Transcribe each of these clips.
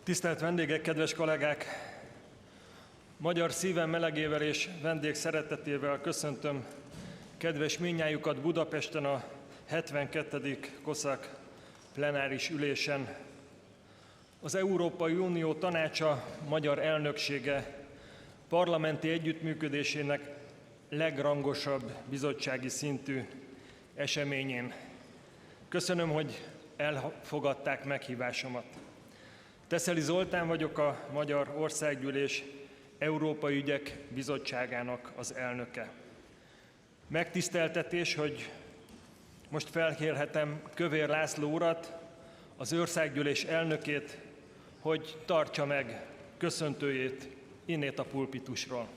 Tisztelt vendégek, kedves kollégák! Magyar szívem melegével és vendég szeretetével köszöntöm kedves mindnyájukat Budapesten a 72. COSAC plenáris ülésen. Az Európai Unió Tanácsa magyar elnöksége parlamenti együttműködésének legrangosabb bizottsági szintű eseményén. Köszönöm, hogy elfogadták meghívásomat. Teszeli Zoltán vagyok, a Magyar Országgyűlés Európai Ügyek Bizottságának az elnöke. Megtiszteltetés, hogy most felkérhetem Kövér László urat, az Országgyűlés elnökét, hogy tartsa meg köszöntőjét innét a pulpitusról.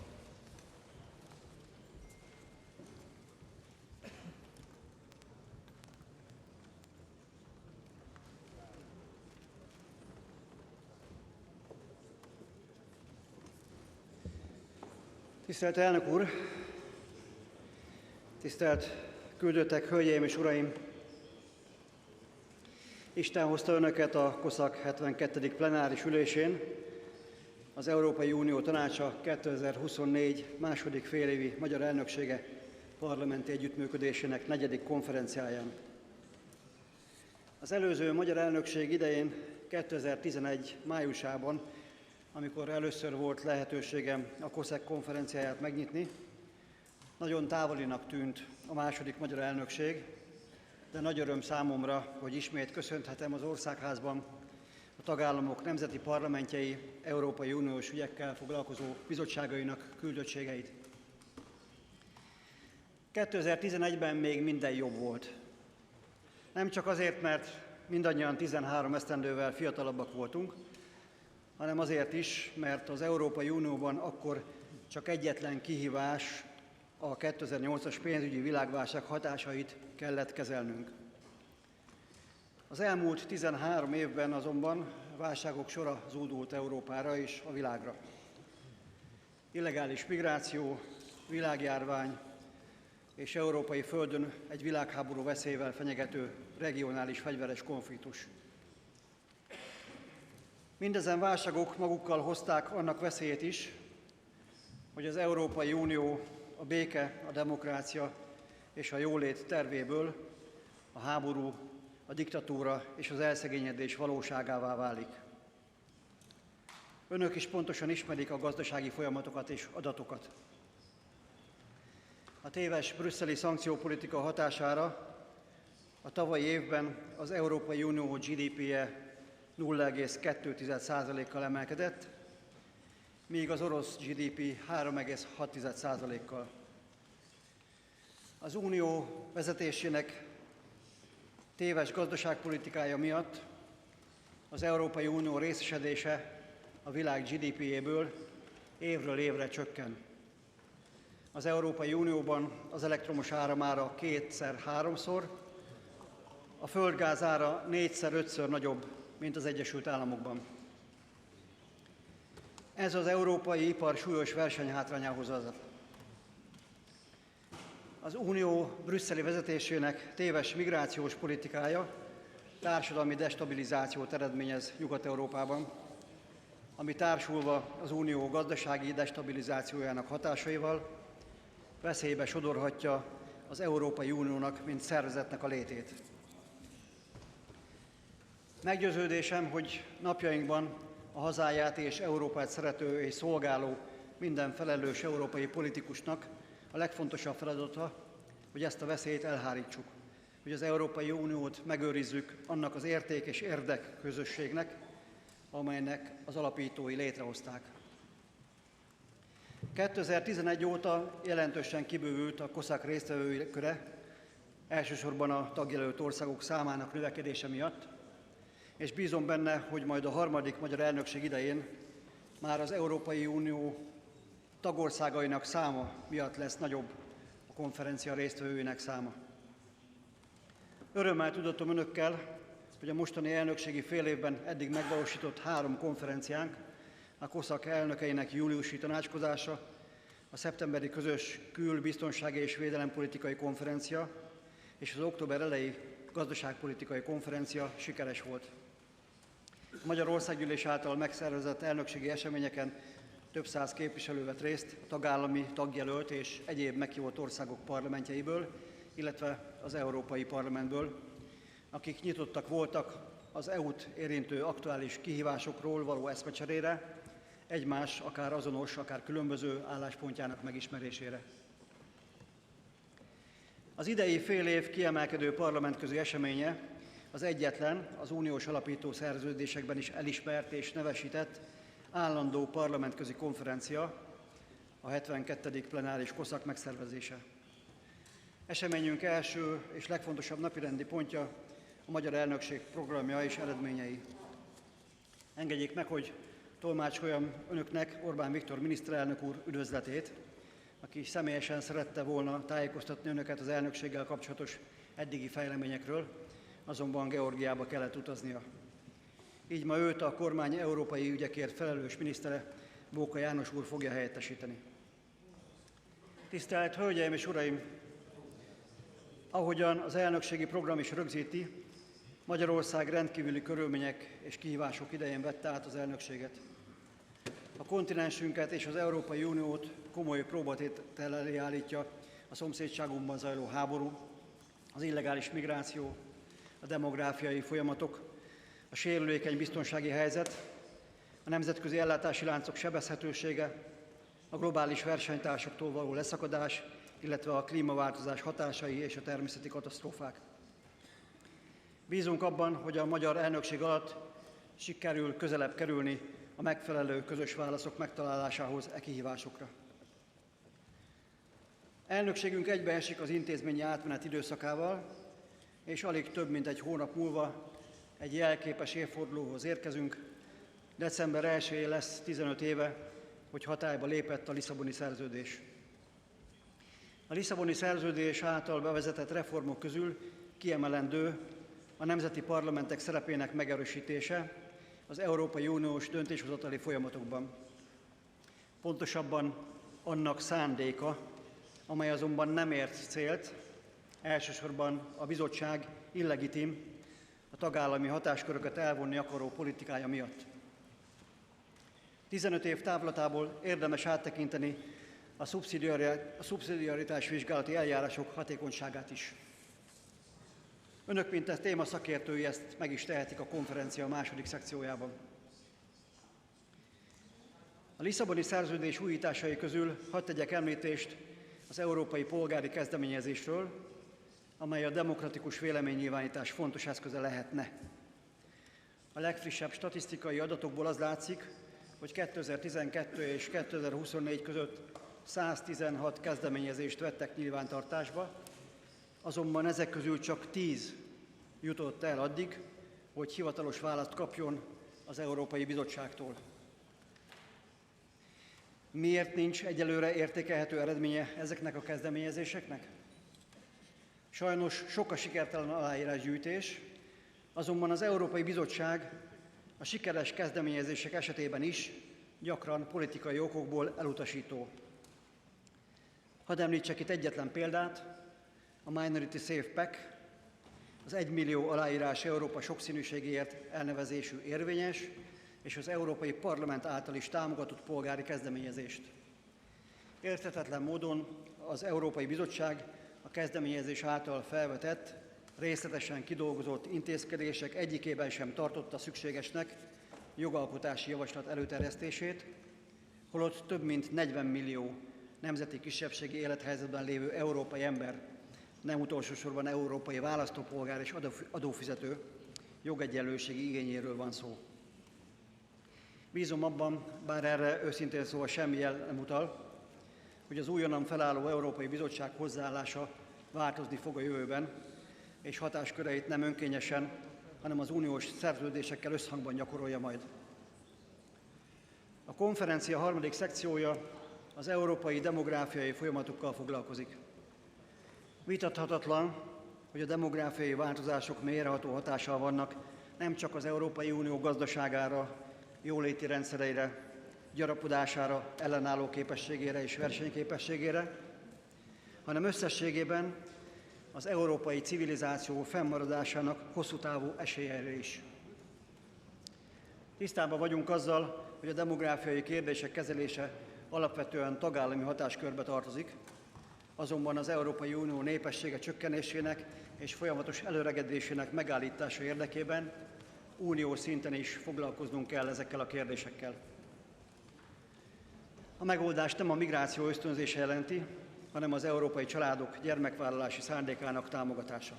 Tisztelt elnök úr, tisztelt küldöttek, hölgyeim és uraim! Isten hozta önöket a COSAC 72. plenáris ülésén, az Európai Unió Tanácsa 2024 második félévi magyar elnöksége parlamenti együttműködésének 4. konferenciáján. Az előző magyar elnökség idején, 2011 májusában, amikor először volt lehetőségem a COSAC konferenciáját megnyitni, nagyon távolinak tűnt a második magyar elnökség, de nagy öröm számomra, hogy ismét köszönhetem az Országházban a tagállamok nemzeti parlamentjei Európai Uniós ügyekkel foglalkozó bizottságainak küldöttségeit. 2011-ben még minden jobb volt. Nem csak azért, mert mindannyian 13 esztendővel fiatalabbak voltunk, hanem azért is, mert az Európai Unióban akkor csak egyetlen kihívás, a 2008-as pénzügyi világválság hatásait kellett kezelnünk. Az elmúlt 13 évben azonban válságok sora zúdult Európára és a világra. Illegális migráció, világjárvány és európai földön egy világháború veszélyével fenyegető regionális fegyveres konfliktus. Mindezen válságok magukkal hozták annak veszélyét is, hogy az Európai Unió a béke, a demokrácia és a jólét tervéből a háború, a diktatúra és az elszegényedés valóságává válik. Önök is pontosan ismerik a gazdasági folyamatokat és adatokat. A téves brüsszeli szankciópolitika hatására a tavalyi évben az Európai Unió GDP-je 0,2%-kal emelkedett, míg az orosz GDP 3,6%-kal. Az Unió vezetésének téves gazdaságpolitikája miatt az Európai Unió részesedése a világ GDP-jéből évről évre csökken. Az Európai Unióban az elektromos áram ára 2-3-szor, a földgáz ára 4-5-ször nagyobb, mint az Egyesült Államokban. Ez az európai ipar súlyos versenyhátrányához vezet. Az Unió brüsszeli vezetésének téves migrációs politikája társadalmi destabilizációt eredményez Nyugat-Európában, ami társulva az Unió gazdasági destabilizációjának hatásaival veszélybe sodorhatja az Európai Uniónak, mint szervezetnek a létét. Meggyőződésem, hogy napjainkban a hazáját és Európát szerető és szolgáló minden felelős európai politikusnak a legfontosabb feladata, hogy ezt a veszélyt elhárítsuk, hogy az Európai Uniót megőrizzük annak az érték és érdek közösségnek, amelynek az alapítói létrehozták. 2011 óta jelentősen kibővült a COSAC résztvevői köre, elsősorban a tagjelölt országok számának növekedése miatt, és bízom benne, hogy majd a harmadik magyar elnökség idején már az Európai Unió tagországainak száma miatt lesz nagyobb a konferencia résztvevőinek száma. Örömmel tudatom önökkel, hogy a mostani elnökségi fél évben eddig megvalósított 3 konferenciánk, a COSAC elnökeinek júliusi tanácskozása, a szeptemberi közös biztonsági és védelempolitikai konferencia és az október eleji gazdaságpolitikai konferencia sikeres volt. A Magyar Országgyűlés által megszervezett elnökségi eseményeken több száz képviselő vett részt tagállami, tagjelölt és egyéb meghívott országok parlamentjeiből, illetve az Európai Parlamentből, akik nyitottak voltak az EU-t érintő aktuális kihívásokról való eszmecserére, egymás akár azonos, akár különböző álláspontjának megismerésére. Az idei fél év kiemelkedő parlamentközi eseménye az egyetlen, az uniós alapító szerződésekben is elismert és nevesített állandó parlamentközi konferencia, a 72. plenáris COSAC megszervezése. Eseményünk első és legfontosabb napirendi pontja a magyar elnökség programja és eredményei. Engedjék meg, hogy tolmácsoljam önöknek Orbán Viktor miniszterelnök úr üdvözletét, aki személyesen szerette volna tájékoztatni önöket az elnökséggel kapcsolatos eddigi fejleményekről, azonban Georgiába kellett utaznia. Így ma őt a kormány európai ügyekért felelős minisztere, Bóka János úr fogja helyettesíteni. Tisztelt Hölgyeim és Uraim! Ahogyan az elnökségi program is rögzíti, Magyarország rendkívüli körülmények és kihívások idején vette át az elnökséget. A kontinensünket és az Európai Uniót komoly próbatétel elé állítja a szomszédságunkban zajló háború, az illegális migráció, a demográfiai folyamatok, a sérülékeny biztonsági helyzet, a nemzetközi ellátási láncok sebezhetősége, a globális versenytársaktól való leszakadás, illetve a klímaváltozás hatásai és a természeti katasztrófák. Bízunk abban, hogy a magyar elnökség alatt sikerül közelebb kerülni a megfelelő közös válaszok megtalálásához e kihívásokra. Elnökségünk egybeesik az intézményi átmenet időszakával, és alig több mint egy hónap múlva egy jelképes évfordulóhoz érkezünk. December 1-én lesz 15 éve, hogy hatályba lépett a Lisszaboni Szerződés. A Lisszaboni Szerződés által bevezetett reformok közül kiemelendő a nemzeti parlamentek szerepének megerősítése az Európai Uniós döntéshozatali folyamatokban. Pontosabban annak szándéka, amely azonban nem ért célt, elsősorban a bizottság illegitim, a tagállami hatásköröket elvonni akaró politikája miatt. 15 év távlatából érdemes áttekinteni a szubszidiaritás vizsgálati eljárások hatékonyságát is. Önök, mint a téma szakértői, ezt meg is tehetik a konferencia második szekciójában. A Lisszaboni Szerződés újításai közül hadd tegyek említést az európai polgári kezdeményezésről, amely a demokratikus véleménynyilvánítás fontos eszköze lehetne. A legfrissebb statisztikai adatokból az látszik, hogy 2012 és 2024 között 116 kezdeményezést vettek nyilvántartásba, azonban ezek közül csak 10 jutott el addig, hogy hivatalos választ kapjon az Európai Bizottságtól. Miért nincs egyelőre értékelhető eredménye ezeknek a kezdeményezéseknek? Sajnos sok a sikertelen aláírásgyűjtés, azonban az Európai Bizottság a sikeres kezdeményezések esetében is gyakran politikai okokból elutasító. Hadd említsek itt egyetlen példát, a Minority Safe Pack, az 1 millió aláírás Európa sokszínűségéért elnevezésű érvényes, és az Európai Parlament által is támogatott polgári kezdeményezést. Érthetetlen módon az Európai Bizottság a kezdeményezés által felvetett, részletesen kidolgozott intézkedések egyikében sem tartotta szükségesnek jogalkotási javaslat előterjesztését, holott több mint 40 millió nemzeti kisebbségi élethelyzetben lévő európai ember, nem utolsó sorban európai választópolgár és adófizető jogegyenlőségi igényéről van szó. Bízom abban, bár erre őszintén szóval semmi jel nem utal, hogy az újonnan felálló Európai Bizottság hozzáállása változni fog a jövőben, és hatásköreit nem önkényesen, hanem az uniós szerződésekkel összhangban gyakorolja majd. A konferencia harmadik szekciója az európai demográfiai folyamatokkal foglalkozik. Vitathatatlan, hogy a demográfiai változások mélyreható hatással vannak nem csak az Európai Unió gazdaságára, jóléti rendszereire, gyarapodására, ellenálló képességére és versenyképességére, hanem összességében az európai civilizáció fennmaradásának hosszú távú esélyeire is. Tisztában vagyunk azzal, hogy a demográfiai kérdések kezelése alapvetően tagállami hatáskörbe tartozik, azonban az Európai Unió népessége csökkenésének és folyamatos előregedésének megállítása érdekében uniós szinten is foglalkoznunk kell ezekkel a kérdésekkel. A megoldást nem a migráció ösztönzése jelenti, hanem az európai családok gyermekvállalási szándékának támogatása.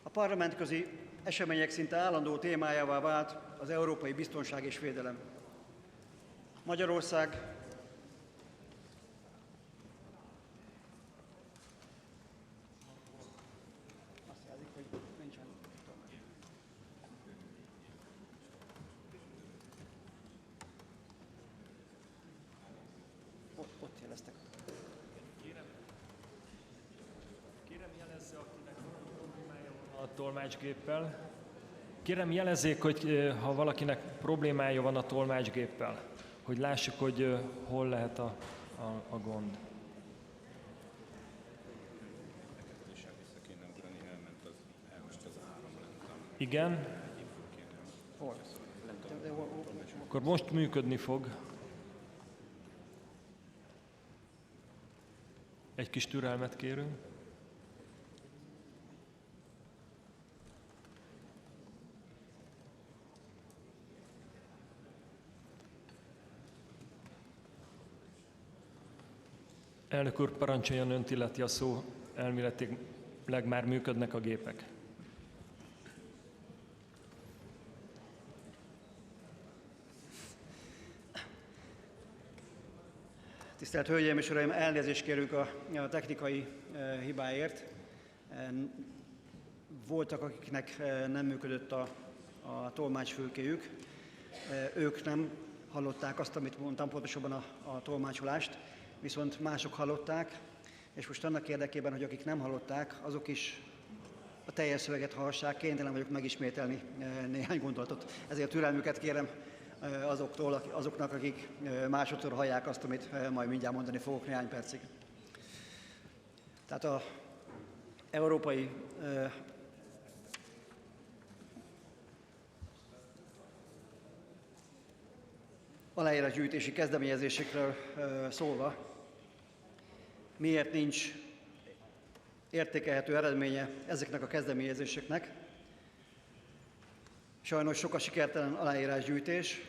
A parlamentközi események szinte állandó témájává vált az európai biztonság és védelem. Magyarország ott jeleztek. Kérem jelezze, akinek problémája van a tolmácsgéppel. Kérem jelezzék, hogy ha valakinek problémája van a tolmácsgéppel, hogy lássuk, hogy hol lehet a gond. Igen? Akkor most működni fog. Egy kis türelmet kérünk. Elnök úr, parancsoljon, önt illeti a szó, elméletileg már működnek a gépek. Tisztelt Hölgyeim és Uraim, elnézést kérünk a technikai hibáért. Voltak, akiknek nem működött a tolmácsfülkéjük. Ők nem hallották azt, amit mondtam, pontosabban a tolmácsolást, viszont mások hallották, és most annak érdekében, hogy akik nem hallották, azok is a teljes szöveget hallhassák, kénytelen vagyok megismételni néhány gondolatot. Ezért türelmüket kérem azoknak, akik másodszor hallják azt, amit majd mindjárt mondani fogok néhány percig. Tehát az európai aláírásgyűjtési kezdeményezésekről szólva, miért nincs értékelhető eredménye ezeknek a kezdeményezéseknek? Sajnos sok a sikertelen aláírásgyűjtés,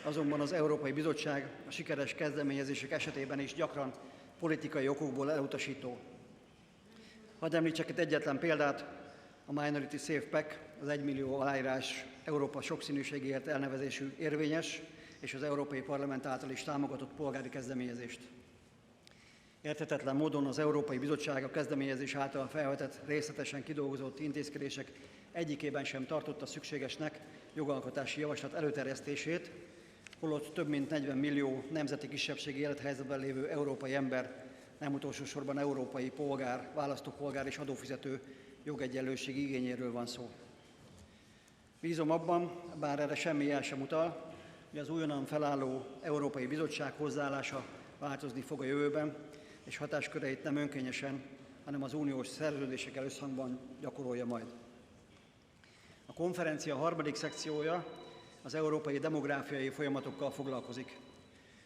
azonban az Európai Bizottság a sikeres kezdeményezések esetében is gyakran politikai okokból elutasító. Hadd említsek itt egyetlen példát, a Minority Safe Pack, az 1 millió aláírás Európa sokszínűségéért elnevezésű érvényes, és az Európai Parlament által is támogatott polgári kezdeményezést. Érthetetlen módon az Európai Bizottság a kezdeményezés által felvetett, részletesen kidolgozott intézkedések egyikében sem tartotta szükségesnek jogalkotási javaslat előterjesztését, holott több mint 40 millió nemzeti kisebbségi élethelyzetben lévő európai ember, nem utolsó sorban európai polgár, választópolgár és adófizető jogegyenlőség igényéről van szó. Bízom abban, bár erre semmi jel sem utal, hogy az újonnan felálló Európai Bizottság hozzáállása változni fog a jövőben, és hatásköreit nem önkényesen, hanem az uniós szerződésekkel összhangban gyakorolja majd. A konferencia harmadik szekciója az európai demográfiai folyamatokkal foglalkozik.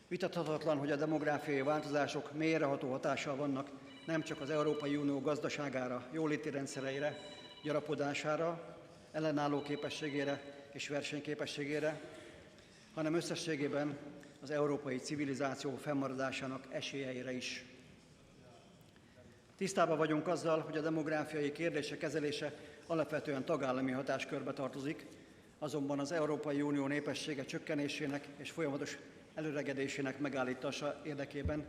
Vitathatatlan, hogy a demográfiai változások mélyreható hatással vannak nem csak az Európai Unió gazdaságára, jóléti rendszereire, gyarapodására, ellenálló képességére és versenyképességére, hanem összességében az európai civilizáció fennmaradásának esélyeire is. Tisztában vagyunk azzal, hogy a demográfiai kérdések kezelése alapvetően tagállami hatáskörbe tartozik, azonban az Európai Unió népessége csökkenésének és folyamatos előregedésének megállítása érdekében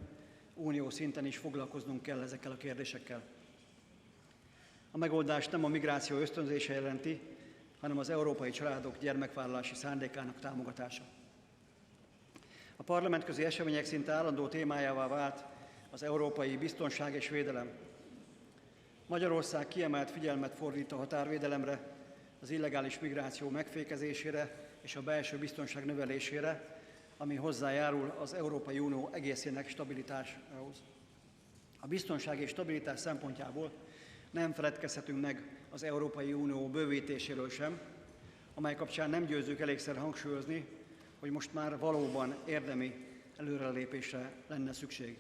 unió szinten is foglalkoznunk kell ezekkel a kérdésekkel. A megoldást nem a migráció ösztönzése jelenti, hanem az európai családok gyermekvállalási szándékának támogatása. A parlamentközi események szinte állandó témájává vált az európai biztonság és védelem. Magyarország kiemelt figyelmet fordít a határvédelemre, az illegális migráció megfékezésére és a belső biztonság növelésére, ami hozzájárul az Európai Unió egészének stabilitásához. A biztonság és stabilitás szempontjából nem feledkezhetünk meg az Európai Unió bővítéséről sem, amely kapcsán nem győzzük elégszer hangsúlyozni, hogy most már valóban érdemi előrelépésre lenne szükség.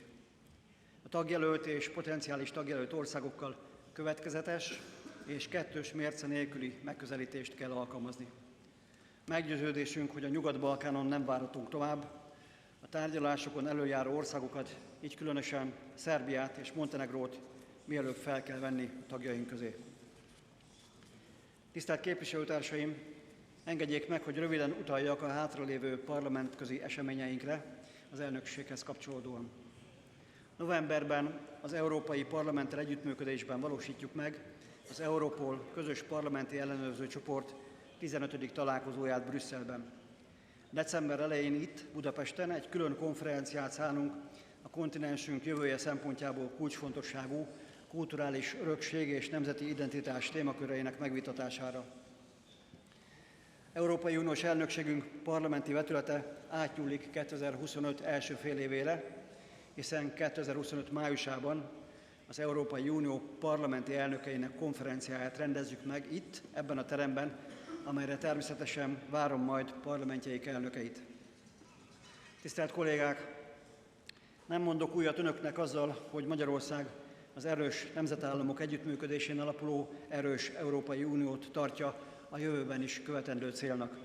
A tagjelölt és potenciális tagjelölt országokkal következetes és kettős mérce nélküli megközelítést kell alkalmazni. Meggyőződésünk, hogy a Nyugat-Balkánon nem várhatunk tovább, a tárgyalásokon előjáró országokat, így különösen Szerbiát és Montenegrót mielőbb fel kell venni a tagjaink közé. Tisztelt képviselőtársaim, engedjék meg, hogy röviden utaljak a hátralévő parlamentközi eseményeinkre az elnökséghez kapcsolódóan. Novemberben az Európai Parlamenttel együttműködésben valósítjuk meg az Europol közös parlamenti ellenőrző csoport 15. találkozóját Brüsszelben. December elején itt, Budapesten egy külön konferenciát szánunk a kontinensünk jövője szempontjából kulcsfontosságú kulturális örökség és nemzeti identitás témaköreinek megvitatására. Európai Uniós elnökségünk parlamenti vetülete átnyúlik 2025 első félévére, hiszen 2025 májusában az Európai Unió parlamenti elnökeinek konferenciáját rendezzük meg itt, ebben a teremben, amelyre természetesen várom majd parlamentjeik elnökeit. Tisztelt kollégák! Nem mondok újat önöknek azzal, hogy Magyarország az erős nemzetállamok együttműködésén alapuló erős Európai Uniót tartja a jövőben is követendő célnak.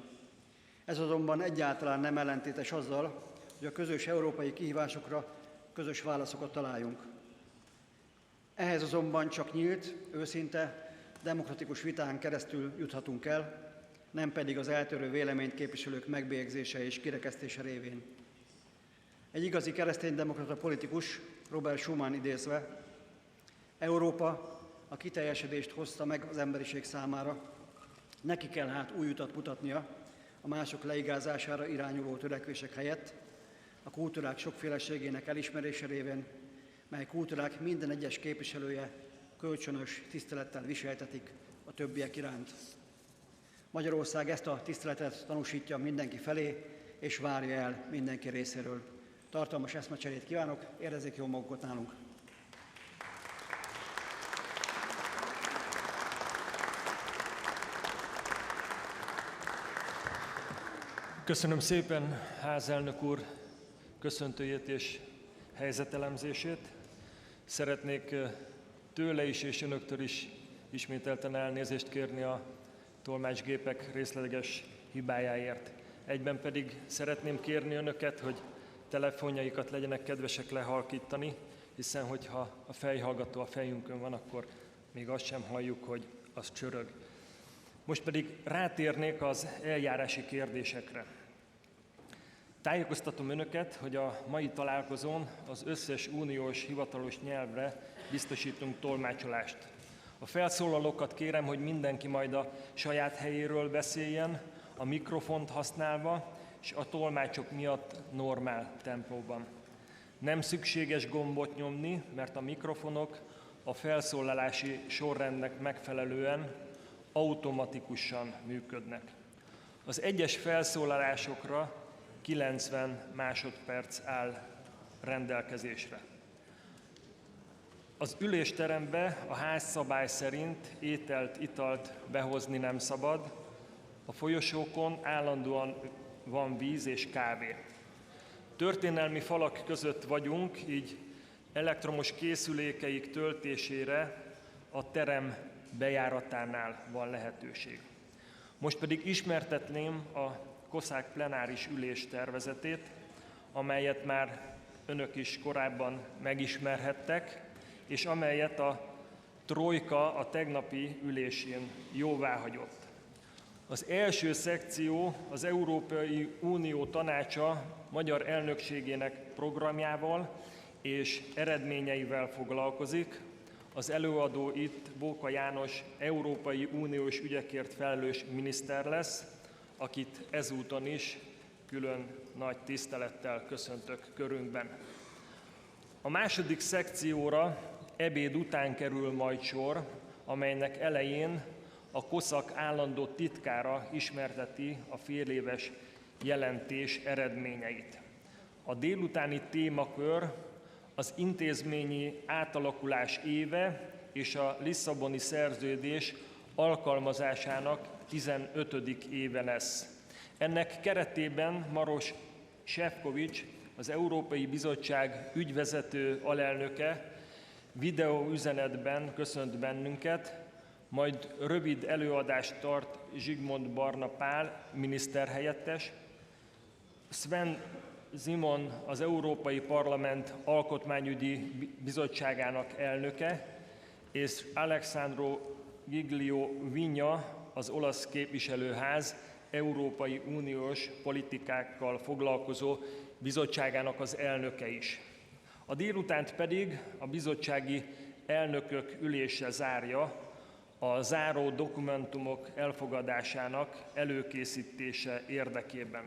Ez azonban egyáltalán nem ellentétes azzal, hogy a közös európai kihívásokra közös válaszokat találjunk. Ehhez azonban csak nyílt, őszinte, demokratikus vitán keresztül juthatunk el, nem pedig az eltérő véleményt képviselők megbélyegzése és kirekesztése révén. Egy igazi kereszténydemokrata politikus, Robert Schuman idézve, Európa a kiteljesedést hozta meg az emberiség számára, neki kell hát új utat mutatnia a mások leigázására irányuló törekvések helyett, a kultúrák sokféleségének elismerése révén, mely kultúrák minden egyes képviselője kölcsönös tisztelettel viseltetik a többiek iránt. Magyarország ezt a tiszteletet tanúsítja mindenki felé, és várja el mindenki részéről. Tartalmas eszmecserét kívánok, érezzék jól magukat nálunk! Köszönöm szépen házelnök úr köszöntőjét és helyzetelemzését. Szeretnék tőle is és önöktől is ismételten elnézést kérni a tolmácsgépek részleges hibájáért. Egyben pedig szeretném kérni önöket, hogy telefonjaikat legyenek kedvesek lehalkítani, hiszen hogyha a fejhallgató a fejünkön van, akkor még azt sem halljuk, hogy az csörög. Most pedig rátérnék az eljárási kérdésekre. Tájékoztatom önöket, hogy a mai találkozón az összes uniós hivatalos nyelvre biztosítunk tolmácsolást. A felszólalókat kérem, hogy mindenki majd a saját helyéről beszéljen, a mikrofont használva, és a tolmácsok miatt normál tempóban. Nem szükséges gombot nyomni, mert a mikrofonok a felszólalási sorrendnek megfelelően automatikusan működnek. Az egyes felszólalásokra 90 másodperc áll rendelkezésre. Az ülésterembe a házszabály szerint ételt, italt behozni nem szabad, a folyosókon állandóan van víz és kávé. Történelmi falak között vagyunk, így elektromos készülékeik töltésére a terem bejáratánál van lehetőség. Most pedig ismertetném a COSAC plenáris ülés tervezetét, amelyet már önök is korábban megismerhettek, és amelyet a Trojka a tegnapi ülésén jóváhagyott. Az első szekció az Európai Unió Tanácsa magyar elnökségének programjával és eredményeivel foglalkozik. Az előadó itt Bóka János Európai Uniós ügyekért felelős miniszter lesz, akit ezúton is külön nagy tisztelettel köszöntök körünkben. A második szekcióra ebéd után kerül majd sor, amelynek elején a COSAC állandó titkára ismerteti a féléves jelentés eredményeit. A délutáni témakör az intézményi átalakulás éve és a Lisszaboni Szerződés alkalmazásának 15. éve lesz. Ennek keretében Maros Sefcovic, az Európai Bizottság ügyvezető alelnöke videóüzenetben köszönt bennünket, majd rövid előadást tart Zsigmond Barna Pál, miniszterhelyettes, Sven Simon, az Európai Parlament Alkotmányügyi Bizottságának elnöke, és Alexandro Giglio Vigna, az olasz képviselőház Európai Uniós politikákkal foglalkozó bizottságának az elnöke is. A délutánt pedig a bizottsági elnökök ülése zárja a záró dokumentumok elfogadásának előkészítése érdekében.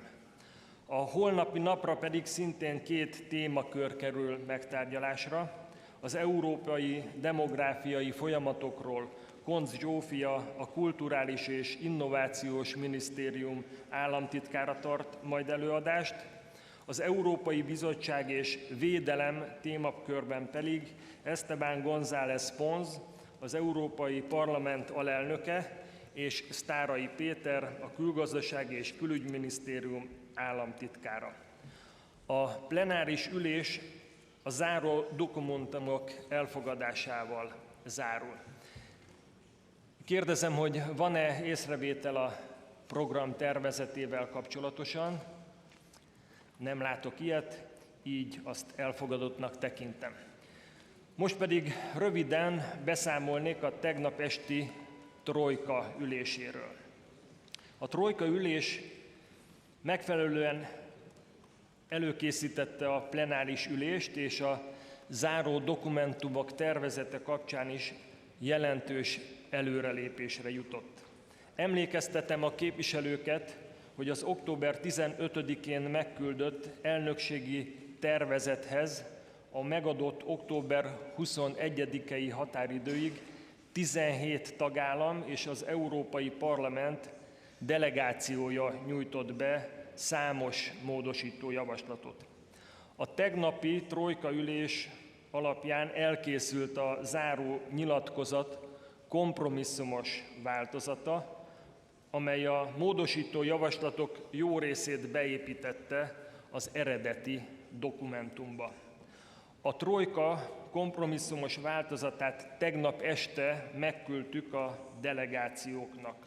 A holnapi napra pedig szintén 2 témakör kerül megtárgyalásra. Az európai demográfiai folyamatokról Koncz Zsófia, a Kulturális és Innovációs Minisztérium államtitkára tart majd előadást, az Európai Bizottság és Védelem témakörben pedig Esteban González Pons, az Európai Parlament alelnöke, és Sztáray Péter, a Külgazdasági és Külügyminisztérium államtitkára. A plenáris ülés a záró dokumentumok elfogadásával zárul. Kérdezem, hogy van-e észrevétel a program tervezetével kapcsolatosan? Nem látok ilyet, így azt elfogadottnak tekintem. Most pedig röviden beszámolnék a tegnap esti trojka üléséről. A trojka ülés megfelelően előkészítette a plenáris ülést, és a záró dokumentumok tervezete kapcsán is jelentős előrelépésre jutott. Emlékeztetem a képviselőket, hogy az október 15-én megküldött elnökségi tervezethez a megadott október 21-i határidőig 17 tagállam és az Európai Parlament delegációja nyújtott be számos módosító javaslatot. A tegnapi trojka ülés alapján elkészült a záró nyilatkozat kompromisszumos változata, amely a módosító javaslatok jó részét beépítette az eredeti dokumentumba. A trojka kompromisszumos változatát tegnap este megküldtük a delegációknak.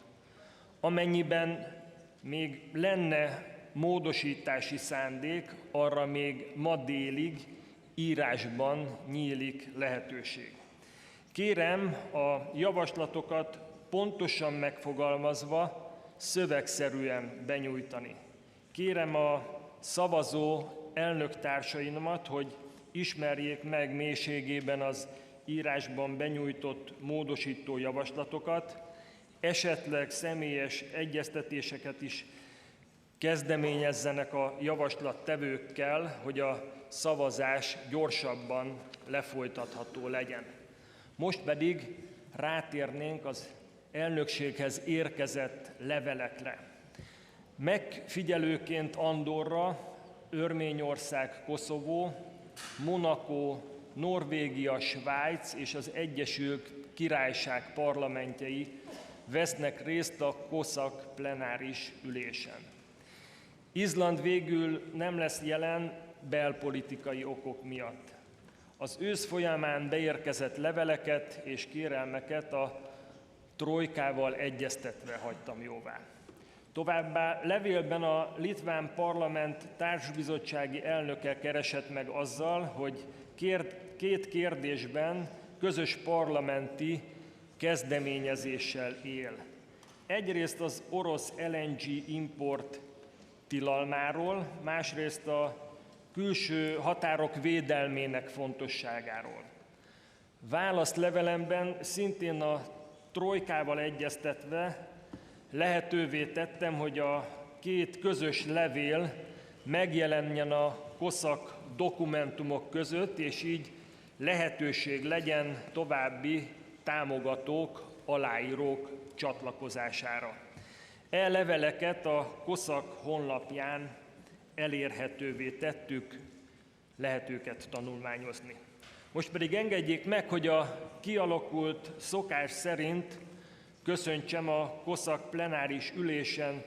Amennyiben még lenne módosítási szándék, arra még ma délig írásban nyílik lehetőség. Kérem a javaslatokat pontosan megfogalmazva, szövegszerűen benyújtani. Kérem a szavazó elnöktársaimat, hogy ismerjék meg mélységében az írásban benyújtott módosító javaslatokat, esetleg személyes egyeztetéseket is kezdeményezzenek a javaslattevőkkel, hogy a szavazás gyorsabban lefolytatható legyen. Most pedig rátérnénk az elnökséghez érkezett levelekre. Megfigyelőként Andorra, Örményország, Koszovó, Monaco, Norvégia, Svájc és az Egyesült Királyság parlamentjei vesznek részt a COSAC plenáris ülésen. Izland végül nem lesz jelen belpolitikai okok miatt. Az ősz folyamán beérkezett leveleket és kérelmeket a trojkával egyeztetve hagytam jóvá. Továbbá levélben a litván parlament társbizottsági elnöke keresett meg azzal, hogy 2 kérdésben közös parlamenti kezdeményezéssel él. Egyrészt az orosz LNG import tilalmáról, másrészt a külső határok védelmének fontosságáról. Válaszlevelemben szintén a trojkával egyeztetve lehetővé tettem, hogy a 2 közös levél megjelenjen a COSAC dokumentumok között, és így lehetőség legyen további támogatók, aláírók csatlakozására. Leveleket a COSAC honlapján elérhetővé tettük, lehet őket tanulmányozni. Most pedig engedjék meg, hogy a kialakult szokás szerint köszöntsem a COSAC plenáris ülésen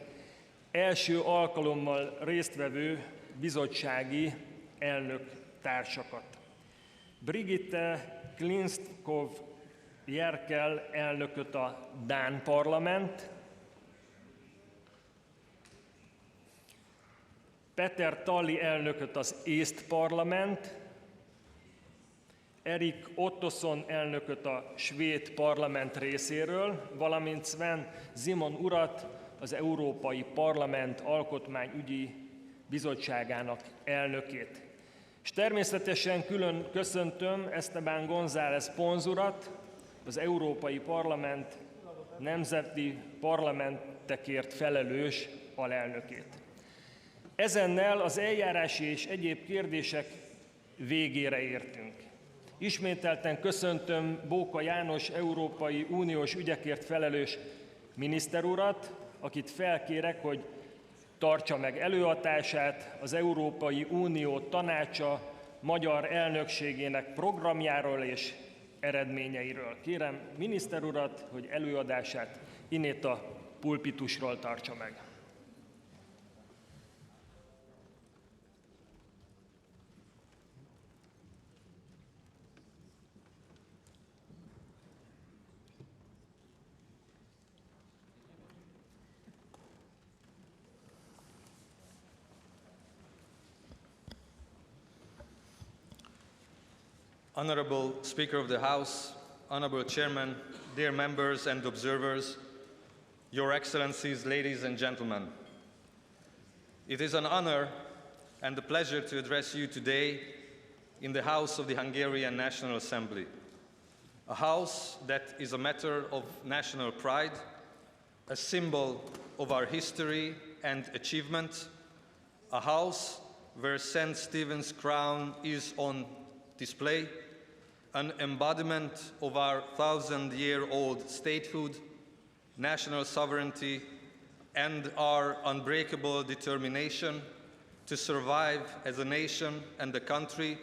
első alkalommal résztvevő bizottsági elnök társakat. Brigitte Klinskov Jerkel elnököt a Dán parlament, Peter Talli elnököt az észt parlament, Erik Ottosson elnököt a svéd parlament részéről, valamint Sven Simon urat az Európai Parlament Alkotmányügyi Bizottságának elnökét. És természetesen külön köszöntöm Esteban González Pons urat, az Európai Parlament nemzeti parlamentekért felelős alelnökét. Ezennel az eljárási és egyéb kérdések végére értünk. Ismételten köszöntöm Bóka János Európai Uniós ügyekért felelős miniszter urat, akit felkérek, hogy tartsa meg előadását az Európai Unió Tanácsa magyar elnökségének programjáról és eredményeiről. Kérem miniszter urat, hogy előadását innét a pulpitusról tartsa meg. Honorable Speaker of the House, Honorable Chairman, dear members and observers, Your Excellencies, ladies and gentlemen. It is an honor and a pleasure to address you today in the House of the Hungarian National Assembly, a house that is a matter of national pride, a symbol of our history and achievement, a house where St. Stephen's crown is on display, an embodiment of our 1,000-year-old statehood, national sovereignty, and our unbreakable determination to survive as a nation and a country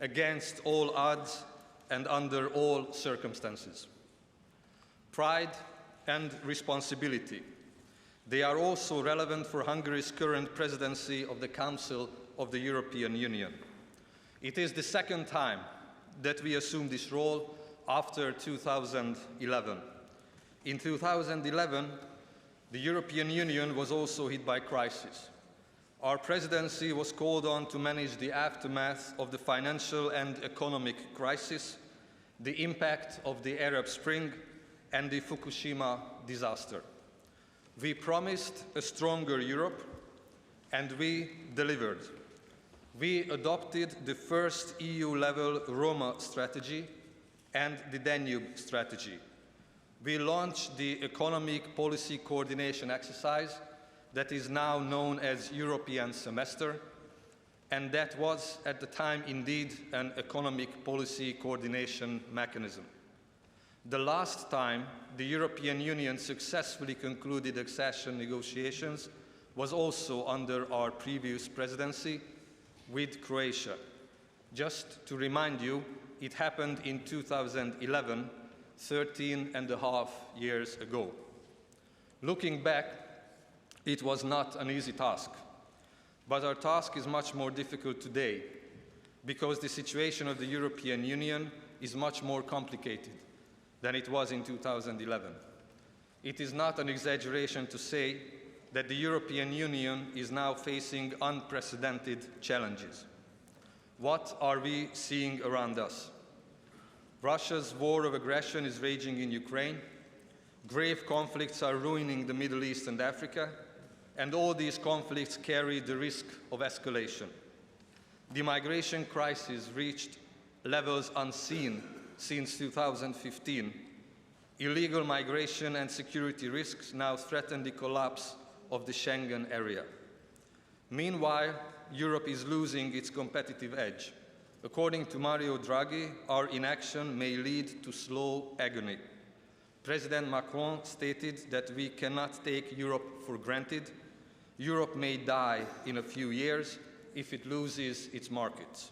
against all odds and under all circumstances. Pride and responsibility. They are also relevant for Hungary's current presidency of the Council of the European Union. It is the second time that we assume this role after 2011. In 2011, the European Union was also hit by crisis. Our presidency was called on to manage the aftermath of the financial and economic crisis, the impact of the Arab Spring, and the Fukushima disaster. We promised a stronger Europe, and we delivered. We adopted the first EU-level Roma strategy and the Danube strategy. We launched the economic policy coordination exercise that is now known as European semester, and that was at the time indeed an economic policy coordination mechanism. The last time the European Union successfully concluded accession negotiations was also under our previous presidency with Croatia. Just to remind you, it happened in 2011, 13 and a half years ago. Looking back, it was not an easy task, but our task is much more difficult today because the situation of the European Union is much more complicated than it was in 2011. It is not an exaggeration to say that the European Union is now facing unprecedented challenges. What are we seeing around us? Russia's war of aggression is raging in Ukraine. Grave conflicts are ruining the Middle East and Africa, and all these conflicts carry the risk of escalation. The migration crisis reached levels unseen since 2015. Illegal migration and security risks now threaten the collapse of the Schengen area. Meanwhile, Europe is losing its competitive edge. According to Mario Draghi, our inaction may lead to slow agony. President Macron stated that we cannot take Europe for granted. Europe may die in a few years if it loses its markets.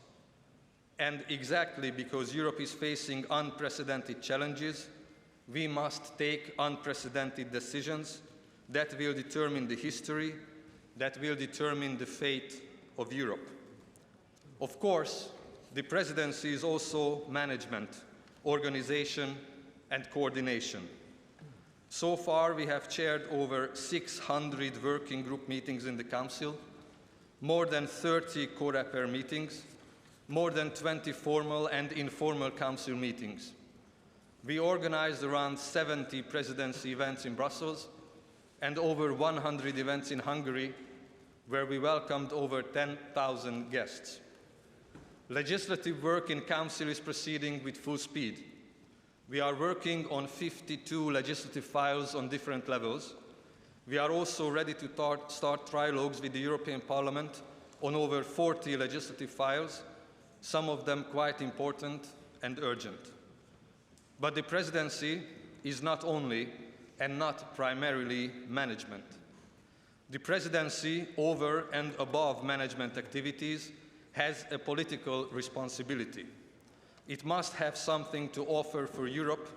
And exactly because Europe is facing unprecedented challenges, we must take unprecedented decisions that will determine the history, that will determine the fate of Europe. Of course, the presidency is also management, organization, and coordination. So far, we have chaired over 600 working group meetings in the Council, more than 30 COREPER meetings, more than 20 formal and informal Council meetings. We organized around 70 presidency events in Brussels and over 100 events in Hungary, where we welcomed over 10,000 guests. Legislative work in Council is proceeding with full speed. We are working on 52 legislative files on different levels. We are also ready to start trilogues with the European Parliament on over 40 legislative files, some of them quite important and urgent. But the presidency is not only and not primarily management. The presidency, over and above management activities, has a political responsibility. It must have something to offer for Europe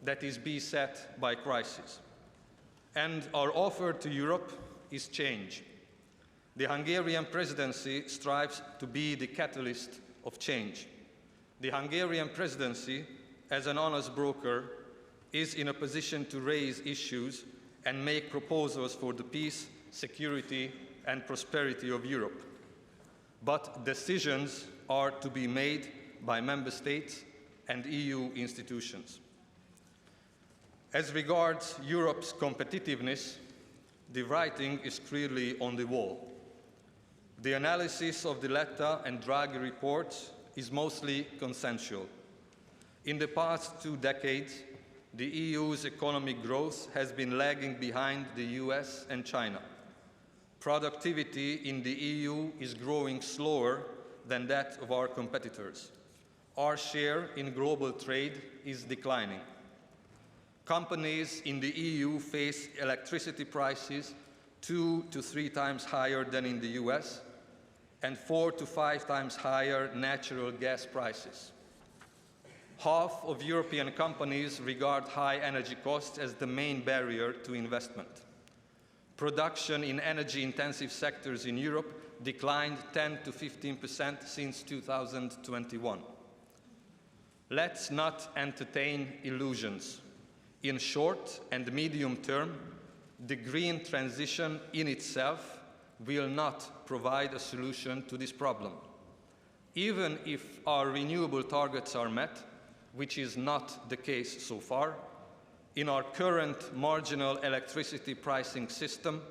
that is beset by crisis. And our offer to Europe is change. The Hungarian presidency strives to be the catalyst of change. The Hungarian presidency, as an honest broker, is in a position to raise issues and make proposals for the peace, security, and prosperity of Europe. But decisions are to be made by member states and EU institutions. As regards Europe's competitiveness, the writing is clearly on the wall. The analysis of the Letta and Draghi reports is mostly consensual. In the past 2 decades, the EU's economic growth has been lagging behind the US and China. Productivity in the EU is growing slower than that of our competitors. Our share in global trade is declining. Companies in the EU face electricity prices 2 to 3 times higher than in the US and 4 to 5 times higher natural gas prices. Half of European companies regard high energy costs as the main barrier to investment. Production in energy-intensive sectors in Europe declined 10 to 15% since 2021. Let's not entertain illusions. In short and medium term, the green transition in itself will not provide a solution to this problem. Even if our renewable targets are met, which is not the case so far, in our current marginal electricity pricing system,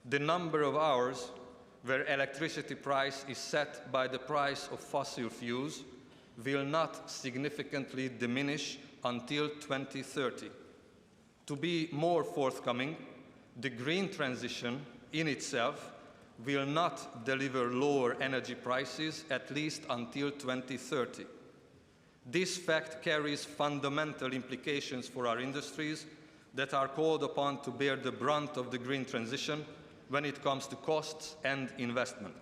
the number of hours where electricity price is set by the price of fossil fuels will not significantly diminish until 2030. To be more forthcoming, the green transition in itself will not deliver lower energy prices at least until 2030. This fact carries fundamental implications for our industries that are called upon to bear the brunt of the green transition when it comes to costs and investment.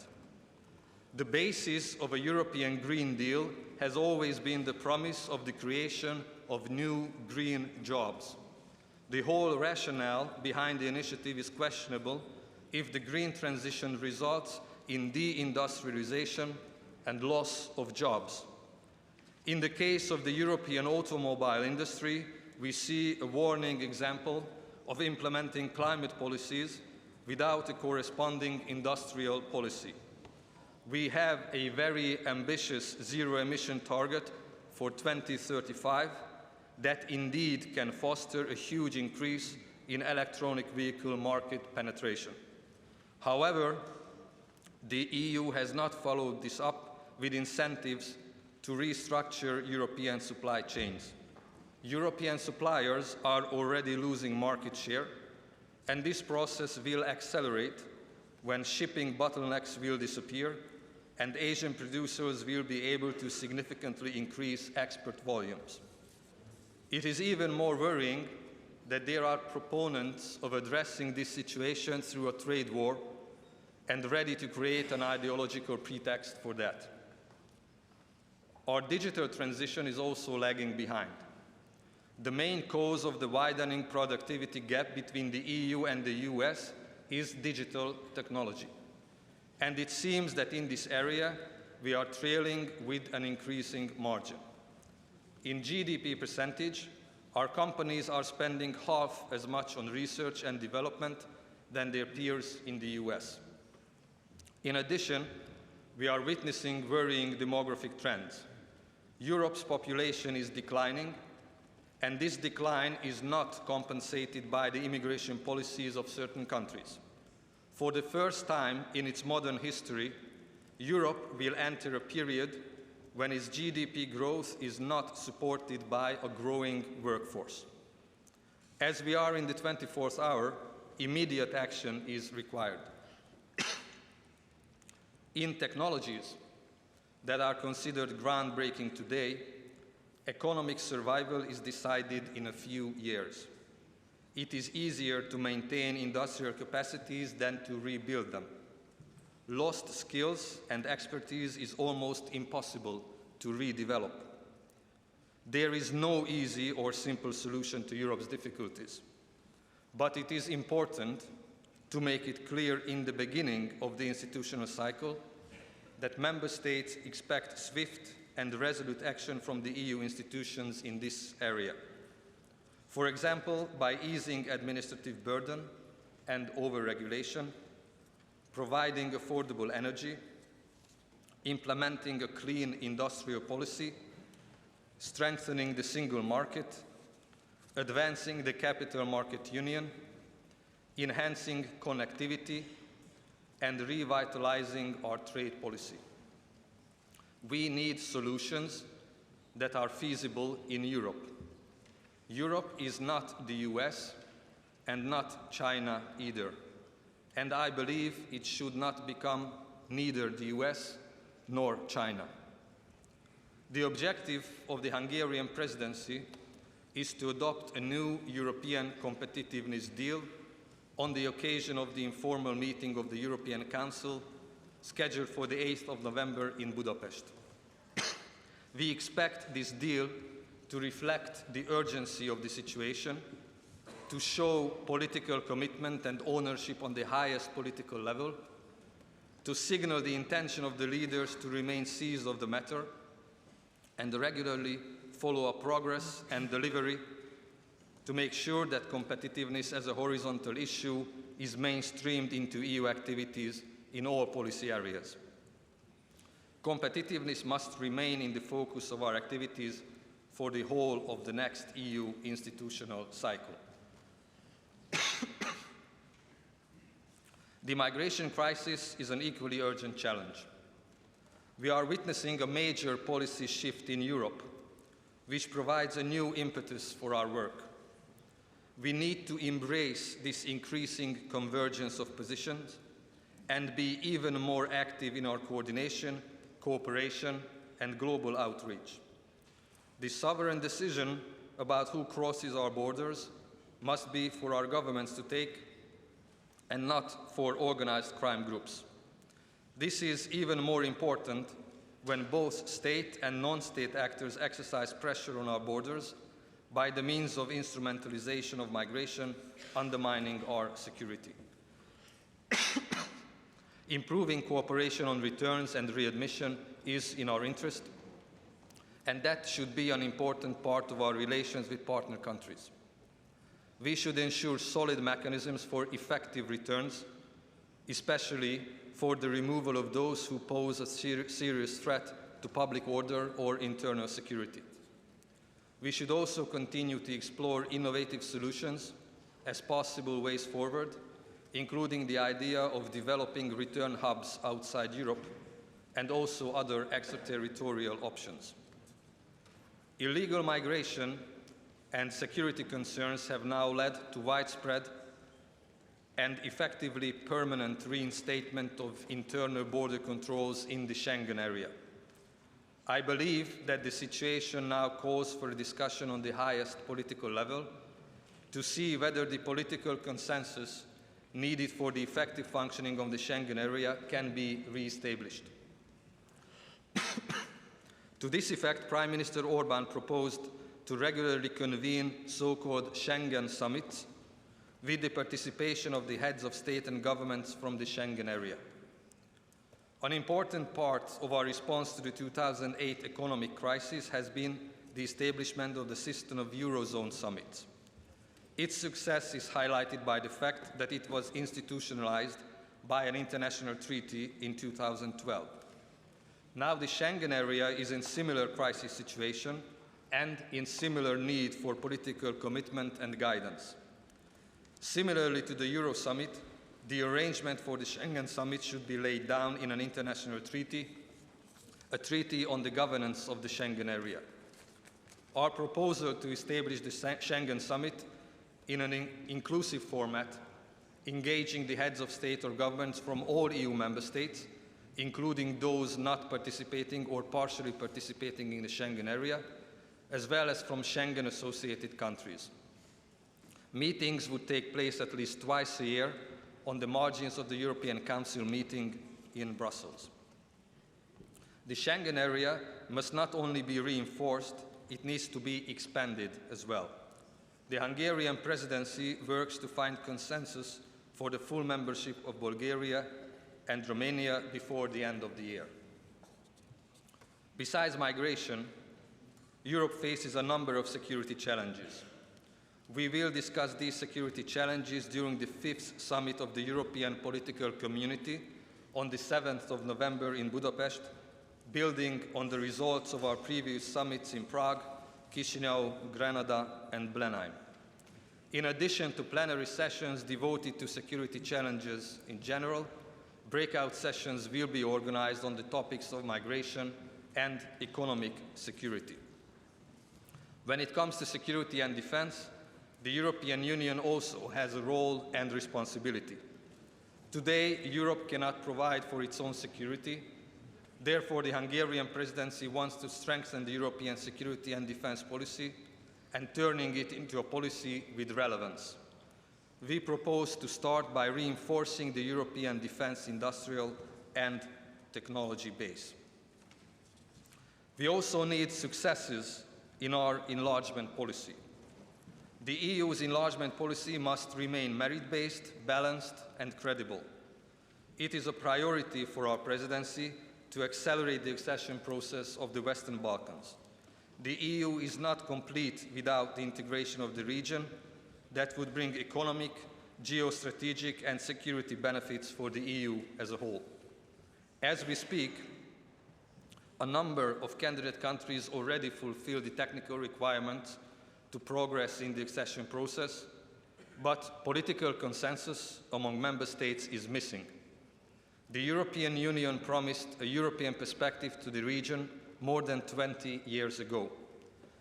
The basis of a European Green Deal has always been the promise of the creation of new green jobs. The whole rationale behind the initiative is questionable if the green transition results in deindustrialization and loss of jobs. In the case of the European automobile industry, we see a warning example of implementing climate policies without a corresponding industrial policy. We have a very ambitious zero-emission target for 2035 that indeed can foster a huge increase in electronic vehicle market penetration. However, the EU has not followed this up with incentives to restructure European supply chains. European suppliers are already losing market share, and this process will accelerate when shipping bottlenecks will disappear and Asian producers will be able to significantly increase export volumes. It is even more worrying that there are proponents of addressing this situation through a trade war and ready to create an ideological pretext for that. Our digital transition is also lagging behind. The main cause of the widening productivity gap between the EU and the US is digital technology. And it seems that in this area, we are trailing with an increasing margin. In GDP percentage, our companies are spending half as much on research and development than their peers in the US. In addition, we are witnessing worrying demographic trends. Europe's population is declining, and this decline is not compensated by the immigration policies of certain countries. For the first time in its modern history, Europe will enter a period when its GDP growth is not supported by a growing workforce. As we are in the 24th hour, immediate action is required. In technologies that are considered groundbreaking today, economic survival is decided in a few years. It is easier to maintain industrial capacities than to rebuild them. Lost skills and expertise is almost impossible to redevelop. There is no easy or simple solution to Europe's difficulties, but it is important to make it clear in the beginning of the institutional cycle that member states expect swift and resolute action from the EU institutions in this area. For example, by easing administrative burden and over-regulation, providing affordable energy, implementing a clean industrial policy, strengthening the single market, advancing the capital market union, enhancing connectivity, and revitalizing our trade policy. We need solutions that are feasible in Europe. Europe is not the US and not China either. And I believe it should not become neither the US nor China. The objective of the Hungarian presidency is to adopt a new European competitiveness deal on the occasion of the informal meeting of the European Council scheduled for the 8th of November in Budapest. We expect this deal to reflect the urgency of the situation, to show political commitment and ownership on the highest political level, to signal the intention of the leaders to remain seized of the matter, and regularly follow up progress and delivery to make sure that competitiveness as a horizontal issue is mainstreamed into EU activities in all policy areas. Competitiveness must remain in the focus of our activities for the whole of the next EU institutional cycle. The migration crisis is an equally urgent challenge. We are witnessing a major policy shift in Europe, which provides a new impetus for our work. We need to embrace this increasing convergence of positions and be even more active in our coordination, cooperation, and global outreach. The sovereign decision about who crosses our borders must be for our governments to take and not for organized crime groups. This is even more important when both state and non-state actors exercise pressure on our borders by the means of instrumentalization of migration, undermining our security. Improving cooperation on returns and readmission is in our interest, and that should be an important part of our relations with partner countries. We should ensure solid mechanisms for effective returns, especially for the removal of those who pose a serious threat to public order or internal security. We should also continue to explore innovative solutions as possible ways forward, including the idea of developing return hubs outside Europe and also other extraterritorial options. Illegal migration and security concerns have now led to widespread and effectively permanent reinstatement of internal border controls in the Schengen area. I believe that the situation now calls for a discussion on the highest political level to see whether the political consensus needed for the effective functioning of the Schengen area can be re-established. To this effect, Prime Minister Orbán proposed to regularly convene so-called Schengen summits with the participation of the heads of state and governments from the Schengen area. An important part of our response to the 2008 economic crisis has been the establishment of the system of Eurozone summits. Its success is highlighted by the fact that it was institutionalized by an international treaty in 2012. Now the Schengen area is in similar crisis situation and in similar need for political commitment and guidance. Similarly to the Euro Summit, the arrangement for the Schengen Summit should be laid down in an international treaty, a treaty on the governance of the Schengen area. Our proposal to establish the Schengen Summit in an inclusive format, engaging the heads of state or governments from all EU member states, including those not participating or partially participating in the Schengen area, as well as from Schengen-associated countries. Meetings would take place at least twice a year on the margins of the European Council meeting in Brussels. The Schengen area must not only be reinforced, it needs to be expanded as well. The Hungarian presidency works to find consensus for the full membership of Bulgaria and Romania before the end of the year. Besides migration, Europe faces a number of security challenges. We will discuss these security challenges during the 5th summit of the European Political Community on the 7th of November in Budapest, building on the results of our previous summits in Prague, Chisinau, Grenada, and Blenheim. In addition to plenary sessions devoted to security challenges in general, breakout sessions will be organized on the topics of migration and economic security. When it comes to security and defense, the European Union also has a role and responsibility. Today, Europe cannot provide for its own security. Therefore, the Hungarian presidency wants to strengthen the European security and defense policy and turning it into a policy with relevance. We propose to start by reinforcing the European defense industrial and technology base. We also need successes in our enlargement policy. The EU's enlargement policy must remain merit-based, balanced, and credible. It is a priority for our presidency to accelerate the accession process of the Western Balkans. The EU is not complete without the integration of the region that would bring economic, geostrategic, and security benefits for the EU as a whole. As we speak, a number of candidate countries already fulfill the technical requirements to progress in the accession process, but political consensus among member states is missing. The European Union promised a European perspective to the region more than 20 years ago.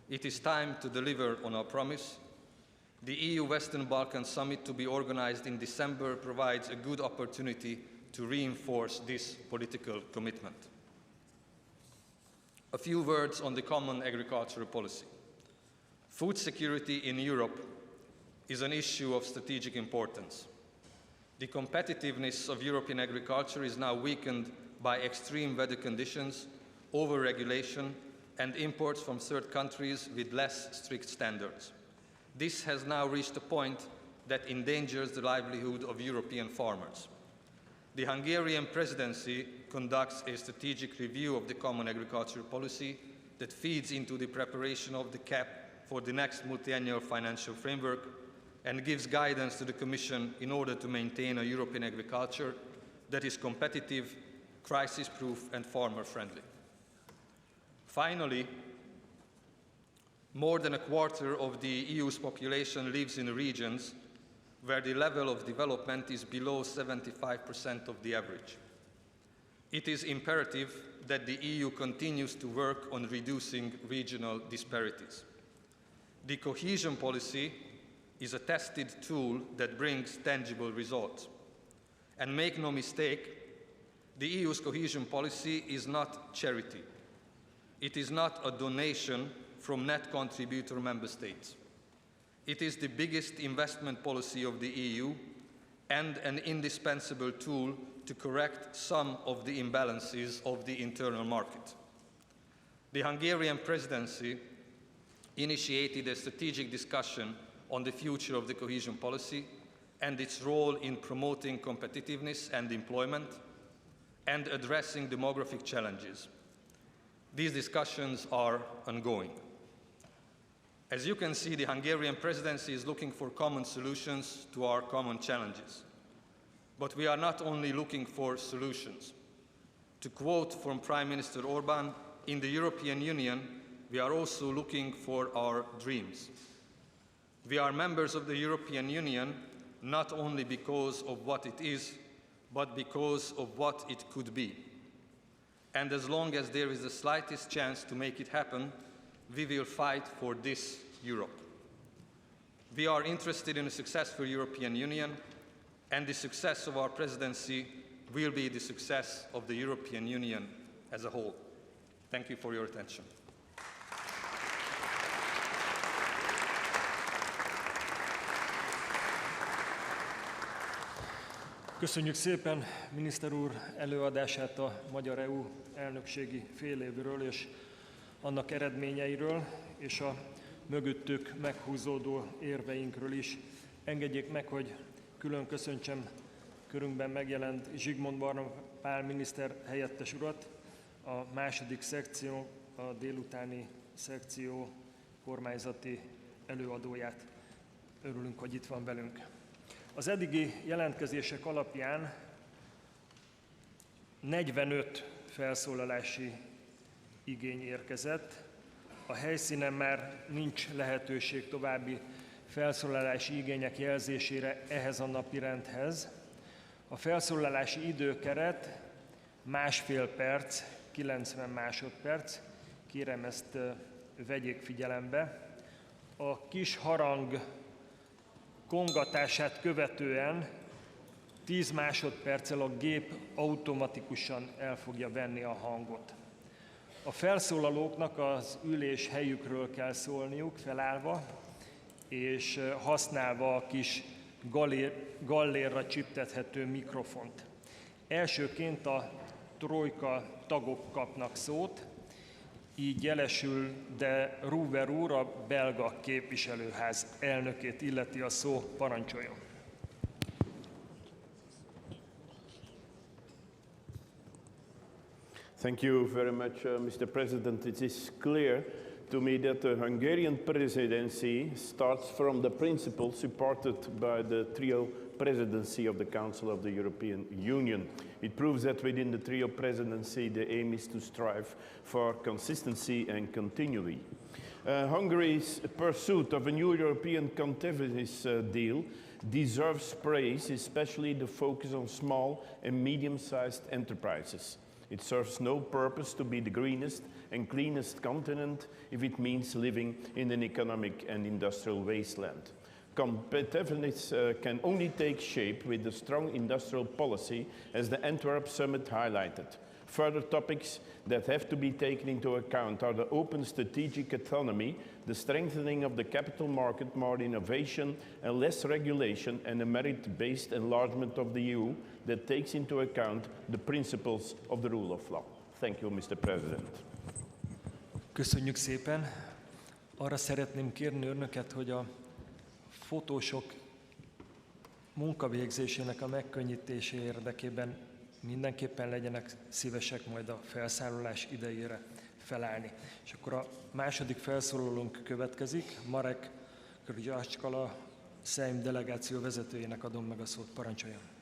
It is time to deliver on our promise. The EU Western Balkans Summit to be organized in December provides a good opportunity to reinforce this political commitment. A few words on the common agricultural policy. Food security in Europe is an issue of strategic importance. The competitiveness of European agriculture is now weakened by extreme weather conditions, over-regulation, and imports from third countries with less strict standards. This has now reached a point that endangers the livelihood of European farmers. The Hungarian presidency conducts a strategic review of the common agricultural policy that feeds into the preparation of the CAP for the next multi-annual financial framework and gives guidance to the Commission in order to maintain a European agriculture that is competitive, crisis-proof, and farmer-friendly. Finally, more than a quarter of the EU's population lives in regions where the level of development is below 75% of the average. It is imperative that the EU continues to work on reducing regional disparities. The cohesion policy is a tested tool that brings tangible results. And make no mistake, the EU's cohesion policy is not charity. It is not a donation from net contributor member states. It is the biggest investment policy of the EU and an indispensable tool to correct some of the imbalances of the internal market. The Hungarian presidency initiated a strategic discussion on the future of the cohesion policy and its role in promoting competitiveness and employment and addressing demographic challenges. These discussions are ongoing. As you can see, the Hungarian presidency is looking for common solutions to our common challenges. But we are not only looking for solutions. To quote from Prime Minister Orbán, in the European Union, we are also looking for our dreams. We are members of the European Union not only because of what it is, but because of what it could be. And as long as there is the slightest chance to make it happen, we will fight for this Europe. We are interested in a successful European Union, and the success of our presidency will be the success of the European Union as a whole. Thank you for your attention. Köszönjük szépen miniszter úr előadását a magyar EU elnökségi félévről és annak eredményeiről, és a mögöttük meghúzódó érveinkről is. Engedjék meg, hogy külön köszöntsem körünkben megjelent Zsigmond Varga Pál miniszter helyettes urat, a második szekció, a délutáni szekció kormányzati előadóját. Örülünk, hogy itt van velünk. Az eddigi jelentkezések alapján 45 felszólalási igény érkezett. A helyszínen már nincs lehetőség további felszólalási igények jelzésére ehhez a napirendhez. A felszólalási időkeret 1,5 perc, 90 másodperc. Kérem, ezt vegyék figyelembe. A kis harang kongatását követően 10 másodperccel a gép automatikusan el fogja venni a hangot. A felszólalóknak az ülés helyükről kell szólniuk, felállva, és használva a kis gallérra csiptethető mikrofont. Elsőként a trojka tagok kapnak szót, így jelesül de Rouwer úr, a belga képviselőház elnökét illeti a szó, parancsoljon. Thank you very much, Mr. President. It is clear to me that the Hungarian presidency starts from the principles supported by the trio presidency of the Council of the European Union. It proves that within the trio presidency, the aim is to strive for consistency and continuity. Hungary's pursuit of a new European competitiveness deal deserves praise, especially the focus on small and medium-sized enterprises. It serves no purpose to be the greenest and cleanest continent if it means living in an economic and industrial wasteland. Competitiveness can only take shape with a strong industrial policy, as the Antwerp summit highlighted. Further topics that have to be taken into account are the open strategic autonomy, the strengthening of the capital market, more innovation and less regulation, and a merit-based enlargement of the EU that takes into account the principles of the rule of law. Thank you, Mr. President. Köszönjük szépen. Arra szeretném kérni önöket, hogy a fotósok munkavégzésének a megkönnyítése érdekében mindenképpen legyenek szívesek majd a felszállás idejére felállni. És akkor a második felszólalónk következik, Marek Krzyzczkala, Szejm delegáció vezetőjének adom meg a szót, parancsoljon.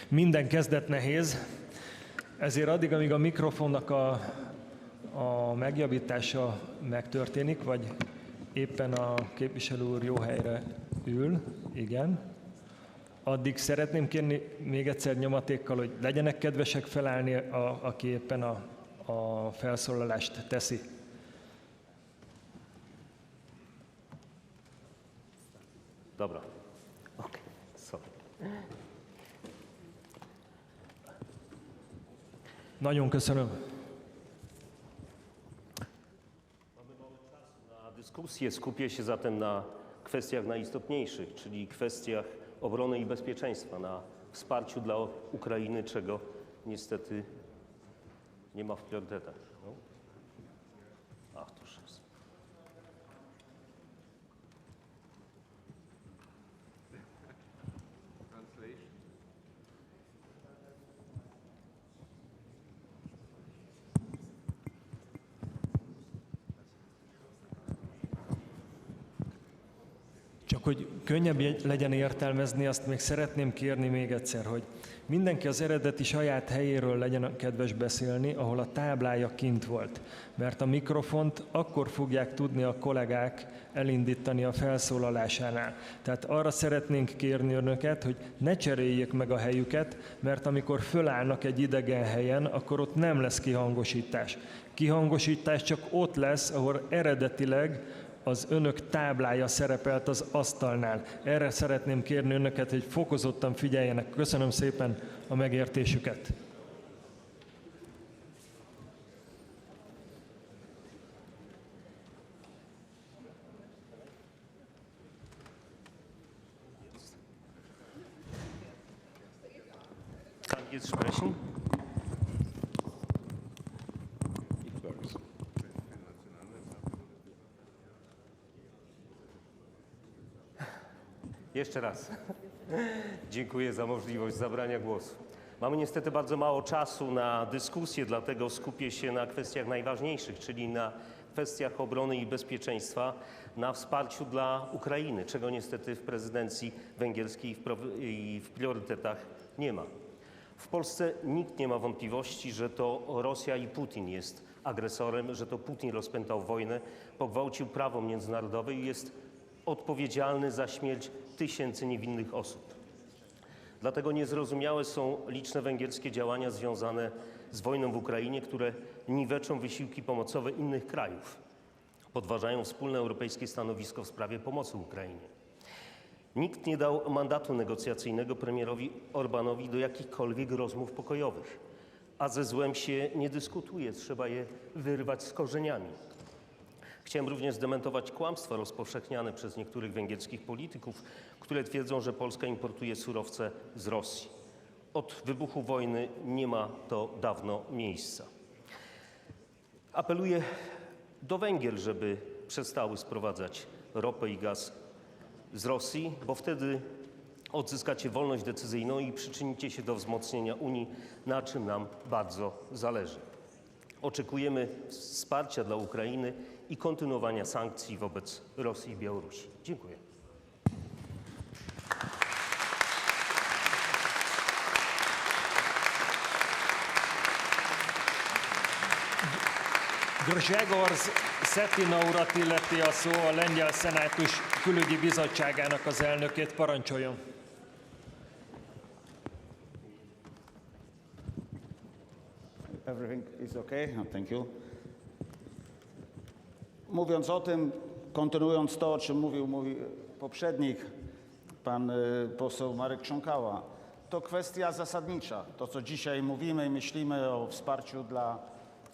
Minden kezdet nehéz, ezért addig, amíg a mikrofonnak a megjavítása megtörténik, vagy éppen a képviselő úr jó helyre ül, igen, addig szeretném kérni még egyszer nyomatékkal, hogy legyenek kedvesek felállni, aki éppen a felszólalást teszi. Dobra. Okay. Sorry. Nagyon köszönöm. Mamy mało czasu na dyskusję. Skupię się zatem na kwestiach najistotniejszych, czyli kwestiach obrony i bezpieczeństwa, na wsparciu dla Ukrainy, czego niestety nie ma w priorytetach. No. Ach, to już jest. Csak hogy könnyebb legyen értelmezni, azt még szeretném kérni még egyszer, hogy mindenki az eredeti saját helyéről legyen kedves beszélni, ahol a táblája kint volt. Mert a mikrofont akkor fogják tudni a kollégák elindítani a felszólalásánál. Tehát arra szeretnénk kérni önöket, hogy ne cseréljék meg a helyüket, mert amikor fölállnak egy idegen helyen, akkor ott nem lesz kihangosítás. Kihangosítás csak ott lesz, ahol eredetileg az önök táblája szerepelt az asztalnál. Erre szeretném kérni önöket, hogy fokozottan figyeljenek. Köszönöm szépen a megértésüket. Kann ich jetzt sprechen? Jeszcze raz. Dziękuję za możliwość zabrania głosu. Mamy niestety bardzo mało czasu na dyskusję, dlatego skupię się na kwestiach najważniejszych, czyli na kwestiach obrony i bezpieczeństwa, na wsparciu dla Ukrainy, czego niestety w prezydencji węgierskiej i w priorytetach nie ma. W Polsce nikt nie ma wątpliwości, że to Rosja i Putin jest agresorem, że to Putin rozpętał wojnę, pogwałcił prawo międzynarodowe i jest odpowiedzialny za śmierć tysięcy niewinnych osób. Dlatego niezrozumiałe są liczne węgierskie działania związane z wojną w Ukrainie, które niweczą wysiłki pomocowe innych krajów, podważają wspólne europejskie stanowisko w sprawie pomocy Ukrainie. Nikt nie dał mandatu negocjacyjnego premierowi Orbánowi do jakichkolwiek rozmów pokojowych, a ze złem się nie dyskutuje, trzeba je wyrwać z korzeniami. Chciałem również zdementować kłamstwa rozpowszechniane przez niektórych węgierskich polityków, które twierdzą, że Polska importuje surowce z Rosji. Od wybuchu wojny nie ma to dawno miejsca. Apeluję do Węgier, żeby przestały sprowadzać ropę i gaz z Rosji, bo wtedy odzyskacie wolność decyzyjną i przyczynicie się do wzmocnienia Unii, na czym nam bardzo zależy. Oczekujemy wsparcia dla Ukrainy i kontynuowania sankcji wobec Rosji i Białorusi. Dziękuję. Grzegorz Szetina urat illeti a szó, a Lengyel Szenátus Külügyi Bizottságának az elnökét. Parancsoljon! Everything is okay? Thank you. Mówiąc o tym, kontynuując to, o czym mówił mój poprzednik, pan poseł Marek Krząkała, to kwestia zasadnicza. To, co dzisiaj mówimy i myślimy o wsparciu dla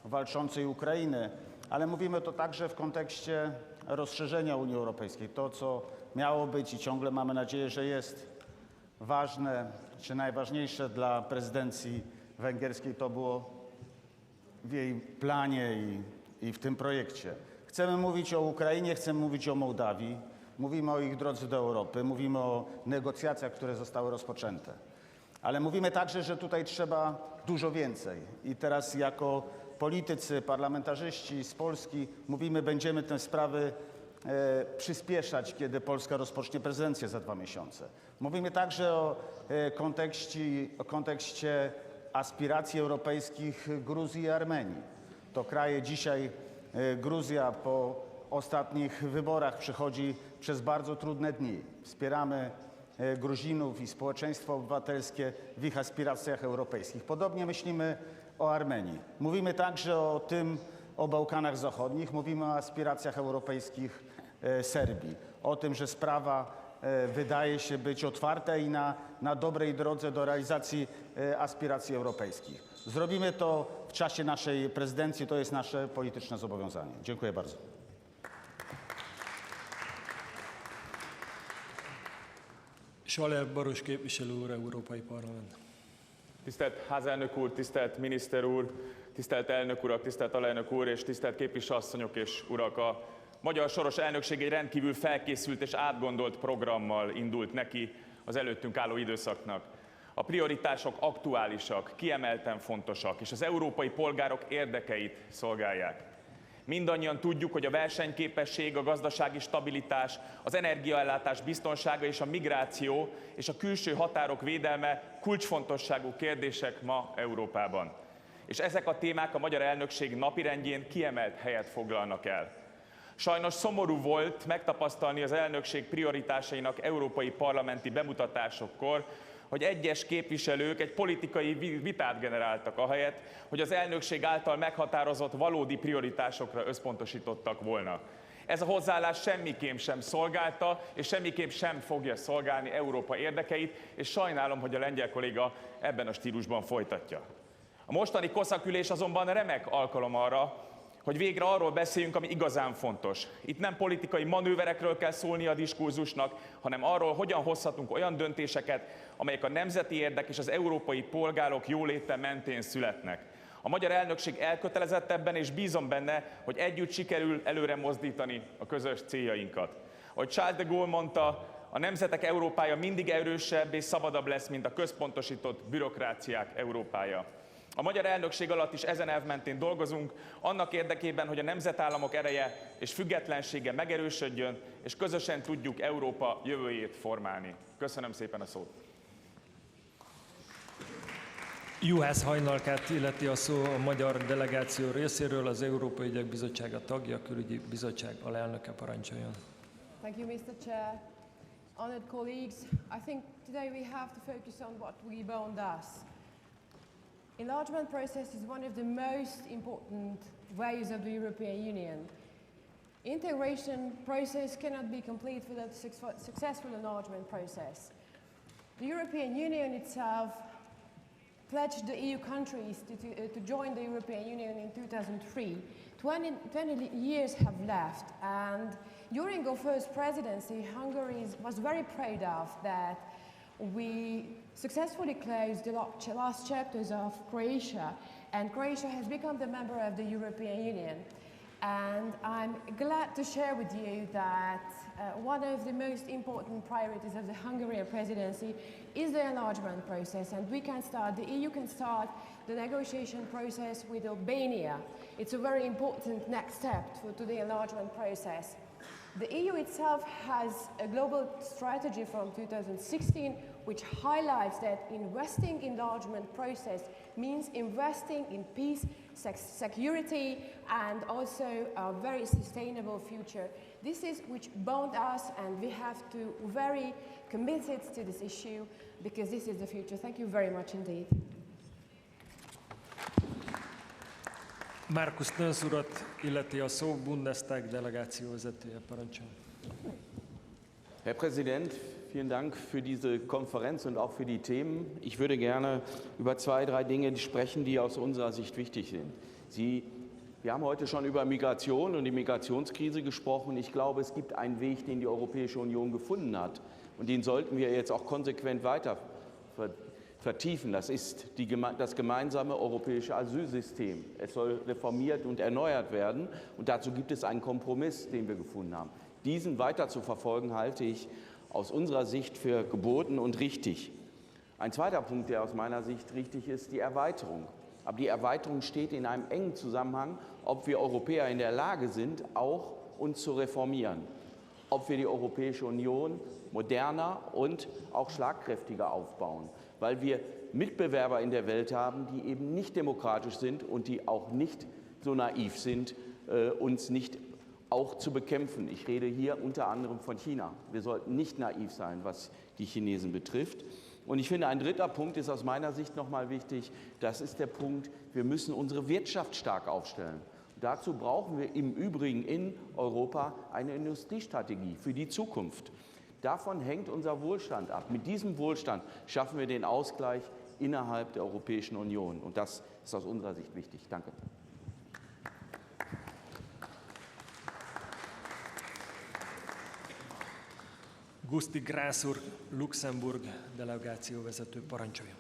walczącej Ukrainy, ale mówimy to także w kontekście rozszerzenia Unii Europejskiej. To, co miało być i ciągle mamy nadzieję, że jest ważne, czy najważniejsze dla prezydencji węgierskiej, to było w jej planie i w tym projekcie. Chcemy mówić o Ukrainie, chcemy mówić o Mołdawii, mówimy o ich drodze do Europy, mówimy o negocjacjach, które zostały rozpoczęte. Ale mówimy także, że tutaj trzeba dużo więcej. I teraz jako politycy, parlamentarzyści z Polski mówimy, będziemy te sprawy przyspieszać, kiedy Polska rozpocznie prezydencję za 2 miesiące. Mówimy także o kontekście aspiracji europejskich Gruzji i Armenii. To kraje dzisiaj, Gruzja po ostatnich wyborach przechodzi przez bardzo trudne dni. Wspieramy Gruzinów i społeczeństwo obywatelskie w ich aspiracjach europejskich. Podobnie myślimy o Armenii. Mówimy także o Bałkanach Zachodnich, mówimy o aspiracjach europejskich Serbii, o tym, że sprawa wydaje się być otwarta i na dobrej drodze do realizacji aspiracji europejskich. Zrobimy to w czasie naszej prezydencji, to jest nasze polityczne zobowiązanie. Dziękuję bardzo. Saler Baros képviselő úr, Európai Parlament. Tisztelt házelnök úr, tisztelt miniszter úr, tisztelt elnök urak, tisztelt alelnök úr és tisztelt képviselőasszonyok és urak! A magyar soros elnökség egy rendkívül felkészült és átgondolt programmal indult neki az előttünk álló időszaknak. A prioritások aktuálisak, kiemelten fontosak, és az európai polgárok érdekeit szolgálják. Mindannyian tudjuk, hogy a versenyképesség, a gazdasági stabilitás, az energiaellátás biztonsága és a migráció és a külső határok védelme kulcsfontosságú kérdések ma Európában. És ezek a témák a magyar elnökség napirendjén kiemelt helyet foglalnak el. Sajnos szomorú volt megtapasztalni az elnökség prioritásainak európai parlamenti bemutatásokkor, hogy egyes képviselők egy politikai vitát generáltak ahelyett, hogy az elnökség által meghatározott valódi prioritásokra összpontosítottak volna. Ez a hozzáállás semmiképp sem szolgálta, és semmiképp sem fogja szolgálni Európa érdekeit, és sajnálom, hogy a lengyel kolléga ebben a stílusban folytatja. A mostani COSAC ülés azonban remek alkalom arra, hogy végre arról beszéljünk, ami igazán fontos. Itt nem politikai manőverekről kell szólni a diskurzusnak, hanem arról, hogyan hozhatunk olyan döntéseket, amelyek a nemzeti érdek és az európai polgárok jóléte mentén születnek. A magyar elnökség elkötelezett ebben, és bízom benne, hogy együtt sikerül előre mozdítani a közös céljainkat. Ahogy Charles de Gaulle mondta, a nemzetek Európája mindig erősebb és szabadabb lesz, mint a központosított bürokráciák Európája. A magyar elnökség alatt is ezen elv mentén dolgozunk, annak érdekében, hogy a nemzetállamok ereje és függetlensége megerősödjön, és közösen tudjuk Európa jövőjét formálni. Köszönöm szépen a szót! Juhász Hajnalkát illeti a szó a magyar delegáció részéről, az Európai Ügyek Bizottsága tagja, Külügyi Bizottság alelnöke, parancsoljon. Thank you, Mr. Chair. Honored colleagues, I think today we have to focus on what we bound us. Enlargement process is one of the most important values of the European Union. Integration process cannot be complete without a successful enlargement process. The European Union itself pledged the EU countries to join the European Union in 2003. 20 years have left, and during our first presidency, Hungary was very proud of that. We successfully closed the last chapters of Croatia, and Croatia has become the member of the European Union. And I'm glad to share with you that one of the most important priorities of the Hungarian presidency is the enlargement process, and the EU can start the negotiation process with Albania. It's a very important next step to the enlargement process. The EU itself has a global strategy from 2016 which highlights that investing in enlargement process means investing in peace, security, and also a very sustainable future. This is which bound us, and we have to very committed to this issue because this is the future. Thank you very much indeed. Markus Nöns urat illeti a szó, Bundestag delegáció vezetője, parancsoljon. Herr Präsident, vielen Dank für diese Konferenz und auch für die Themen. Ich würde gerne über 2, 3 Dinge sprechen, die aus unserer Sicht wichtig sind. Wir haben heute schon über Migration und die Migrationskrise gesprochen. Ich glaube, es gibt einen Weg, den die Europäische Union gefunden hat. Und den sollten wir jetzt auch konsequent weiter vertiefen. Das ist das gemeinsame europäische Asylsystem. Es soll reformiert und erneuert werden. Und dazu gibt es einen Kompromiss, den wir gefunden haben. Diesen weiter zu verfolgen, halte ich aus unserer Sicht für geboten und richtig. Ein zweiter Punkt, der aus meiner Sicht richtig ist, die Erweiterung. Aber die Erweiterung steht in einem engen Zusammenhang, ob wir Europäer in der Lage sind, auch uns zu reformieren. Ob wir die Europäische Union moderner und auch schlagkräftiger aufbauen, weil wir Mitbewerber in der Welt haben, die eben nicht demokratisch sind und die auch nicht so naiv sind, uns nicht auch zu bekämpfen. Ich rede hier unter anderem von China. Wir sollten nicht naiv sein, was die Chinesen betrifft. Und ich finde, ein dritter Punkt ist aus meiner Sicht nochmal wichtig. Das ist der Punkt, wir müssen unsere Wirtschaft stark aufstellen. Dazu brauchen wir im Übrigen in Europa eine Industriestrategie für die Zukunft. Davon hängt unser Wohlstand ab. Mit diesem Wohlstand schaffen wir den Ausgleich innerhalb der Europäischen Union. Und das ist aus unserer Sicht wichtig. Danke. Guszti Grász úr, Luxemburg delegációvezető, parancsoljon.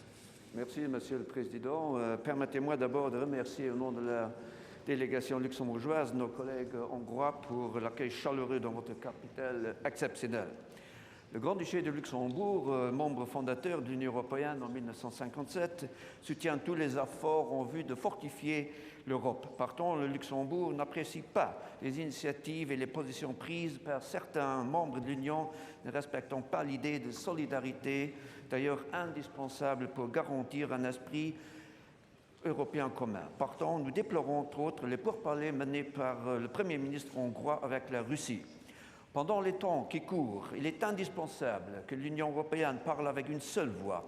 Merci, Monsieur le Président. Permettez-moi d'abord de remercier au nom de la délégation luxembourgeoise nos collègues hongrois pour l'accueil chaleureux dans votre capitale exceptionnelle. Le Grand-Duché de Luxembourg, membre fondateur de l'Union européenne en 1957, soutient tous les efforts en vue de fortifier l'Europe. Partant, le Luxembourg n'apprécie pas les initiatives et les positions prises par certains membres de l'Union ne respectant pas l'idée de solidarité, d'ailleurs indispensable pour garantir un esprit européen commun. Partant, nous déplorons entre autres les pourparlers menés par le Premier ministre hongrois avec la Russie. Pendant les temps qui courent, il est indispensable que l'Union européenne parle avec une seule voix.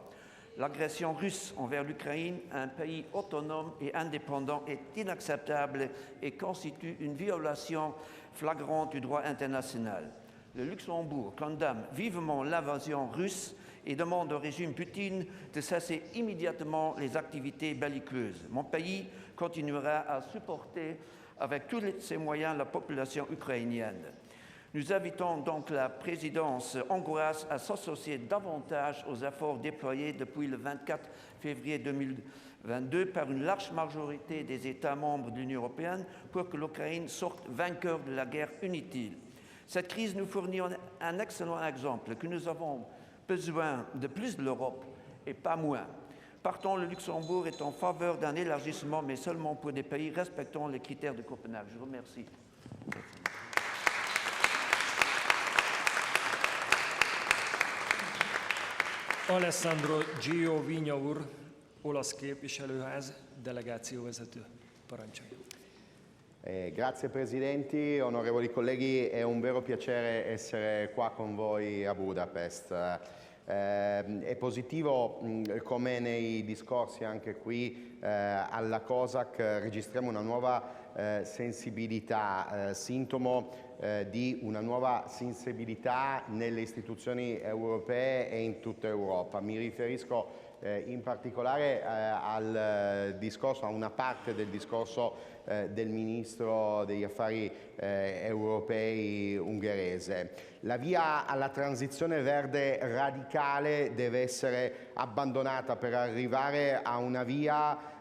L'agression russe envers l'Ukraine, un pays autonome et indépendant, est inacceptable et constitue une violation flagrante du droit international. Le Luxembourg condamne vivement l'invasion russe et demande au régime Poutine de cesser immédiatement les activités belliqueuses. Mon pays continuera à supporter avec tous ses moyens la population ukrainienne. Nous invitons donc la présidence hongroise à s'associer davantage aux efforts déployés depuis le 24 février 2022 par une large majorité des États membres de l'Union européenne pour que l'Ukraine sorte vainqueur de la guerre inutile. Cette crise nous fournit un excellent exemple que nous avons besoin de plus de l'Europe et pas moins. Partant, le Luxembourg est en faveur d'un élargissement, mais seulement pour des pays respectant les critères de Copenhague. Je vous remercie. Alessandro Giovinha úr, olasz képviselőház, delegációvezető, parancsoljon. Grazie Presidenti, onorevoli colleghi, è un vero piacere essere qua con voi a Budapest. È positivo come nei discorsi anche qui alla COSAC registriamo una nuova sensibilità, sintomo di una nuova sensibilità nelle istituzioni europee e in tutta Europa. Mi riferisco in particolare al discorso, a una parte del discorso del Ministro degli Affari europei ungherese. La via alla transizione verde radicale deve essere abbandonata per arrivare a una via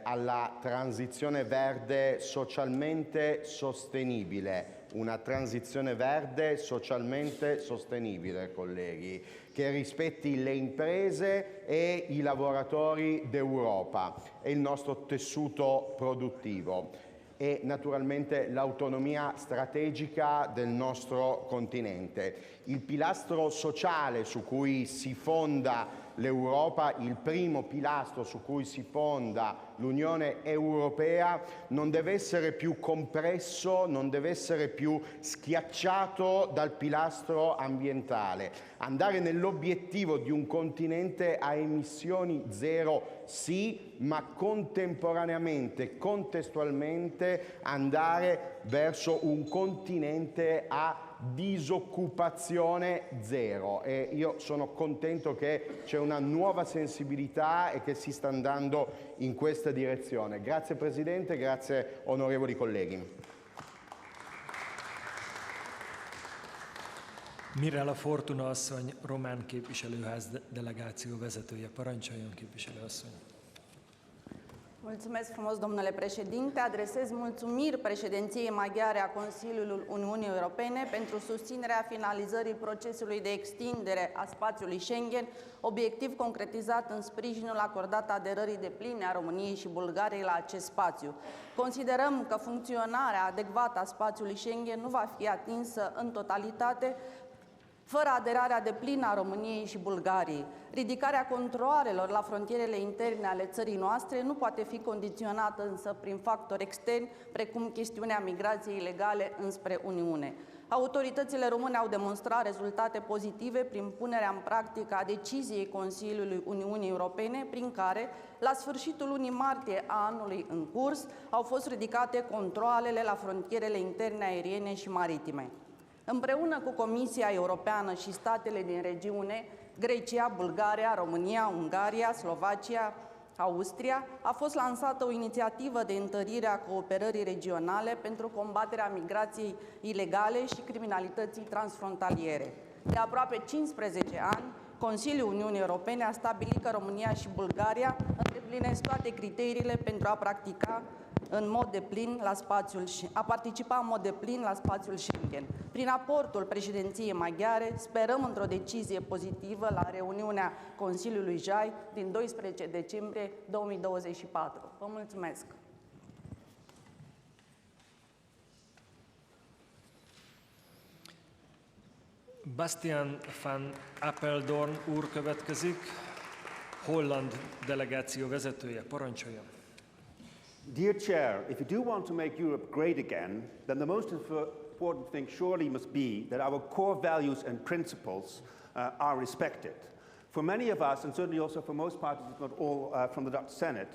alla transizione verde socialmente sostenibile. Una transizione verde socialmente sostenibile, colleghi, che rispetti le imprese e i lavoratori d'Europa e il nostro tessuto produttivo e naturalmente l'autonomia strategica del nostro continente. Il pilastro sociale su cui si fonda l'Europa, il primo pilastro su cui si fonda l'Unione Europea, non deve essere più compresso, non deve essere più schiacciato dal pilastro ambientale. Andare nell'obiettivo di un continente a emissioni zero sì, ma contemporaneamente, contestualmente andare verso un continente a disoccupazione zero e io sono contento che c'è una nuova sensibilità e che si sta andando in questa direzione. Grazie Presidente, grazie onorevoli colleghi. Mirella Fortuna asszony, román képviselőház delegáció vezetője. Parancsoljon, képviselő asszony. Mulțumesc frumos, domnule președinte. Adresez mulțumiri președinției maghiare a Consiliului Uniunii Europene pentru susținerea finalizării procesului de extindere a spațiului Schengen, obiectiv concretizat în sprijinul acordat aderării depline a României și Bulgariei la acest spațiu. Considerăm că funcționarea adecvată a spațiului Schengen nu va fi atinsă în totalitate fără aderarea deplină a României și Bulgariei. Ridicarea controalelor la frontierele interne ale țării noastre nu poate fi condiționată însă prin factori externi, precum chestiunea migrației ilegale înspre Uniune. Autoritățile române au demonstrat rezultate pozitive prin punerea în practică a deciziei Consiliului Uniunii Europene, prin care, la sfârșitul lunii martie a anului în curs, au fost ridicate controalele la frontierele interne aeriene și maritime. Împreună cu Comisia Europeană și statele din regiune, Grecia, Bulgaria, România, Ungaria, Slovacia, Austria, a fost lansată o inițiativă de întărire a cooperării regionale pentru combaterea migrației ilegale și criminalității transfrontaliere. De aproape 15 ani, Consiliul Uniunii Europene a stabilit că România și Bulgaria îndeplinesc toate criteriile pentru a practica în mod deplin la participa în mod deplin la spațiul Schengen. Prin aportul președinției maghiare, sperăm într-o decizie pozitivă la reuniunea Consiliului JAI din 12 decembrie 2024. Vă mulțumesc! Bastian van Apeldoorn úr következik, holland delegáció vezetője. Parancsoljon! Dear Chair, if you do want to make Europe great again, then the most important thing surely must be that our core values and principles are respected. For many of us, and certainly also for most parties, if not all, from the Dutch Senate,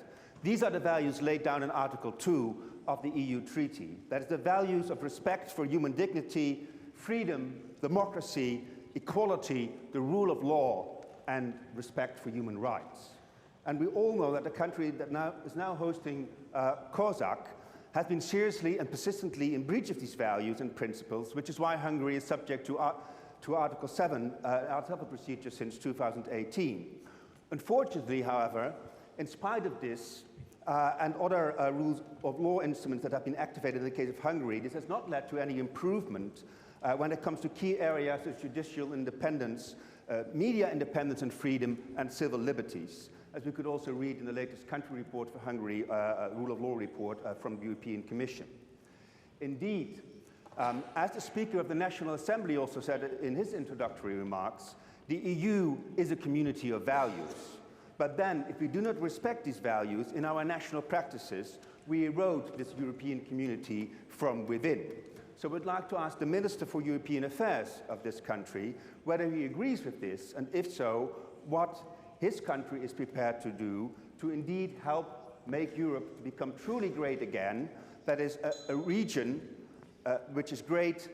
these are the values laid down in Article 2 of the EU Treaty. That is the values of respect for human dignity, freedom, democracy, equality, the rule of law, and respect for human rights. And we all know that the country that is now hosting COSAC has been seriously and persistently in breach of these values and principles, which is why Hungary is subject to Article 7, Article procedure since 2018. Unfortunately, however, in spite of this and other rules of law instruments that have been activated in the case of Hungary, this has not led to any improvement when it comes to key areas of judicial independence, media independence and freedom, and civil liberties, as we could also read in the latest country report for Hungary, rule of law report from the European Commission. Indeed, as the Speaker of the National Assembly also said in his introductory remarks, the EU is a community of values. But then, if we do not respect these values in our national practices, we erode this European community from within. So we'd like to ask the Minister for European Affairs of this country whether he agrees with this, and if so, what his country is prepared to do to indeed help make Europe become truly great again, that is a region which is great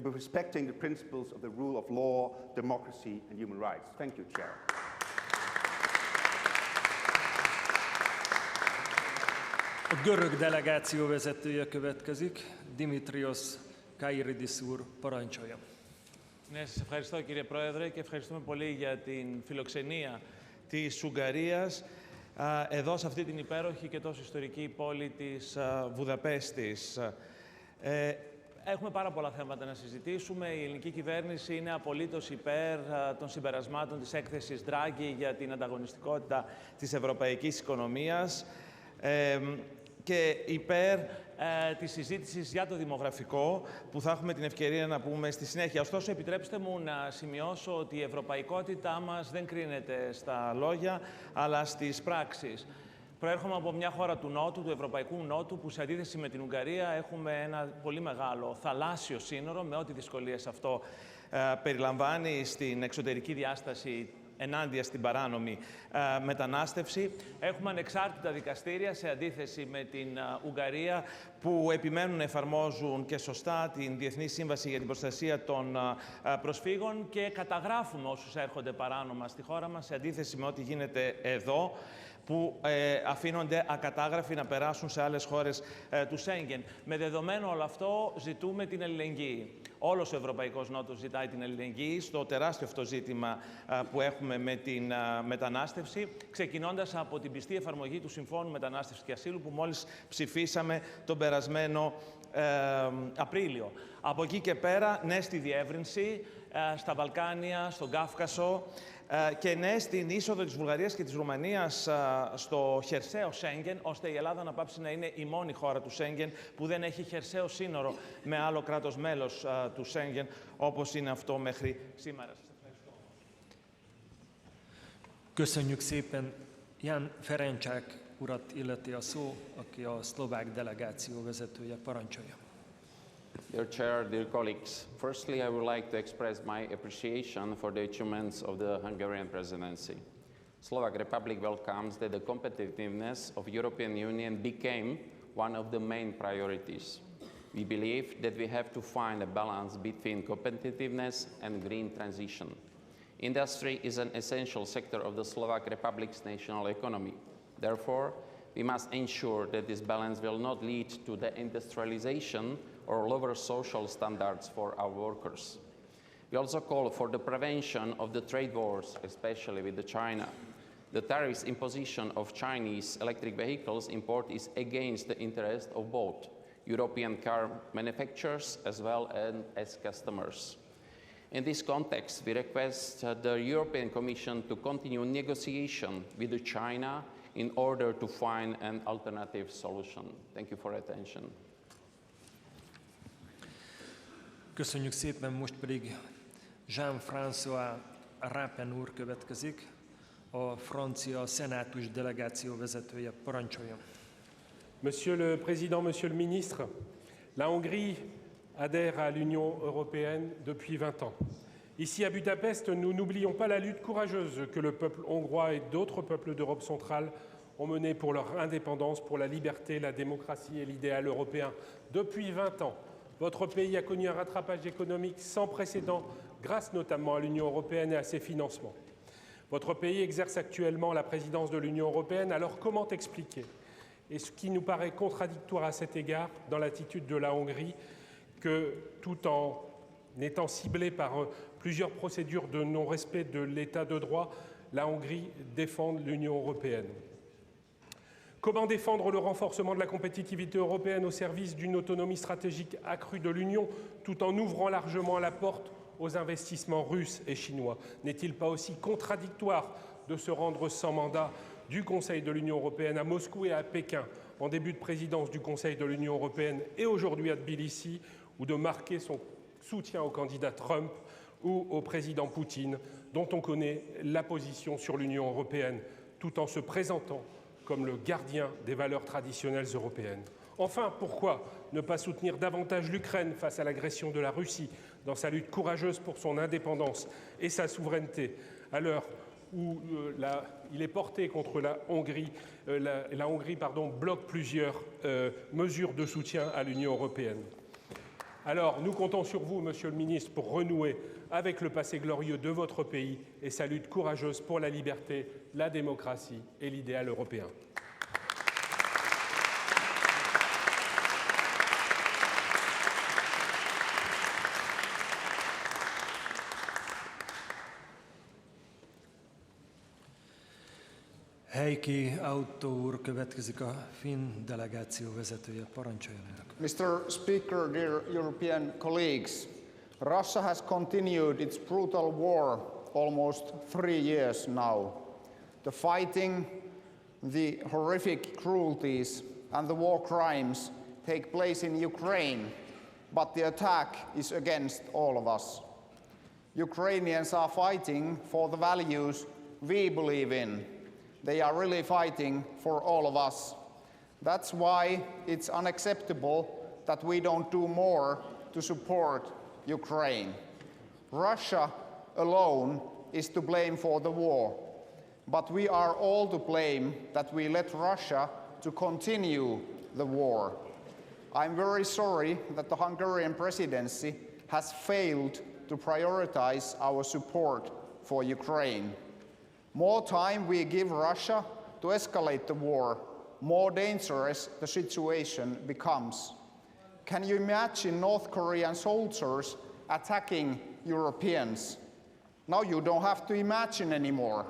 respecting the principles of the rule of law, democracy and human rights. Thank you, Chair. A görög delegáció vezetője következik, Dimitrios Kairidis úr, parancsolja. Ναι, σας ευχαριστώ κύριε Πρόεδρε και ευχαριστούμε πολύ για την φιλοξενία της Ουγγαρίας εδώ σε αυτή την υπέροχη και τόσο ιστορική πόλη της Βουδαπέστης. Έχουμε πάρα πολλά θέματα να συζητήσουμε. Η ελληνική κυβέρνηση είναι απολύτως υπέρ των συμπερασμάτων της έκθεσης Draghi για την ανταγωνιστικότητα της ευρωπαϊκής οικονομίας και υπέρ της συζήτησης για το δημογραφικό που θα έχουμε την ευκαιρία να πούμε στη συνέχεια. Ωστόσο, επιτρέψτε μου να σημειώσω ότι η ευρωπαϊκότητά μας δεν κρίνεται στα λόγια, αλλά στις πράξεις. Προέρχομαι από μια χώρα του Νότου, του Ευρωπαϊκού Νότου, που σε αντίθεση με την Ουγγαρία έχουμε ένα πολύ μεγάλο θαλάσσιο σύνορο, με ό,τι δυσκολίες αυτό περιλαμβάνει στην εξωτερική διάσταση ενάντια στην παράνομη μετανάστευση. Έχουμε ανεξάρτητα δικαστήρια σε αντίθεση με την Ουγγαρία που επιμένουν να εφαρμόζουν και σωστά την Διεθνή Σύμβαση για την Προστασία των Προσφύγων και καταγράφουμε όσους έρχονται παράνομα στη χώρα μας σε αντίθεση με ό,τι γίνεται εδώ που αφήνονται ακατάγραφοι να περάσουν σε άλλες χώρες του Σέγγεν. Με δεδομένο όλο αυτό ζητούμε την αλληλεγγύη. Όλος ο Ευρωπαϊκός Νότος ζητάει την αλληλεγγύη στο τεράστιο αυτό ζήτημα που έχουμε με την μετανάστευση, ξεκινώντας από την πιστή εφαρμογή του Συμφώνου Μετανάστευσης και Ασύλου που μόλις ψηφίσαμε τον περασμένο Απρίλιο. Από εκεί και πέρα, ναι στη διεύρυνση, στα Βαλκάνια, στον Κάφκασο και ναι στην είσοδο της Βουλγαρίας και της Ρουμανίας στο χερσαίο Σέγγεν, ώστε η Ελλάδα να πάψει να είναι η μόνη χώρα του Σέγγεν που δεν έχει χερσαίο σύνορο με άλλο κράτος μέλος του Σέγγεν, όπως είναι αυτό μέχρι σήμερα. Σας ευχαριστώ. Köszönjük szépen. Jan Ferencsák urat illeti a szó, aki a szlovák delegáció vezetője. Parancsolja. Dear Chair, dear colleagues, firstly I would like to express my appreciation for the achievements of the Hungarian presidency. Slovak Republic welcomes that the competitiveness of European Union became one of the main priorities. We believe that we have to find a balance between competitiveness and green transition. Industry is an essential sector of the Slovak Republic's national economy. Therefore, we must ensure that this balance will not lead to the industrialization or lower social standards for our workers. We also call for the prevention of the trade wars, especially with China. The tariffs imposition of Chinese electric vehicles import is against the interest of both European car manufacturers as well as customers. In this context, we request the European Commission to continue negotiation with China in order to find an alternative solution. Thank you for your attention. Köszönjük szépen, most pedig Jean-François Rapen úr következik, a francia szenátus delegáció vezetője. Parancsoljon. Monsieur le Président, Monsieur le Ministre, la Hongrie adhère à l'Union européenne depuis 20 ans. Ici à Budapest, nous n'oublions pas la lutte courageuse que le peuple hongrois et d'autres peuples d'Europe centrale ont menée pour leur indépendance, pour la liberté, la démocratie et l'idéal européen. Depuis 20 ans, votre pays a connu un rattrapage économique sans précédent grâce notamment à l'Union européenne et à ses financements. Votre pays exerce actuellement la présidence de l'Union européenne, alors comment expliquer, et ce qui nous paraît contradictoire à cet égard dans l'attitude de la Hongrie, que tout en étant ciblée par plusieurs procédures de non-respect de l'état de droit, la Hongrie défende l'Union européenne? Comment défendre le renforcement de la compétitivité européenne au service d'une autonomie stratégique accrue de l'Union tout en ouvrant largement la porte aux investissements russes et chinois? N'est-il pas aussi contradictoire de se rendre sans mandat du Conseil de l'Union européenne à Moscou et à Pékin en début de présidence du Conseil de l'Union européenne et aujourd'hui à Tbilissi, ou de marquer son soutien au candidat Trump ou au président Poutine, dont on connaît la position sur l'Union européenne, tout en se présentant comme le gardien des valeurs traditionnelles européennes? Enfin, pourquoi ne pas soutenir davantage l'Ukraine face à l'agression de la Russie dans sa lutte courageuse pour son indépendance et sa souveraineté, à l'heure où il est porté contre la Hongrie, bloque plusieurs mesures de soutien à l'Union européenne? Alors, nous comptons sur vous, Monsieur le Ministre, pour renouer avec le passé glorieux de votre pays et sa lutte courageuse pour la liberté, la démocratie et l'idéal européen. Heikki Autto úr következik, a finn delegáció vezetője. Parancsoljon elnök. Mr. Speaker, dear European colleagues, Russia has continued its brutal war almost 3 years now. The fighting, the horrific cruelties and the war crimes take place in Ukraine, but the attack is against all of us. Ukrainians are fighting for the values we believe in. They are really fighting for all of us. That's why it's unacceptable that we don't do more to support Ukraine. Russia alone is to blame for the war, but we are all to blame that we let Russia to continue the war. I'm very sorry that the Hungarian presidency has failed to prioritize our support for Ukraine. More time we give Russia to escalate the war, more dangerous the situation becomes. Can you imagine North Korean soldiers attacking Europeans. Now you don't have to imagine anymore.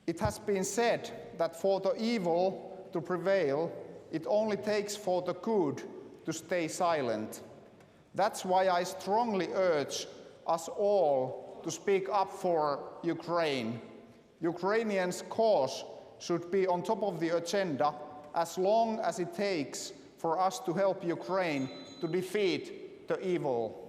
It has been said that for the evil to prevail, it only takes for the good to stay silent. That's why I strongly urge us all to speak up for Ukraine. Ukrainians' cause should be on top of the agenda as long as it takes for us to help Ukraine to defeat the evil.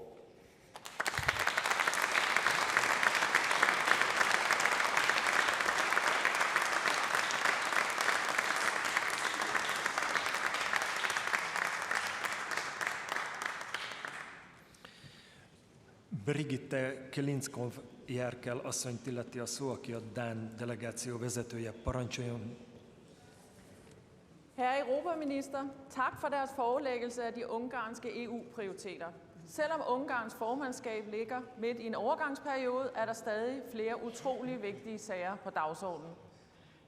Brigitte Kelinskov-Jerkel asszonyt illeti a szó, aki a Dán delegáció vezetője. Parancsoljon! Herre Europaminister, tak for deres forelæggelse af de ungarske EU-prioriteter. Selvom Ungarns formandskab ligger midt i en overgangsperiode, er der stadig flere utrolig vigtige sager på dagsordenen.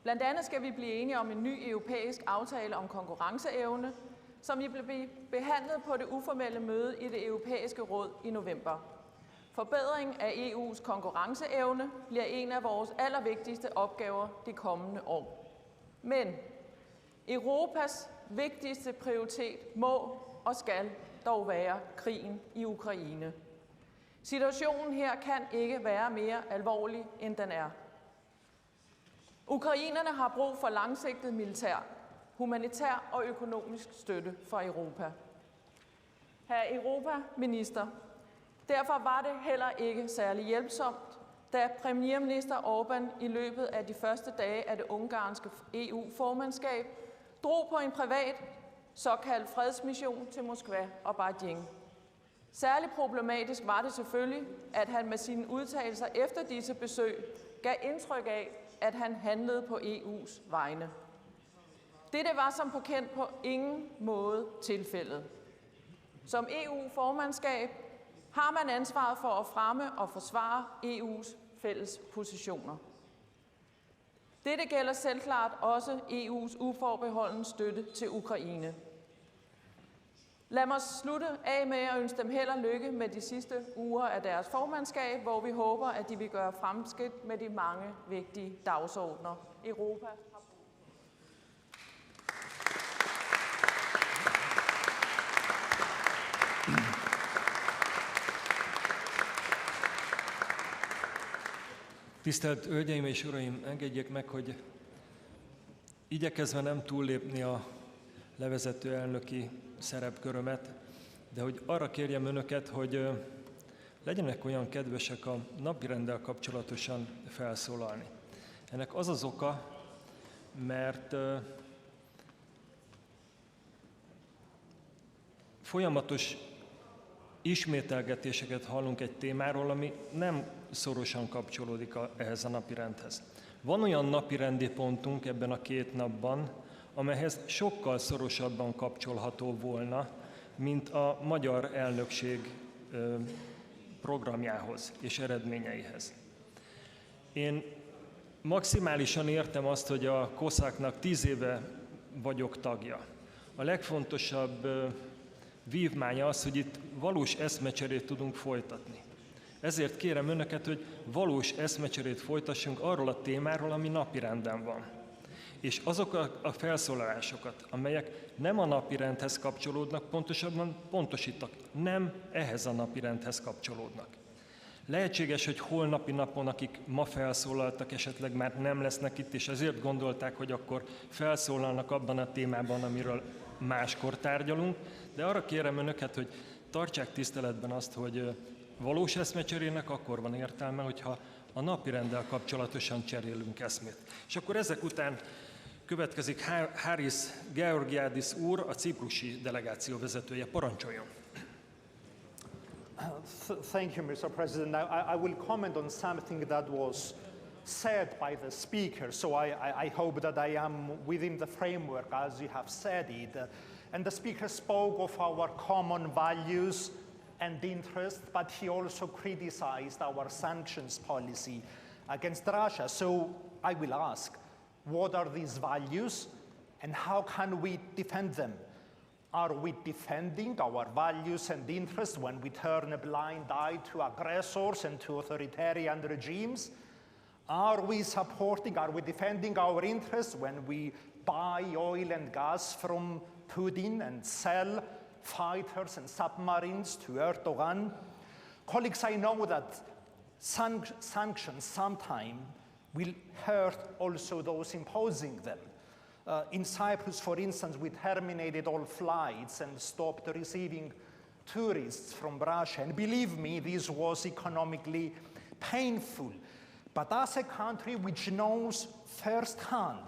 Blandt andet skal vi blive enige om en ny europæisk aftale om konkurrenceevne, som vil blive behandlet på det uformelle møde i det europæiske råd i november. Forbedring af EU's konkurrenceevne bliver en af vores allervigtigste opgaver de kommende år. Men Europas vigtigste prioritet må og skal dog være krigen i Ukraine. Situationen her kan ikke være mere alvorlig, end den er. Ukrainerne har brug for langsigtet militær, humanitær og økonomisk støtte fra Europa. Herre Europaminister, derfor var det heller ikke særlig hjælpsomt, da premierminister Orbán i løbet af de første dage af det ungarske EU-formandskab drog på en privat såkaldt fredsmission til Moskva og Beijing. Særligt problematisk var det selvfølgelig, at han med sine udtalelser efter disse besøg gav indtryk af, at han handlede på EU's vegne. Dette var som bekendt på ingen måde tilfældet. Som EU-formandskab har man ansvaret for at fremme og forsvare EU's fælles positioner. Dette gælder selvklart også EU's uforbeholden støtte til Ukraine. Lad mig slutte af med at ønske dem held og lykke med de sidste uger af deres formandskab, hvor vi håber, at de vil gøre fremskridt med de mange vigtige dagsordner. Europa har Tisztelt Hölgyeim és Uraim, engedjék meg, hogy igyekezve nem túllépni a levezető elnöki szerepkörömet, de hogy arra kérjem Önöket, hogy legyenek olyan kedvesek a napirenddel kapcsolatosan felszólalni. Ennek az az oka, mert folyamatos ismételgetéseket hallunk egy témáról, ami nem szorosan kapcsolódik ehhez a napirendhez. Van olyan napirendi pontunk ebben a 2 napban, amelyhez sokkal szorosabban kapcsolható volna, mint a magyar elnökség programjához és eredményeihez. Én maximálisan értem azt, hogy a COSAC-nak 10 éve vagyok tagja. A legfontosabb vívmánya az, hogy itt valós eszmecserét tudunk folytatni. Ezért kérem Önöket, hogy valós eszmecserét folytassunk arról a témáról, ami napirenden van. És azok a felszólalásokat, amelyek nem a napirendhez kapcsolódnak, pontosabban pontosítak, nem ehhez a napirendhez kapcsolódnak. Lehetséges, hogy holnapi napon, akik ma felszólaltak, esetleg már nem lesznek itt, és ezért gondolták, hogy akkor felszólalnak abban a témában, amiről máskor tárgyalunk, de arra kérem Önöket, hogy tartsák tiszteletben azt, hogy valós eszmecserének akkor van értelme, hogyha a napirenddel kapcsolatosan cserélünk eszmét. És akkor ezek után következik Haris Georgiadis úr, a ciprusi delegáció vezetője. Parancsoljon! Thank you, Mr. President. Now, I will comment on something that was said by the speaker, so I hope that I am within the framework as you have said it. And the speaker spoke of our common values and interests, but he also criticized our sanctions policy against Russia. So I will ask, what are these values and how can we defend them? Are we defending our values and interests when we turn a blind eye to aggressors and to authoritarian regimes? Are we defending our interests when we buy oil and gas from Putin and sell fighters and submarines to Erdogan? Colleagues, I know that sanctions sometimes will hurt also those imposing them. In Cyprus, for instance, we terminated all flights and stopped receiving tourists from Russia. And believe me, this was economically painful. But as a country which knows firsthand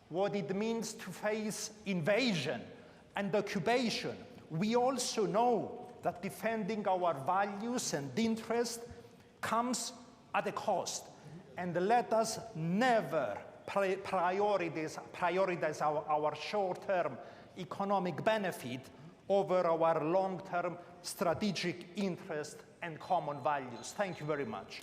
what it means to face invasion and occupation, we also know that defending our values and interests comes at a cost. And let us never prioritize our short-term economic benefit over our long-term strategic interest and common values. Thank you very much.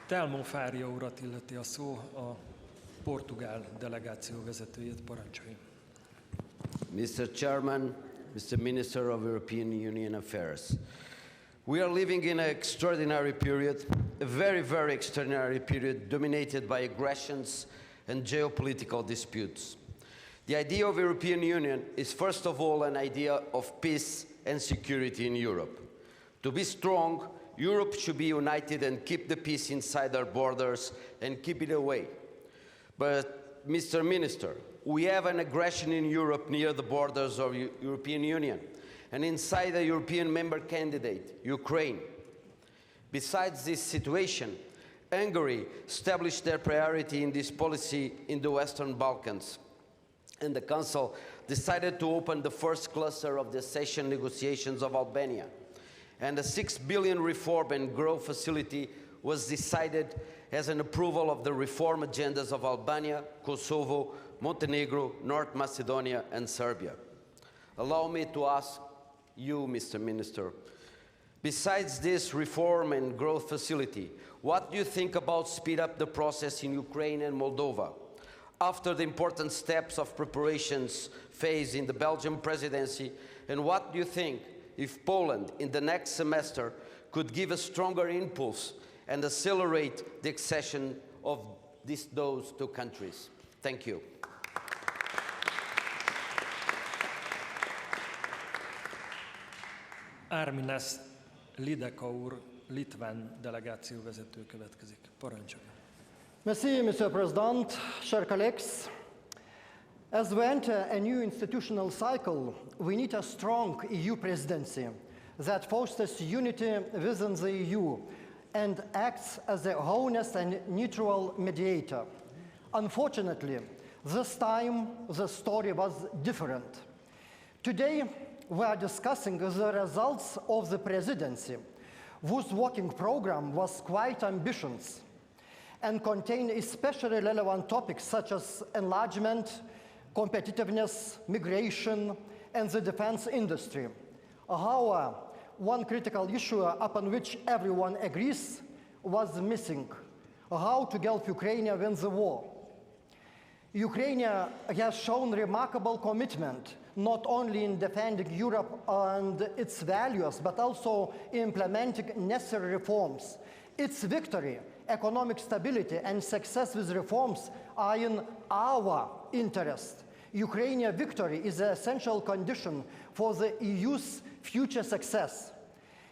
Telmo Fária urat illeti a szó, a portugál delegáció vezetőjét, parancsoljon. Mr. Chairman, Mr. Minister of European Union Affairs, we are living in an extraordinary period, a very, very extraordinary period dominated by aggressions and geopolitical disputes. The idea of European Union is first of all an idea of peace and security in Europe. To be strong, Europe should be united and keep the peace inside our borders and keep it away. But, Mr. Minister, we have an aggression in Europe near the borders of the European Union and inside a European member candidate, Ukraine. Besides this situation, Hungary established their priority in this policy in the Western Balkans, and the Council decided to open the first cluster of the accession negotiations of Albania. And a 6 billion reform and growth facility was decided as an approval of the reform agendas of Albania, Kosovo, Montenegro, North Macedonia, and Serbia. Allow me to ask you, Mr. Minister, besides this reform and growth facility, what do you think about speed up the process in Ukraine and Moldova? After the important steps of preparations phase in the Belgian presidency, and what do you think if Poland in the next semester could give a stronger impulse and accelerate the accession of those two countries? Thank you. Arminas Lideka úr, litván delegáció vezető következik. Parancsoljon. Merci, Mr. President, chers collègues. As we enter a new institutional cycle, we need a strong EU presidency that fosters unity within the EU and acts as a honest and neutral mediator. Unfortunately, this time the story was different. Today, we are discussing the results of the presidency, whose working program was quite ambitious and contained especially relevant topics such as enlargement, competitiveness, migration, and the defense industry. However, one critical issue upon which everyone agrees was missing: how to help Ukraine win the war. Ukraine has shown remarkable commitment not only in defending Europe and its values, but also implementing necessary reforms. Its victory, economic stability, and success with reforms are in our interest. Ukrainian victory is an essential condition for the EU's future success.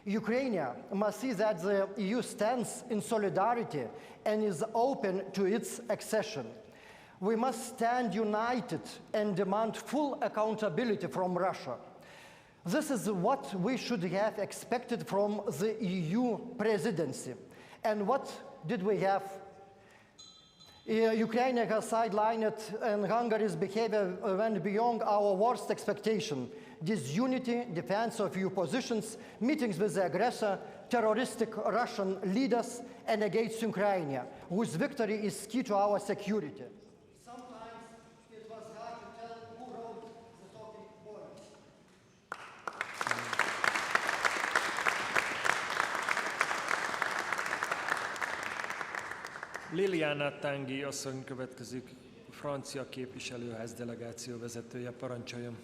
Ukraine must see that the EU stands in solidarity and is open to its accession. We must stand united and demand full accountability from Russia. This is what we should have expected from the EU presidency. And what did we have? Ukraine has sidelined and Hungary's behavior went beyond our worst expectation. Disunity, defense of EU positions, meetings with the aggressor, terroristic Russian leaders, and against Ukraine, whose victory is key to our security. Sometimes it was hard to tell who wrote the talking points. Liliana Tanguy asszony következik, francia képviselőház delegáció vezetője, parancsoljon.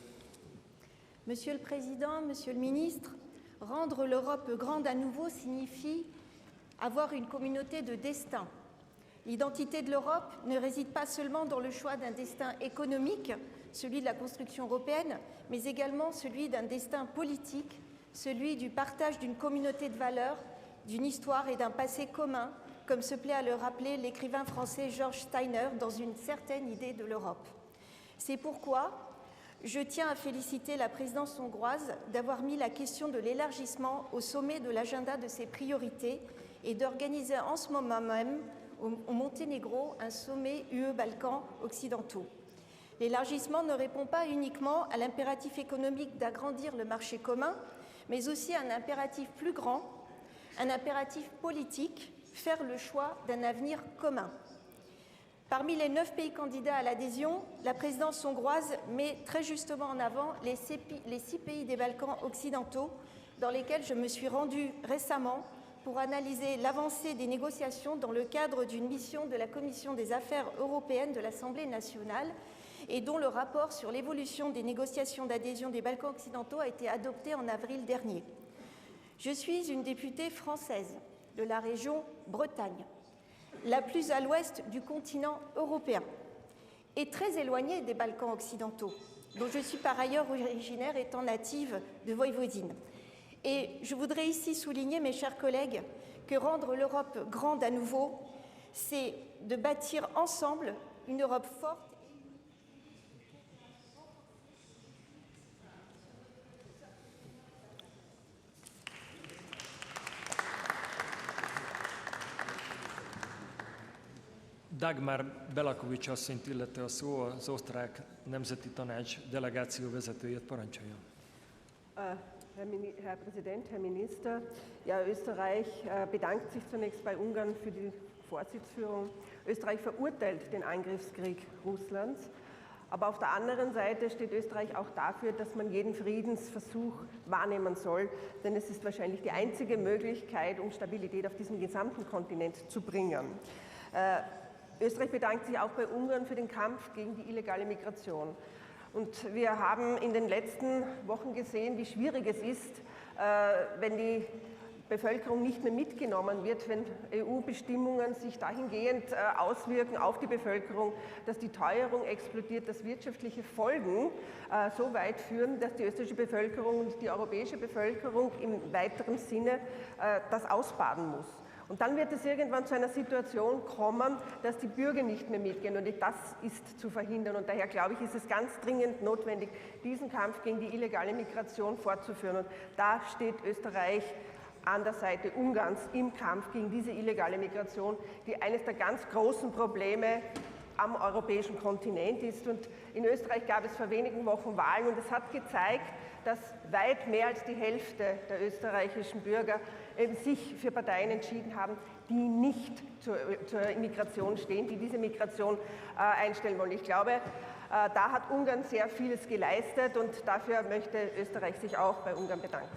Monsieur le Président, Monsieur le Ministre, rendre l'Europe grande à nouveau signifie avoir une communauté de destin. L'identité de l'Europe ne réside pas seulement dans le choix d'un destin économique, celui de la construction européenne, mais également celui d'un destin politique, celui du partage d'une communauté de valeurs, d'une histoire et d'un passé commun, comme se plaît à le rappeler l'écrivain français Georges Steiner dans Une certaine idée de l'Europe. C'est pourquoi je tiens à féliciter la présidence hongroise d'avoir mis la question de l'élargissement au sommet de l'agenda de ses priorités et d'organiser en ce moment même au Monténégro un sommet UE-Balkans occidentaux. L'élargissement ne répond pas uniquement à l'impératif économique d'agrandir le marché commun, mais aussi à un impératif plus grand, un impératif politique, faire le choix d'un avenir commun. Parmi les 9 pays candidats à l'adhésion, la présidence hongroise met très justement en avant les 6 pays des Balkans occidentaux dans lesquels je me suis rendue récemment pour analyser l'avancée des négociations dans le cadre d'une mission de la Commission des Affaires européennes de l'Assemblée nationale et dont le rapport sur l'évolution des négociations d'adhésion des Balkans occidentaux a été adopté en avril dernier. Je suis une députée française de la région Bretagne, la plus à l'ouest du continent européen et très éloignée des Balkans occidentaux, dont je suis par ailleurs originaire étant native de Voïvodine. Et je voudrais ici souligner, mes chers collègues, que rendre l'Europe grande à nouveau, c'est de bâtir ensemble une Europe forte. Dagmar Belakovics asszonyt illeti a szó, az osztrák nemzeti tanács delegáció vezetőjét, parancsoljon. Herr Präsident, Herr Minister, ja, Österreich bedankt sich zunächst bei Ungarn für die Vorsitzführung. Österreich verurteilt den Angriffskrieg Russlands, aber auf der anderen Seite steht Österreich auch dafür, dass man jeden Friedensversuch wahrnehmen soll, denn es ist wahrscheinlich die einzige Möglichkeit, um Stabilität auf diesem gesamten Kontinent zu bringen. Österreich bedankt sich auch bei Ungarn für den Kampf gegen die illegale Migration. Und wir haben in den letzten Wochen gesehen, wie schwierig es ist, wenn die Bevölkerung nicht mehr mitgenommen wird, wenn EU-Bestimmungen sich dahingehend auswirken auf die Bevölkerung, dass die Teuerung explodiert, dass wirtschaftliche Folgen so weit führen, dass die österreichische Bevölkerung und die europäische Bevölkerung im weiteren Sinne das ausbaden muss. Und dann wird es irgendwann zu einer Situation kommen, dass die Bürger nicht mehr mitgehen. Und das ist zu verhindern. Und daher, glaube ich, ist es ganz dringend notwendig, diesen Kampf gegen die illegale Migration fortzuführen. Und da steht Österreich an der Seite Ungarns im Kampf gegen diese illegale Migration, die eines der ganz großen Probleme am europäischen Kontinent ist. Und in Österreich gab es vor wenigen Wochen Wahlen und es hat gezeigt, dass weit mehr als die Hälfte der österreichischen Bürger sich für Parteien entschieden haben, die nicht zur Migration stehen, die diese Migration einstellen wollen. Ich glaube, da hat Ungarn sehr vieles geleistet und dafür möchte Österreich sich auch bei Ungarn bedanken.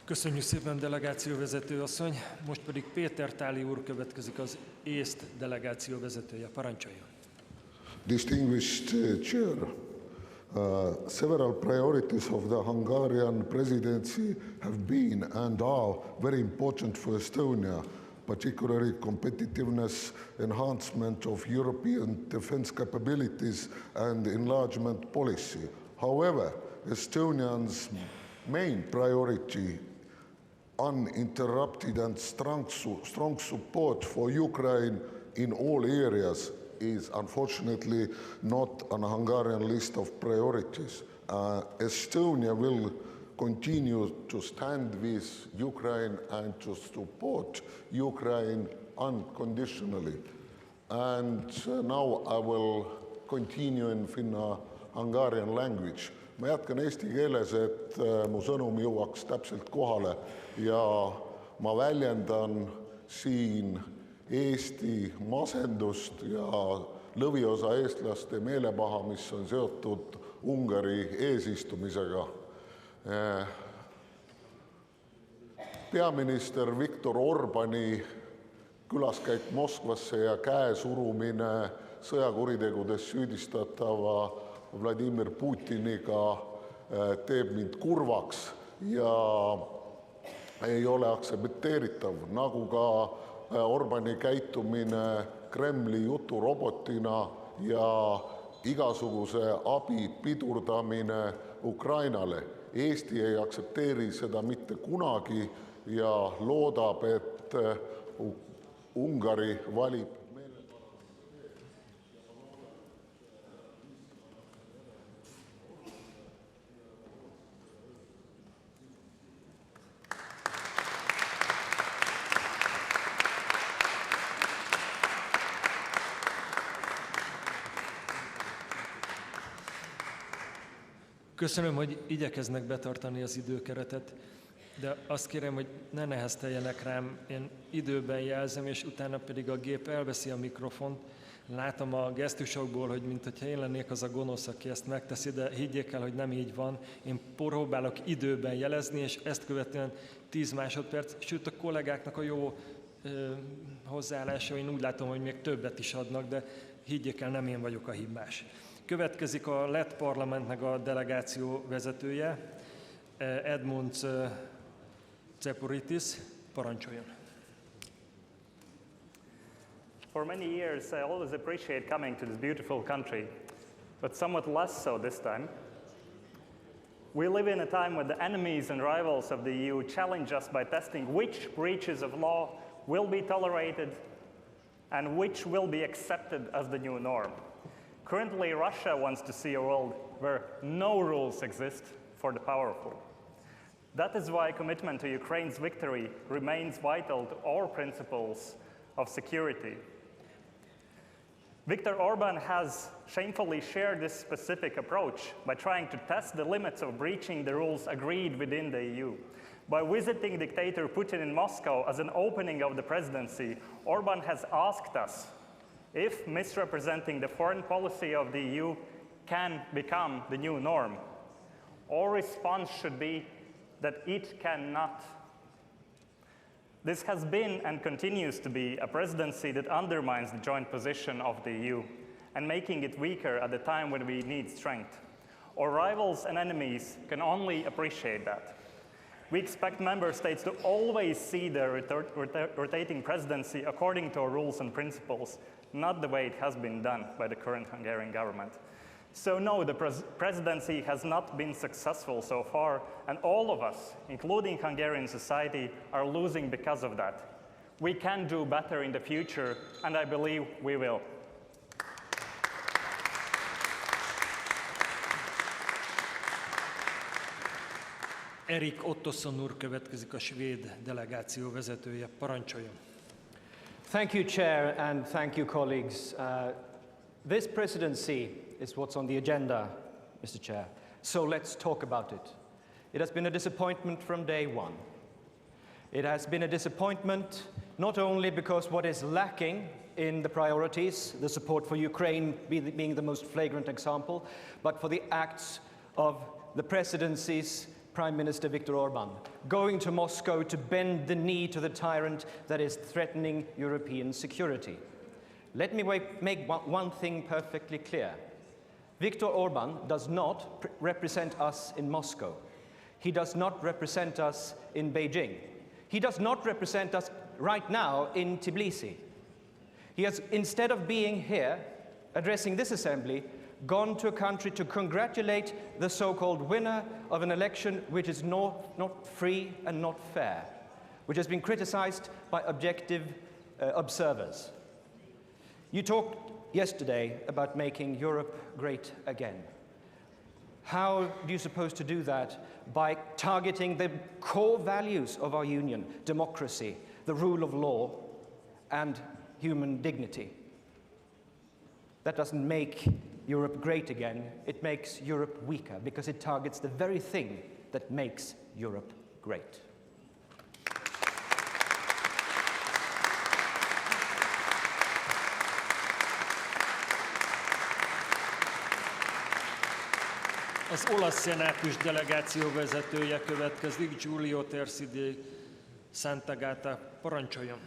Köszönjük szépen, delegációvezető asszony. Most pedig Péter Táli úr következik, az észt delegáció vezetője. Parancsoljon. Distinguished Chair, several priorities of the Hungarian presidency have been and are very important for Estonia, particularly competitiveness, enhancement of European defense capabilities and enlargement policy. However, Estonians' main priority, uninterrupted and strong support for Ukraine in all areas, is unfortunately not on a Hungarian list of priorities. Estonia will continue to stand with Ukraine and to support Ukraine unconditionally. And now I will continue in Finno-Hungarian language. Ma jätkan eesti keeles, et mu sõnum jõuaks täpselt kohale ja ma väljendan siin Eesti masendust ja lõviosa eestlaste meelepaha, mis on seotud Ungari eesistumisega. peaminister Viktor Orbáni külaskäik Moskvasse ja käesurumine sõjakuritegudes süüdistatava Vladimir Putiniga teeb mind kurvaks ja ei ole aktsepteeritav, nagu ka Orbáni käitumine Kremli juturobotina ja igasuguse abi pidurdamine Ukrainale. Eesti ei aktsepteeri seda mitte kunagi ja loodab, et Ungari valib Köszönöm, hogy igyekeznek betartani az időkeretet, de azt kérem, hogy ne nehezteljenek rám, én időben jelzem, és utána pedig a gép elveszi a mikrofont. Látom a gesztusokból, hogy mintha én lennék az a gonosz, aki ezt megteszi, de higgyék el, hogy nem így van. Én próbálok időben jelezni, és ezt követően 10 másodperc, sőt a kollégáknak a jó hozzáállása, én úgy látom, hogy még többet is adnak, de higgyék el, nem én vagyok a hibás. Következik a lett parlamentnek a delegáció vezetője, Edmunds Cepuritis, parancsoljon. For many years, I always appreciate coming to this beautiful country, but somewhat less so this time. We live in a time when the enemies and rivals of the EU challenge us by testing which breaches of law will be tolerated and which will be accepted as the new norm. Currently, Russia wants to see a world where no rules exist for the powerful. That is why commitment to Ukraine's victory remains vital to all principles of security. Viktor Orban has shamefully shared this specific approach by trying to test the limits of breaching the rules agreed within the EU. By visiting dictator Putin in Moscow as an opening of the presidency, Orban has asked us if misrepresenting the foreign policy of the EU can become the new norm. Our response should be that it cannot. This has been and continues to be a presidency that undermines the joint position of the EU and making it weaker at the time when we need strength. Our rivals and enemies can only appreciate that. We expect member states to always see their rotating presidency according to our rules and principles, not the way it has been done by the current Hungarian government. So no, the presidency has not been successful so far, and all of us, including Hungarian society, are losing because of that. We can do better in the future, and I believe we will. Erik Ottosson úr következik, a svéd delegáció vezetője. Parancsoljon. Thank you, Chair, and thank you, colleagues. This presidency is what's on the agenda, Mr. Chair. So let's talk about it. It has been a disappointment from day one. It has been a disappointment not only because what is lacking in the priorities, the support for Ukraine being the most flagrant example, but for the acts of the presidency's Prime Minister Viktor Orban, going to Moscow to bend the knee to the tyrant that is threatening European security. Let me make one thing perfectly clear. Viktor Orban does not represent us in Moscow. He does not represent us in Beijing. He does not represent us right now in Tbilisi. He has, instead of being here, addressing this assembly, gone to a country to congratulate the so-called winner of an election which is not free and not fair, which has been criticized by objective observers. You talked yesterday about making Europe great again. How do you suppose to do that? By targeting the core values of our union, democracy, the rule of law, and human dignity. That doesn't make Europe great again, it makes Europe weaker because it targets the very thing that makes Europe great. Az olasz szenátus delegáció vezetője következik, Giulio Terzidi Sant'Agata, parancsoljon.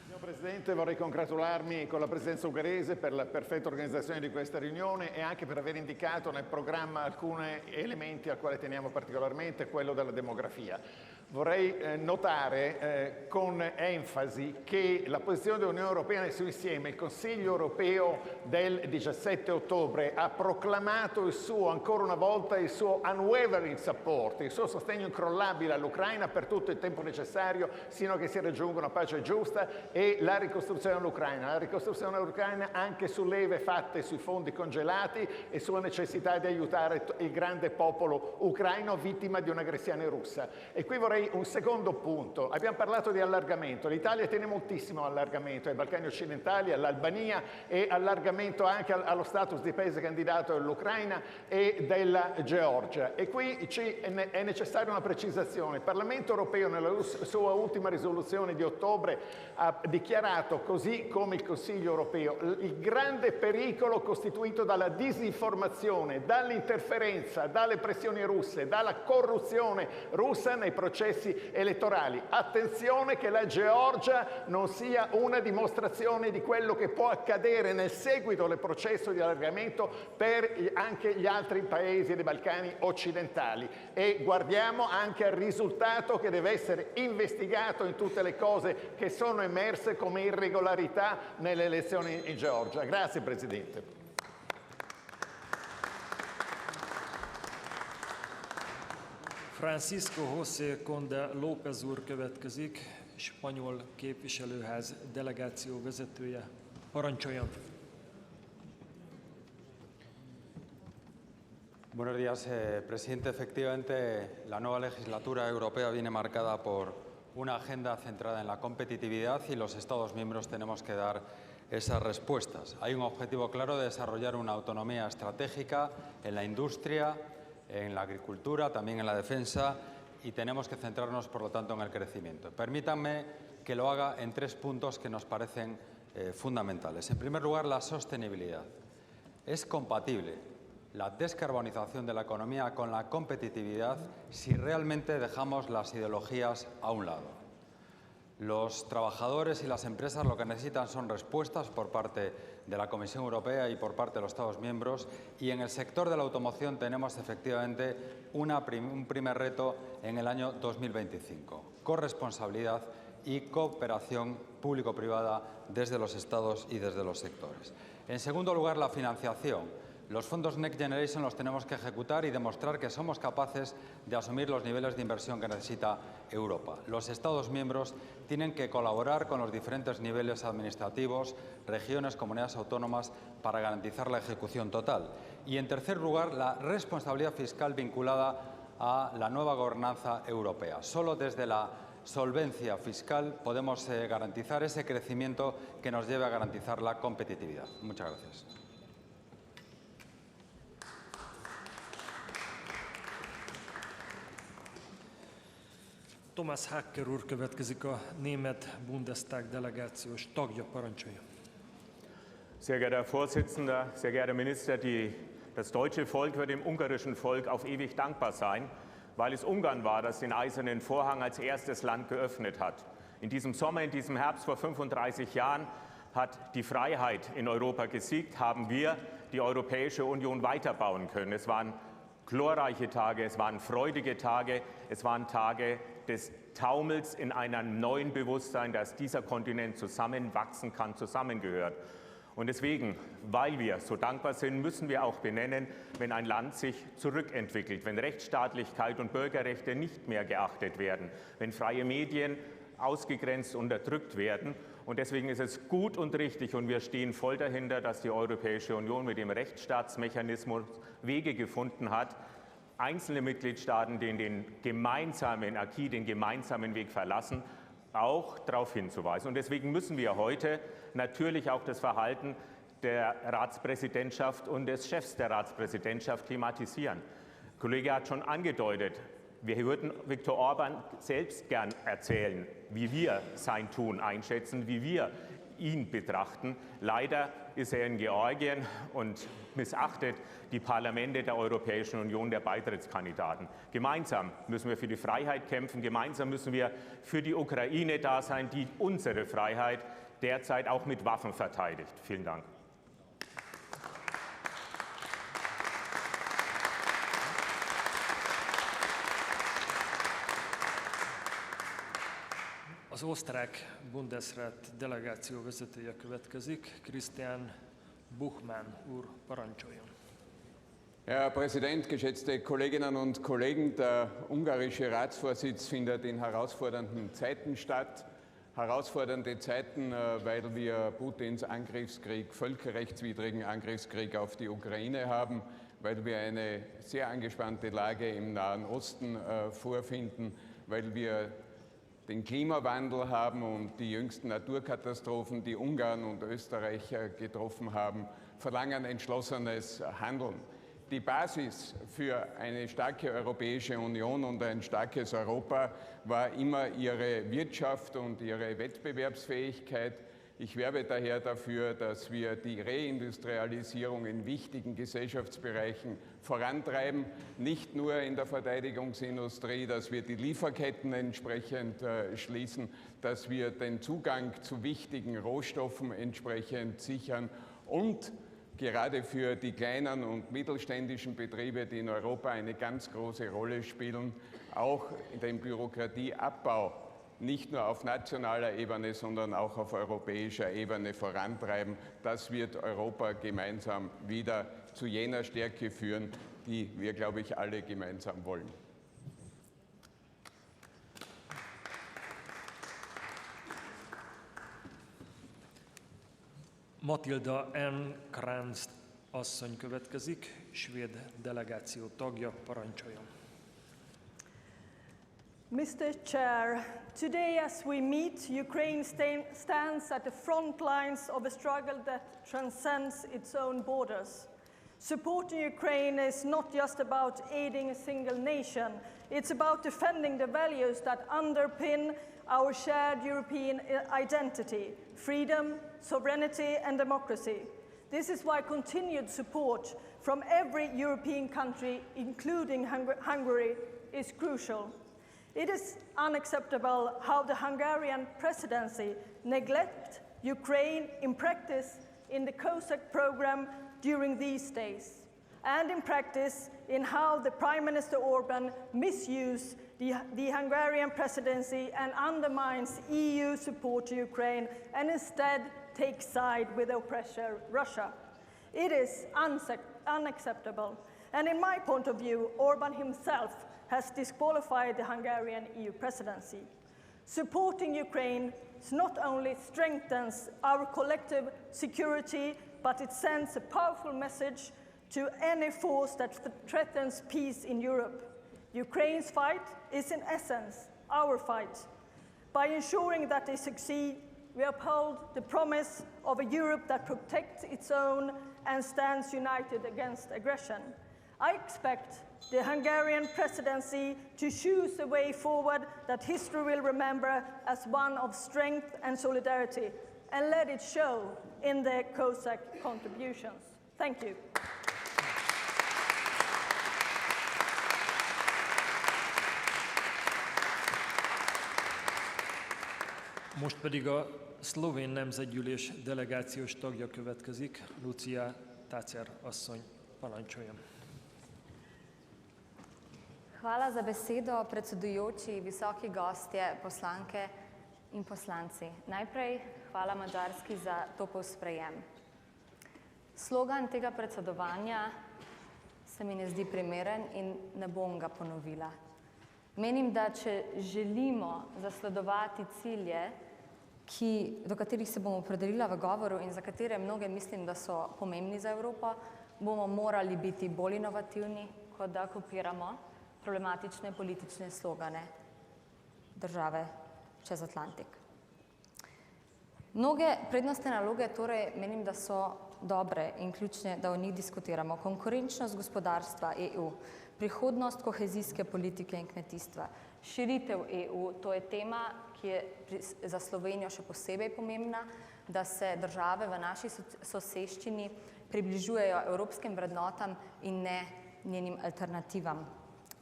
Signor Presidente, vorrei congratularmi con la Presidenza ungherese per la perfetta organizzazione di questa riunione e anche per aver indicato nel programma alcuni elementi al quale teniamo particolarmente, quello della demografia. Vorrei notare con enfasi che la posizione dell'Unione Europea nel suo insieme, il Consiglio Europeo del 17 ottobre, ha proclamato ancora una volta il suo unwavering support, il suo sostegno incrollabile all'Ucraina per tutto il tempo necessario sino a che si raggiunga una pace giusta e la ricostruzione dell'Ucraina. La ricostruzione dell'Ucraina anche su leve fatte sui fondi congelati e sulla necessità di aiutare il grande popolo ucraino vittima di un'aggressione russa. E qui vorrei un secondo punto. Abbiamo parlato di allargamento. L'Italia tiene moltissimo all'allargamento ai Balcani occidentali, all'Albania e allargamento anche allo status di paese candidato dell'Ucraina e della Georgia. E qui è necessaria una precisazione. Il Parlamento europeo nella sua ultima risoluzione di ottobre ha dichiarato, così come il Consiglio europeo, il grande pericolo costituito dalla disinformazione, dall'interferenza, dalle pressioni russe, dalla corruzione russa nei processi elettorali. Attenzione che la Georgia non sia una dimostrazione di quello che può accadere nel seguito del processo di allargamento per anche gli altri paesi dei Balcani occidentali. E guardiamo anche al risultato che deve essere investigato in tutte le cose che sono emerse come irregolarità nelle elezioni in Georgia. Grazie Presidente. Francisco José Conde López úr következik, spanyol képviselőház delegáció vezetője. Parancsoljon! Buenos días, presidente. Efectivamente, la nueva legislatura europea viene marcada por una agenda centrada en la competitividad y los Estados miembros tenemos que dar esas respuestas. Hay un objetivo claro de desarrollar una autonomía estratégica en la industria, en la agricultura, también en la defensa y tenemos que centrarnos, por lo tanto, en el crecimiento. Permítanme que lo haga en 3 puntos que nos parecen fundamentales. En primer lugar, la sostenibilidad. Es compatible la descarbonización de la economía con la competitividad si realmente dejamos las ideologías a un lado. Los trabajadores y las empresas lo que necesitan son respuestas por parte de la Comisión Europea y por parte de los Estados miembros y en el sector de la automoción tenemos efectivamente un primer reto en el año 2025. Corresponsabilidad y cooperación público-privada desde los Estados y desde los sectores. En segundo lugar, la financiación. Los fondos Next Generation los tenemos que ejecutar y demostrar que somos capaces de asumir los niveles de inversión que necesita Europa. Los Estados miembros tienen que colaborar con los diferentes niveles administrativos, regiones, comunidades autónomas, para garantizar la ejecución total. Y, en tercer lugar, la responsabilidad fiscal vinculada a la nueva gobernanza europea. Solo desde la solvencia fiscal podemos garantizar ese crecimiento que nos lleve a garantizar la competitividad. Muchas gracias. Thomas Hacker úr következik, a német Bundestag delegációs tagja, parancsolja. Sehr geehrter Herr Vorsitzender, sehr geehrter Minister, das deutsche Volk wird dem ungarischen Volk auf ewig dankbar sein, weil es Ungarn war, das den Eisernen Vorhang als erstes Land geöffnet hat. In diesem Sommer, in diesem Herbst vor 35 Jahren hat die Freiheit in Europa gesiegt, haben wir die Europäische Union weiterbauen können. Es waren glorreiche Tage, es waren freudige Tage, es waren Tage des Taumels in einem neuen Bewusstsein, dass dieser Kontinent zusammenwachsen kann, zusammengehört. Und deswegen, weil wir so dankbar sind, müssen wir auch benennen, wenn ein Land sich zurückentwickelt, wenn Rechtsstaatlichkeit und Bürgerrechte nicht mehr geachtet werden, wenn freie Medien ausgegrenzt, unterdrückt werden. Und deswegen ist es gut und richtig, und wir stehen voll dahinter, dass die Europäische Union mit dem Rechtsstaatsmechanismus Wege gefunden hat, einzelne Mitgliedstaaten, die den gemeinsamen Acquis, den gemeinsamen Weg verlassen, auch darauf hinzuweisen. Und deswegen müssen wir heute natürlich auch das Verhalten der Ratspräsidentschaft und des Chefs der Ratspräsidentschaft thematisieren. Der Kollege hat schon angedeutet, wir würden Viktor Orban selbst gern erzählen, wie wir sein Tun einschätzen, wie wir ihn betrachten. Leider ist er in Georgien und missachtet die Parlamente der Europäischen Union, der Beitrittskandidaten. Gemeinsam müssen wir für die Freiheit kämpfen, gemeinsam müssen wir für die Ukraine da sein, die unsere Freiheit derzeit auch mit Waffen verteidigt. Vielen Dank. Az osztrák Bundesrat delegáció vezetője következik, Christian Buchmann úr, parancsoljon. Herr Präsident, geschätzte Kolleginnen und Kollegen, der ungarische Ratsvorsitz findet in herausfordernden Zeiten statt. Herausfordernde Zeiten, weil wir Putins Angriffskrieg, völkerrechtswidrigen Angriffskrieg auf die Ukraine haben, weil wir eine sehr angespannte Lage im Nahen Osten vorfinden, weil wir den Klimawandel haben und die jüngsten Naturkatastrophen, die Ungarn und Österreich getroffen haben, verlangen entschlossenes Handeln. Die Basis für eine starke Europäische Union und ein starkes Europa war immer ihre Wirtschaft und ihre Wettbewerbsfähigkeit. Ich werbe daher dafür, dass wir die Reindustrialisierung in wichtigen Gesellschaftsbereichen vorantreiben, nicht nur in der Verteidigungsindustrie, dass wir die Lieferketten entsprechend schließen, dass wir den Zugang zu wichtigen Rohstoffen entsprechend sichern und gerade für die kleinen und mittelständischen Betriebe, die in Europa eine ganz große Rolle spielen, auch den Bürokratieabbau nicht nur auf nationaler Ebene, sondern auch auf europäischer Ebene vorantreiben. Das wird Europa gemeinsam wieder zu jener Stärke führen, die wir, glaube ich, alle gemeinsam wollen. Matilda N. Kranz asszony következik, svéd delegáció tagja, parancsoljon. Mr. Chair, today as we meet, Ukraine stands at the front lines of a struggle that transcends its own borders. Supporting Ukraine is not just about aiding a single nation, it's about defending the values that underpin our shared European identity: freedom, sovereignty and democracy. This is why continued support from every European country, including Hungary, is crucial. It is unacceptable how the Hungarian presidency neglects Ukraine in practice in the COSAC program during these days, and in practice in how the Prime Minister Orban misuses the Hungarian presidency and undermines EU support to Ukraine and instead takes side with the oppressor Russia. It is unacceptable, and in my point of view, Orban himself has disqualified the Hungarian EU presidency. Supporting Ukraine not only strengthens our collective security, but it sends a powerful message to any force that threatens peace in Europe. Ukraine's fight is in essence our fight. By ensuring that they succeed, we uphold the promise of a Europe that protects its own and stands united against aggression. I expect the Hungarian presidency to choose a way forward that history will remember as one of strength and solidarity, and let it show in their COSAC contributions. Thank you. Most pedig a szlovén nemzetgyűlés delegációs tagja következik, Lucia Tácer asszony, parancsoljon. Hvala za besedo, predsedujoči, visoki gostje, poslanke in poslanci. Najprej hvala Madžarski za topel sprejem. Slogan tega predsedovanja se mi ne zdi primeren in ne bom ga ponovila. Menim, da če želimo zasledovati cilje, do katerih se bomo opredelila v govoru in za katere mnoge mislim, da so pomembni za Evropo, bomo morali biti bolj inovativni, kot da kopiramo problematične politične slogane države čez Atlantik. Mnoge prednostne naloge torej menim, da so dobre in ključne, da o njih diskutiramo. Konkurenčnost gospodarstva EU, prihodnost kohezijske politike in kmetijstva, širitev EU, to je tema, ki je za Slovenijo še posebej pomembna, da se države v naši soseščini približujejo evropskim vrednotam in ne njenim alternativam.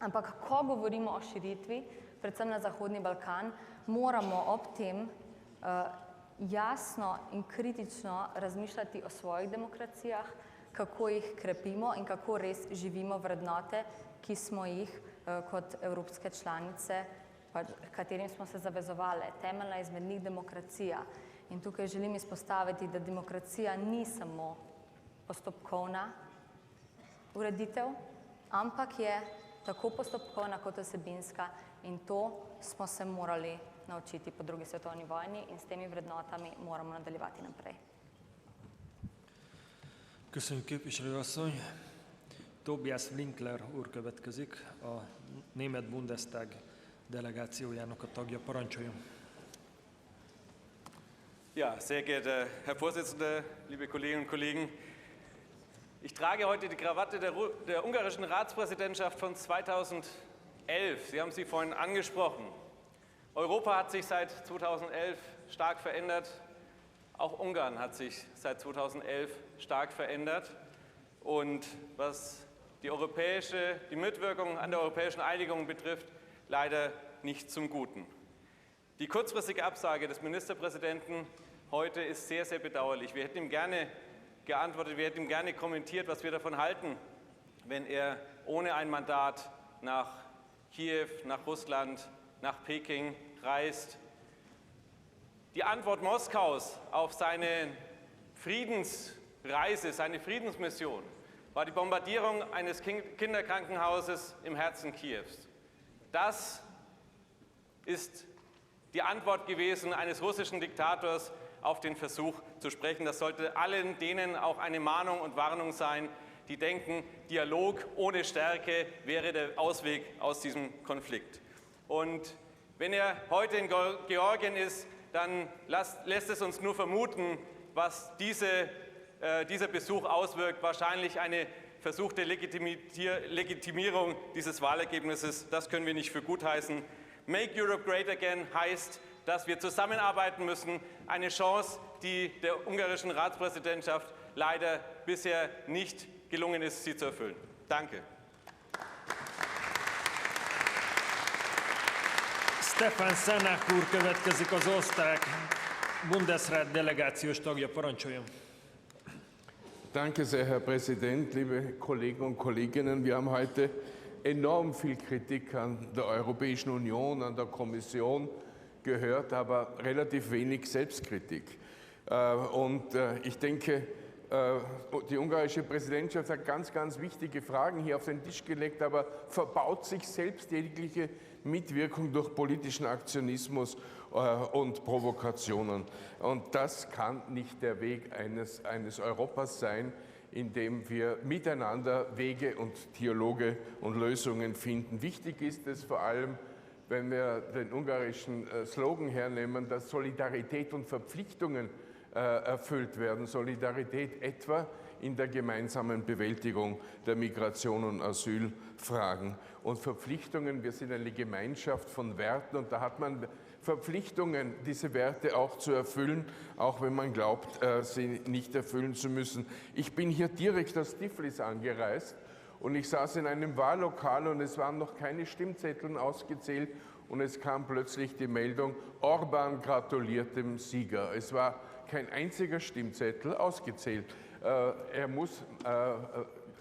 Ampak ko govorimo o širitvi, predvsem na Zahodni Balkan, moramo ob tem jasno in kritično razmišljati o svojih demokracijah, kako jih krepimo in kako res živimo vrednote, ki smo jih kot evropske članice, katerim smo se zavezovali. Temeljna izmed njih demokracija. In tukaj želim izpostaviti, da demokracija ni samo postopkovna ureditev, ampak je tako postopkovna kot vsebinska in to smo se morali naučiti po drugi svetovni vojni in s temi vrednotami moramo nadaljevati naprej. Köszönjük, képviselőasszony. Tobias Winkler úr következik, a német Bundestag delegációjának a tagja. Parancsoljon. Ja, sehr geehrter Herr Vorsitzender, liebe Kolleginnen und Kollegen, ich trage heute die Krawatte der ungarischen Ratspräsidentschaft von 2011. Sie haben sie vorhin angesprochen. Europa hat sich seit 2011 stark verändert. Auch Ungarn hat sich seit 2011 stark verändert. Und was die Mitwirkung an der europäischen Einigung betrifft, leider nicht zum Guten. Die kurzfristige Absage des Ministerpräsidenten heute ist sehr, sehr bedauerlich. Wir hätten ihm gerne geantwortet, wir hätten ihm gerne kommentiert, was wir davon halten, wenn er ohne ein Mandat nach Kiew, nach Russland, nach Peking reist. Die Antwort Moskaus auf seine Friedensreise, seine Friedensmission, war die Bombardierung eines Kinderkrankenhauses im Herzen Kiews. Das ist die Antwort gewesen eines russischen Diktators auf den Versuch zu sprechen. Das sollte allen denen auch eine Mahnung und Warnung sein, die denken, Dialog ohne Stärke wäre der Ausweg aus diesem Konflikt. Und wenn er heute in Georgien ist, dann lässt es uns nur vermuten, was dieser Besuch auswirkt. Wahrscheinlich eine versuchte Legitimierung dieses Wahlergebnisses. Das können wir nicht für gut heißen. Make Europe Great Again heißt, dass wir zusammenarbeiten müssen. Eine Chance, die der ungarischen Ratspräsidentschaft leider bisher nicht gelungen ist, sie zu erfüllen. Danke. Stefan Szanák úr következik, az osztrák Bundesrat delegációs tagja. Parancsoljon. Danke sehr, Herr Präsident, liebe Kollegen und Kolleginnen. Wir haben heute enorm viel Kritik an der Europäischen Union, an der Kommission gehört, aber relativ wenig Selbstkritik. Ich denke, die ungarische Präsidentschaft hat ganz, ganz wichtige Fragen hier auf den Tisch gelegt, aber verbaut sich selbst jegliche Mitwirkung durch politischen Aktionismus und Provokationen. Und das kann nicht der Weg eines Europas sein, in dem wir miteinander Wege und Dialoge und Lösungen finden. Wichtig ist es vor allem, wenn wir den ungarischen Slogan hernehmen, dass Solidarität und Verpflichtungen erfüllt werden. Solidarität etwa in der gemeinsamen Bewältigung der Migration- und Asylfragen. Und Verpflichtungen, wir sind eine Gemeinschaft von Werten und da hat man Verpflichtungen, diese Werte auch zu erfüllen, auch wenn man glaubt, sie nicht erfüllen zu müssen. Ich bin hier direkt aus Tiflis angereist und ich saß in einem Wahllokal und es waren noch keine Stimmzettel ausgezählt und es kam plötzlich die Meldung, Orbán gratuliert dem Sieger. Es war kein einziger Stimmzettel ausgezählt. Er muss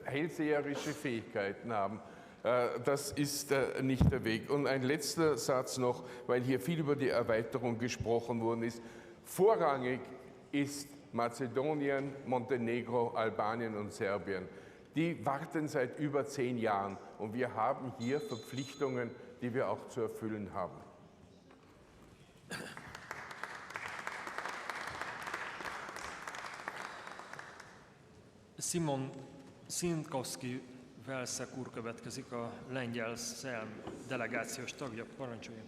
hellseherische Fähigkeiten haben. Das ist nicht der Weg. Und ein letzter Satz noch, weil hier viel über die Erweiterung gesprochen worden ist. Vorrangig ist Mazedonien, Montenegro, Albanien und Serbien. Die warten seit über 10 Jahren und wir haben hier Verpflichtungen, die wir auch zu erfüllen haben. Simon Szinkowski Velszek úr következik, a lengyel Sejm delegációs tagja. Parancsoljon.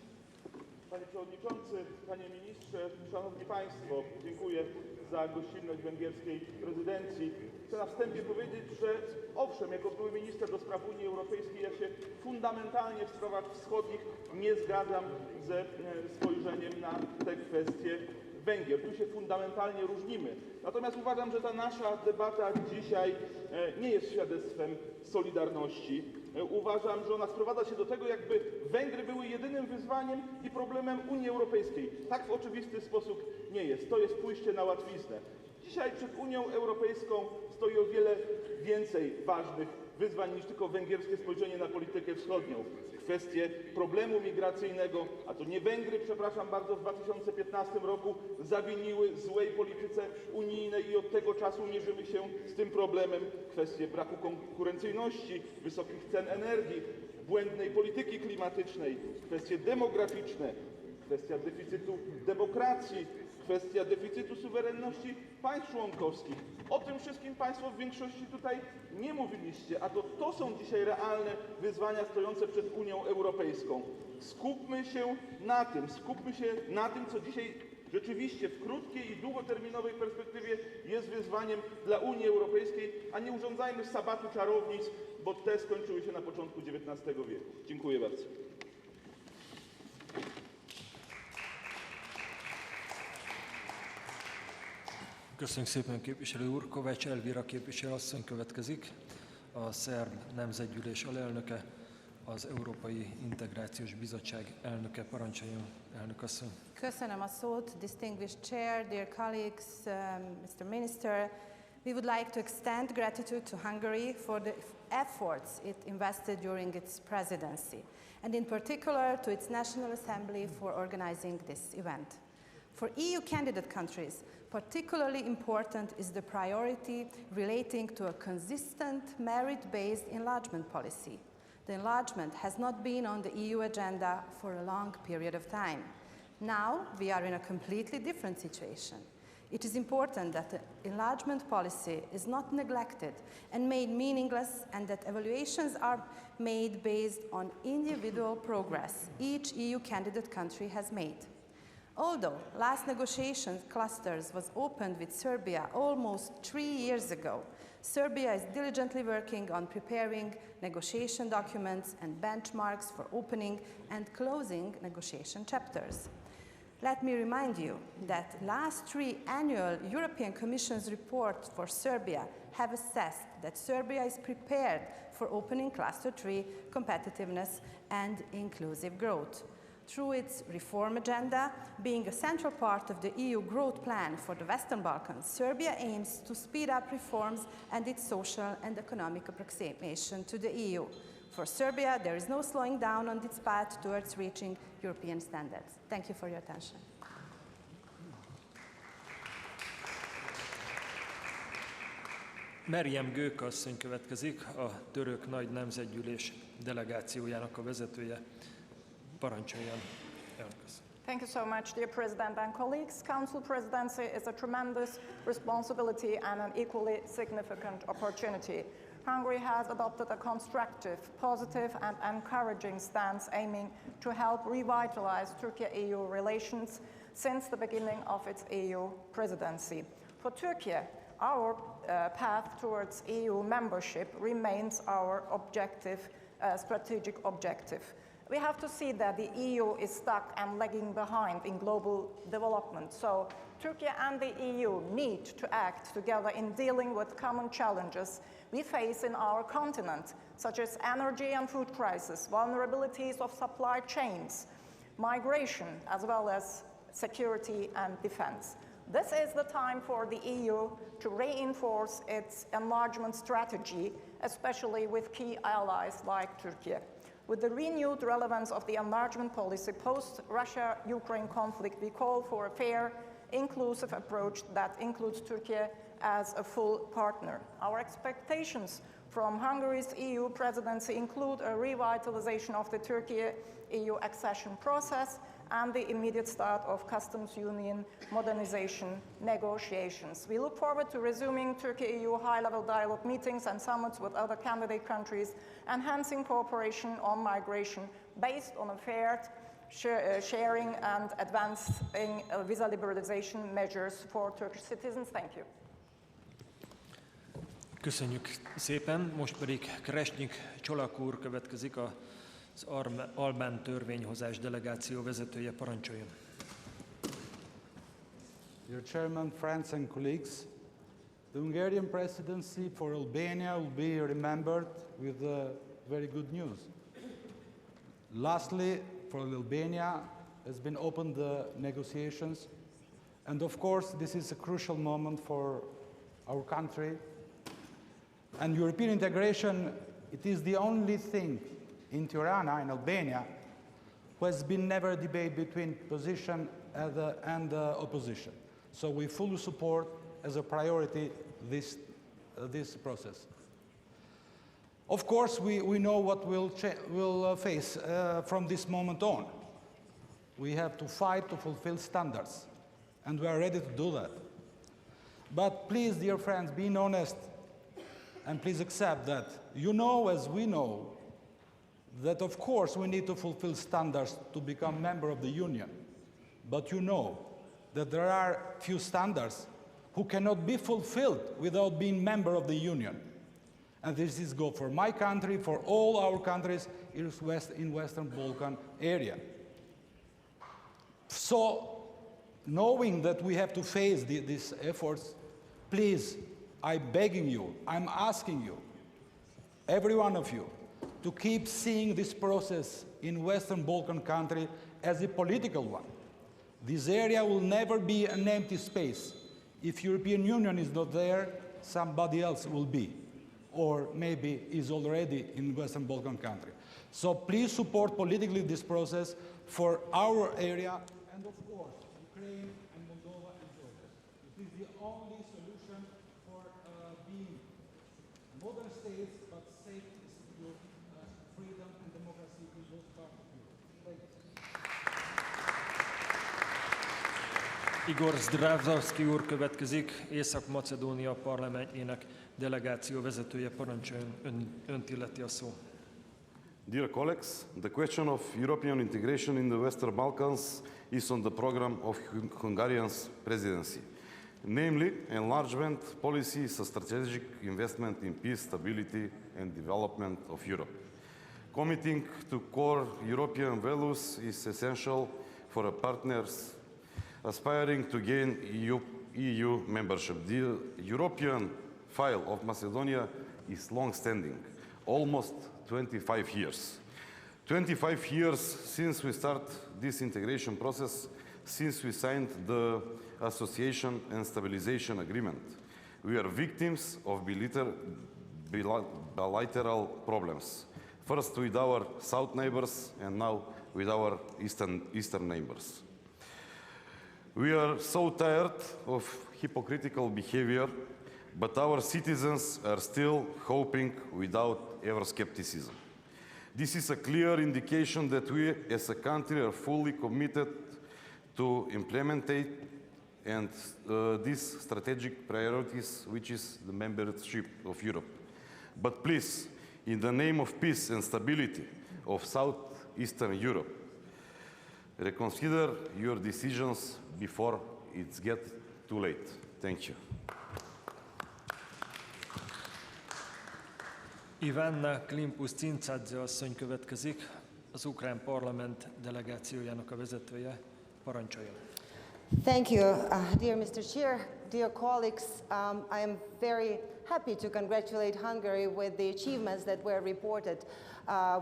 Panie Przewodniczący, Panie Ministrze, Szanowni Państwo, dziękuję za gościnność węgierskiej prezydencji. Chcę na wstępie powiedzieć, że owszem, jako były minister do spraw Unii Europejskiej, ja się fundamentalnie w sprawach wschodnich nie zgadzam ze spojrzeniem na te kwestie Węgier. Tu się fundamentalnie różnimy. Natomiast uważam, że ta nasza debata dzisiaj nie jest świadectwem solidarności. Uważam, że ona sprowadza się do tego, jakby Węgry były jedynym wyzwaniem i problemem Unii Europejskiej. Tak w oczywisty sposób nie jest. To jest pójście na łatwiznę. Dzisiaj przed Unią Europejską stoi o wiele więcej ważnych wyzwań niż tylko węgierskie spojrzenie na politykę wschodnią. Kwestie problemu migracyjnego, a to nie Węgry, przepraszam bardzo, w 2015 roku zawiniły złej polityce unijnej i od tego czasu mierzymy się z tym problemem. Kwestie braku konkurencyjności, wysokich cen energii, błędnej polityki klimatycznej, kwestie demograficzne, kwestia deficytu demokracji, kwestia deficytu suwerenności państw członkowskich. O tym wszystkim Państwo w większości tutaj nie mówiliście, a to są dzisiaj realne wyzwania stojące przed Unią Europejską. Skupmy się na tym, co dzisiaj rzeczywiście w krótkiej i długoterminowej perspektywie jest wyzwaniem dla Unii Europejskiej, a nie urządzajmy sabatu czarownic, bo te skończyły się na początku XIX wieku. Dziękuję bardzo. Köszönjük szépen, képviselő úr. Kovács Elvira képviselőasszony következik, a szerb nemzetgyűlés alelnöke, az Európai Integrációs Bizottság elnöke. Parancsoljon, elnök asszony. Köszönöm a szót, distinguished chair, dear colleagues, Mr. Minister. We would like to extend gratitude to Hungary for the efforts it invested during its presidency, and in particular to its National Assembly for organizing this event. For EU candidate countries, particularly important is the priority relating to a consistent merit-based enlargement policy. The enlargement has not been on the EU agenda for a long period of time. Now we are in a completely different situation. It is important that the enlargement policy is not neglected and made meaningless, and that evaluations are made based on individual progress each EU candidate country has made. Although last negotiation clusters was opened with Serbia almost 3 years ago, Serbia is diligently working on preparing negotiation documents and benchmarks for opening and closing negotiation chapters. Let me remind you that last 3 annual European Commission's reports for Serbia have assessed that Serbia is prepared for opening Cluster 3, competitiveness and inclusive growth. Through its reform agenda, being a central part of the EU growth plan for the Western Balkans, Serbia aims to speed up reforms and its social and economic approximation to the EU. For Serbia, there is no slowing down on its path towards reaching European standards. Thank you for your attention. Meryem Gők asszony következik, a török nagy nemzetgyűlés delegációjának a vezetője. Parancsoljon, elnök asszony. Thank you so much, dear President and colleagues. Council presidency is a tremendous responsibility and an equally significant opportunity. Hungary has adopted a constructive, positive and encouraging stance aiming to help revitalize Turkey-EU relations since the beginning of its EU presidency. For Turkey, our path towards EU membership remains our strategic objective. We have to see that the EU is stuck and lagging behind in global development. So Turkey and the EU need to act together in dealing with common challenges we face in our continent, such as energy and food crisis, vulnerabilities of supply chains, migration, as well as security and defense. This is the time for the EU to reinforce its enlargement strategy, especially with key allies like Turkey. With the renewed relevance of the enlargement policy post-Russia-Ukraine conflict, we call for a fair, inclusive approach that includes Turkey as a full partner. Our expectations from Hungary's EU presidency include a revitalization of the Turkey-EU accession process and the immediate start of customs union modernization negotiations. We look forward to resuming Turkey-EU high-level dialogue meetings and summits with other candidate countries, enhancing cooperation on migration based on a fair sharing and advancing visa liberalization measures for Turkish citizens. Thank you. Köszönjük szépen, most pedig Kresnyik Csolak úr következik, az albán törvényhozás delegáció vezetője. Parancsoljon. dear Chairman, friends and colleagues, the Hungarian presidency for Albania will be remembered with very good news. Lastly, for Albania has been opened the negotiations, and of course this is a crucial moment for our country. And European integration, it is the only thing in Tirana, in Albania, who has been never a debate between position and opposition. So we fully support as a priority this process. Of course, we know what we'll face from this moment on. We have to fight to fulfill standards, and we are ready to do that. But please, dear friends, be honest, and please accept that you know, as we know, that of course we need to fulfill standards to become member of the Union. But you know that there are few standards who cannot be fulfilled without being member of the Union. And this is go for my country, for all our countries in Western Balkan area. So, knowing that we have to face these efforts, please, I'm begging you, I'm asking you, every one of you, to keep seeing this process in Western Balkan country as a political one. This area will never be an empty space. If European Union is not there, somebody else will be, or maybe is already in Western Balkan country. So please support politically this process for our area, and of course, Ukraine and Moldova and Georgia. It is the only solution for being modern states, but safe and secure, freedom and democracy in those parts of Europe. Thank you. Igor Zdravsky úr következik, Észak-Macedónia parlamentjének delegáció vezetője. Parancsoljon, önt illeti a szó. Dear colleagues, the question of European integration in the Western Balkans is on the program of Hungarian's presidency. Namely, enlargement policy is a strategic investment in peace, stability and development of Europe. Committing to core European values is essential for partners aspiring to gain EU membership. The European file of Macedonia is long-standing, almost 25 years. 25 years since we start this integration process, since we signed the Association and Stabilization Agreement. We are victims of bilateral problems. First with our south neighbors and now with our eastern neighbors. We are so tired of hypocritical behavior, but our citizens are still hoping without ever skepticism. This is a clear indication that we as a country are fully committed to implementing and these strategic priorities, which is the membership of Europe. But please, in the name of peace and stability of Southeastern Europe, reconsider your decisions before it gets too late. Thank you. Ivana Klimpus-Cincadze asszony következik, az ukrán parlament delegációjának a vezetője. Parancsoljon. Thank you, dear Mr. Chair, dear colleagues. I am very happy to congratulate Hungary with the achievements that were reported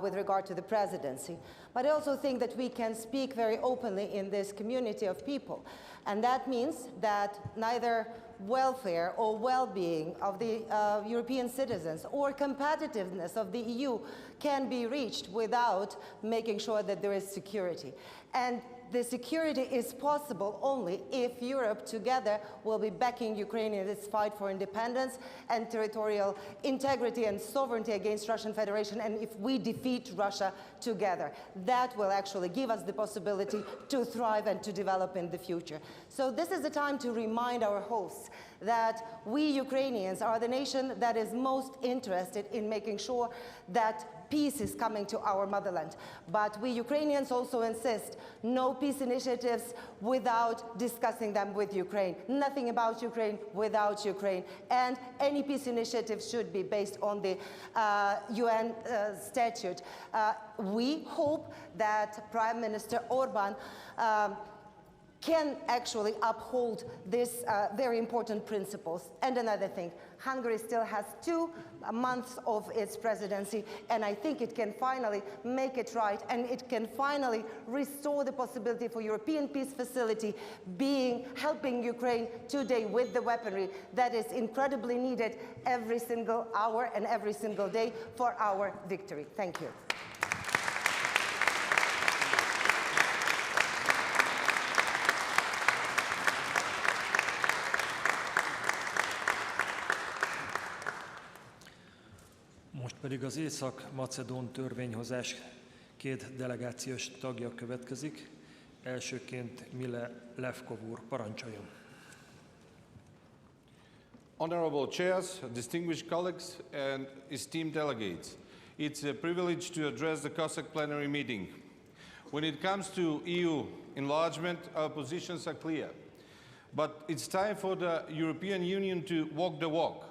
with regard to the presidency. But I also think that we can speak very openly in this community of people. And that means that neither welfare or well-being of the European citizens or competitiveness of the EU can be reached without making sure that there is security. And the security is possible only if Europe together will be backing Ukraine in its fight for independence and territorial integrity and sovereignty against Russian Federation, and if we defeat Russia together. That will actually give us the possibility to thrive and to develop in the future. So this is the time to remind our hosts that we Ukrainians are the nation that is most interested in making sure that peace is coming to our motherland. But we Ukrainians also insist no peace initiatives without discussing them with Ukraine. Nothing about Ukraine without Ukraine. And any peace initiative should be based on the UN statute. We hope that Prime Minister Orban can actually uphold these very important principles. And another thing, Hungary still has 2 months of its presidency, and I think it can finally make it right, and it can finally restore the possibility for European peace facility helping Ukraine today with the weaponry that is incredibly needed every single hour and every single day for our victory. Thank you. Most pedig az észak-macedón törvényhozás 2 delegációs tagja következik. Elsőként Mile Levkov úr, parancsoljon. Honorable chairs, distinguished colleagues and esteemed delegates, it's a privilege to address the COSAC plenary meeting. When it comes to EU enlargement, our positions are clear. But it's time for the European Union to walk the walk.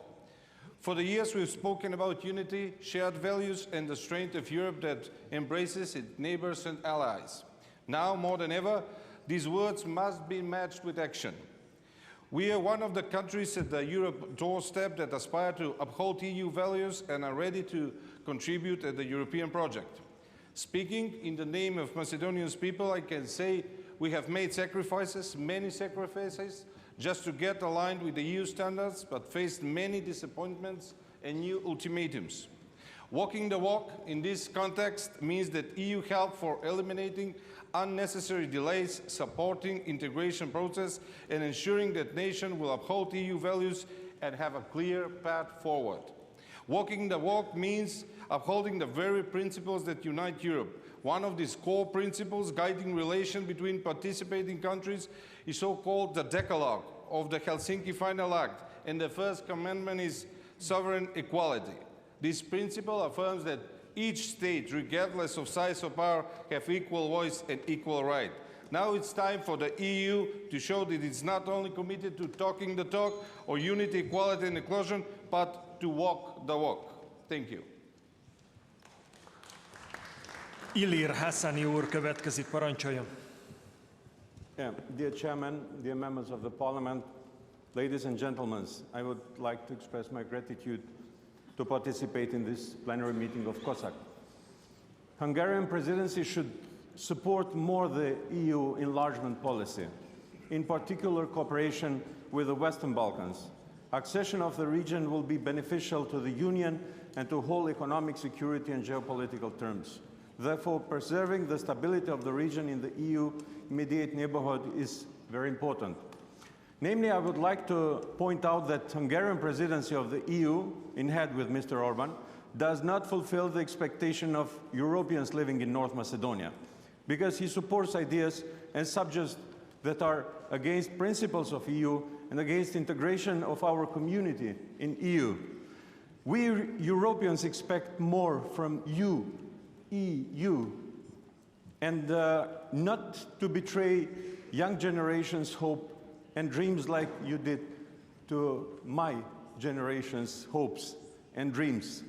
For the years we've spoken about unity, shared values and the strength of Europe that embraces its neighbors and allies. Now more than ever, these words must be matched with action. We are one of the countries at the Europe doorstep that aspire to uphold EU values and are ready to contribute at the European project. Speaking in the name of Macedonia's people, I can say we have made sacrifices, many sacrifices, just to get aligned with the EU standards, but faced many disappointments and new ultimatums. Walking the walk in this context means that EU help for eliminating unnecessary delays, supporting integration process, and ensuring that nation will uphold EU values and have a clear path forward. Walking the walk means upholding the very principles that unite Europe. One of these core principles guiding relation between participating countries is so-called the Decalogue of the Helsinki Final Act, and the first commandment is sovereign equality. This principle affirms that each state, regardless of size or power, have equal voice and equal right. Now it's time for the EU to show that it's not only committed to talking the talk or unity, equality and inclusion, but to walk the walk. Thank you. Ilir Hassani úr következik, parancsoljon. Dear Chairman, dear members of the Parliament, ladies and gentlemen, I would like to express my gratitude to participate in this plenary meeting of COSAC. Hungarian presidency should support more the EU enlargement policy, in particular cooperation with the Western Balkans. Accession of the region will be beneficial to the Union and to whole economic security and geopolitical terms. Therefore, preserving the stability of the region in the EU immediate neighborhood is very important. Namely, I would like to point out that Hungarian presidency of the EU, in head with Mr. Orban, does not fulfill the expectation of Europeans living in North Macedonia, because he supports ideas and subjects that are against principles of EU and against integration of our community in EU. We Europeans expect more from you, EU, and not to betray young generations' hope and dreams like you did to my generation's hopes and dreams.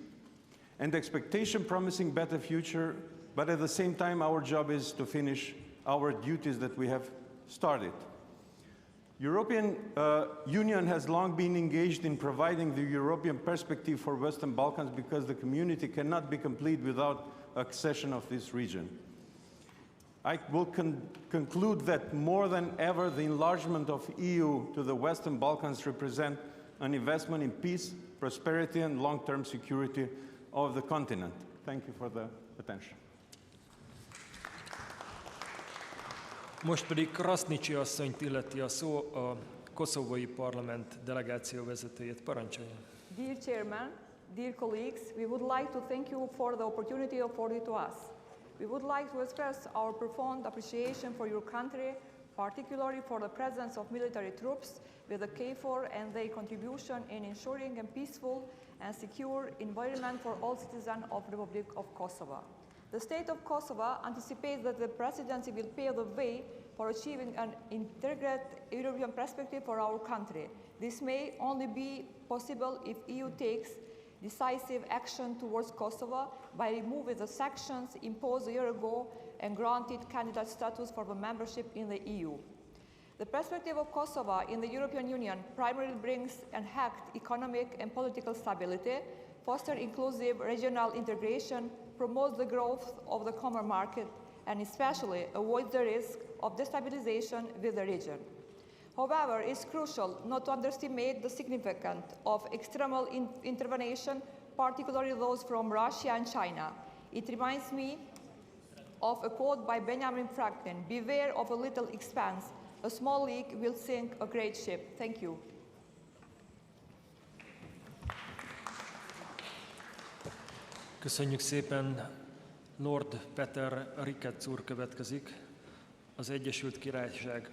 And expectation promising better future, but at the same time our job is to finish our duties that we have started. European Union has long been engaged in providing the European perspective for Western Balkans because the community cannot be complete without accession of this region. I will conclude that more than ever the enlargement of EU to the Western Balkans represent an investment in peace, prosperity and long-term security of the continent. Thank you for the attention. Most pedig Krasnicsi asszonyt illeti a szó, a koszovói parlament delegáció vezetőjét, parancsoljon. Dear Chairman, dear colleagues, we would like to thank you for the opportunity afforded to us. We would like to express our profound appreciation for your country, particularly for the presence of military troops with the KFOR and their contribution in ensuring a peaceful and secure environment for all citizens of the Republic of Kosovo. The state of Kosovo anticipates that the presidency will pave the way for achieving an integrated European perspective for our country. This may only be possible if EU takes decisive action towards Kosovo by removing the sanctions imposed a year ago and granted candidate status for the membership in the EU. The perspective of Kosovo in the European Union primarily brings enhanced economic and political stability, foster inclusive regional integration, promotes the growth of the common market, and especially avoids the risk of destabilization with the region. However, it's crucial not to underestimate the significance of external intervention, particularly those from Russia and China. It reminds me of a quote by Benjamin Franklin: "Beware of a little expanse. A small leak will sink a great ship." Thank you. Köszönjük szépen. Lord Peter Ricketts úr következik, az Egyesült Királyság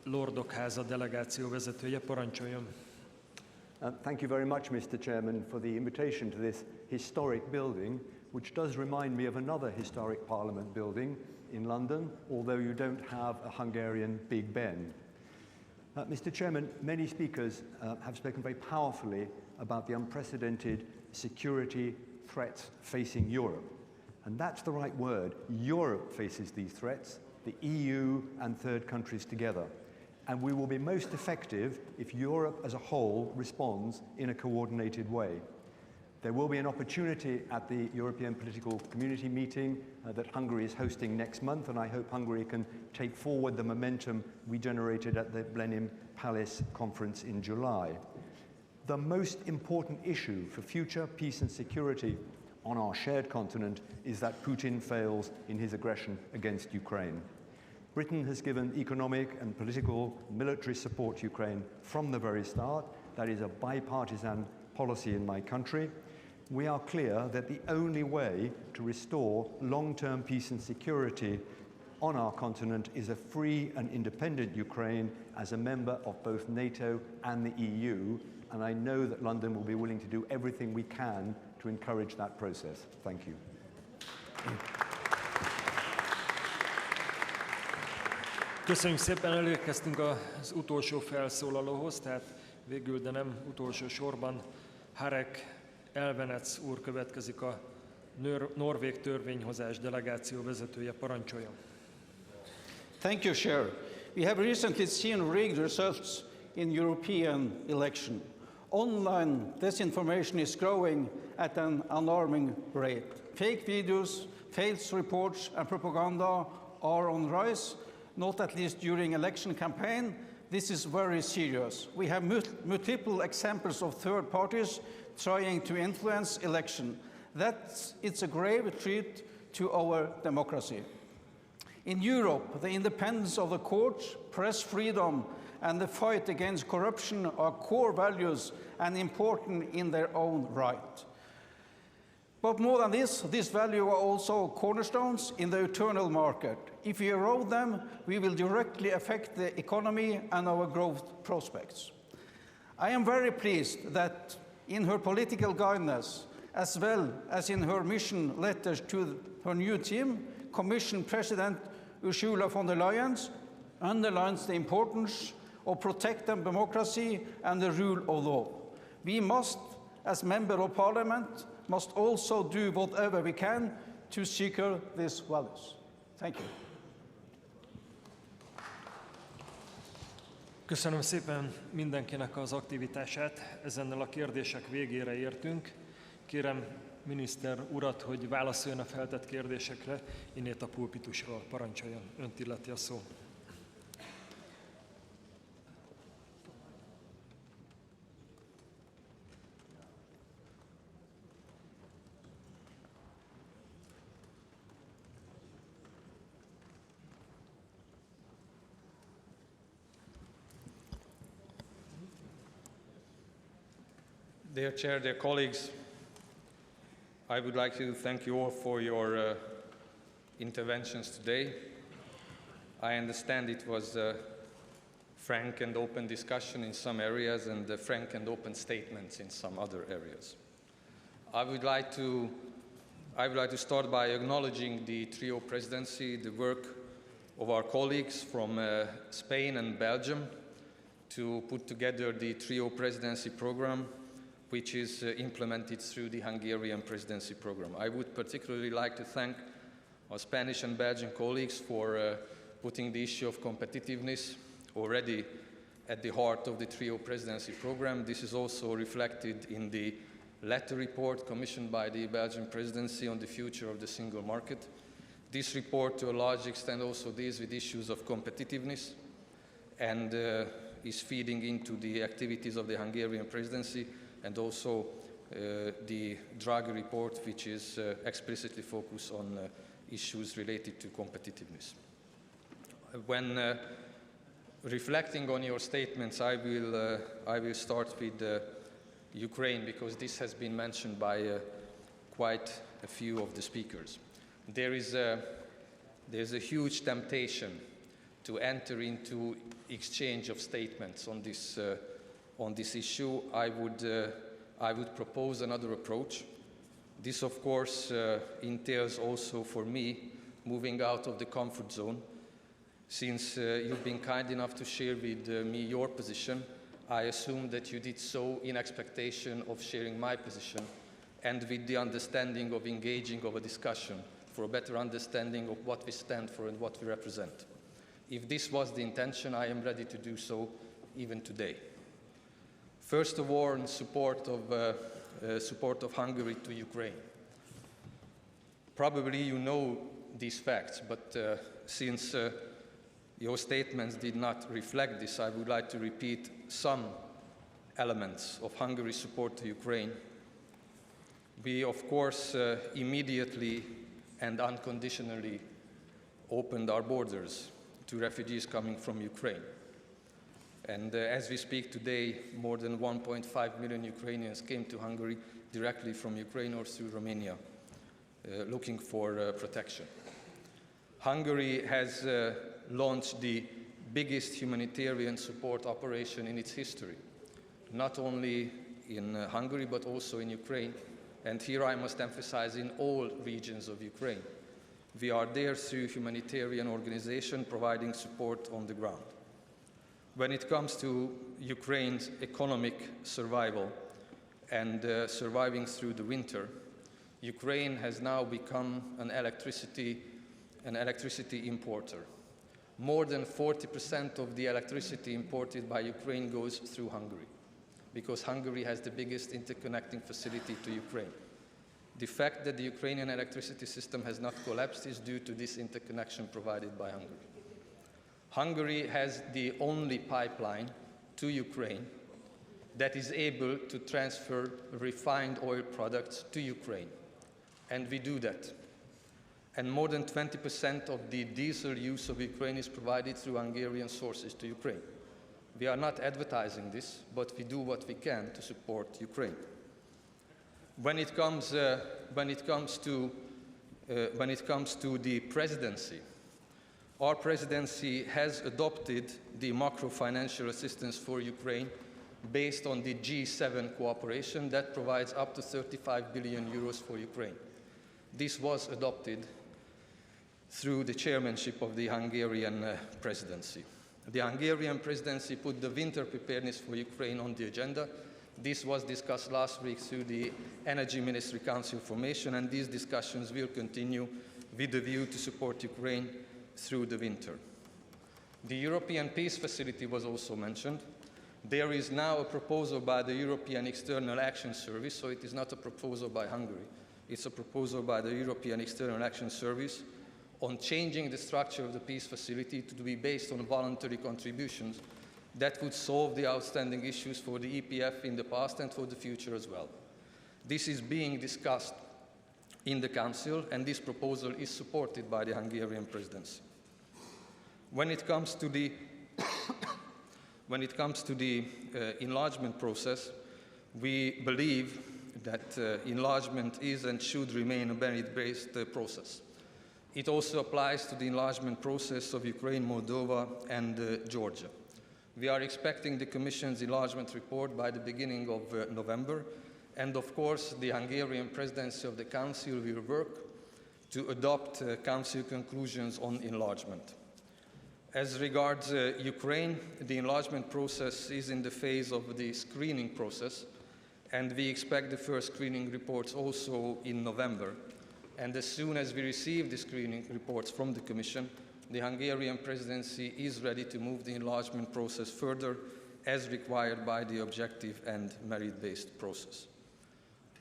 Lordok Háza delegáció vezetője. Parancsoljon. Thank you very much, Mr. Chairman, for the invitation to this historic building, which does remind me of another historic Parliament building in London, although you don't have a Hungarian Big Ben. Mr. Chairman, many speakers have spoken very powerfully about the unprecedented security threats facing Europe. And that's the right word. Europe faces these threats, the EU and third countries together. And we will be most effective if Europe as a whole responds in a coordinated way. There will be an opportunity at the European Political Community meeting that Hungary is hosting next month, and I hope Hungary can take forward the momentum we generated at the Blenheim Palace conference in July. The most important issue for future peace and security on our shared continent is that Putin fails in his aggression against Ukraine. Britain has given economic and political military support to Ukraine from the very start. That is a bipartisan policy in my country. We are clear that the only way to restore long-term peace and security on our continent is a free and independent Ukraine as a member of both NATO and the EU, and I know that London will be willing to do everything we can to encourage that process. Thank you. Köszönjük szépen, elérkeztünk az utolsó felszólalóhoz, tehát végül, de nem utolsó sorban, Harek Elvenec úr következik, a norvég törvényhozás delegáció vezetője. Parancsoljon. Thank you, Chair. We have recently seen rigged results in European election. Online disinformation is growing at an alarming rate. Fake videos, false reports and propaganda are on rise, not at least during election campaign. This is very serious. We have multiple examples of third parties trying to influence election. It's a grave threat to our democracy. In Europe, the independence of the courts, press freedom, and the fight against corruption are core values and important in their own right. But more than this, these values are also cornerstones in the internal market. If we erode them, we will directly affect the economy and our growth prospects. I am very pleased that in her political guidance, as well as in her mission letters to her new team, Commission President Ursula von der Leyen underlines the importance of protecting democracy and the rule of law. We must, as Member of Parliament, must also do whatever we can to secure these values. Thank you. Köszönöm szépen mindenkinek az aktivitását. Ezennel a kérdések végére értünk. Kérem miniszter urat, hogy válaszoljon a feltett kérdésekre innét a pulpitusról. Parancsoljon, önt illeti a szó. Dear Chair, dear colleagues, I would like to thank you all for your interventions today. I understand it was a frank and open discussion in some areas and frank and open statements in some other areas. I would like to start by acknowledging the trio presidency, the work of our colleagues from Spain and Belgium to put together the trio presidency program, which is implemented through the Hungarian presidency program. I would particularly like to thank our Spanish and Belgian colleagues for putting the issue of competitiveness already at the heart of the trio presidency program. This is also reflected in the letter report commissioned by the Belgian presidency on the future of the single market. This report, to a large extent, also deals with issues of competitiveness and is feeding into the activities of the Hungarian presidency, and also the Draghi report, which is explicitly focused on issues related to competitiveness. When reflecting on your statements, I will start with Ukraine, because this has been mentioned by quite a few of the speakers. There's a huge temptation to enter into exchange of statements on this issue. I would propose another approach. This, of course, entails also for me moving out of the comfort zone. Since you've been kind enough to share with me your position, I assume that you did so in expectation of sharing my position and with the understanding of engaging of a discussion for a better understanding of what we stand for and what we represent. If this was the intention, I am ready to do so even today. First of all, in support of Hungary to Ukraine. Probably you know these facts, but since your statements did not reflect this, I would like to repeat some elements of Hungary's support to Ukraine. We, of course, immediately and unconditionally opened our borders to refugees coming from Ukraine. And as we speak today, more than 1.5 million Ukrainians came to Hungary directly from Ukraine or through Romania, looking for protection. Hungary has launched the biggest humanitarian support operation in its history, not only in Hungary, but also in Ukraine. And here I must emphasize in all regions of Ukraine. We are there through humanitarian organization providing support on the ground. When it comes to Ukraine's economic survival and surviving through the winter, Ukraine has now become an electricity importer. More than 40% of the electricity imported by Ukraine goes through Hungary, because Hungary has the biggest interconnecting facility to Ukraine. The fact that the Ukrainian electricity system has not collapsed is due to this interconnection provided by Hungary. Hungary has the only pipeline to Ukraine that is able to transfer refined oil products to Ukraine, and we do that. And more than 20% of the diesel use of Ukraine is provided through Hungarian sources to Ukraine. We are not advertising this, but we do what we can to support Ukraine. When it comes to the presidency, our presidency has adopted the macro-financial assistance for Ukraine based on the G7 cooperation that provides up to 35 billion euros for Ukraine. This was adopted through the chairmanship of the Hungarian presidency. The Hungarian presidency put the winter preparedness for Ukraine on the agenda. This was discussed last week through the Energy Ministry Council formation, and these discussions will continue with the view to support Ukraine through the winter. The European Peace Facility was also mentioned. There is now a proposal by the European External Action Service, so it is not a proposal by Hungary. It's a proposal by the European External Action Service on changing the structure of the peace facility to be based on voluntary contributions that would solve the outstanding issues for the EPF in the past and for the future as well. This is being discussed in the Council, and this proposal is supported by the Hungarian presidency. When it comes to the enlargement process, we believe that enlargement is and should remain a merit-based process. It also applies to the enlargement process of Ukraine, Moldova, and Georgia. We are expecting the Commission's enlargement report by the beginning of November, and of course the Hungarian presidency of the Council will work to adopt Council conclusions on enlargement. As regards Ukraine, the enlargement process is in the phase of the screening process, and we expect the first screening reports also in November. And as soon as we receive the screening reports from the Commission, the Hungarian presidency is ready to move the enlargement process further as required by the objective and merit-based process.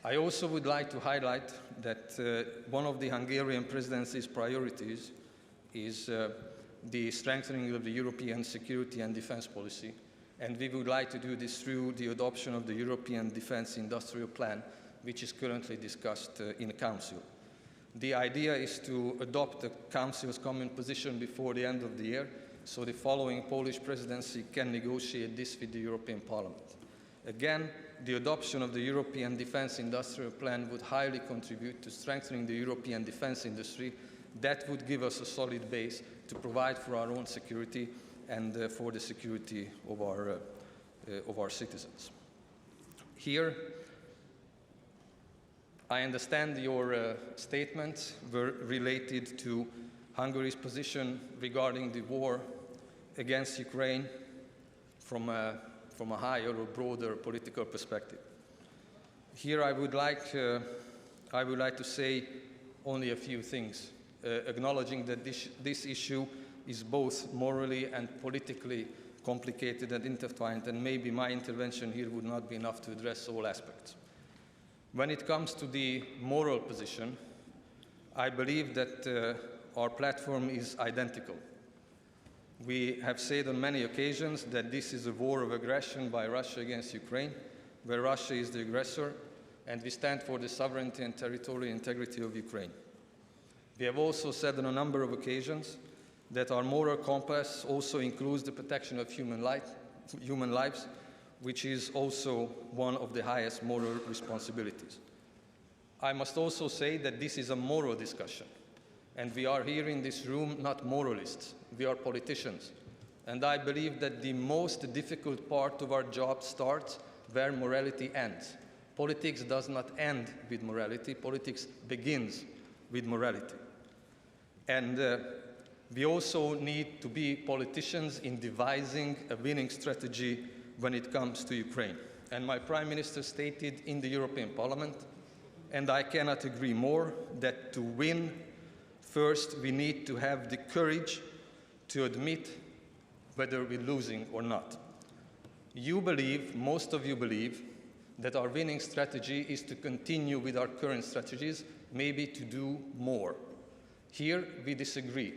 I also would like to highlight that one of the Hungarian presidency's priorities is the strengthening of the European security and defense policy, and we would like to do this through the adoption of the European Defense Industrial Plan, which is currently discussed in the Council. The idea is to adopt the Council's common position before the end of the year, so the following Polish presidency can negotiate this with the European Parliament. Again, the adoption of the European Defense Industrial Plan would highly contribute to strengthening the European defense industry. That would give us a solid base to provide for our own security and for the security of our citizens. Here, I understand your statements were related to Hungary's position regarding the war against Ukraine from a higher or broader political perspective. Here I would like to say only a few things, acknowledging that this issue is both morally and politically complicated and intertwined, and maybe my intervention here would not be enough to address all aspects. When it comes to the moral position, I believe that our platform is identical. We have said on many occasions that this is a war of aggression by Russia against Ukraine, where Russia is the aggressor, and we stand for the sovereignty and territorial integrity of Ukraine. We have also said on a number of occasions that our moral compass also includes the protection of human lives, which is also one of the highest moral responsibilities. I must also say that this is a moral discussion, and we are here in this room not moralists, we are politicians. And I believe that the most difficult part of our job starts where morality ends. Politics does not end with morality, politics begins with morality. And we also need to be politicians in devising a winning strategy when it comes to Ukraine. And my Prime Minister stated in the European Parliament, and I cannot agree more, that to win, first we need to have the courage to admit whether we're losing or not. You believe, most of you believe, that our winning strategy is to continue with our current strategies, maybe to do more. Here we disagree.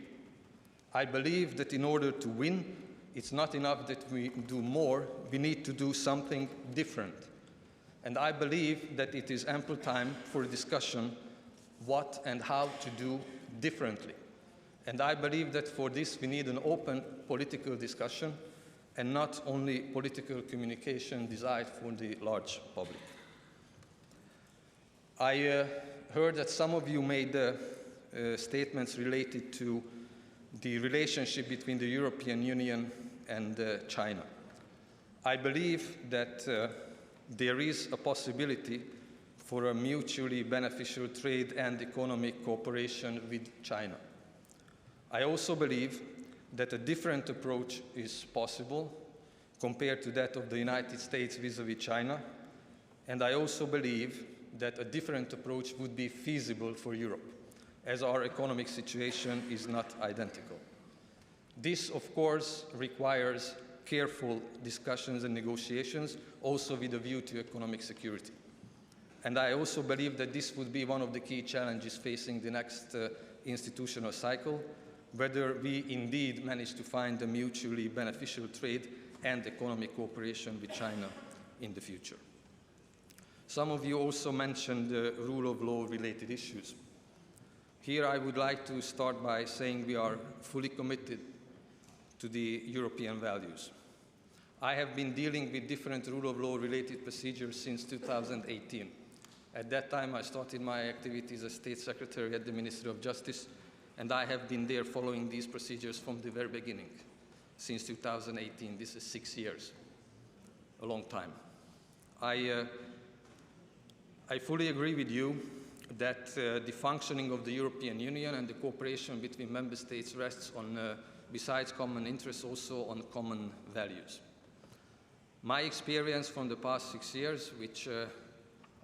I believe that in order to win, it's not enough that we do more, we need to do something different. And I believe that it is ample time for a discussion what and how to do differently. And I believe that for this we need an open political discussion and not only political communication designed for the large public. I heard that some of you made statements related to the relationship between the European Union and China. I believe that there is a possibility for a mutually beneficial trade and economic cooperation with China. I also believe that a different approach is possible compared to that of the United States vis-à-vis China, and I also believe that a different approach would be feasible for Europe, as our economic situation is not identical. This, of course, requires careful discussions and negotiations, also with a view to economic security. And I also believe that this would be one of the key challenges facing the next institutional cycle, whether we indeed manage to find a mutually beneficial trade and economic cooperation with China in the future. Some of you also mentioned rule of law related issues. Here I would like to start by saying we are fully committed to the European values. I have been dealing with different rule of law related procedures since 2018. At that time I started my activities as State Secretary at the Ministry of Justice, and I have been there following these procedures from the very beginning, since 2018. This is 6 years, a long time. I fully agree with you that the functioning of the European Union and the cooperation between member states rests on, besides common interests, also on common values. My experience from the past 6 years, which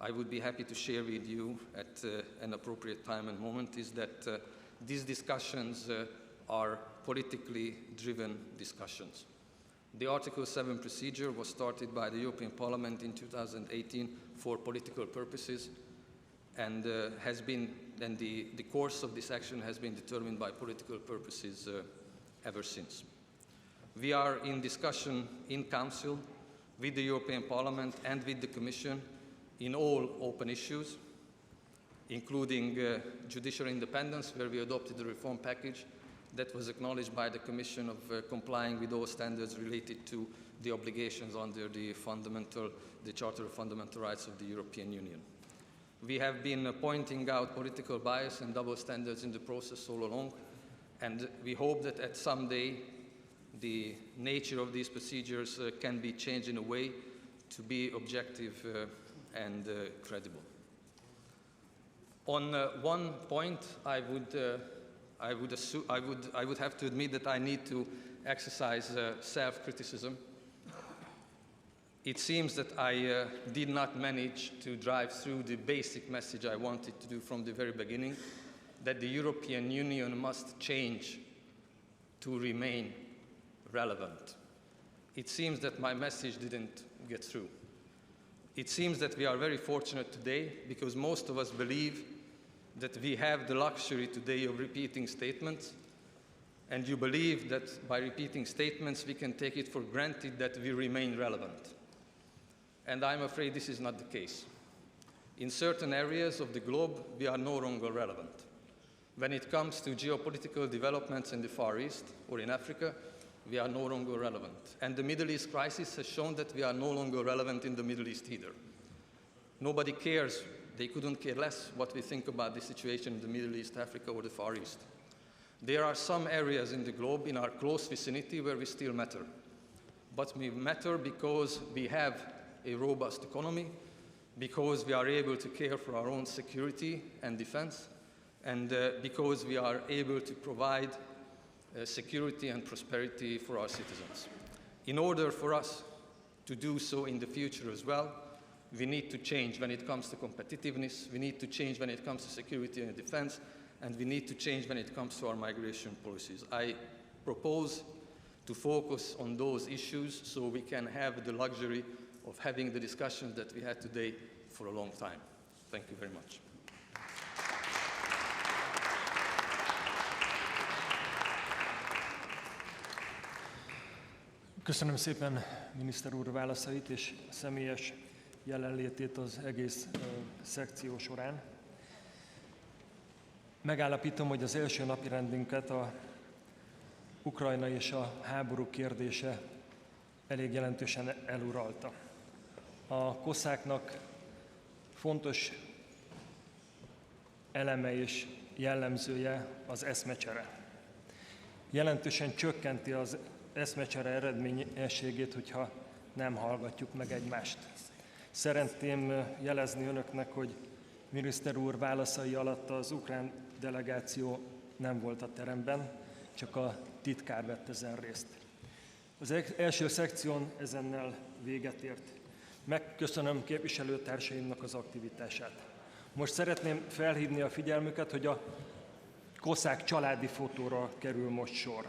I would be happy to share with you at an appropriate time and moment, is that these discussions are politically driven discussions. The Article 7 procedure was started by the European Parliament in 2018 for political purposes, and the course of this action has been determined by political purposes ever since. We are in discussion in Council with the European Parliament and with the Commission in all open issues, including judicial independence, where we adopted a reform package that was acknowledged by the Commission of complying with all standards related to the obligations under the Charter of Fundamental Rights of the European Union. We have been pointing out political bias and double standards in the process all along, and we hope that at some day the nature of these procedures can be changed in a way to be objective and credible. On one point, I would have to admit that I need to exercise self-criticism. It seems that I did not manage to drive through the basic message I wanted to do from the very beginning, that the European Union must change to remain relevant. It seems that my message didn't get through. It seems that we are very fortunate today because most of us believe that we have the luxury today of repeating statements, and you believe that by repeating statements we can take it for granted that we remain relevant. And I'm afraid this is not the case. In certain areas of the globe, we are no longer relevant. When it comes to geopolitical developments in the Far East or in Africa, we are no longer relevant. And the Middle East crisis has shown that we are no longer relevant in the Middle East either. Nobody cares, they couldn't care less what we think about the situation in the Middle East, Africa, or the Far East. There are some areas in the globe, in our close vicinity, where we still matter. But we matter because we have a robust economy, because we are able to care for our own security and defense, and because we are able to provide security and prosperity for our citizens. In order for us to do so in the future as well, we need to change when it comes to competitiveness, we need to change when it comes to security and defense, and we need to change when it comes to our migration policies. I propose to focus on those issues so we can have the luxury of having the discussions that we had today for a long time. Thank you very much. Köszönöm szépen miniszter úr válaszait és személyes jelenlétét az egész szekció során. Megállapítom, hogy az első napirendünket a Ukrajna és a háború kérdése elég jelentősen eluralta. A COSAC-nak fontos eleme és jellemzője az eszmecsere. Jelentősen csökkenti az eszmecsere eredményességét, hogyha nem hallgatjuk meg egymást. Szeretném jelezni önöknek, hogy miniszter úr válaszai alatt az ukrán delegáció nem volt a teremben, csak a titkár vett ezen részt. Az első szekción ezennel véget ért. Megköszönöm képviselőtársaimnak az aktivitását. Most szeretném felhívni a figyelmüket, hogy a COSAC családi fotóra kerül most sor.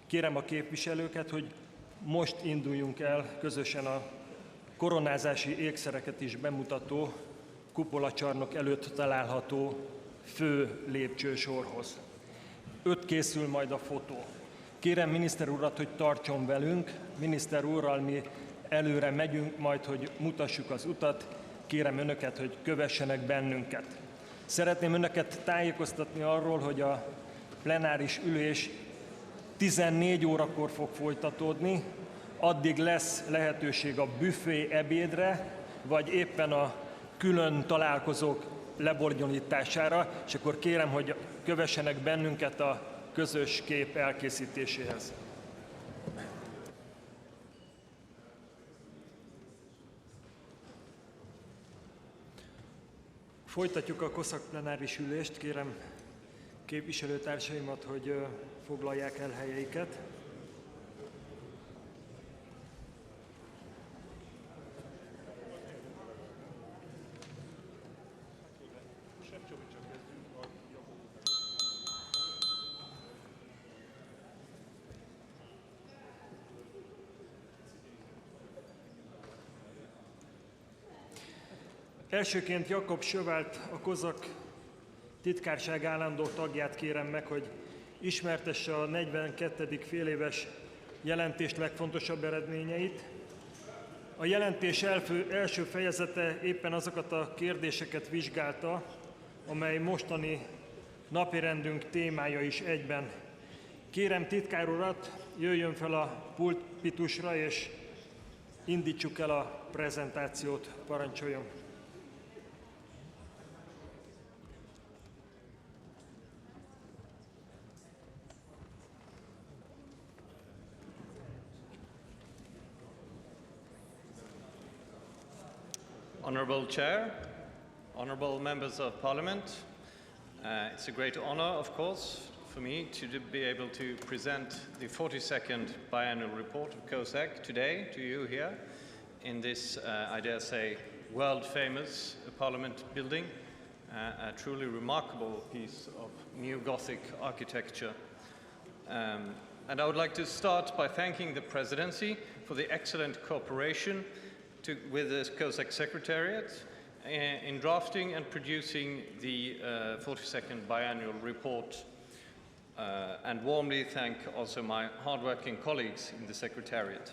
Kérem a képviselőket, hogy most induljunk el közösen a koronázási ékszereket is bemutató kupolacsarnok előtt található fő lépcsősorhoz. 5 készül majd a fotó. Kérem miniszter urat, hogy tartson velünk. Miniszter úrral mi előre megyünk majd, hogy mutassuk az utat. Kérem önöket, hogy kövessenek bennünket. Szeretném önöket tájékoztatni arról, hogy a plenáris ülés 14 órakor fog folytatódni, addig lesz lehetőség a büfé ebédre, vagy éppen a külön találkozók lebonyolítására, és akkor kérem, hogy kövessenek bennünket a közös kép elkészítéséhez. Folytatjuk a COSAC plenáris ülést, kérem képviselőtársaimat, hogy foglalják el helyeiket. Elsőként Jakob Sövelt, a COSAC titkárság állandó tagját kérem meg, hogy ismertesse a 42. féléves jelentés legfontosabb eredményeit. A jelentés első fejezete éppen azokat a kérdéseket vizsgálta, amely mostani napirendünk témája is egyben. Kérem titkár urat, jöjjön fel a pulpitusra, és indítsuk el a prezentációt, parancsoljon. Honourable Chair, honourable members of Parliament, it's a great honour, of course, for me to be able to present the 42nd biannual report of COSAC today to you here in this, I dare say, world-famous Parliament building, a truly remarkable piece of neo-Gothic architecture. And I would like to start by thanking the Presidency for the excellent cooperation with the COSAC Secretariat in drafting and producing the 42nd biannual report, and warmly thank also my hard-working colleagues in the Secretariat.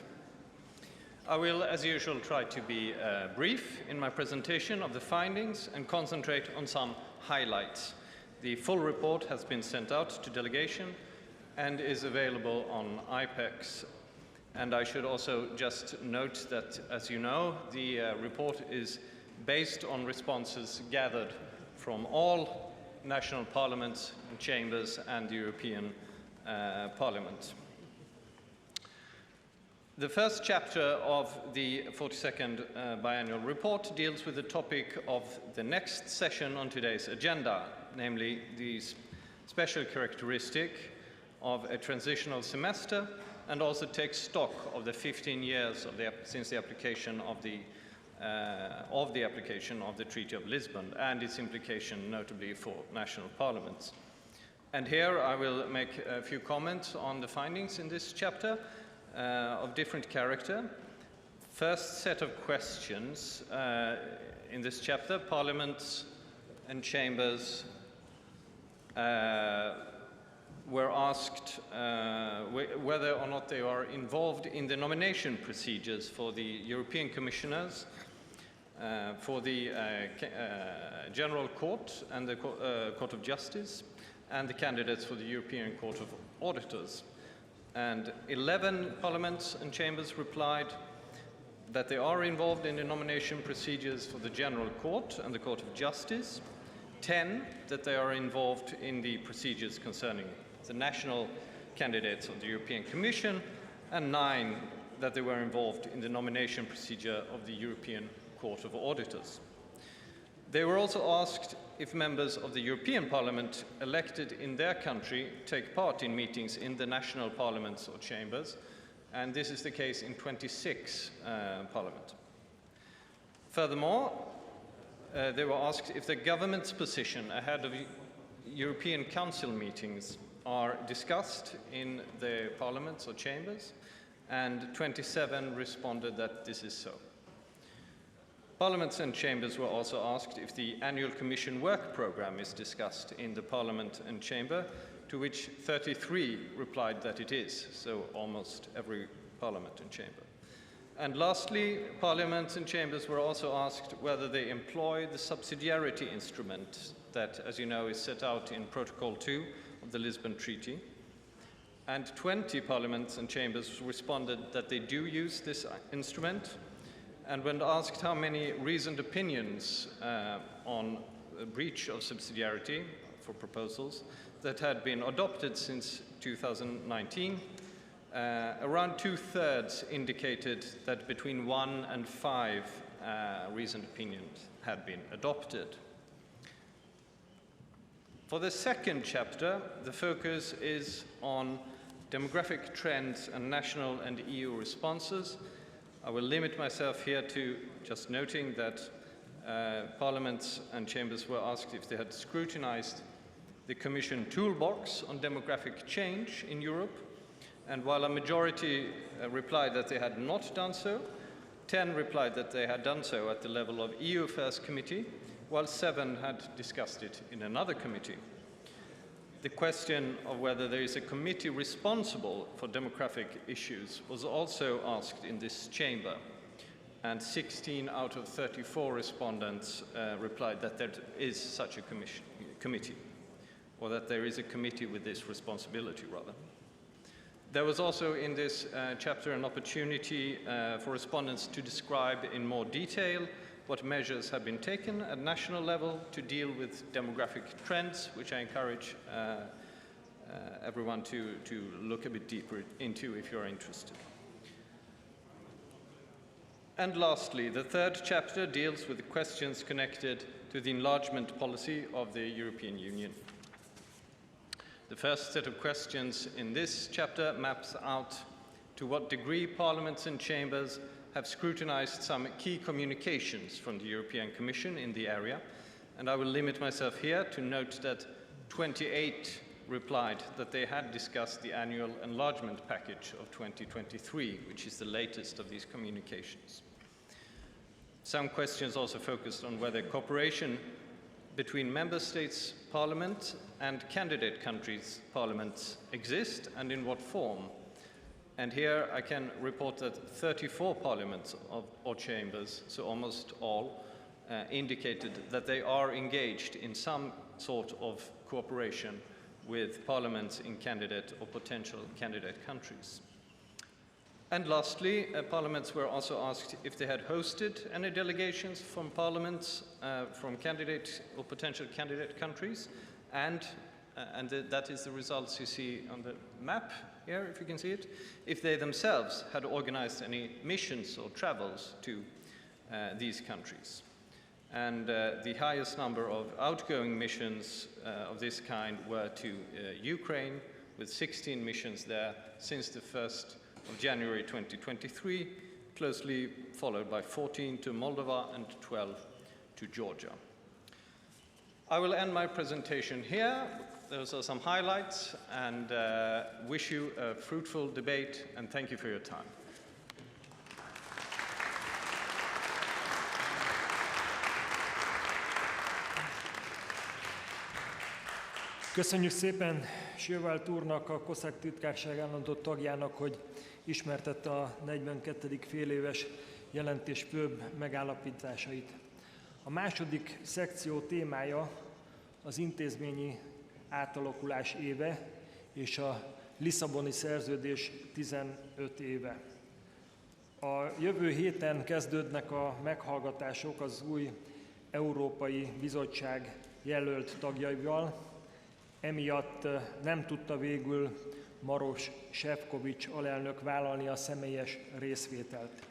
I will, as usual, try to be brief in my presentation of the findings and concentrate on some highlights. The full report has been sent out to delegation and is available on IPEX. And I should also just note that, as you know, the report is based on responses gathered from all national parliaments and chambers and the European Parliament. The first chapter of the 42nd biannual report deals with the topic of the next session on today's agenda, namely the special characteristic of a transitional semester, and also takes stock of the 15 years since the application of the Treaty of Lisbon and its implication notably for national parliaments. And here I will make a few comments on the findings in this chapter of different character. First set of questions in this chapter, parliaments and chambers were asked whether or not they are involved in the nomination procedures for the European Commissioners, for the General Court and the Court of Justice, and the candidates for the European Court of Auditors. And 11 parliaments and chambers replied that they are involved in the nomination procedures for the General Court and the Court of Justice, 10 that they are involved in the procedures concerning the national candidates of the European Commission, and 9 that they were involved in the nomination procedure of the European Court of Auditors. They were also asked if members of the European Parliament elected in their country take part in meetings in the national parliaments or chambers, and this is the case in 26 parliaments. Furthermore, they were asked if the government's position ahead of European Council meetings are discussed in the parliaments or chambers, and 27 responded that this is so. Parliaments and chambers were also asked if the annual Commission work programme is discussed in the Parliament and chamber, to which 33 replied that it is, so almost every Parliament and chamber. And lastly, parliaments and chambers were also asked whether they employ the subsidiarity instrument that, as you know, is set out in Protocol 2 of the Lisbon Treaty. And 20 parliaments and chambers responded that they do use this instrument. And when asked how many reasoned opinions on a breach of subsidiarity for proposals that had been adopted since 2019, around 2/3 indicated that between 1 and 5 reasoned opinions had been adopted. For the second chapter, the focus is on demographic trends and national and EU responses. I will limit myself here to just noting that parliaments and chambers were asked if they had scrutinized the Commission toolbox on demographic change in Europe, and while a majority replied that they had not done so, 10 replied that they had done so at the level of EU Affairs Committee, while 7 had discussed it in another committee. The question of whether there is a committee responsible for demographic issues was also asked in this chamber, and 16 out of 34 respondents replied that there is such a committee, or that there is a committee with this responsibility, rather. There was also in this chapter an opportunity for respondents to describe in more detail what measures have been taken at national level to deal with demographic trends, which I encourage everyone to look a bit deeper into if you're interested. And lastly, the third chapter deals with the questions connected to the enlargement policy of the European Union. The first set of questions in this chapter maps out to what degree parliaments and chambers have scrutinized some key communications from the European Commission in the area, and I will limit myself here to note that 28 replied that they had discussed the annual enlargement package of 2023, which is the latest of these communications. Some questions also focused on whether cooperation between member states' parliament and candidate countries' parliaments exist and in what form. And here I can report that 34 parliaments or chambers, so almost all, indicated that they are engaged in some sort of cooperation with parliaments in candidate or potential candidate countries. And lastly, parliaments were also asked if they had hosted any delegations from parliaments from candidate or potential candidate countries, and that is the results you see on the map here, if you can see it, if they themselves had organized any missions or travels to these countries. And the highest number of outgoing missions of this kind were to Ukraine, with 16 missions there since the 1st of January 2023, closely followed by 14 to Moldova and 12 to Georgia. I will end my presentation here. Those are some highlights, and wish you a fruitful debate, and thank you for your time. Köszönjük szépen Sjövált úrnak, a COSAC titkárság állandó tagjának, hogy ismertette a 42. féléves jelentés főbb megállapításait. A második szekció témája az intézményi átalakulás éve és a Lisszaboni Szerződés 15 éve. A jövő héten kezdődnek a meghallgatások az új Európai Bizottság jelölt tagjaival, emiatt nem tudta végül Maroš Šefčovič alelnök vállalni a személyes részvételt.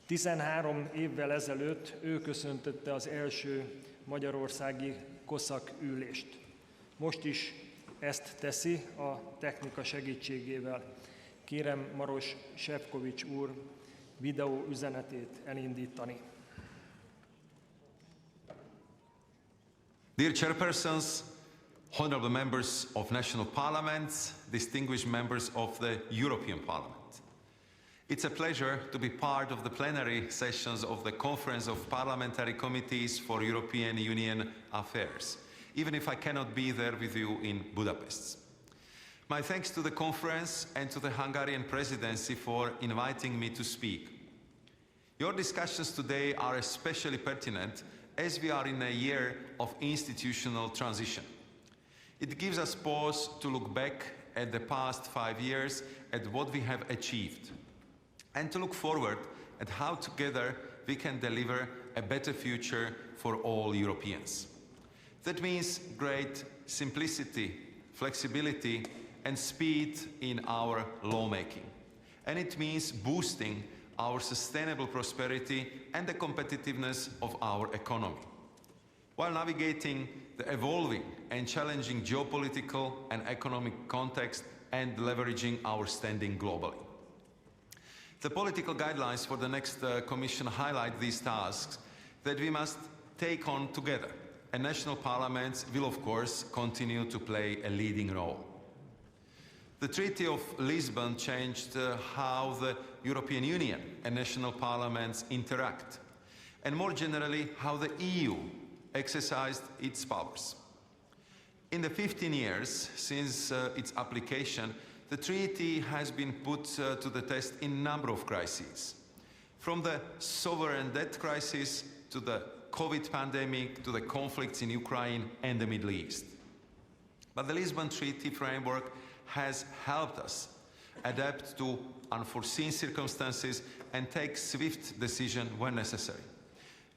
13 évvel ezelőtt ő köszöntötte az első magyarországi COSAC ülést. Most is ezt teszi a technika segítségével. Kérem Maroš Šefčovič úr videó üzenetét elindítani. Dear chairpersons, honorable members of national parliaments, distinguished members of the European Parliament. It's a pleasure to be part of the plenary sessions of the Conference of Parliamentary Committees for European Union Affairs, even if I cannot be there with you in Budapest. My thanks to the conference and to the Hungarian presidency for inviting me to speak. Your discussions today are especially pertinent as we are in a year of institutional transition. It gives us pause to look back at the past 5 years at what we have achieved, and to look forward at how together we can deliver a better future for all Europeans. That means great simplicity, flexibility, and speed in our lawmaking. And it means boosting our sustainable prosperity and the competitiveness of our economy, while navigating the evolving and challenging geopolitical and economic context and leveraging our standing globally. The political guidelines for the next Commission highlight these tasks that we must take on together, and national parliaments will of course continue to play a leading role. The Treaty of Lisbon changed how the European Union and national parliaments interact, and more generally, how the EU exercised its powers. In the 15 years since its application, the treaty has been put to the test in a number of crises, from the sovereign debt crisis to the COVID pandemic to the conflicts in Ukraine and the Middle East. But the Lisbon Treaty framework has helped us adapt to unforeseen circumstances and take swift decisions when necessary,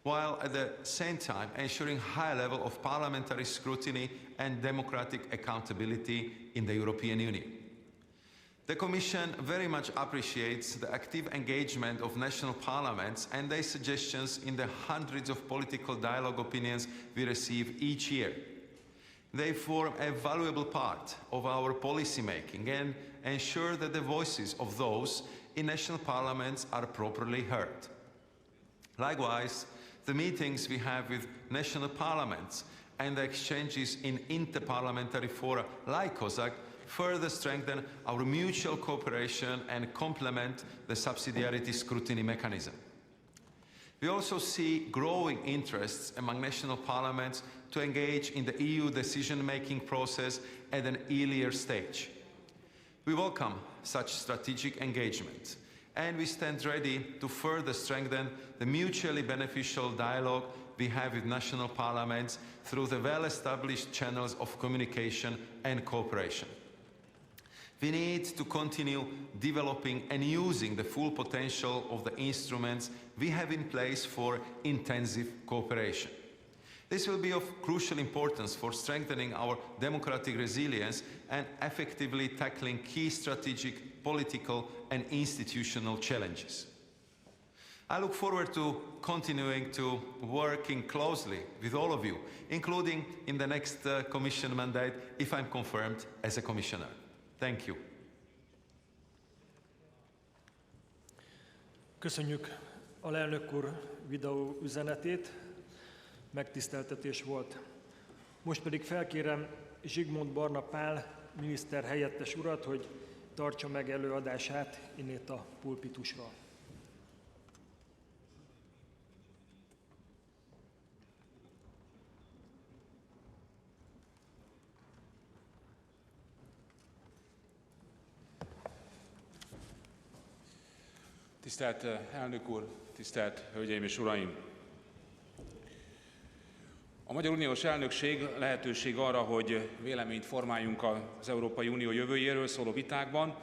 while at the same time ensuring high level of parliamentary scrutiny and democratic accountability in the European Union. The Commission very much appreciates the active engagement of national parliaments and their suggestions in the hundreds of political dialogue opinions we receive each year. They form a valuable part of our policy making and ensure that the voices of those in national parliaments are properly heard. Likewise, the meetings we have with national parliaments and the exchanges in interparliamentary fora like COSAC further strengthen our mutual cooperation and complement the subsidiarity scrutiny mechanism. We also see growing interests among national parliaments to engage in the EU decision-making process at an earlier stage. We welcome such strategic engagement, and we stand ready to further strengthen the mutually beneficial dialogue we have with national parliaments through the well-established channels of communication and cooperation. We need to continue developing and using the full potential of the instruments we have in place for intensive cooperation. This will be of crucial importance for strengthening our democratic resilience and effectively tackling key strategic, political and institutional challenges. I look forward to continuing to working closely with all of you, including in the next Commission mandate if I'm confirmed as a Commissioner. Thank you. Köszönjük alelnök úr videó üzenetét, megtiszteltetés volt. Most pedig felkérem Zsigmond Barna Pál miniszter helyettes urat, hogy tartsa meg előadását innét a pulpitusról. Tisztelt elnök úr, tisztelt hölgyeim és uraim! A Magyar Uniós Elnökség lehetőség arra, hogy véleményt formáljunk az Európai Unió jövőjéről szóló vitákban,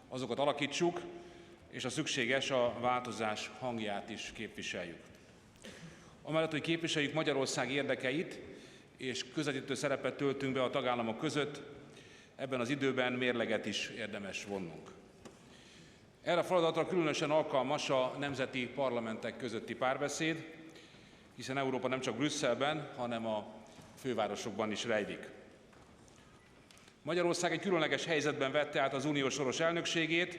azokat alakítsuk, és a szükséges a változás hangját is képviseljük. Amellett, hogy képviseljük Magyarország érdekeit, és közvetítő szerepet töltünk be a tagállamok között, ebben az időben mérleget is érdemes vonnunk. Erre a feladatra különösen alkalmas a nemzeti parlamentek közötti párbeszéd, hiszen Európa nem csak Brüsszelben, hanem a fővárosokban is rejlik. Magyarország egy különleges helyzetben vette át az uniós soros elnökségét,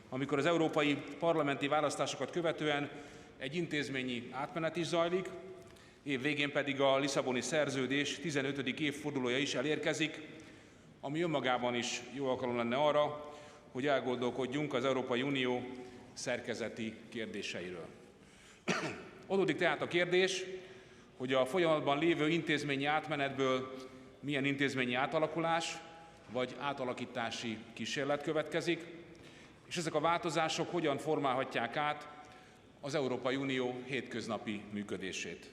amikor az európai parlamenti választásokat követően egy intézményi átmenet is zajlik, év végén pedig a Lisszaboni Szerződés 15. évfordulója is elérkezik, ami önmagában is jó alkalom lenne arra, hogy elgondolkodjunk az Európai Unió szerkezeti kérdéseiről. Adódik tehát a kérdés, hogy a folyamatban lévő intézményi átmenetből milyen intézményi átalakulás vagy átalakítási kísérlet következik, és ezek a változások hogyan formálhatják át az Európai Unió hétköznapi működését.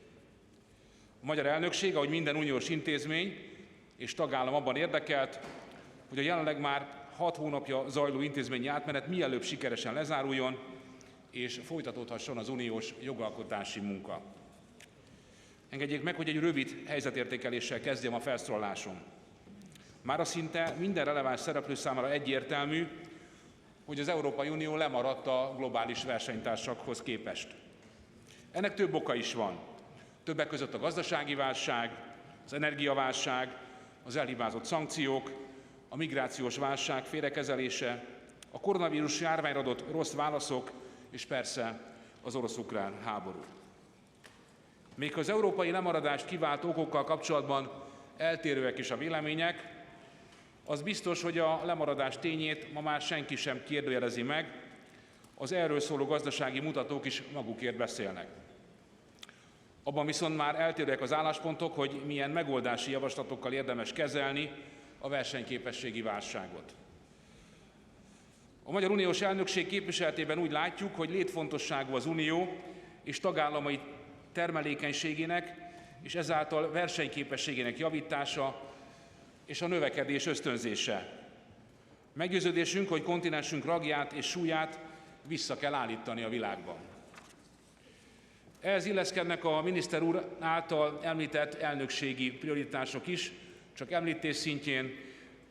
A magyar elnökség, ahogy minden uniós intézmény és tagállam abban érdekelt, hogy a jelenleg már 6 hónapja zajló intézményi átmenet mielőbb sikeresen lezáruljon, és folytatódhasson az uniós jogalkotási munka. Engedjék meg, hogy egy rövid helyzetértékeléssel kezdjem a felszólalásom. Mára szinte minden releváns szereplő számára egyértelmű, hogy az Európai Unió lemaradt a globális versenytársakhoz képest. Ennek több oka is van. Többek között a gazdasági válság, az energiaválság, az elhibázott szankciók, a migrációs válság félrekezelése, a koronavírus járványra adott rossz válaszok, és persze az orosz-ukrán háború. Még az európai lemaradást kiváltó okokkal kapcsolatban eltérőek is a vélemények, Az biztos, hogy a lemaradás tényét ma már senki sem kérdőjelezi meg, az erről szóló gazdasági mutatók is magukért beszélnek. Abban viszont már eltérőek az álláspontok, hogy milyen megoldási javaslatokkal érdemes kezelni a versenyképességi válságot. A Magyar Uniós Elnökség képviseletében úgy látjuk, hogy létfontosságú az Unió és tagállamai termelékenységének és ezáltal versenyképességének javítása és a növekedés ösztönzése. Meggyőződésünk, hogy kontinensünk ragját és súlyát vissza kell állítani a világban. Ehhez illeszkednek a miniszter úr által említett elnökségi prioritások is, csak említés szintjén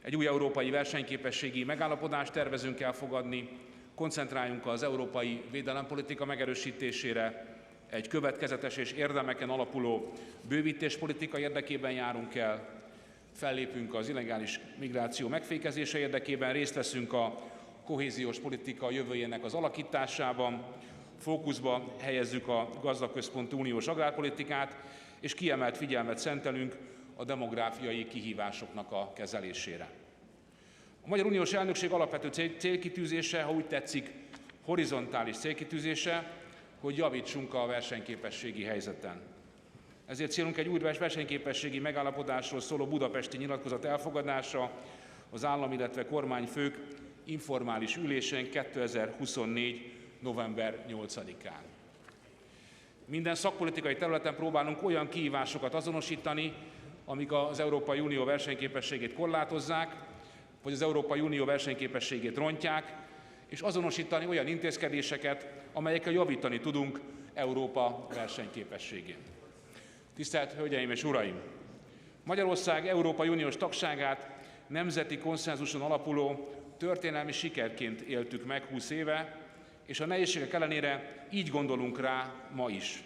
egy új európai versenyképességi megállapodást tervezünk elfogadni, koncentráljunk az európai védelempolitika megerősítésére, egy következetes és érdemeken alapuló bővítéspolitika érdekében járunk el, fellépünk az illegális migráció megfékezése érdekében, részt veszünk a kohéziós politika jövőjének az alakításában, fókuszba helyezzük a gazdagközpontú uniós agrárpolitikát, és kiemelt figyelmet szentelünk a demográfiai kihívásoknak a kezelésére. A Magyar Uniós Elnökség alapvető célkitűzése, ha úgy tetszik, horizontális célkitűzése, hogy javítsunk a versenyképességi helyzeten. Ezért célunk egy új versenyképességi megállapodásról szóló budapesti nyilatkozat elfogadása az állam, illetve kormányfők informális ülésén 2024. november 8-án. Minden szakpolitikai területen próbálunk olyan kihívásokat azonosítani, amik az Európai Unió versenyképességét korlátozzák, vagy az Európai Unió versenyképességét rontják, és azonosítani olyan intézkedéseket, amelyekkel javítani tudunk Európa versenyképességén. Tisztelt Hölgyeim és Uraim! Magyarország Európai Uniós tagságát nemzeti konszenzuson alapuló történelmi sikerként éltük meg 20 éve, és a nehézségek ellenére így gondolunk rá ma is.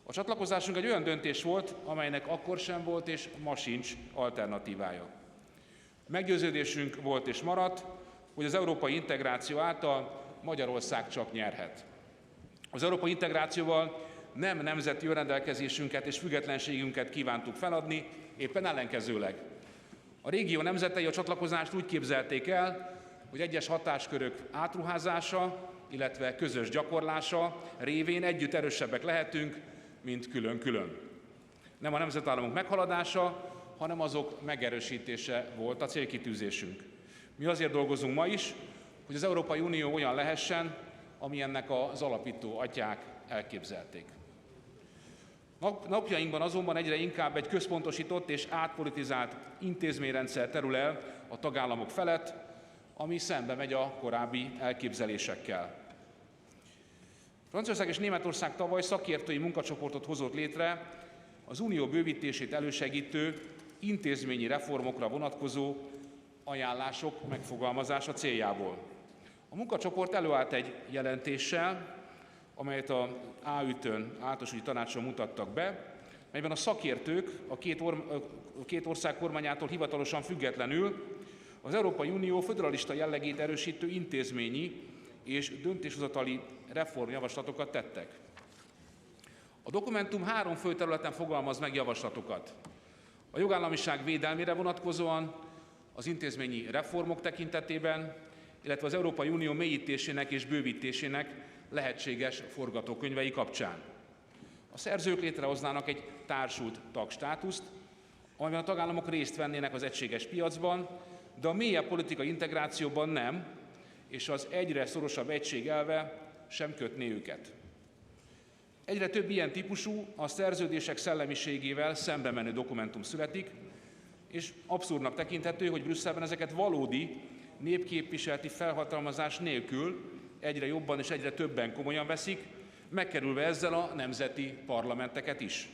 A csatlakozásunk egy olyan döntés volt, amelynek akkor sem volt és ma sincs alternatívája. Meggyőződésünk volt és maradt, hogy az európai integráció által Magyarország csak nyerhet. Az európai integrációval nem nemzeti önrendelkezésünket és függetlenségünket kívántuk feladni, éppen ellenkezőleg. A régió nemzetei a csatlakozást úgy képzelték el, hogy egyes hatáskörök átruházása, illetve közös gyakorlása révén együtt erősebbek lehetünk, mint külön-külön. Nem a nemzetállamok meghaladása, hanem azok megerősítése volt a célkitűzésünk. Mi azért dolgozunk ma is, hogy az Európai Unió olyan lehessen, amilyennek az alapító atyák elképzelték. Napjainkban azonban egyre inkább egy központosított és átpolitizált intézményrendszer terül el a tagállamok felett, ami szembe megy a korábbi elképzelésekkel. Franciaország és Németország tavaly szakértői munkacsoportot hozott létre az unió bővítését elősegítő intézményi reformokra vonatkozó ajánlások megfogalmazása céljából. A munkacsoport előállt egy jelentéssel, amelyet az AÜT-ön, általános ügyi tanácson mutattak be, melyben a szakértők a két ország kormányától hivatalosan függetlenül az Európai Unió föderalista jellegét erősítő intézményi és döntéshozatali reformjavaslatokat tettek. A dokumentum 3 fő területen fogalmaz meg javaslatokat. A jogállamiság védelmére vonatkozóan, az intézményi reformok tekintetében, illetve az Európai Unió mélyítésének és bővítésének lehetséges forgatókönyvei kapcsán. A szerzők létrehoznának egy társult tagstátuszt, amelyben a tagállamok részt vennének az egységes piacban, de a mélyebb politikai integrációban nem, és az egyre szorosabb egység elve sem kötné őket. Egyre több ilyen típusú, a szerződések szellemiségével szembe menő dokumentum születik, és abszurdnak tekinthető, hogy Brüsszelben ezeket valódi népképviseleti felhatalmazás nélkül egyre jobban és egyre többen komolyan veszik, megkerülve ezzel a nemzeti parlamenteket is.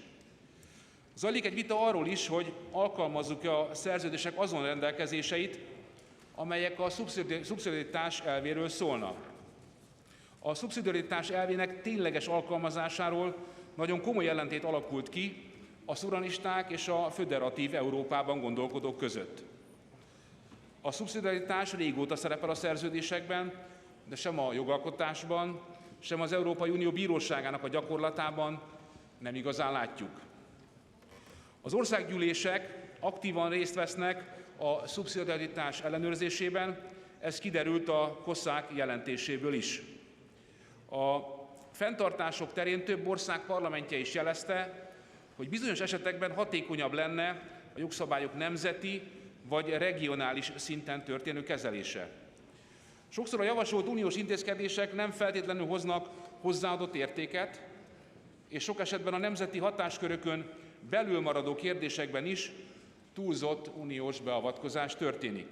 Zajlik egy vita arról is, hogy alkalmazzuk a szerződések azon rendelkezéseit, amelyek a szubszidiaritás elvéről szólnak. A szubszidiaritás elvének tényleges alkalmazásáról nagyon komoly ellentét alakult ki a szuverenisták és a föderatív Európában gondolkodók között. A szubszidiaritás régóta szerepel a szerződésekben, de sem a jogalkotásban, sem az Európai Unió bíróságának a gyakorlatában nem igazán látjuk. Az országgyűlések aktívan részt vesznek a szubszidiaritás ellenőrzésében, ez kiderült a COSAC jelentéséből is. A fenntartások terén több ország parlamentje is jelezte, hogy bizonyos esetekben hatékonyabb lenne a jogszabályok nemzeti vagy regionális szinten történő kezelése. Sokszor a javasolt uniós intézkedések nem feltétlenül hoznak hozzáadott értéket, és sok esetben a nemzeti hatáskörökön belül maradó kérdésekben is túlzott uniós beavatkozás történik.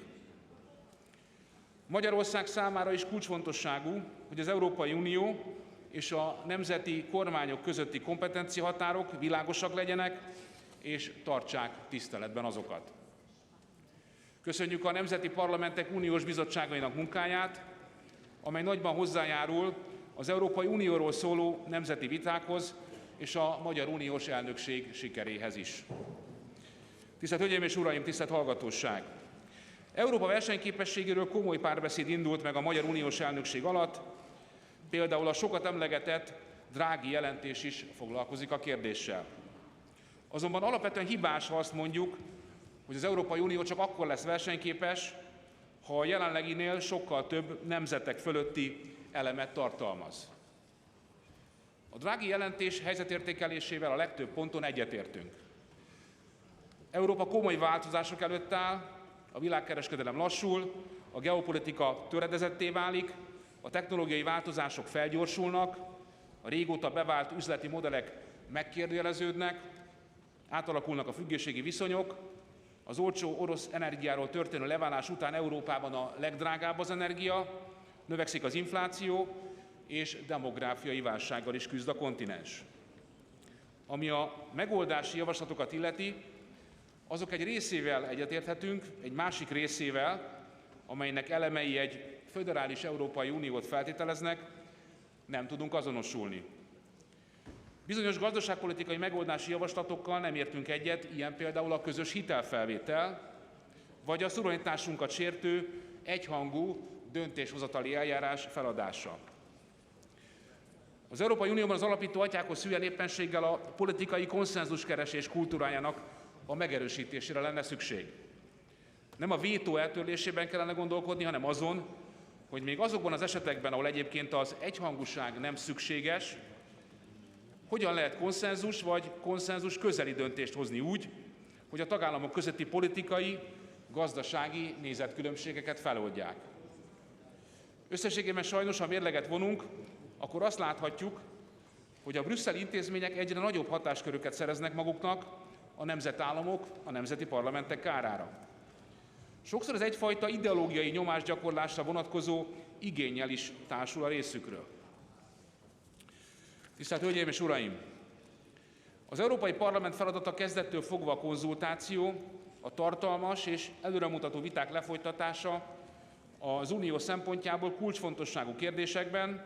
Magyarország számára is kulcsfontosságú, hogy az Európai Unió és a nemzeti kormányok közötti kompetenciahatárok világosak legyenek, és tartsák tiszteletben azokat. Köszönjük a nemzeti parlamentek uniós bizottságainak munkáját, amely nagyban hozzájárul az Európai Unióról szóló nemzeti vitákhoz és a magyar uniós elnökség sikeréhez is. Tisztelt Hölgyeim és Uraim, tisztelt hallgatóság! Európa versenyképességéről komoly párbeszéd indult meg a magyar uniós elnökség alatt, például a sokat emlegetett Draghi jelentés is foglalkozik a kérdéssel. Azonban alapvetően hibás, ha azt mondjuk, hogy az Európai Unió csak akkor lesz versenyképes, ha a jelenleginél sokkal több nemzetek fölötti elemet tartalmaz. A Draghi jelentés helyzetértékelésével a legtöbb ponton egyetértünk. Európa komoly változások előtt áll, a világkereskedelem lassul, a geopolitika töredezetté válik, a technológiai változások felgyorsulnak, a régóta bevált üzleti modellek megkérdőjeleződnek, átalakulnak a függőségi viszonyok, az olcsó orosz energiáról történő leválás után Európában a legdrágább az energia, növekszik az infláció, és demográfiai válsággal is küzd a kontinens. Ami a megoldási javaslatokat illeti, azok egy részével egyetérthetünk, egy másik részével, amelynek elemei egy föderális Európai Uniót feltételeznek, nem tudunk azonosulni. Bizonyos gazdaságpolitikai megoldási javaslatokkal nem értünk egyet, ilyen például a közös hitelfelvétel, vagy a szuverenitásunkat sértő egyhangú döntéshozatali eljárás feladása. Az Európai Unióban az alapító atyákhoz szűen éppenséggel a politikai konszenzuskeresés kultúrájának a megerősítésére lenne szükség. Nem a vétó eltörlésében kellene gondolkodni, hanem azon, hogy még azokban az esetekben, ahol egyébként az egyhangúság nem szükséges, hogyan lehet konszenzus vagy konszenzus közeli döntést hozni úgy, hogy a tagállamok közötti politikai, gazdasági nézetkülönbségeket feloldják. Összességében sajnos, ha mérleget vonunk, akkor azt láthatjuk, hogy a brüsszeli intézmények egyre nagyobb hatásköröket szereznek maguknak a nemzetállamok, a nemzeti parlamentek kárára. Sokszor ez egyfajta ideológiai nyomásgyakorlásra vonatkozó igénnyel is társul a részükről. Tisztelt Hölgyeim és Uraim! Az Európai Parlament feladata kezdettől fogva a konzultáció, a tartalmas és előremutató viták lefolytatása az unió szempontjából kulcsfontosságú kérdésekben,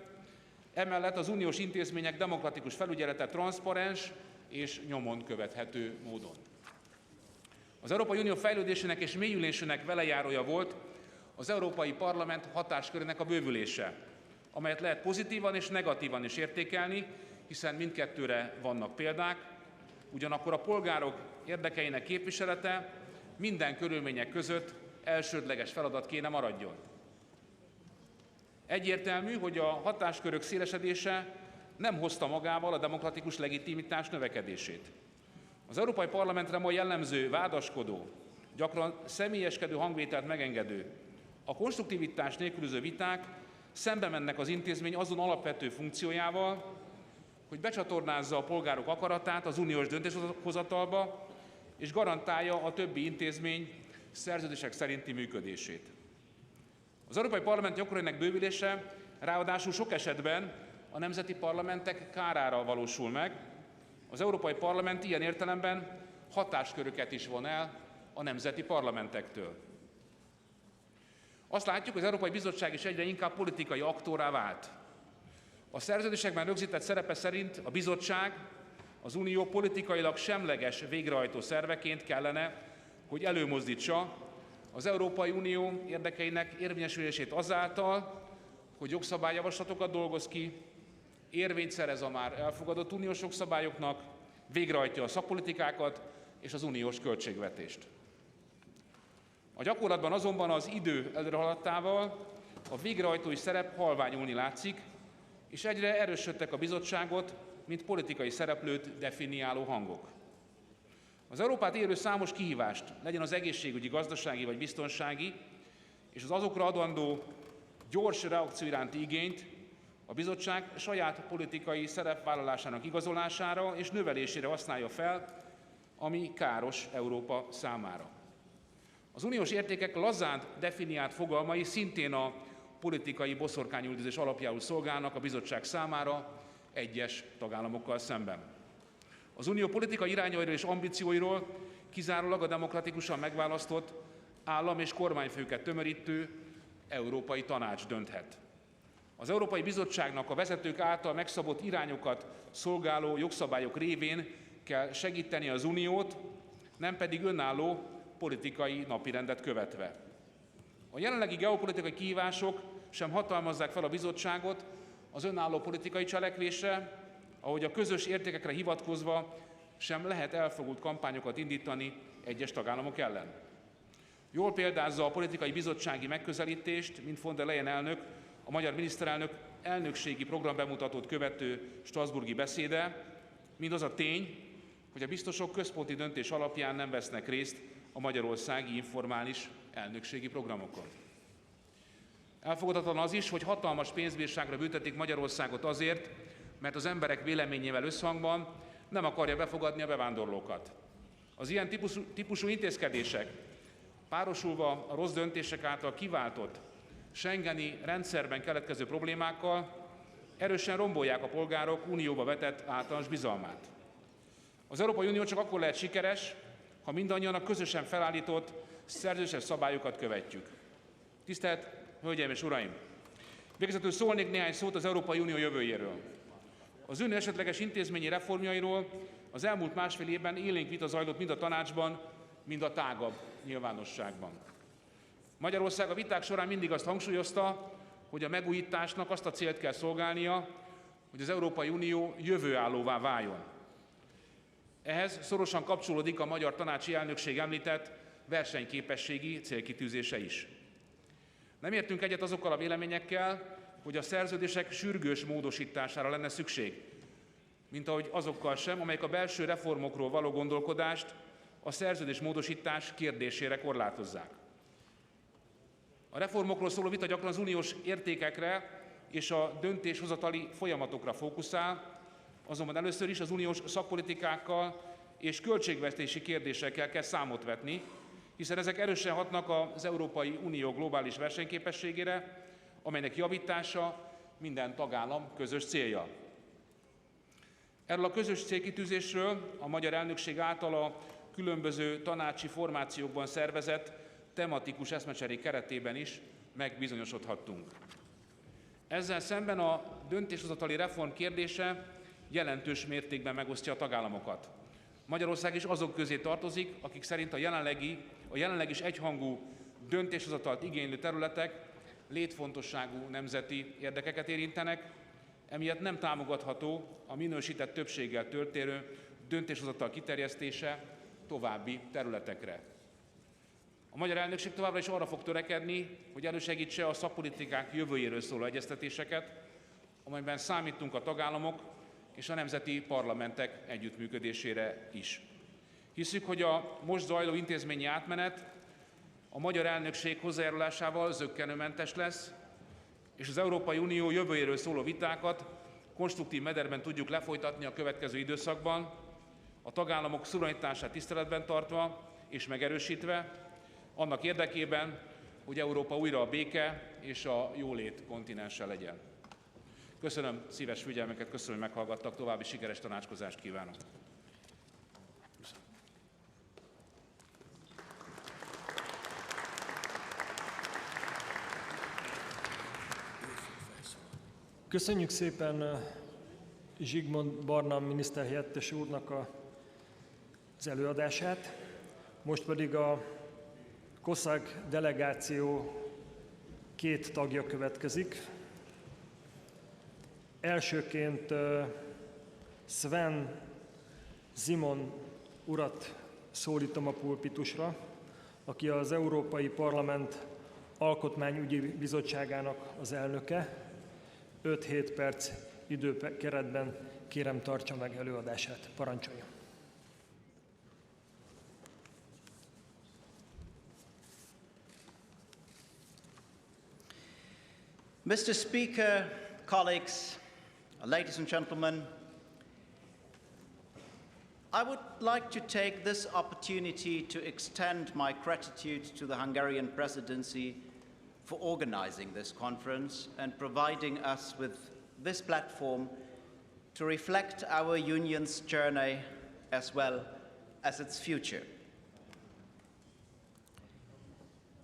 emellett az uniós intézmények demokratikus felügyelete transzparens és nyomon követhető módon. Az Európai Unió fejlődésének és mélyülésének velejárója volt az Európai Parlament hatáskörének a bővülése, amelyet lehet pozitívan és negatívan is értékelni, hiszen mindkettőre vannak példák, ugyanakkor a polgárok érdekeinek képviselete minden körülmények között elsődleges feladat kéne maradjon. Egyértelmű, hogy a hatáskörök szélesedése nem hozta magával a demokratikus legitimitás növekedését. Az Európai Parlamentre ma jellemző vádaskodó, gyakran személyeskedő hangvételt megengedő, a konstruktivitás nélkülöző viták szembe mennek az intézmény azon alapvető funkciójával, hogy becsatornázza a polgárok akaratát az uniós döntéshozatalba, és garantálja a többi intézmény szerződések szerinti működését. Az Európai Parlament jogkörének bővülése ráadásul sok esetben a nemzeti parlamentek kárára valósul meg. Az Európai Parlament ilyen értelemben hatásköröket is von el a nemzeti parlamentektől. Azt látjuk, hogy az Európai Bizottság is egyre inkább politikai aktórá vált. A szerződésekben rögzített szerepe szerint a bizottság az unió politikailag semleges végrehajtó szerveként kellene, hogy előmozdítsa az Európai Unió érdekeinek érvényesülését azáltal, hogy jogszabályjavaslatokat dolgoz ki, érvényt szerez a már elfogadott uniós jogszabályoknak, végrehajtja a szakpolitikákat és az uniós költségvetést. A gyakorlatban azonban az idő előrehaladtával a végrehajtói szerep halványulni látszik, és egyre erősödtek a bizottságot, mint politikai szereplőt definiáló hangok. Az Európát érő számos kihívást, legyen az egészségügyi, gazdasági vagy biztonsági, és az azokra adandó gyors reakció iránti igényt a bizottság saját politikai szerepvállalásának igazolására és növelésére használja fel, ami káros Európa számára. Az uniós értékek lazán definiált fogalmai szintén a politikai boszorkányüldözés alapjául szolgálnak a bizottság számára egyes tagállamokkal szemben. Az unió politikai irányairól és ambícióiról kizárólag a demokratikusan megválasztott állam- és kormányfőket tömörítő Európai Tanács dönthet. Az Európai Bizottságnak a vezetők által megszabott irányokat szolgáló jogszabályok révén kell segíteni az uniót, nem pedig önálló politikai napirendet követve. A jelenlegi geopolitikai kihívások sem hatalmazzák fel a bizottságot az önálló politikai cselekvésre, ahogy a közös értékekre hivatkozva sem lehet elfogult kampányokat indítani egyes tagállamok ellen. Jól példázza a politikai bizottsági megközelítést, mint von der Leyen elnök, a magyar miniszterelnök elnökségi programbemutatót követő strasbourgi beszéde, mind az a tény, hogy a biztosok központi döntés alapján nem vesznek részt a magyarországi informális elnökségi programokon. Elfogadhatatlan az is, hogy hatalmas pénzbírságra büntetik Magyarországot azért, mert az emberek véleményével összhangban nem akarja befogadni a bevándorlókat. Az ilyen típusú intézkedések párosulva a rossz döntések által kiváltott schengeni rendszerben keletkező problémákkal erősen rombolják a polgárok unióba vetett általános bizalmát. Az Európai Unió csak akkor lehet sikeres, ha mindannyian a közösen felállított szerződéses szabályokat követjük. Tisztelt Hölgyeim és Uraim! Végezetül szólnék néhány szót az Európai Unió jövőjéről. Az Unió esetleges intézményi reformjairól az elmúlt másfél évben élénk vita zajlott mind a tanácsban, mind a tágabb nyilvánosságban. Magyarország a viták során mindig azt hangsúlyozta, hogy a megújításnak azt a célt kell szolgálnia, hogy az Európai Unió jövőállóvá váljon. Ehhez szorosan kapcsolódik a magyar tanácsi elnökség említett versenyképességi célkitűzése is. Nem értünk egyet azokkal a véleményekkel, hogy a szerződések sürgős módosítására lenne szükség, mint ahogy azokkal sem, amelyek a belső reformokról való gondolkodást a szerződés módosítás kérdésére korlátozzák. A reformokról szóló vita gyakran az uniós értékekre és a döntéshozatali folyamatokra fókuszál, azonban először is az uniós szakpolitikákkal és költségvetési kérdésekkel kell számot vetni, hiszen ezek erősen hatnak az Európai Unió globális versenyképességére, amelynek javítása minden tagállam közös célja. Erről a közös célkitűzésről a magyar elnökség által a különböző tanácsi formációkban szervezett tematikus eszmecserék keretében is megbizonyosodhattunk. Ezzel szemben a döntéshozatali reform kérdése jelentős mértékben megosztja a tagállamokat. Magyarország is azok közé tartozik, akik szerint a jelenleg is egyhangú döntéshozatalt igénylő területek létfontosságú nemzeti érdekeket érintenek, emiatt nem támogatható a minősített többséggel történő döntéshozatal kiterjesztése további területekre. A magyar elnökség továbbra is arra fog törekedni, hogy elősegítse a szakpolitikák jövőjéről szóló egyeztetéseket, amelyben számítunk a tagállamok és a nemzeti parlamentek együttműködésére is. Hiszük, hogy a most zajló intézményi átmenet a magyar elnökség hozzájárulásával zökkenőmentes lesz, és az Európai Unió jövőjéről szóló vitákat konstruktív mederben tudjuk lefolytatni a következő időszakban, a tagállamok szuverenitását tiszteletben tartva és megerősítve, annak érdekében, hogy Európa újra a béke és a jólét kontinense legyen. Köszönöm szíves figyelmeket, köszönöm, hogy meghallgattak, további sikeres tanácskozást kívánok. Köszönjük szépen Zsigmond Barna miniszterhelyettes úrnak az előadását. Most pedig a COSAC delegáció 2 tagja következik. Elsőként Sven Simon urat szólítom a pulpitusra, aki az Európai Parlament Alkotmányügyi Bizottságának az elnöke. 5-7 perc időkeretben kérem tartsa meg előadását. Parancsoljon! Mr. Speaker, colleagues, ladies and gentlemen, I would like to take this opportunity to extend my gratitude to the Hungarian presidency for organizing this conference and providing us with this platform to reflect our union's journey as well as its future.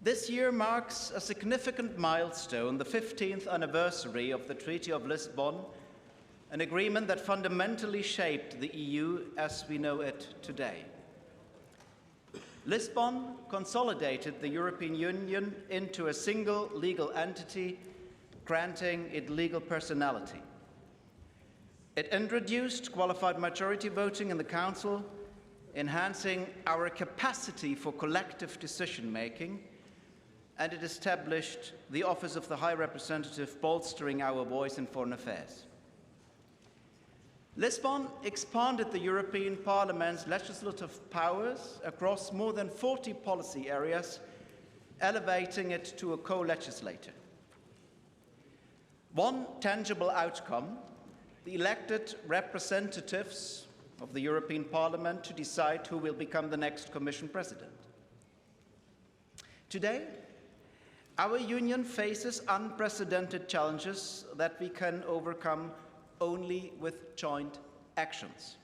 This year marks a significant milestone, the 15th anniversary of the Treaty of Lisbon, an agreement that fundamentally shaped the EU as we know it today. Lisbon consolidated the European Union into a single legal entity, granting it legal personality. It introduced qualified majority voting in the Council, enhancing our capacity for collective decision-making, and it established the Office of the High Representative, bolstering our voice in foreign affairs. Lisbon expanded the European Parliament's legislative powers across more than 40 policy areas, elevating it to a co-legislator. One tangible outcome: the elected representatives of the European Parliament to decide who will become the next Commission President. Today, our Union faces unprecedented challenges that we can overcome only with joint actions.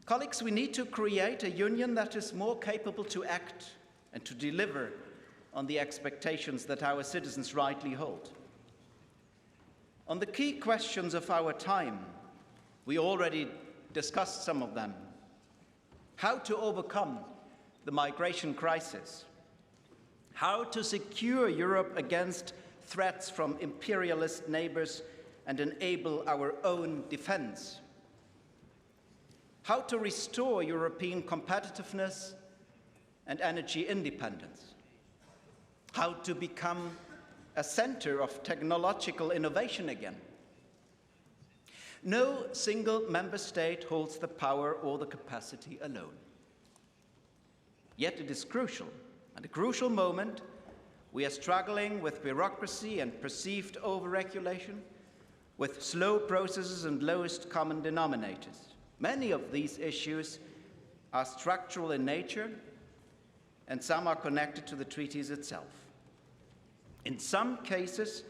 Colleagues, we need to create a union that is more capable to act and to deliver on the expectations that our citizens rightly hold. On the key questions of our time, we already discussed some of them. How to overcome the migration crisis, how to secure Europe against threats from imperialist neighbors and enable our own defense, how to restore European competitiveness and energy independence, how to become a center of technological innovation again. No single member state holds the power or the capacity alone. Yet it is crucial, at a crucial moment, we are struggling with bureaucracy and perceived over-regulation, with slow processes and lowest common denominators. Many of these issues are structural in nature, and some are connected to the treaties itself. In some cases,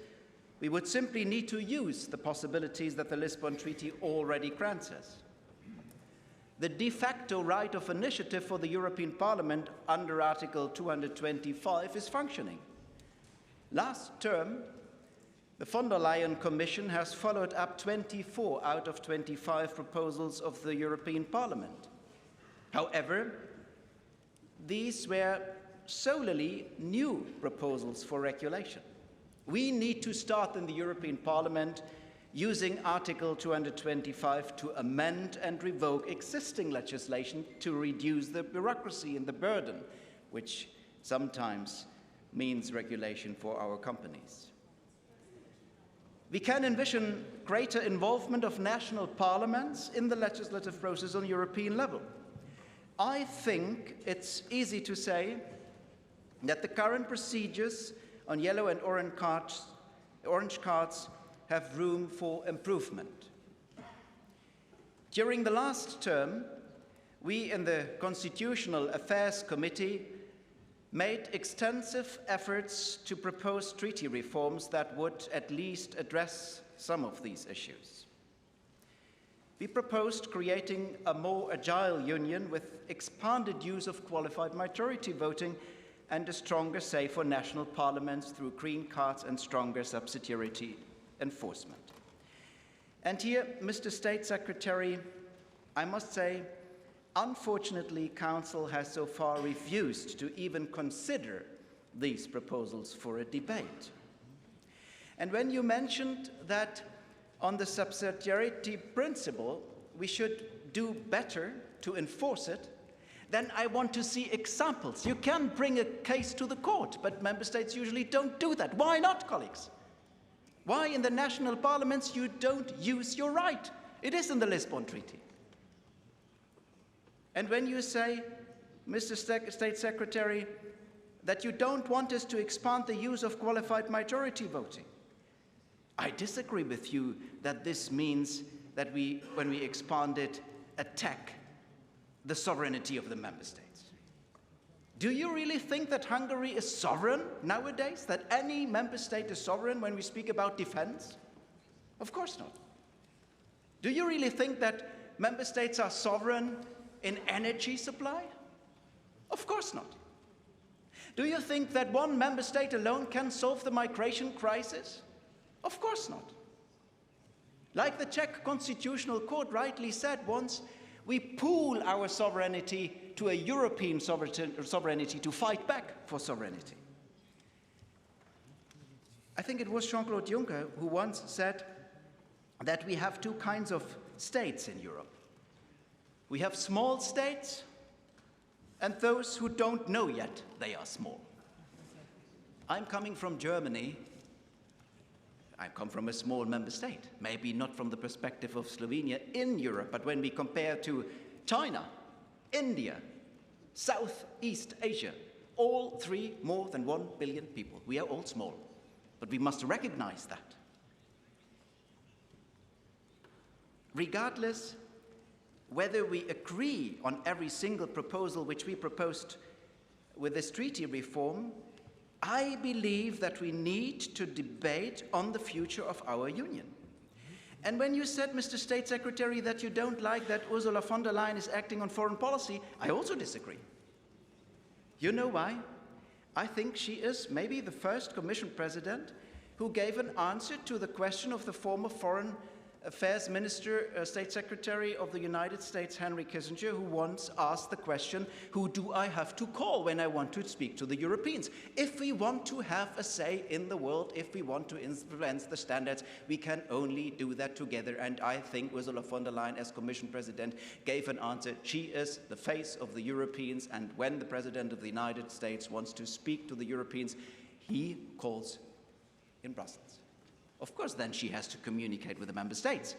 we would simply need to use the possibilities that the Lisbon Treaty already grants us. The de facto right of initiative for the European Parliament under Article 225 is functioning. Last term, the von der Leyen Commission has followed up 24 out of 25 proposals of the European Parliament. However, these were solely new proposals for regulation. We need to start in the European Parliament using Article 225 to amend and revoke existing legislation to reduce the bureaucracy and the burden, which sometimes means regulation for our companies. We can envision greater involvement of national parliaments in the legislative process on European level. I think it's easy to say that the current procedures on yellow and orange cards have room for improvement. During the last term, we in the Constitutional Affairs Committee made extensive efforts to propose treaty reforms that would at least address some of these issues. We proposed creating a more agile union with expanded use of qualified majority voting and a stronger say for national parliaments through green cards and stronger subsidiarity enforcement. And here, Mr. State Secretary, I must say, unfortunately, Council has so far refused to even consider these proposals for a debate. And when you mentioned that on the subsidiarity principle, we should do better to enforce it, then I want to see examples. You can bring a case to the court, but member states usually don't do that. Why not, colleagues? Why in the national parliaments you don't use your right? It is in the Lisbon Treaty. And when you say, Mr. State Secretary, that you don't want us to expand the use of qualified majority voting, I disagree with you that this means that we, when we expand it, attack the sovereignty of the member states. Do you really think that Hungary is sovereign nowadays? That any member state is sovereign when we speak about defense? Of course not. Do you really think that member states are sovereign in energy supply? Of course not. Do you think that one member state alone can solve the migration crisis? Of course not. Like the Czech Constitutional Court rightly said once, we pool our sovereignty to a European sovereignty to fight back for sovereignty. I think it was Jean-Claude Juncker who once said that we have two kinds of states in Europe. We have small states and those who don't know yet they are small. I'm coming from Germany. I come from a small member state, maybe not from the perspective of Slovenia in Europe, but when we compare to China, India, Southeast Asia, all three more than 1 billion people. We are all small, but we must recognize that. Regardless whether we agree on every single proposal which we proposed with this treaty reform, I believe that we need to debate on the future of our union. And when you said, Mr. State Secretary, that you don't like that Ursula von der Leyen is acting on foreign policy, I also disagree. You know why? I think she is maybe the first Commission President who gave an answer to the question of the former Foreign Affairs Minister, State Secretary of the United States, Henry Kissinger, who once asked the question, who do I have to call when I want to speak to the Europeans? If we want to have a say in the world, if we want to influence the standards, we can only do that together. And I think Ursula von der Leyen, as Commission President, gave an answer. She is the face of the Europeans, and when the President of the United States wants to speak to the Europeans, he calls in Brussels. Of course, then she has to communicate with the member states.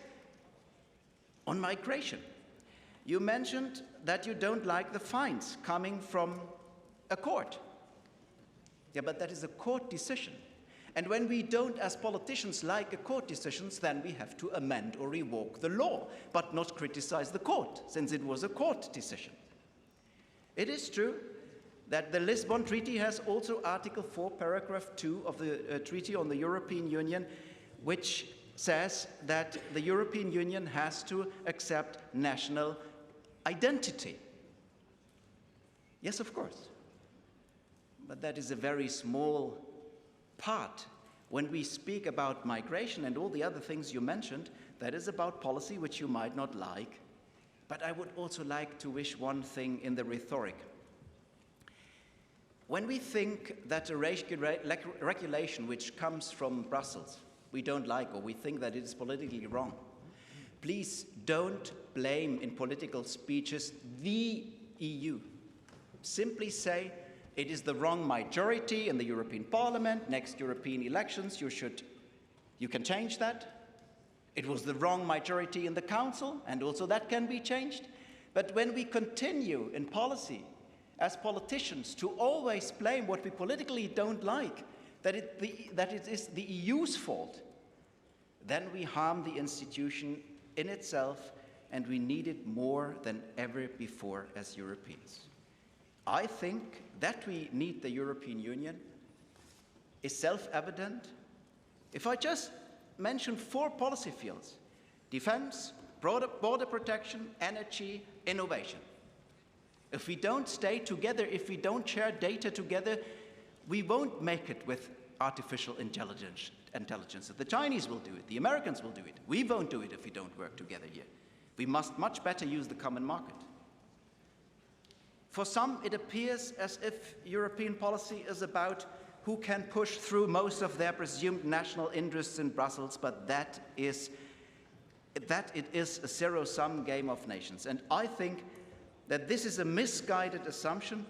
On migration, you mentioned that you don't like the fines coming from a court. Yeah, but that is a court decision. And when we don't, as politicians, like a court decisions, then we have to amend or revoke the law, but not criticize the court, since it was a court decision. It is true that the Lisbon Treaty has also Article 4, Paragraph 2 of the Treaty on the European Union, which says that the European Union has to accept national identity. Yes, of course. But that is a very small part. When we speak about migration and all the other things you mentioned, that is about policy which you might not like. But I would also like to wish one thing in the rhetoric. When we think that a regulation which comes from Brussels we don't like, or we think that it is politically wrong, please don't blame in political speeches the EU. Simply say it is the wrong majority in the European Parliament. Next European elections, you can change that. It was the wrong majority in the Council, and also that can be changed. But when we continue in policy as politicians to always blame what we politically don't like, that it is the EU's fault, then we harm the institution in itself, and we need it more than ever before as Europeans. I think that we need the European Union is self-evident. If I just mention 4 policy fields: defense, border protection, energy, innovation. If we don't stay together, if we don't share data together, we won't make it with artificial intelligence. The Chinese will do it, the Americans will do it. We won't do it if we don't work together here. We must much better use the common market. For some, it appears as if European policy is about who can push through most of their presumed national interests in Brussels, but that it is a zero-sum game of nations. And I think that this is a misguided assumption.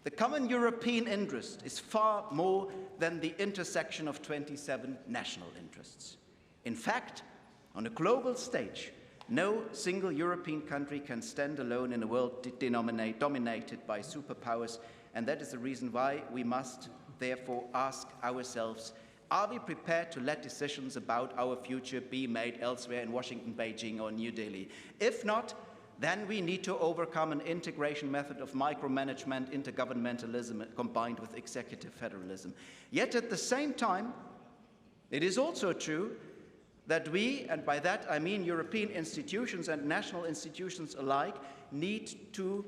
The common European interest is far more than the intersection of 27 national interests. In fact, on a global stage, no single European country can stand alone in a world dominated by superpowers, and that is the reason why we must therefore ask ourselves, are we prepared to let decisions about our future be made elsewhere in Washington, Beijing, or New Delhi? If not, then we need to overcome an integration method of micromanagement, intergovernmentalism, combined with executive federalism. Yet at the same time, it is also true that we, and by that I mean European institutions and national institutions alike, need to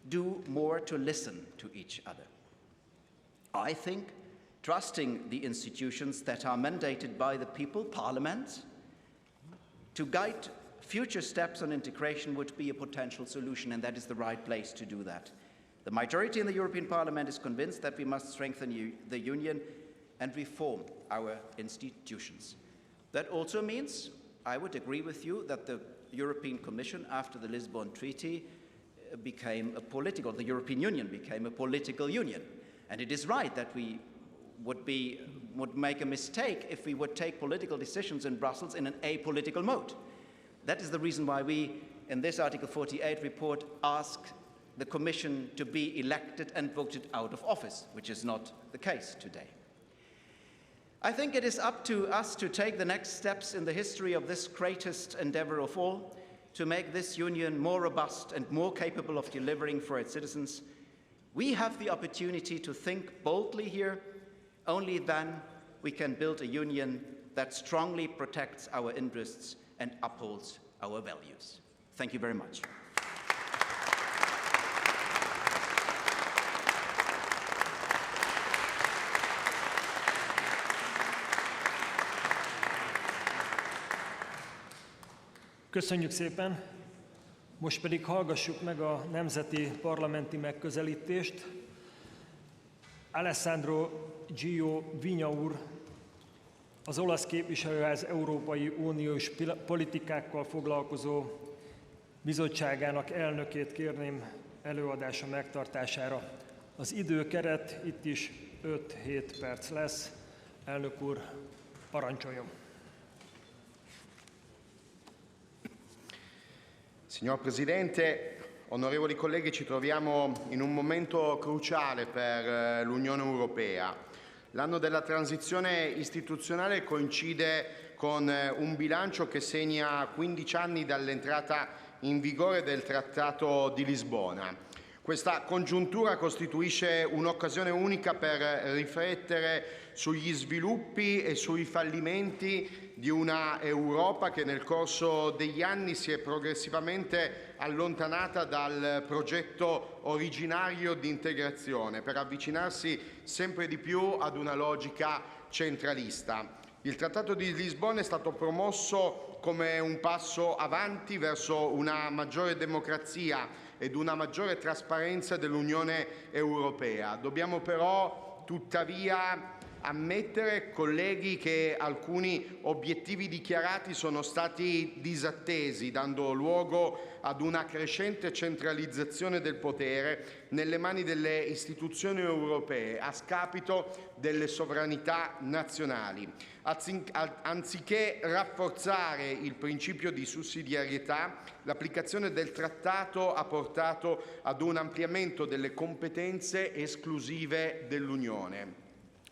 do more to listen to each other. I think trusting the institutions that are mandated by the people, parliaments, to guide future steps on integration would be a potential solution, and that is the right place to do that. The majority in the European Parliament is convinced that we must strengthen the Union and reform our institutions. That also means, I would agree with you, that the European Commission, after the Lisbon Treaty, the European Union became a political union. And it is right that we would make a mistake if we would take political decisions in Brussels in an apolitical mode. That is the reason why we, in this Article 48 report, ask the Commission to be elected and voted out of office, which is not the case today. I think it is up to us to take the next steps in the history of this greatest endeavor of all, to make this union more robust and more capable of delivering for its citizens. We have the opportunity to think boldly here. Only then we can build a union that strongly protects our interests and upholds our values. Thank you very much. Köszönjük szépen! Most pedig hallgassuk meg a nemzeti parlamenti megközelítést. Alessandro Gio Vigna úr, az olasz képviselőház Európai Uniós politikákkal foglalkozó bizottságának elnökét kérném előadása megtartására. Az időkeret itt is 5-7 perc lesz. Elnök úr, parancsoljon! Signor Presidente, onorevoli colleghi, ci troviamo in un momento cruciale per l'Unione Europea. L'anno della transizione istituzionale coincide con un bilancio che segna 15 anni dall'entrata in vigore del Trattato di Lisbona. Questa congiuntura costituisce un'occasione unica per riflettere sugli sviluppi e sui fallimenti di una Europa che nel corso degli anni si è progressivamente allontanata dal progetto originario di integrazione per avvicinarsi sempre di più ad una logica centralista. Il Trattato di Lisbona è stato promosso come un passo avanti verso una maggiore democrazia ed una maggiore trasparenza dell'Unione Europea. Dobbiamo però tuttavia ammettere, colleghi, che alcuni obiettivi dichiarati sono stati disattesi, dando luogo ad una crescente centralizzazione del potere nelle mani delle istituzioni europee a scapito delle sovranità nazionali. Anziché rafforzare il principio di sussidiarietà, l'applicazione del trattato ha portato ad un ampliamento delle competenze esclusive dell'Unione,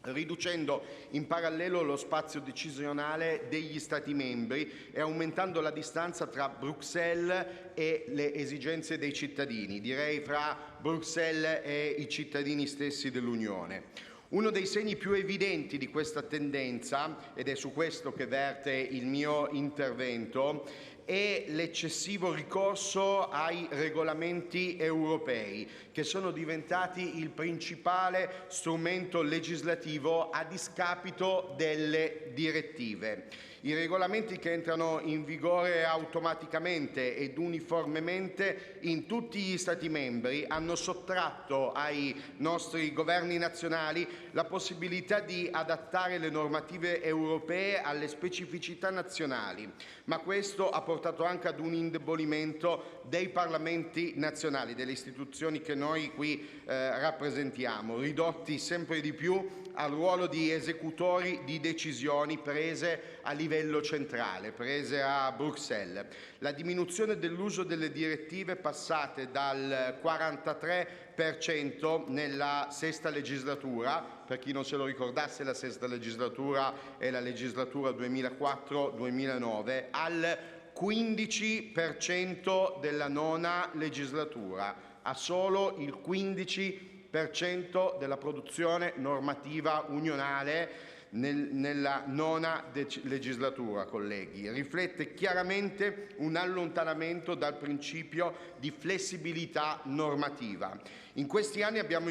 riducendo in parallelo lo spazio decisionale degli Stati membri e aumentando la distanza tra Bruxelles e le esigenze dei cittadini, direi fra Bruxelles e i cittadini stessi dell'Unione. Uno dei segni più evidenti di questa tendenza, ed è su questo che verte il mio intervento, è l'eccessivo ricorso ai regolamenti europei, che sono diventati il principale strumento legislativo a discapito delle direttive. I regolamenti che entrano in vigore automaticamente ed uniformemente in tutti gli Stati membri hanno sottratto ai nostri governi nazionali la possibilità di adattare le normative europee alle specificità nazionali, ma questo ha portato portato anche ad un indebolimento dei parlamenti nazionali, delle istituzioni che noi qui rappresentiamo, ridotti sempre di più al ruolo di esecutori di decisioni prese a livello centrale, prese a Bruxelles. La diminuzione dell'uso delle direttive passate dal 43% nella sesta legislatura, per chi non se lo ricordasse la sesta legislatura è la legislatura 2004-2009, al 15% della nona legislatura, a solo il 15% della produzione normativa unionale nella nona legislatura, colleghi. Riflette chiaramente un allontanamento dal principio di flessibilità normativa. In questi anni abbiamo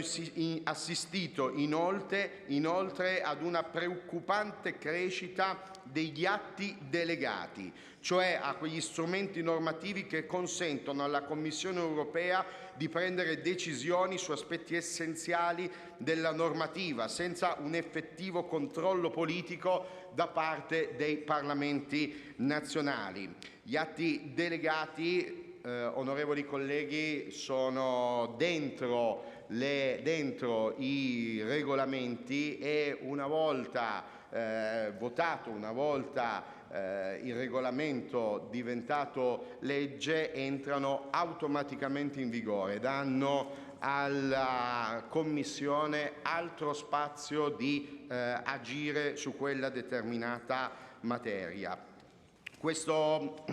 assistito inoltre ad una preoccupante crescita degli atti delegati, cioè a quegli strumenti normativi che consentono alla Commissione europea di prendere decisioni su aspetti essenziali della normativa, senza un effettivo controllo politico da parte dei parlamenti nazionali. Gli atti delegati, onorevoli colleghi, sono dentro i regolamenti e una volta votato, una volta il regolamento diventato legge, entrano automaticamente in vigore, danno alla Commissione altro spazio di agire su quella determinata materia. Questo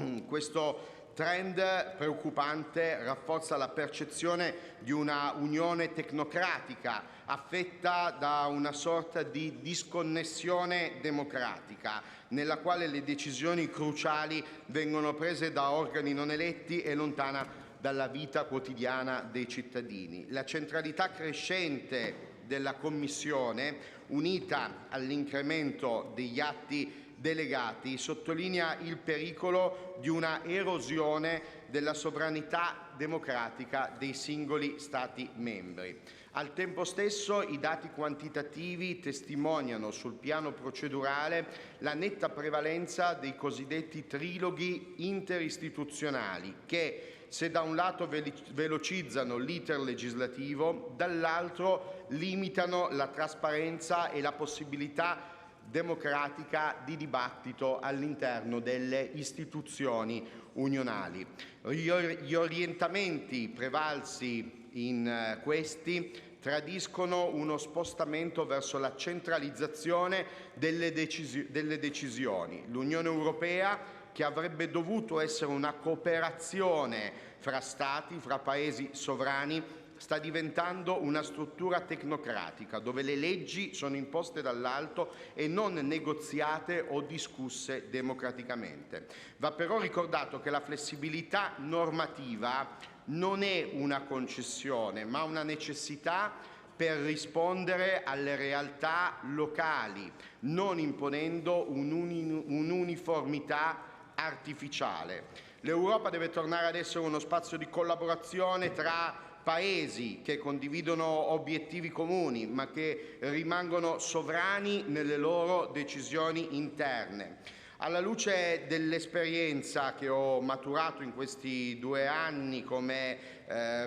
trend preoccupante rafforza la percezione di una unione tecnocratica affetta da una sorta di disconnessione democratica, nella quale le decisioni cruciali vengono prese da organi non eletti e lontana dalla vita quotidiana dei cittadini. La centralità crescente della Commissione, unita all'incremento degli atti delegati, sottolinea il pericolo di una erosione della sovranità democratica dei singoli Stati membri. Al tempo stesso i dati quantitativi testimoniano sul piano procedurale la netta prevalenza dei cosiddetti triloghi interistituzionali che, se da un lato velocizzano l'iter legislativo, dall'altro limitano la trasparenza e la possibilità democratica di dibattito all'interno delle istituzioni unionali. Gli orientamenti prevalsi in questi tradiscono uno spostamento verso la centralizzazione delle decisioni. L'Unione Europea, che avrebbe dovuto essere una cooperazione fra Stati, fra Paesi sovrani, sta diventando una struttura tecnocratica, dove le leggi sono imposte dall'alto e non negoziate o discusse democraticamente. Va però ricordato che la flessibilità normativa non è una concessione, ma una necessità per rispondere alle realtà locali, non imponendo un'uniformità artificiale. L'Europa deve tornare ad essere uno spazio di collaborazione tra Paesi che condividono obiettivi comuni, ma che rimangono sovrani nelle loro decisioni interne. Alla luce dell'esperienza che ho maturato in questi 2 anni come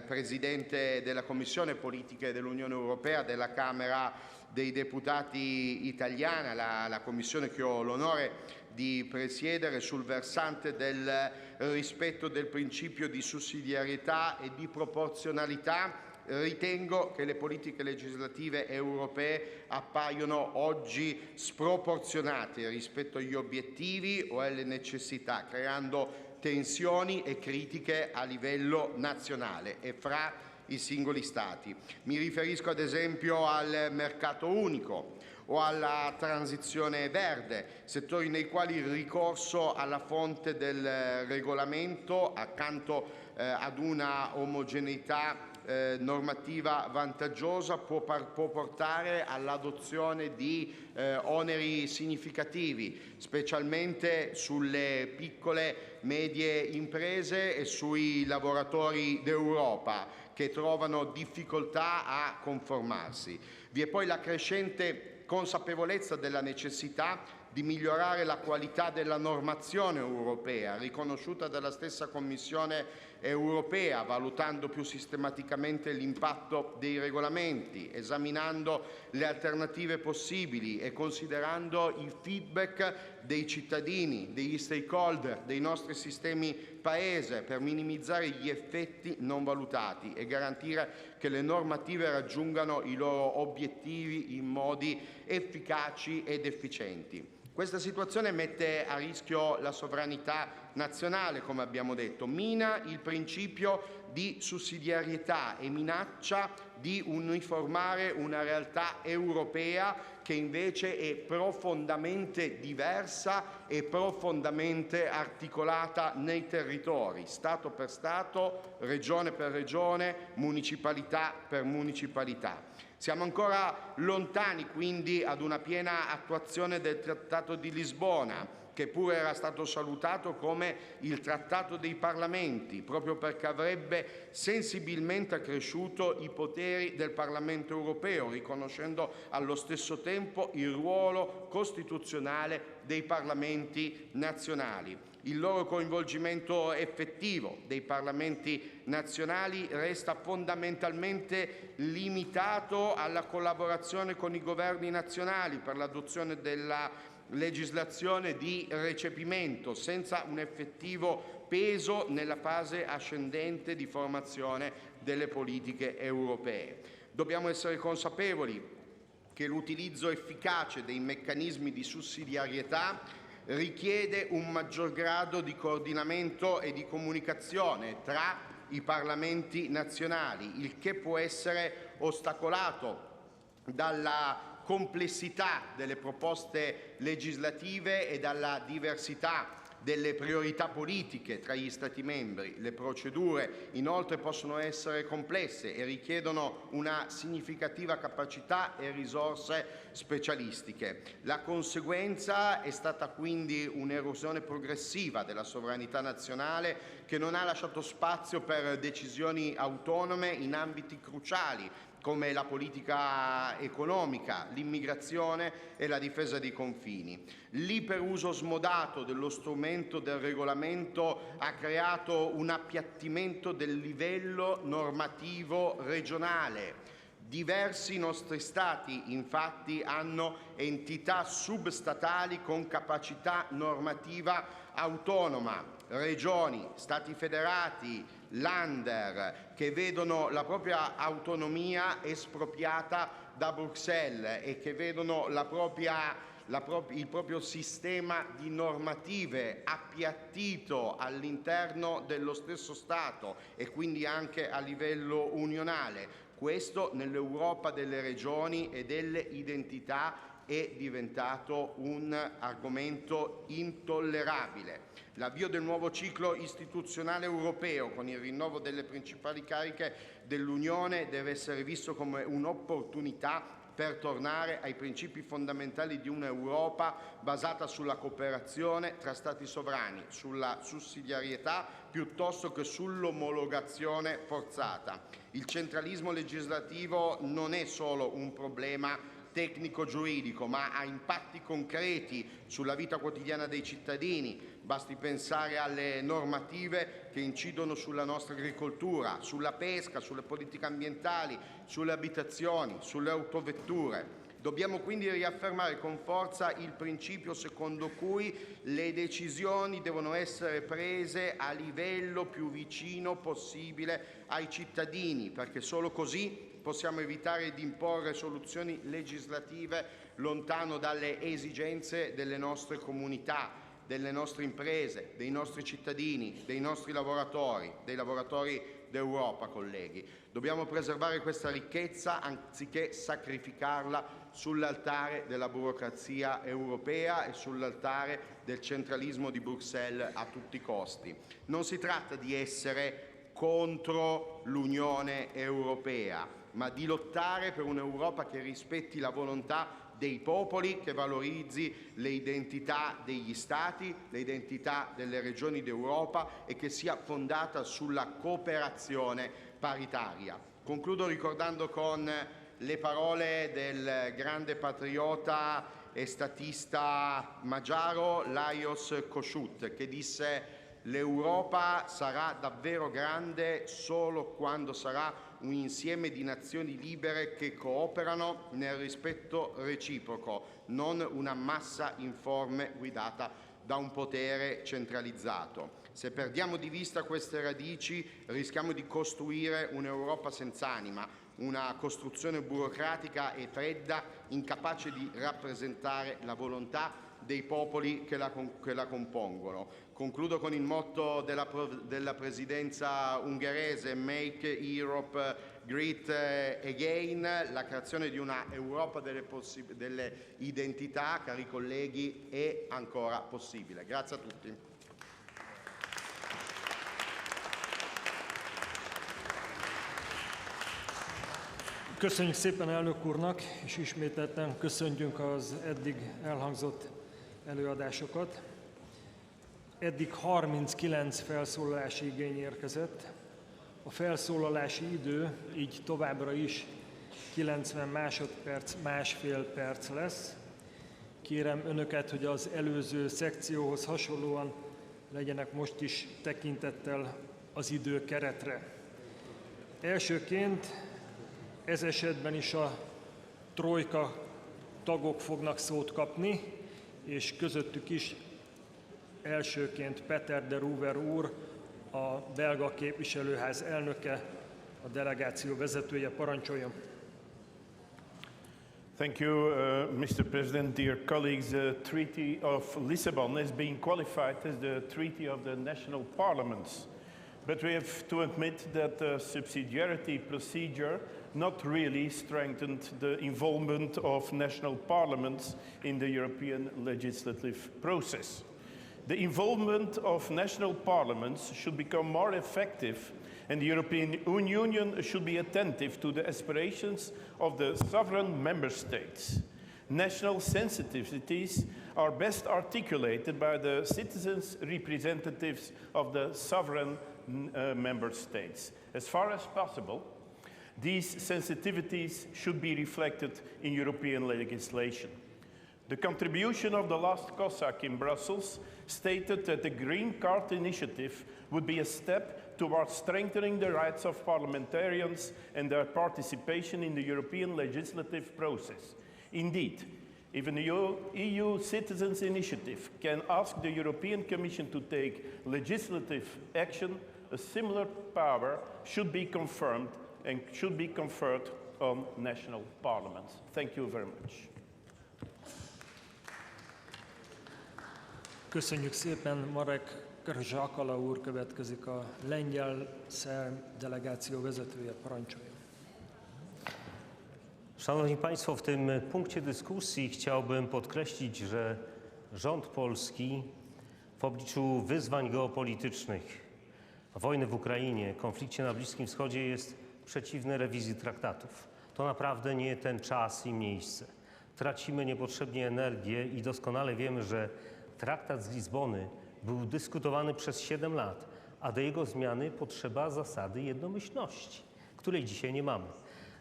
Presidente della Commissione Politiche dell'Unione Europea della Camera dei Deputati italiana, la Commissione che ho l'onore di presiedere, sul versante del rispetto del principio di sussidiarietà e di proporzionalità, ritengo che le politiche legislative europee appaiono oggi sproporzionate rispetto agli obiettivi o alle necessità, creando tensioni e critiche a livello nazionale e fra i singoli Stati. Mi riferisco ad esempio al mercato unico o alla transizione verde, settori nei quali il ricorso alla fonte del regolamento, accanto ad una omogeneità normativa vantaggiosa, può portare all'adozione di oneri significativi, specialmente sulle piccole medie imprese e sui lavoratori d'Europa che trovano difficoltà a conformarsi. Vi è poi la crescente consapevolezza della necessità di migliorare la qualità della normazione europea, riconosciuta dalla stessa Commissione europea, valutando più sistematicamente l'impatto dei regolamenti, esaminando le alternative possibili e considerando il feedback dei cittadini, degli stakeholder, dei nostri sistemi Paese per minimizzare gli effetti non valutati e garantire che le normative raggiungano i loro obiettivi in modi efficaci ed efficienti. Questa situazione mette a rischio la sovranità nazionale, come abbiamo detto, mina il principio di sussidiarietà e minaccia di uniformare una realtà europea che invece è profondamente diversa e profondamente articolata nei territori, Stato per Stato, Regione per Regione, municipalità per municipalità. Siamo ancora lontani quindi ad una piena attuazione del Trattato di Lisbona, che pure era stato salutato come il Trattato dei Parlamenti, proprio perché avrebbe sensibilmente accresciuto i poteri del Parlamento europeo, riconoscendo allo stesso tempo il ruolo costituzionale dei Parlamenti nazionali. Il loro coinvolgimento effettivo dei Parlamenti nazionali resta fondamentalmente limitato alla collaborazione con i governi nazionali per l'adozione della legislazione di recepimento, senza un effettivo peso nella fase ascendente di formazione delle politiche europee. Dobbiamo essere consapevoli che l'utilizzo efficace dei meccanismi di sussidiarietà richiede un maggior grado di coordinamento e di comunicazione tra i Parlamenti nazionali, il che può essere ostacolato dalla complessità delle proposte legislative e dalla diversità delle priorità politiche tra gli Stati membri. Le procedure inoltre possono essere complesse e richiedono una significativa capacità e risorse specialistiche. La conseguenza è stata quindi un'erosione progressiva della sovranità nazionale che non ha lasciato spazio per decisioni autonome in ambiti cruciali come la politica economica, l'immigrazione e la difesa dei confini. L'iperuso smodato dello strumento del regolamento ha creato un appiattimento del livello normativo regionale. Diversi nostri Stati, infatti, hanno entità substatali con capacità normativa autonoma, regioni, Stati federati, Länder, che vedono la propria autonomia espropriata da Bruxelles e che vedono il proprio sistema di normative appiattito all'interno dello stesso Stato e quindi anche a livello unionale. Questo nell'Europa delle regioni e delle identità è diventato un argomento intollerabile. L'avvio del nuovo ciclo istituzionale europeo con il rinnovo delle principali cariche dell'Unione deve essere visto come un'opportunità per tornare ai principi fondamentali di un'Europa basata sulla cooperazione tra Stati sovrani, sulla sussidiarietà piuttosto che sull'omologazione forzata. Il centralismo legislativo non è solo un problema tecnico-giuridico, ma ha impatti concreti sulla vita quotidiana dei cittadini. Basti pensare alle normative che incidono sulla nostra agricoltura, sulla pesca, sulle politiche ambientali, sulle abitazioni, sulle autovetture. Dobbiamo quindi riaffermare con forza il principio secondo cui le decisioni devono essere prese a livello più vicino possibile ai cittadini, perché solo così possiamo evitare di imporre soluzioni legislative lontano dalle esigenze delle nostre comunità, delle nostre imprese, dei nostri cittadini, dei nostri lavoratori, dei lavoratori d'Europa, colleghi. Dobbiamo preservare questa ricchezza anziché sacrificarla sull'altare della burocrazia europea e sull'altare del centralismo di Bruxelles a tutti i costi. Non si tratta di essere contro l'Unione Europea, ma di lottare per un'Europa che rispetti la volontà dei popoli, che valorizzi le identità degli Stati, le identità delle regioni d'Europa e che sia fondata sulla cooperazione paritaria. Concludo ricordando con le parole del grande patriota e statista magiaro Lajos Kossuth, che disse: l'Europa sarà davvero grande solo quando sarà un insieme di nazioni libere che cooperano nel rispetto reciproco, non una massa informe guidata da un potere centralizzato. Se perdiamo di vista queste radici, rischiamo di costruire un'Europa senza anima, una costruzione burocratica e fredda, incapace di rappresentare la volontà dei popoli che la compongono. Concludo con il motto della presidenza ungherese: Make Europe Great Again, la creazione di una Europa delle identità, cari colleghi, è ancora possibile. Grazie a tutti. Köszönjük szépen elnök úrnak, és ismételten köszönjük az eddig elhangzott előadásokat. Eddig 39 felszólalási igény érkezett. A felszólalási idő így továbbra is 90 másodperc, másfél perc lesz. Kérem önöket, hogy az előző szekcióhoz hasonlóan legyenek most is tekintettel az időkeretre. Elsőként ez esetben is a trojka tagok fognak szót kapni, és közöttük is elsőként Peter de Ruwer úr, a belga képviselőház elnöke, a delegáció vezetője. Parancsoljon! Thank you, Mr. President. Dear colleagues, the Treaty of Lisbon has been qualified as the Treaty of the National Parliaments. But we have to admit that the subsidiarity procedure not really strengthened the involvement of national parliaments in the European legislative process. The involvement of national parliaments should become more effective, and the European Union should be attentive to the aspirations of the sovereign member states. National sensitivities are best articulated by the citizens' representatives of the sovereign member states. As far as possible, these sensitivities should be reflected in European legislation. The contribution of the last COSAC in Brussels stated that the Green Card initiative would be a step towards strengthening the rights of parliamentarians and their participation in the European legislative process. Indeed, if an EU citizens' initiative can ask the European Commission to take legislative action, a similar power should be confirmed and should be conferred on national parliaments. Thank you very much. Köszönjük szépen, Marek Zsakala úr következik, a lengyel szerb delegáció vezetője. Parancsoljon. Szanowni Państwo, w tym punkcie dyskusji chciałbym podkreślić, że rząd polski w obliczu wyzwań geopolitycznych, wojny w Ukrainie, konflikcie na Bliskim Wschodzie jest przeciwny rewizji traktatów. To naprawdę nie ten czas i miejsce. Tracimy niepotrzebnie energię i doskonale wiemy, że traktat z Lizbony był dyskutowany przez 7 lat, a do jego zmiany potrzeba zasady jednomyślności, której dzisiaj nie mamy.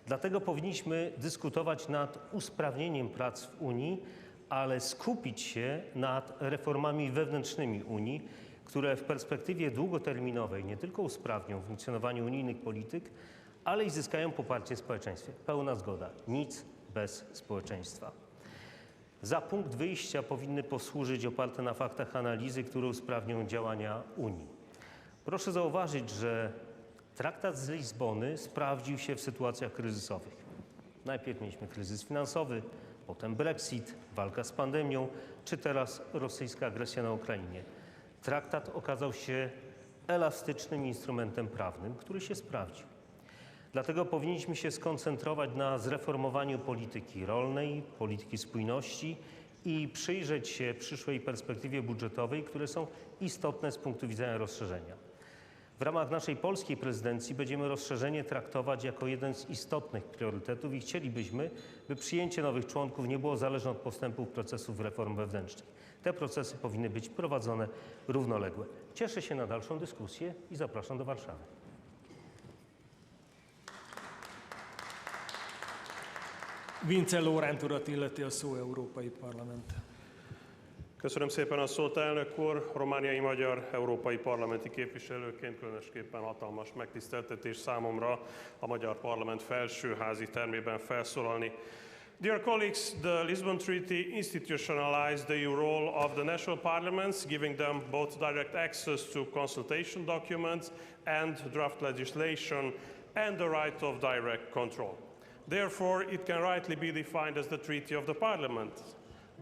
Dlatego powinniśmy dyskutować nad usprawnieniem prac w Unii, ale skupić się nad reformami wewnętrznymi Unii, które w perspektywie długoterminowej nie tylko usprawnią funkcjonowanie unijnych polityk, ale i zyskają poparcie w społeczeństwie. Pełna zgoda. Nic bez społeczeństwa. Za punkt wyjścia powinny posłużyć oparte na faktach analizy, które usprawnią działania Unii. Proszę zauważyć, że traktat z Lizbony sprawdził się w sytuacjach kryzysowych. Najpierw mieliśmy kryzys finansowy, potem Brexit, walka z pandemią, czy teraz rosyjska agresja na Ukrainie. Traktat okazał się elastycznym instrumentem prawnym, który się sprawdził. Dlatego powinniśmy się skoncentrować na zreformowaniu polityki rolnej, polityki spójności i przyjrzeć się przyszłej perspektywie budżetowej, które są istotne z punktu widzenia rozszerzenia. W ramach naszej polskiej prezydencji będziemy rozszerzenie traktować jako jeden z istotnych priorytetów i chcielibyśmy, by przyjęcie nowych członków nie było zależne od postępów procesów reform wewnętrznych. Te procesy powinny być prowadzone równolegle. Cieszę się na dalszą dyskusję i zapraszam do Warszawy. Vince Lóránt urat illeti a szó Európai Parlament. Köszönöm szépen a szót, elnök úr! Romániai magyar európai parlamenti képviselőként különösképpen hatalmas megtiszteltetés számomra a Magyar Parlament felsőházi termében felszólalni. Dear colleagues, the Lisbon Treaty institutionalized the EU role of the national parliaments, giving them both direct access to consultation documents and draft legislation and the right of direct control. Therefore, it can rightly be defined as the Treaty of the Parliament,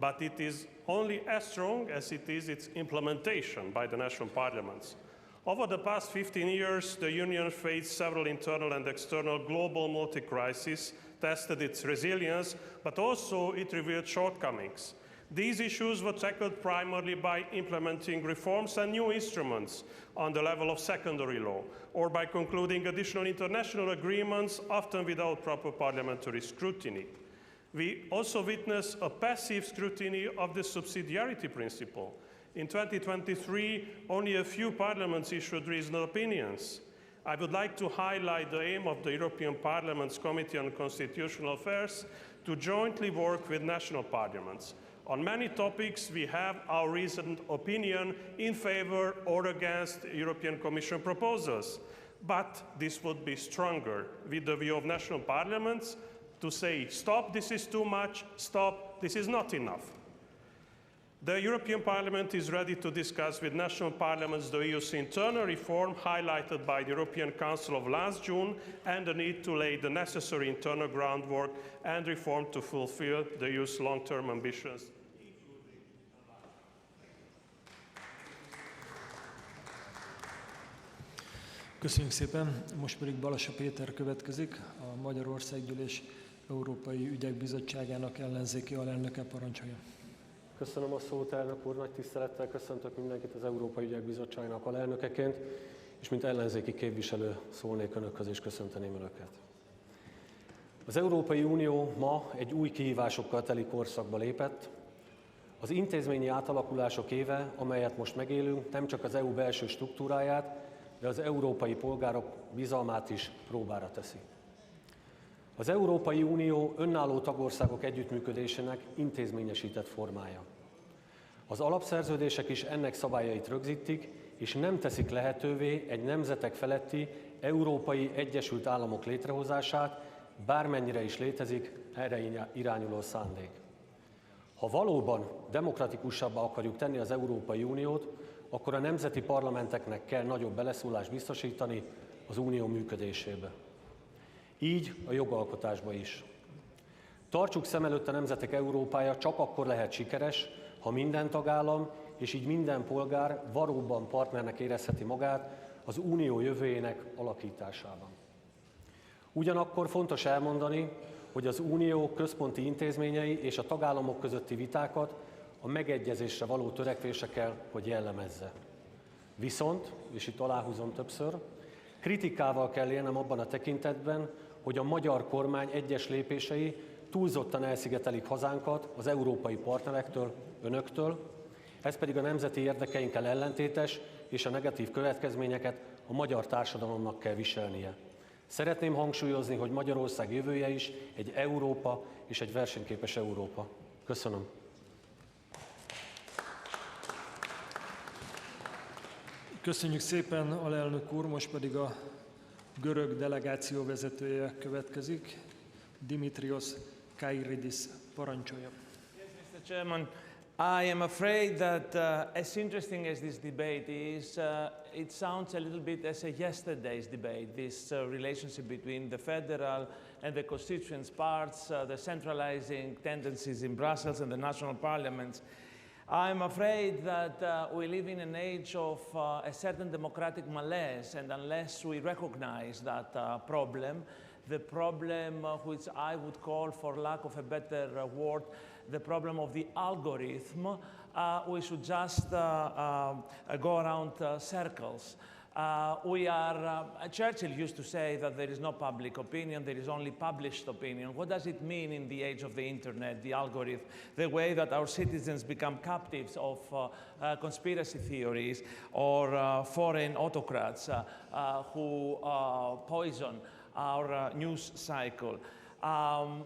but it is only as strong as it is its implementation by the national parliaments. Over the past 15 years, the Union faced several internal and external global multi-crises, tested its resilience, but also it revealed shortcomings. These issues were tackled primarily by implementing reforms and new instruments on the level of secondary law, or by concluding additional international agreements, often without proper parliamentary scrutiny. We also witness a passive scrutiny of the subsidiarity principle. In 2023, only a few parliaments issued reasonable opinions. I would like to highlight the aim of the European Parliament's Committee on Constitutional Affairs to jointly work with national parliaments. On many topics, we have our reasoned opinion in favor or against European Commission proposals. But this would be stronger with the view of national parliaments to say, stop, this is too much, stop, this is not enough. The European Parliament is ready to discuss with national parliaments the EU's internal reform highlighted by the European Council of last June and the need to lay the necessary internal groundwork and reform to fulfill the EU's long-term ambitions. Köszönjük szépen, most pedig Balassa Péter következik, a Magyarországgyűlés Európai Ügyek Bizottságának ellenzéki alelnöke, parancsolja. Köszönöm a szót, elnök úr, nagy tisztelettel köszöntök mindenkit az Európai Ügyek Bizottságának alelnökeként, és mint ellenzéki képviselő szólnék önökhöz és köszönteném önöket. Az Európai Unió ma egy új kihívásokkal teli korszakba lépett. Az intézményi átalakulások éve, amelyet most megélünk, nem csak az EU belső struktúráját, de az európai polgárok bizalmát is próbára teszi. Az Európai Unió önálló tagországok együttműködésének intézményesített formája. Az alapszerződések is ennek szabályait rögzítik, és nem teszik lehetővé egy nemzetek feletti Európai Egyesült Államok létrehozását, bármennyire is létezik erre irányuló szándék. Ha valóban demokratikusabbá akarjuk tenni az Európai Uniót, akkor a nemzeti parlamenteknek kell nagyobb beleszólást biztosítani az unió működésébe. Így a jogalkotásba is. Tartsuk szem előtt a nemzetek Európája csak akkor lehet sikeres, ha minden tagállam és így minden polgár valóban partnernek érezheti magát az unió jövőjének alakításában. Ugyanakkor fontos elmondani, hogy az unió központi intézményei és a tagállamok közötti vitákat a megegyezésre való törekvése kell, hogy jellemezze. Viszont, és itt aláhúzom többször, kritikával kell élnem abban a tekintetben, hogy a magyar kormány egyes lépései túlzottan elszigetelik hazánkat az európai partnerektől, önöktől, ez pedig a nemzeti érdekeinkkel ellentétes, és a negatív következményeket a magyar társadalomnak kell viselnie. Szeretném hangsúlyozni, hogy Magyarország jövője is egy Európa és egy versenyképes Európa. Köszönöm. Köszönjük szépen, alelnök úr, most pedig a görög delegáció vezetője következik, Dimitrios Kairidis, parancsolja. Yes, Mr. Chairman, I am afraid that as interesting as this debate is, it sounds a little bit as a yesterday's debate, this relationship between the federal and the constituent parts, the centralizing tendencies in Brussels and the national parliaments. I'm afraid that we live in an age of a certain democratic malaise, and unless we recognize that problem, the problem which I would call, for lack of a better word, the problem of the algorithm, we should just go around circles. Churchill used to say that there is no public opinion, there is only published opinion. What does it mean in the age of the internet, the algorithm, the way that our citizens become captives of conspiracy theories or foreign autocrats who poison our news cycle?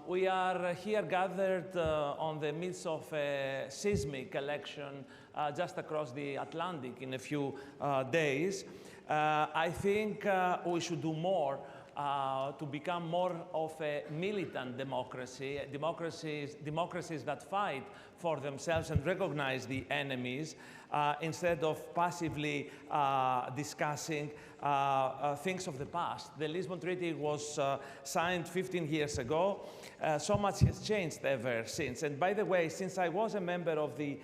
We are here gathered on the midst of a seismic election just across the Atlantic in a few days. I think we should do more to become more of a militant democracy, democracies that fight for themselves and recognize the enemies instead of passively discussing things of the past. The Lisbon Treaty was signed 15 years ago. So much has changed ever since. And by the way, since I was a member of the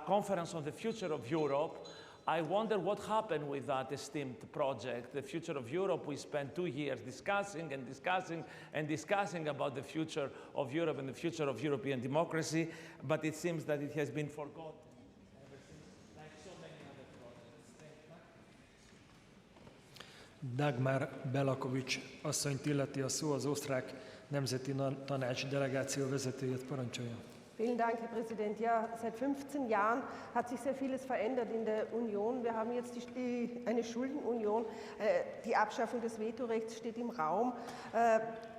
Conference on the Future of Europe, I wonder what happened with that esteemed project, the future of Europe. We spent 2 years discussing and discussing and discussing about the future of Europe and the future of European democracy, but it seems that it has been forgotten ever since, like so many other projects. Dagmar Belakovics asszonyt illeti a szó, az osztrák Nemzeti Tanács delegáció vezetőjét, parancsolja. Vielen Dank, Herr Präsident. Ja, seit 15 Jahren hat sich sehr vieles verändert in der Union. Wir haben jetzt eine Schuldenunion. Die Abschaffung des Vetorechts steht im Raum.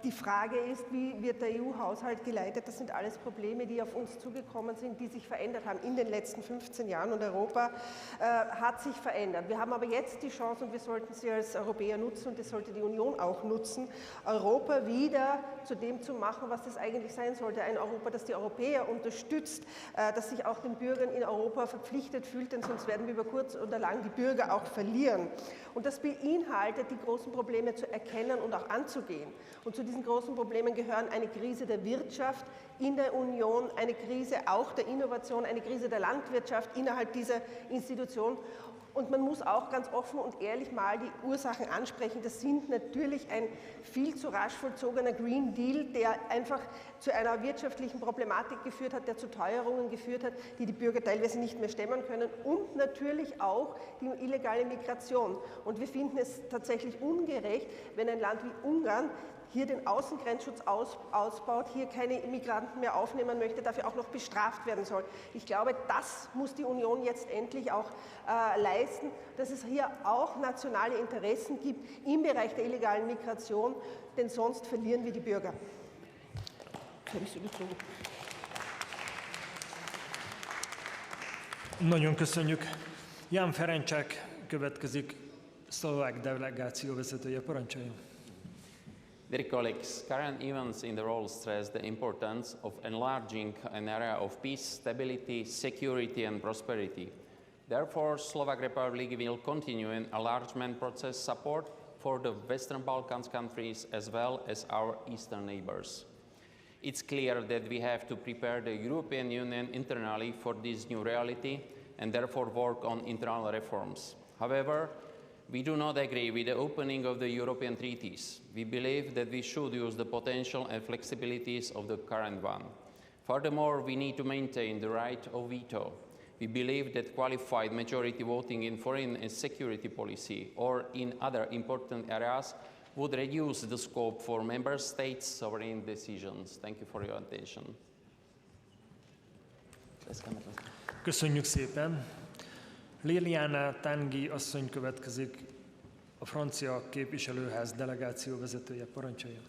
Die Frage ist, wie wird der EU-Haushalt geleitet? Das sind alles Probleme, die auf uns zugekommen sind, die sich verändert haben in den letzten 15 Jahren. Und Europa hat sich verändert. Wir haben aber jetzt die Chance, und wir sollten sie als Europäer nutzen, und das sollte die Union auch nutzen, Europa wieder zu dem zu machen, was das eigentlich sein sollte. Ein Europa, das die Europäer unterstützt, das sich auch den Bürgern in Europa verpflichtet fühlt, denn sonst werden wir über kurz oder lang die Bürger auch verlieren. Und das beinhaltet, die großen Probleme zu erkennen und auch anzugehen. Und zu diesen großen Problemen gehören eine Krise der Wirtschaft in der Union, eine Krise auch der Innovation, eine Krise der Landwirtschaft innerhalb dieser Institution. Und man muss auch ganz offen und ehrlich mal die Ursachen ansprechen. Das sind natürlich ein viel zu rasch vollzogener Green Deal, der einfach zu einer wirtschaftlichen Problematik geführt hat, der zu Teuerungen geführt hat, die die Bürger teilweise nicht mehr stemmen können, und natürlich auch die illegale Migration. Und wir finden es tatsächlich ungerecht, wenn ein Land wie Ungarn hier den Außengrenzschutz ausbaut, hier keine Immigranten mehr aufnehmen möchte, dafür auch noch bestraft werden soll. Ich glaube, das muss die Union jetzt endlich auch leisten, dass es hier auch nationale Interessen gibt im Bereich der illegalen Migration, denn sonst verlieren wir die Bürger. Nagyon köszönjük. Jan Ferencsák következik, szlovák delegáció vezetője, parancsoljon. Dear colleagues, current events in the world stress the importance of enlarging an area of peace, stability, security and prosperity. Therefore, Slovak Republic will continue an enlargement process support for the Western Balkans countries as well as our eastern neighbors. It's clear that we have to prepare the European Union internally for this new reality and therefore work on internal reforms. However, we do not agree with the opening of the European treaties. We believe that we should use the potential and flexibilities of the current one. Furthermore, we need to maintain the right of veto. We believe that qualified majority voting in foreign and security policy or in other important areas would reduce the scope for member states' sovereign decisions. Thank you for your attention. Köszönjük szépen. Liliana Tanguy asszony következik, a francia képviselőház delegáció vezetője, parancsolja.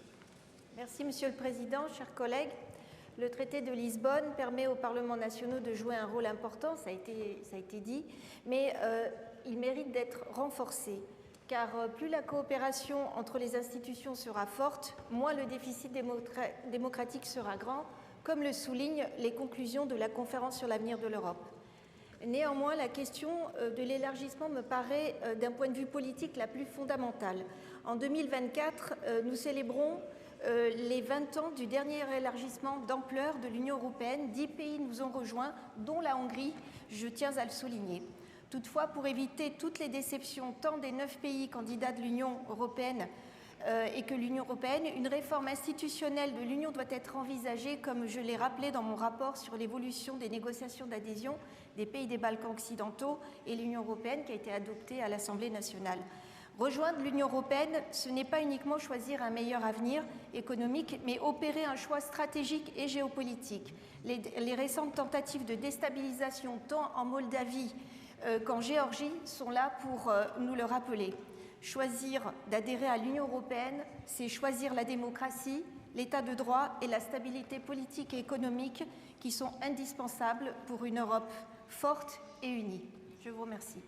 Merci, Monsieur le Président, chers collègues. Le traité de Lisbonne permet aux parlements nationaux de jouer un rôle important, ça a été dit, mais il mérite d'être renforcé, car plus la coopération entre les institutions sera forte, moins le déficit démocratique sera grand, comme le soulignent les conclusions de la conférence sur l'avenir de l'Europe. Néanmoins, la question de l'élargissement me paraît, d'un point de vue politique, la plus fondamentale. En 2024, nous célébrons les 20 ans du dernier élargissement d'ampleur de l'Union européenne. 10 pays nous ont rejoints, dont la Hongrie, je tiens à le souligner. Toutefois, pour éviter toutes les déceptions, tant des 9 pays candidats de l'Union européenne et que l'Union européenne, une réforme institutionnelle de l'Union doit être envisagée, comme je l'ai rappelé dans mon rapport sur l'évolution des négociations d'adhésion des pays des Balkans occidentaux et l'Union européenne qui a été adoptée à l'Assemblée nationale. Rejoindre l'Union européenne, ce n'est pas uniquement choisir un meilleur avenir économique, mais opérer un choix stratégique et géopolitique. Les récentes tentatives de déstabilisation, tant en Moldavie qu'en Géorgie, sont là pour nous le rappeler. Choisir d'adhérer à l'Union européenne, c'est choisir la démocratie, l'état de droit et la stabilité politique et économique qui sont indispensables pour une Europe forte et unie. Je vous remercie.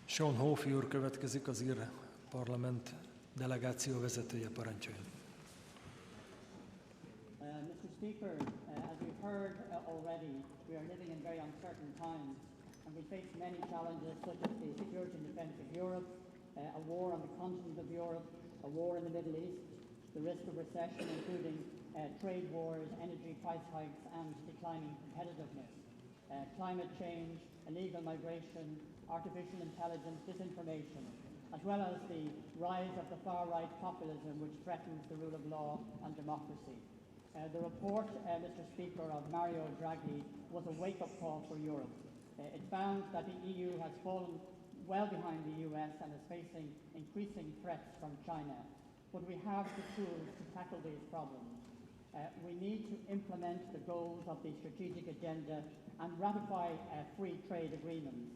Sean Hofi úr következik, az ír parlament delegáció vezetője, parancsoljon. Mr. Speaker, as we've heard already, we are living in very uncertain times and we face many challenges such as the security and defence of Europe, a war on the continent of Europe, a war in the Middle East, the risk of recession including trade wars, energy price hikes and declining competitiveness, climate change, illegal migration, artificial intelligence, disinformation, as well as the rise of the far-right populism which threatens the rule of law and democracy. The report, Mr. Speaker, of Mario Draghi was a wake-up call for Europe. It found that the EU has fallen well behind the US and is facing increasing threats from China. But we have the tools to tackle these problems. We need to implement the goals of the strategic agenda and ratify free trade agreements.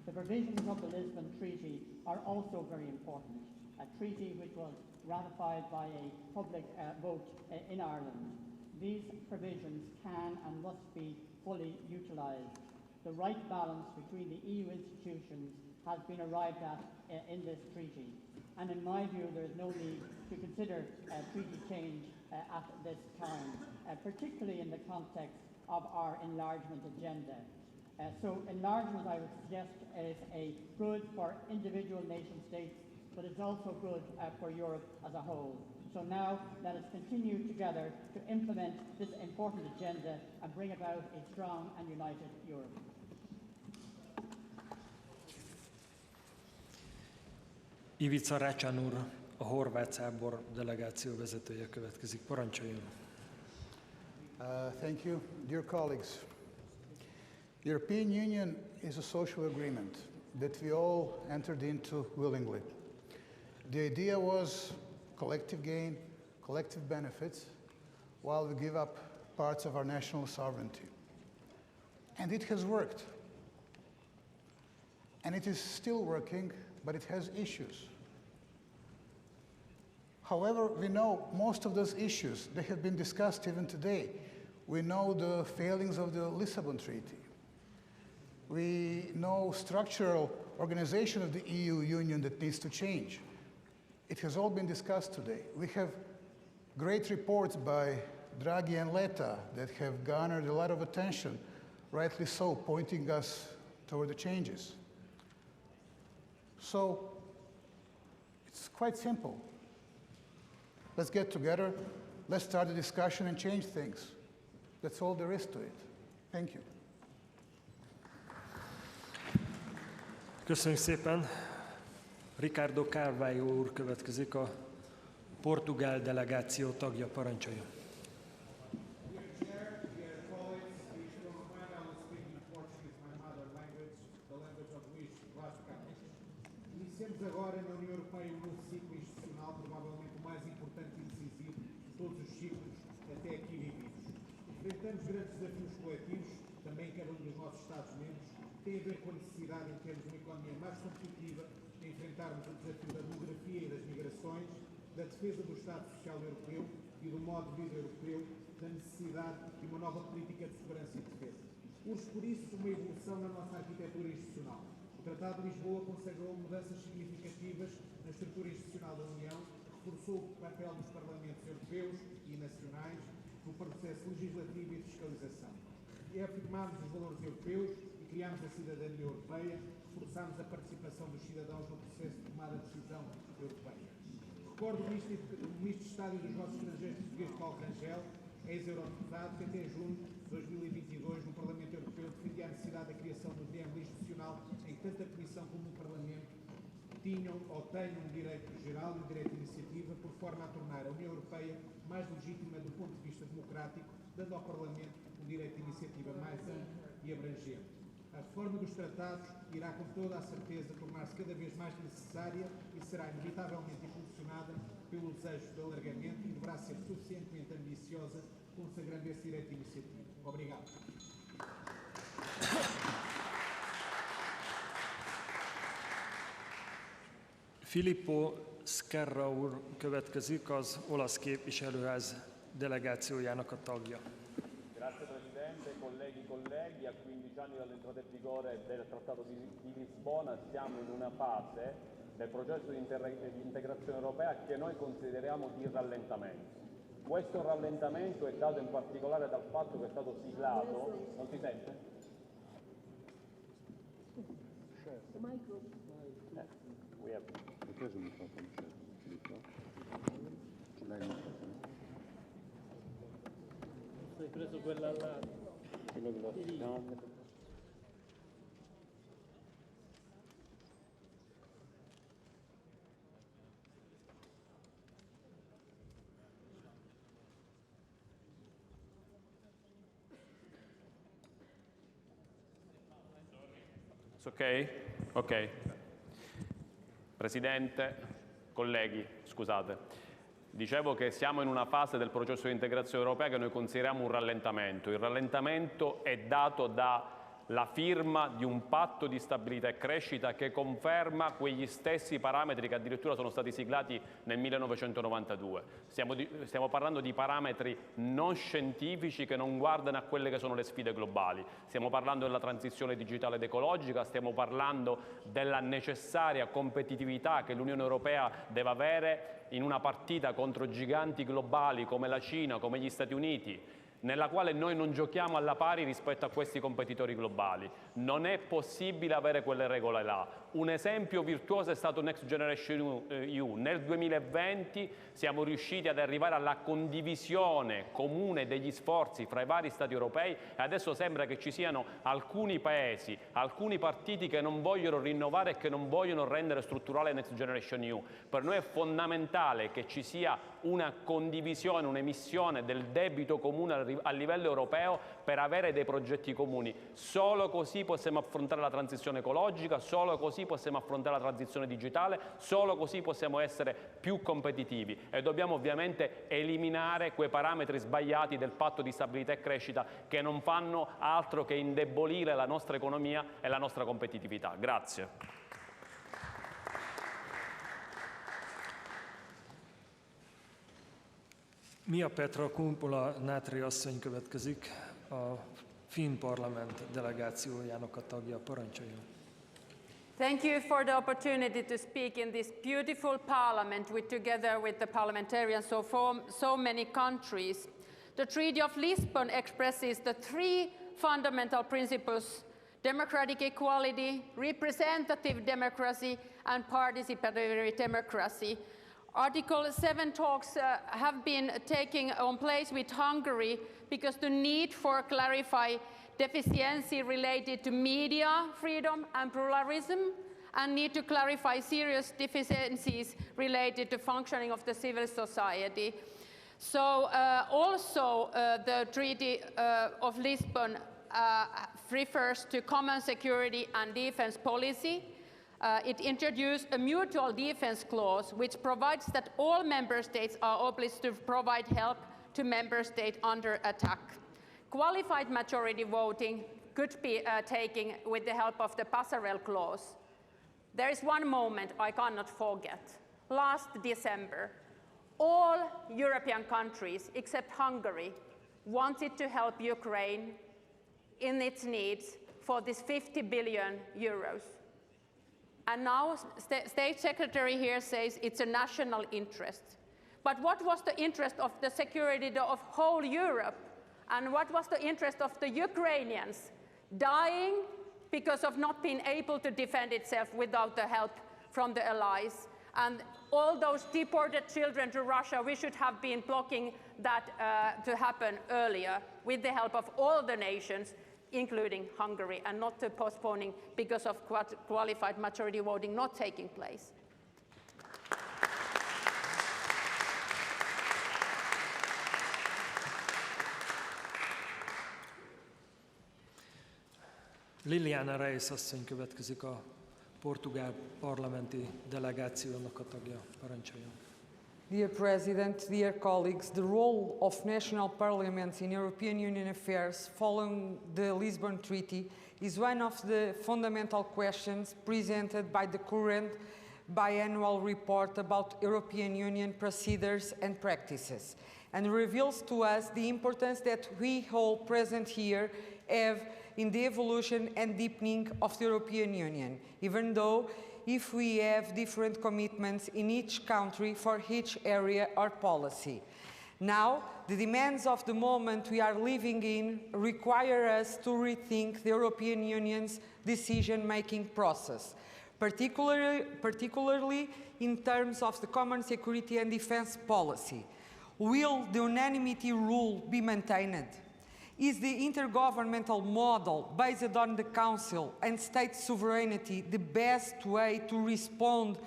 The provisions of the Lisbon Treaty are also very important, a treaty which was ratified by a public vote in Ireland. These provisions can and must be fully utilised. The right balance between the EU institutions has been arrived at in this treaty. And in my view, there is no need to consider treaty change at this time, particularly in the context of our enlargement agenda. So enlargement, I would suggest, is a good for individual nation states, but it's also good for Europe as a whole. So now let us continue together to implement this important agenda and bring about a strong and united Europe. Ivica Račan úr, a horvát szábor delegáció vezetője következik. Parancsoljon! Thank you. Dear colleagues, the European Union is a social agreement that we all entered into willingly. The idea was collective gain, collective benefits, while we give up parts of our national sovereignty. And it has worked. And it is still working, but it has issues. However, we know most of those issues, they have been discussed even today. We know the failings of the Lisbon Treaty. We know structural organization of the EU Union that needs to change. It has all been discussed today. We have great reports by Draghi and Letta that have garnered a lot of attention, rightly so, pointing us toward the changes. So it's quite simple. Let's get together, let's start a discussion and change things. That's all there is to it. Thank you. Köszönjük szépen. Ricardo Carvalho úr következik, a portugál delegáció tagja, parancsolja. Iniciamos agora na União Europeia um novo ciclo institucional, provavelmente o mais importante e decisivo de todos os ciclos até aqui vividos. Enfrentamos grandes desafios coletivos, também cada um dos nossos Estados-membros, tem a ver com a necessidade, em termos de uma economia mais competitiva, de enfrentarmos o desafio da demografia e das migrações, da defesa do Estado Social Europeu e do modo de vida europeu, da necessidade de uma nova política de segurança e defesa. Urge, por isso, uma evolução na nossa arquitetura institucional. O Tratado de Lisboa consagrou mudanças significativas na estrutura institucional da União, reforçou o papel dos Parlamentos Europeus e nacionais no processo legislativo e de fiscalização. E afirmámos os valores europeus e criámos a cidadania europeia, reforçámos a participação dos cidadãos no processo de tomada de decisão europeia. Recordo o Ministro de Estado e dos Negócios Estrangeiros português, Paulo Rangel, Ex-eurodeputado que até junho de 2022 no Parlamento Europeu defendia a necessidade da criação do direito institucional em que tanto a Comissão como o Parlamento tinham ou têm um direito geral e um direito de iniciativa, por forma a tornar a União Europeia mais legítima do ponto de vista democrático, dando ao Parlamento um direito de iniciativa mais amplo e abrangente. A reforma dos tratados irá com toda a certeza tornar-se cada vez mais necessária e será inevitavelmente impulsionada pelo desejo de alargamento e deverá ser suficientemente ambiciosa, consagrando esse direito de iniciativa. Obrigado. Filippo Scarra úr következik, az olasz képviselőház delegációjának a tagja. Grazie Presidente, colleghi, a 15 anni dall'entrata in vigore del Trattato di Lisbona siamo in una fase del processo di integrazione europea che noi consideriamo di rallentamento. Questo rallentamento è dato in particolare dal fatto che è stato siglato... Non si sente? Hai preso quella là? No. It's ok? Ok. Presidente, colleghi, scusate. Dicevo che siamo in una fase del processo di integrazione europea che noi consideriamo un rallentamento. Il rallentamento è dato dalla firma di un patto di stabilità e crescita che conferma quegli stessi parametri che addirittura sono stati siglati nel 1992. Stiamo parlando di parametri non scientifici che non guardano a quelle che sono le sfide globali. Stiamo parlando della transizione digitale ed ecologica, stiamo parlando della necessaria competitività che l'Unione Europea deve avere in una partita contro giganti globali come la Cina, come gli Stati Uniti, nella quale noi non giochiamo alla pari rispetto a questi competitori globali. Non è possibile avere quelle regole là. Un esempio virtuoso è stato Next Generation EU. Nel 2020 siamo riusciti ad arrivare alla condivisione comune degli sforzi fra i vari Stati europei e adesso sembra che ci siano alcuni paesi, alcuni partiti che non vogliono rinnovare e che non vogliono rendere strutturale Next Generation EU. Per noi è fondamentale che ci sia una condivisione, un'emissione del debito comune a livello europeo per avere dei progetti comuni. Solo così possiamo affrontare la transizione ecologica, solo così possiamo affrontare la transizione digitale, solo così possiamo essere più competitivi e dobbiamo ovviamente eliminare quei parametri sbagliati del patto di stabilità e crescita che non fanno altro che indebolire la nostra economia e la nostra competitività. Grazie. Mia Petra Kumpula-Natri asszony következik, a Finn parlament delegációjának a tagja. Parancsoljon. Thank you for the opportunity to speak in this beautiful parliament together with the parliamentarians from so many countries. The Treaty of Lisbon expresses the three fundamental principles: democratic equality, representative democracy, and participatory democracy. Article 7 talks have been taking place with Hungary because the need for clarify deficiency related to media freedom and pluralism, and need to clarify serious deficiencies related to functioning of the civil society. So the Treaty of Lisbon refers to common security and defense policy. It introduced a mutual defense clause which provides that all member states are obliged to provide help to member states under attack. Qualified majority voting could be taken with the help of the passerelle clause. There is one moment I cannot forget. Last December, all European countries except Hungary wanted to help Ukraine in its needs for this 50 billion euros. And now State Secretary here says it's a national interest. But what was the interest of the security of whole Europe? And what was the interest of the Ukrainians dying because of not being able to defend itself without the help from the allies? And all those deported children to Russia, we should have been blocking that to happen earlier with the help of all the nations, including Hungary, and not to postponing because of qualified majority voting not taking place. Liliana Reis asszony következik, a portugál parlamenti delegációnak a tagja. Parancsoljon. Dear President, dear colleagues, the role of national parliaments in European Union affairs following the Lisbon Treaty is one of the fundamental questions presented by the current biannual report about European Union procedures and practices, and reveals to us the importance that we all present here have in the evolution and deepening of the European Union, even though if we have different commitments in each country for each area or policy. Now, the demands of the moment we are living in require us to rethink the European Union's decision-making process, particularly in terms of the common security and defense policy. Will the unanimity rule be maintained? Is the intergovernmental model based on the Council and state sovereignty the best way to respond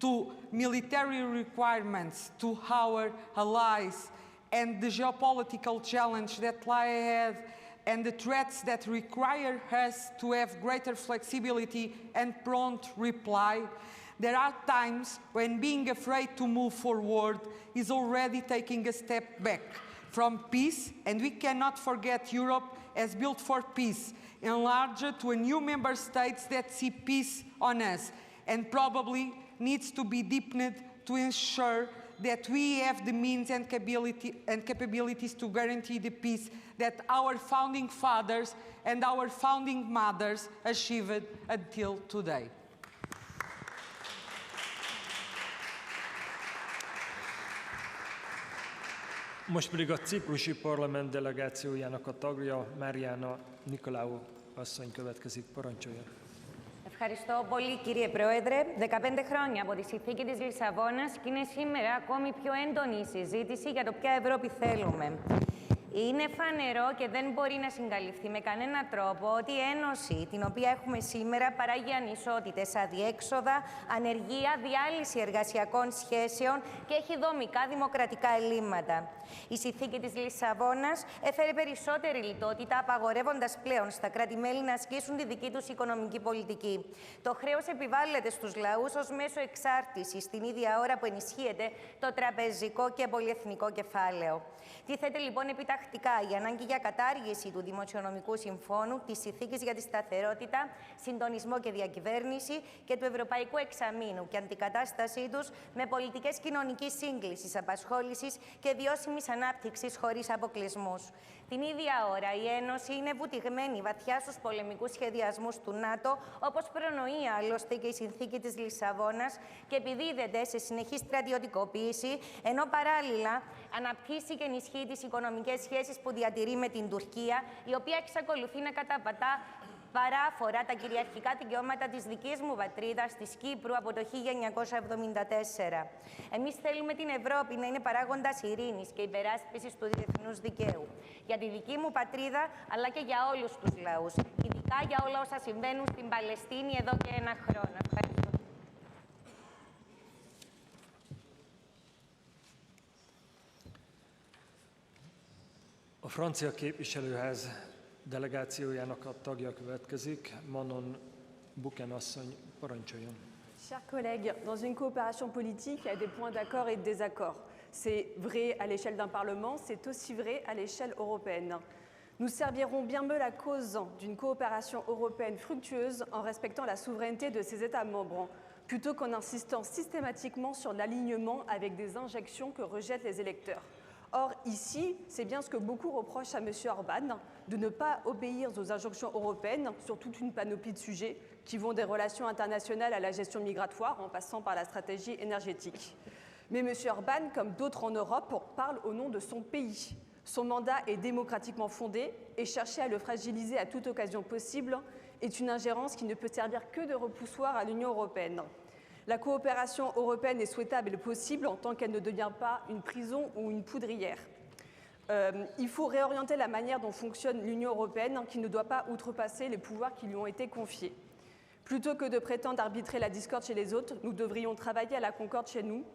to military requirements to our allies and the geopolitical challenge that lie ahead and the threats that require us to have greater flexibility and prompt reply? There are times when being afraid to move forward is already taking a step back from peace, and we cannot forget Europe as built for peace, enlarged to a new member states that see peace on us, and probably needs to be deepened to ensure that we have the means and capabilities to guarantee the peace that our founding fathers and our founding mothers achieved until today. Most pedig a ciprusi parlament delegációjának a tagja, Mariana Nikolaou asszony következik. Parancsolja. Ευχαριστώ πολύ, κύριε Πρόεδρε. 15 χρόνια από τη συνθήκη της Λισαβόνας και είναι σήμερα ακόμη πιο έντονη η συζήτηση για το ποια Ευρώπη θέλουμε. Είναι φανερό και δεν μπορεί να συγκαλυφθεί με κανένα τρόπο ότι η Ένωση, την οποία έχουμε σήμερα, παράγει ανισότητες, αδιέξοδα, ανεργία, διάλυση εργασιακών σχέσεων και έχει δομικά δημοκρατικά ελλείμματα. Η συνθήκη της Λισαβόνας έφερε περισσότερη λιτότητα, απαγορεύοντας πλέον στα κράτη-μέλη να ασκήσουν τη δική τους οικονομική πολιτική. Το χρέος επιβάλλεται στους λαούς ως μέσο εξάρτησης, την ίδια ώρα που ενισχύεται το τραπεζικό και πολυεθνικό κεφάλαιο. Τίθεται λοιπόν επιτακτικά η ανάγκη για κατάργηση του Δημοσιονομικού Συμφώνου, της Συνθήκης για τη Σταθερότητα, Συντονισμό και Διακυβέρνηση και του Ευρωπαϊκού Εξαμήνου και αντικατάστασή τους με πολιτικές κοινωνικής σύγκλησης, απασχόλησης και βιώσιμης ανάπτυξης χωρίς αποκλεισμούς. Την ίδια ώρα η Ένωση είναι βουτυγμένη βαθιά στους πολεμικούς σχεδιασμούς του ΝΑΤΟ, όπως προνοεί άλλωστε και η Συνθήκη της Λισαβόνας και επιδίδεται σε συνεχή στρατιωτικοποίηση, ενώ παράλληλα αναπτύσσει και ενισχύει τις οικονομικές σχέσεις που διατηρεί με την Τουρκία, η οποία εξακολουθεί να καταπατά παράφορα τα κυριαρχικά δικαιώματα της δικής μου πατρίδας, της Κύπρου, από το 1974. Εμείς θέλουμε την Ευρώπη να είναι παράγοντας ειρήνης και υπεράσπισης του διεθνούς δικαίου. Για τη δική μου πατρίδα, αλλά και για όλους τους λαούς. Ειδικά για όλα όσα συμβαίνουν στην Παλαιστίνη εδώ και ένα χρόνο. Ευχαριστώ. A francia képviselőház delegációjának a tagja következik, Manon Buchan asszony, parancsoljon. Chers collègues, dans une coopération politique, il y a des points d'accord et de désaccord. C'est vrai à l'échelle d'un Parlement, c'est aussi vrai à l'échelle européenne. Nous servirons bien mieux la cause d'une coopération européenne fructueuse en respectant la souveraineté de ses États membres, plutôt qu'en insistant systématiquement sur l'alignement avec des injections que rejettent les électeurs. Or, ici, c'est bien ce que beaucoup reprochent à M. Orbán, de ne pas obéir aux injonctions européennes sur toute une panoplie de sujets qui vont des relations internationales à la gestion migratoire en passant par la stratégie énergétique. Mais M. Orbán, comme d'autres en Europe, parle au nom de son pays. Son mandat est démocratiquement fondé et chercher à le fragiliser à toute occasion possible est une ingérence qui ne peut servir que de repoussoir à l'Union européenne. La coopération européenne est souhaitable et possible en tant qu'elle ne devient pas une prison ou une poudrière. Il faut réorienter la manière dont fonctionne l'Union européenne, qui ne doit pas outrepasser les pouvoirs qui lui ont été confiés. Plutôt que de prétendre arbitrer la discorde chez les autres, nous devrions travailler à la concorde chez nous.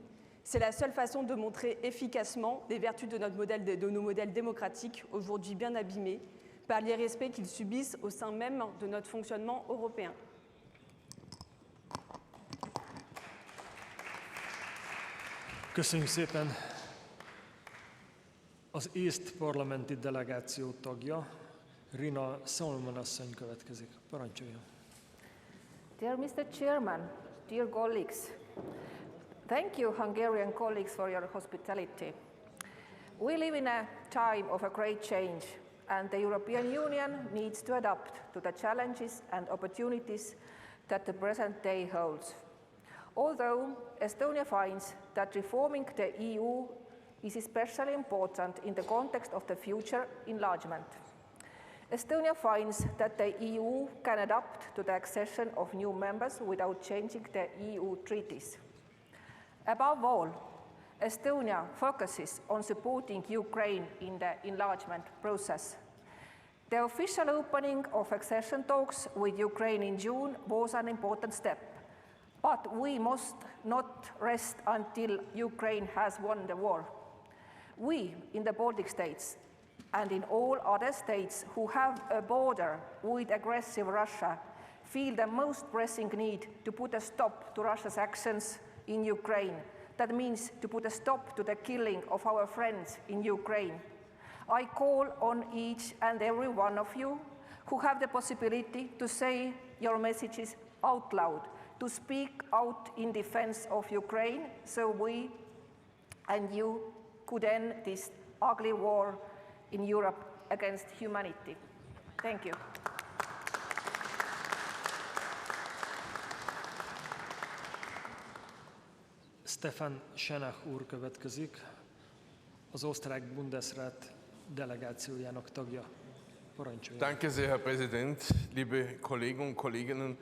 C'est la seule façon de montrer efficacement les vertus de nos modèles démocratiques, aujourd'hui bien abîmés, par l'irrespect qu'ils subissent au sein même de notre fonctionnement européen. Köszönjük szépen! Az észt parlamenti delegáció tagja, Rina Solomon asszony következik. Parancsoljon! Dear Mr. Chairman, dear colleagues, thank you, Hungarian colleagues, for your hospitality. We live in a time of a great change, and the European Union needs to adapt to the challenges and opportunities that the present day holds. Although Estonia finds that reforming the EU is especially important in the context of the future enlargement, Estonia finds that the EU can adapt to the accession of new members without changing the EU treaties. Above all, Estonia focuses on supporting Ukraine in the enlargement process. The official opening of accession talks with Ukraine in June was an important step, but we must not rest until Ukraine has won the war. We, in the Baltic states, and in all other states who have a border with aggressive Russia, feel the most pressing need to put a stop to Russia's actions in Ukraine. That means to put a stop to the killing of our friends in Ukraine. I call on each and every one of you who have the possibility to say your messages out loud, to speak out in defense of Ukraine, so we and you could end this ugly war in Europe against humanity. Thank you. Stefan Schenach úr következik, az osztrák Bundesrat delegációjának tagja. Parancsoljon. Danke sehr, Herr Präsident, liebe Kollegen und Kolleginnen.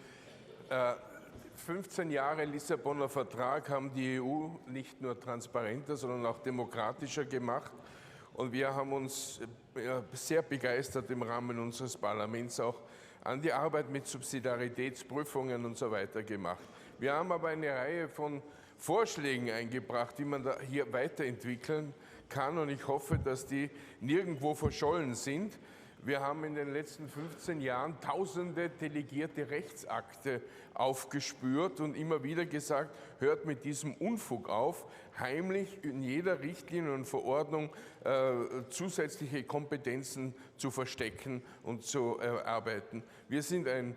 15 Jahre Lissabonner Vertrag haben die EU nicht nur transparenter, sondern auch demokratischer gemacht. Und wir haben uns sehr begeistert im Rahmen unseres Parlaments auch an die Arbeit mit Subsidiaritätsprüfungen und so weiter gemacht. Wir haben aber eine Reihe von Vorschlägen eingebracht, wie man da hier weiterentwickeln kann, und ich hoffe, dass die nirgendwo verschollen sind. Wir haben in den letzten 15 Jahren tausende delegierte Rechtsakte aufgespürt und immer wieder gesagt, hört mit diesem Unfug auf, heimlich in jeder Richtlinie und Verordnung zusätzliche Kompetenzen zu verstecken und zu erarbeiten. Wir sind ein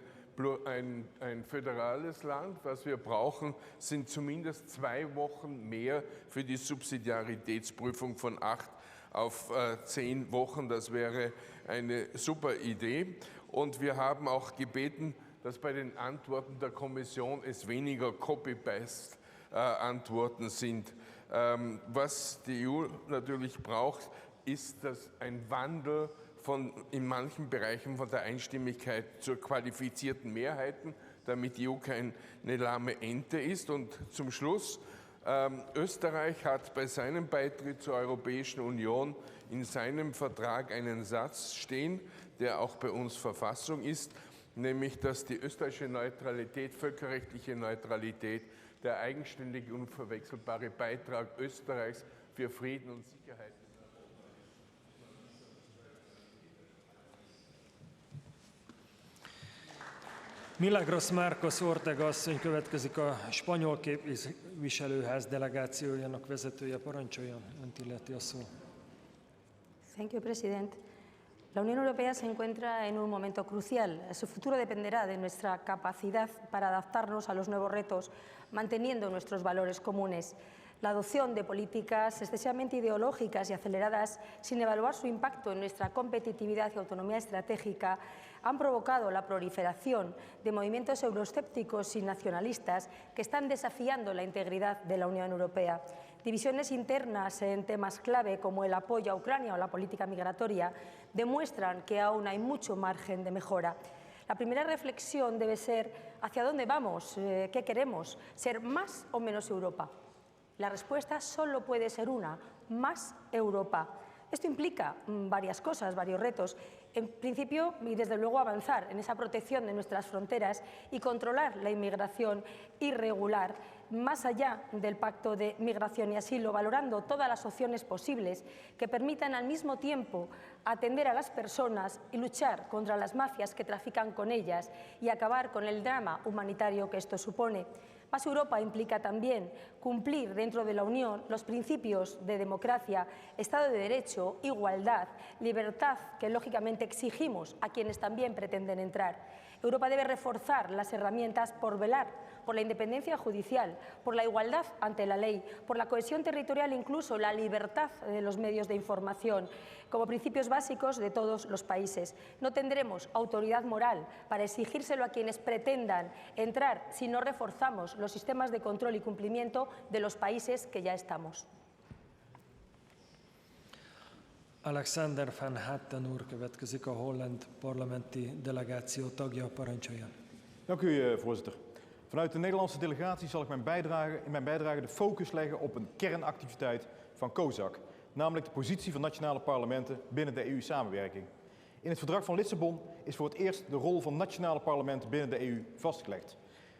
föderales Land. Was wir brauchen, sind zumindest 2 Wochen mehr für die Subsidiaritätsprüfung von 8 auf 10 Wochen. Das wäre eine super Idee. Und wir haben auch gebeten, dass bei den Antworten der Kommission es weniger Copy-Paste-Antworten sind. Was die EU natürlich braucht, ist ein Wandel in manchen Bereichen von der Einstimmigkeit zur qualifizierten Mehrheiten, damit die EU keine lahme Ente ist. Und zum Schluss, Österreich hat bei seinem Beitritt zur Europäischen Union in seinem Vertrag einen Satz stehen, der auch bei uns Verfassung ist, nämlich, dass die österreichische Neutralität, völkerrechtliche Neutralität, der eigenständige, unverwechselbare Beitrag Österreichs für Frieden und Sicherheit. Milagros Márquez Ortega asszony következik, a spanyol képviselőház delegációjának vezetője. Parancsoljon, önt illeti a szó. Thank you, President. La Unión Europea se encuentra en un momento crucial. Su futuro dependerá de nuestra capacidad para adaptarnos a los nuevos retos, manteniendo nuestros valores comunes. La adopción de políticas excesivamente ideológicas y aceleradas, sin evaluar su impacto en nuestra competitividad y autonomía estratégica, han provocado la proliferación de movimientos euroescépticos y nacionalistas que están desafiando la integridad de la Unión Europea. Divisiones internas en temas clave como el apoyo a Ucrania o la política migratoria demuestran que aún hay mucho margen de mejora. La primera reflexión debe ser ¿hacia dónde vamos? ¿Qué queremos? ¿Ser más o menos Europa? La respuesta solo puede ser una, más Europa. Esto implica varias cosas, varios retos. En principio, y desde luego, avanzar en esa protección de nuestras fronteras y controlar la inmigración irregular, más allá del pacto de migración y asilo, valorando todas las opciones posibles que permitan al mismo tiempo atender a las personas y luchar contra las mafias que trafican con ellas y acabar con el drama humanitario que esto supone. Más Europa implica también cumplir dentro de la Unión los principios de democracia, Estado de Derecho, igualdad, libertad, que lógicamente exigimos a quienes también pretenden entrar. Europa debe reforzar las herramientas por velar por la independencia judicial, por la igualdad ante la ley, por la cohesión territorial e incluso la libertad de los medios de información, como principios básicos de todos los países. No tendremos autoridad moral para exigírselo a quienes pretendan entrar si no reforzamos los sistemas de control y cumplimiento de los países que ya estamos. Alexander van Hatten úr következik, a holland parlamenti delegáció tagja, parancsoljon. Dank u, voorzitter. Vanuit de Nederlandse delegatie zal ik in mijn bijdrage de focus leggen op een kernactiviteit van COSAC, namelijk de positie van nationale parlementen binnen de EU-samenwerking. In het verdrag van Lissabon is voor het eerst de rol van nationale parlementen binnen de EU vastgelegd.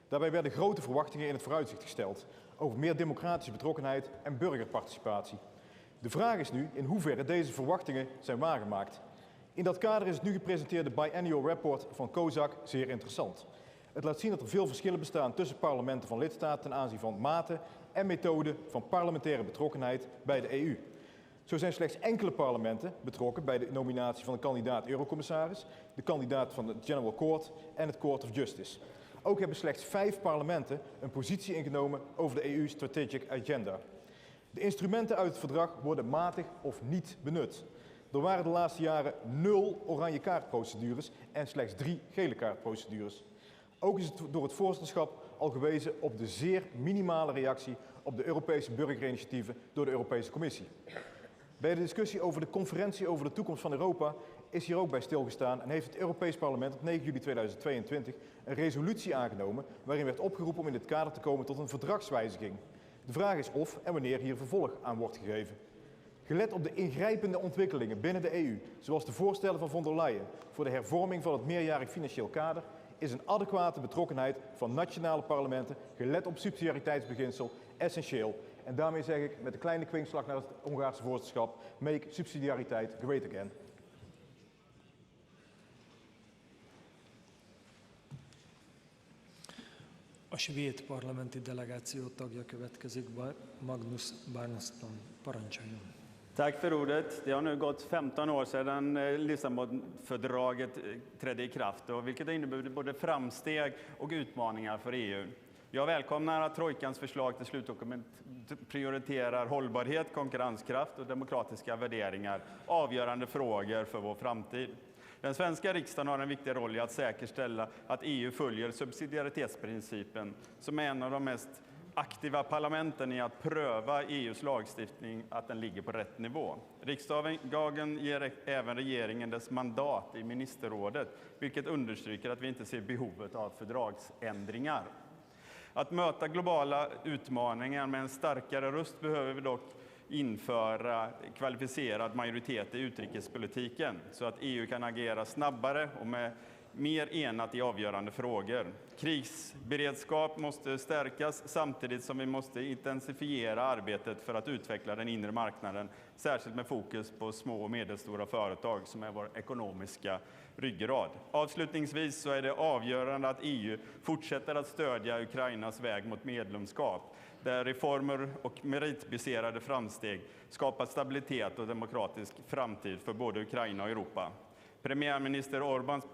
Daarbij werden grote verwachtingen in het vooruitzicht gesteld over meer democratische betrokkenheid en burgerparticipatie. De vraag is nu in hoeverre deze verwachtingen zijn waargemaakt. In dat kader is het nu gepresenteerde biannual rapport van COSAC zeer interessant. Het laat zien dat er veel verschillen bestaan tussen parlementen van lidstaten ten aanzien van mate en methode van parlementaire betrokkenheid bij de EU. Zo zijn slechts enkele parlementen betrokken bij de nominatie van de kandidaat eurocommissaris, de kandidaat van het General Court en het Court of Justice. Ook hebben slechts 5 parlementen een positie ingenomen over de EU Strategic Agenda. De instrumenten uit het verdrag worden matig of niet benut. Er waren de laatste jaren 0 oranje kaartprocedures en slechts 3 gele kaartprocedures. Ook is het door het voorzitterschap al gewezen op de zeer minimale reactie op de Europese burgerinitiatieven door de Europese Commissie. Bij de discussie over de conferentie over de toekomst van Europa is hier ook bij stilgestaan en heeft het Europees Parlement op 9 juli 2022 een resolutie aangenomen waarin werd opgeroepen om in dit kader te komen tot een verdragswijziging. De vraag is of en wanneer hier vervolg aan wordt gegeven. Gelet op de ingrijpende ontwikkelingen binnen de EU, zoals de voorstellen van von der Leyen voor de hervorming van het meerjarig financieel kader, is een adequate betrokkenheid van nationale parlementen, gelet op subsidiariteitsbeginsel, essentieel. En daarmee zeg ik met een kleine kwinkslag naar het Hongaarse voorzitterschap, make subsidiariteit great again. A svéd parlamenti delegáció tagja következik, Magnus Barnston. Parancsoljon. Tack för ordet. Det har nu gått 15 år sedan Lissabonfördraget trädde i kraft, vilket har inneburit både framsteg och utmaningar för EU. Jag välkomnar att trojkans förslag till slutdokument prioriterar hållbarhet, konkurrenskraft och demokratiska värderingar, avgörande frågor för vår framtid. Den svenska riksdagen har en viktig roll i att säkerställa att EU följer subsidiaritetsprincipen, som är en av de mest aktiva parlamenten i att pröva EUs lagstiftning, att den ligger på rätt nivå. Riksdagen ger även regeringen dess mandat i ministerrådet, vilket understryker att vi inte ser behovet av fördragsändringar. Att möta globala utmaningar med en starkare röst behöver vi dock införa kvalificerad majoritet i utrikespolitiken så att EU kan agera snabbare och med mer enat i avgörande frågor. Krigsberedskap måste stärkas samtidigt som vi måste intensifiera arbetet för att utveckla den inre marknaden, särskilt med fokus på små och medelstora företag som är vår ekonomiska ryggrad. Avslutningsvis så är det avgörande att EU fortsätter att stödja Ukrainas väg mot medlemskap, där reformer och meritbaserade framsteg skapar stabilitet och demokratisk framtid för både Ukraina och Europa. Premiärminister Orbáns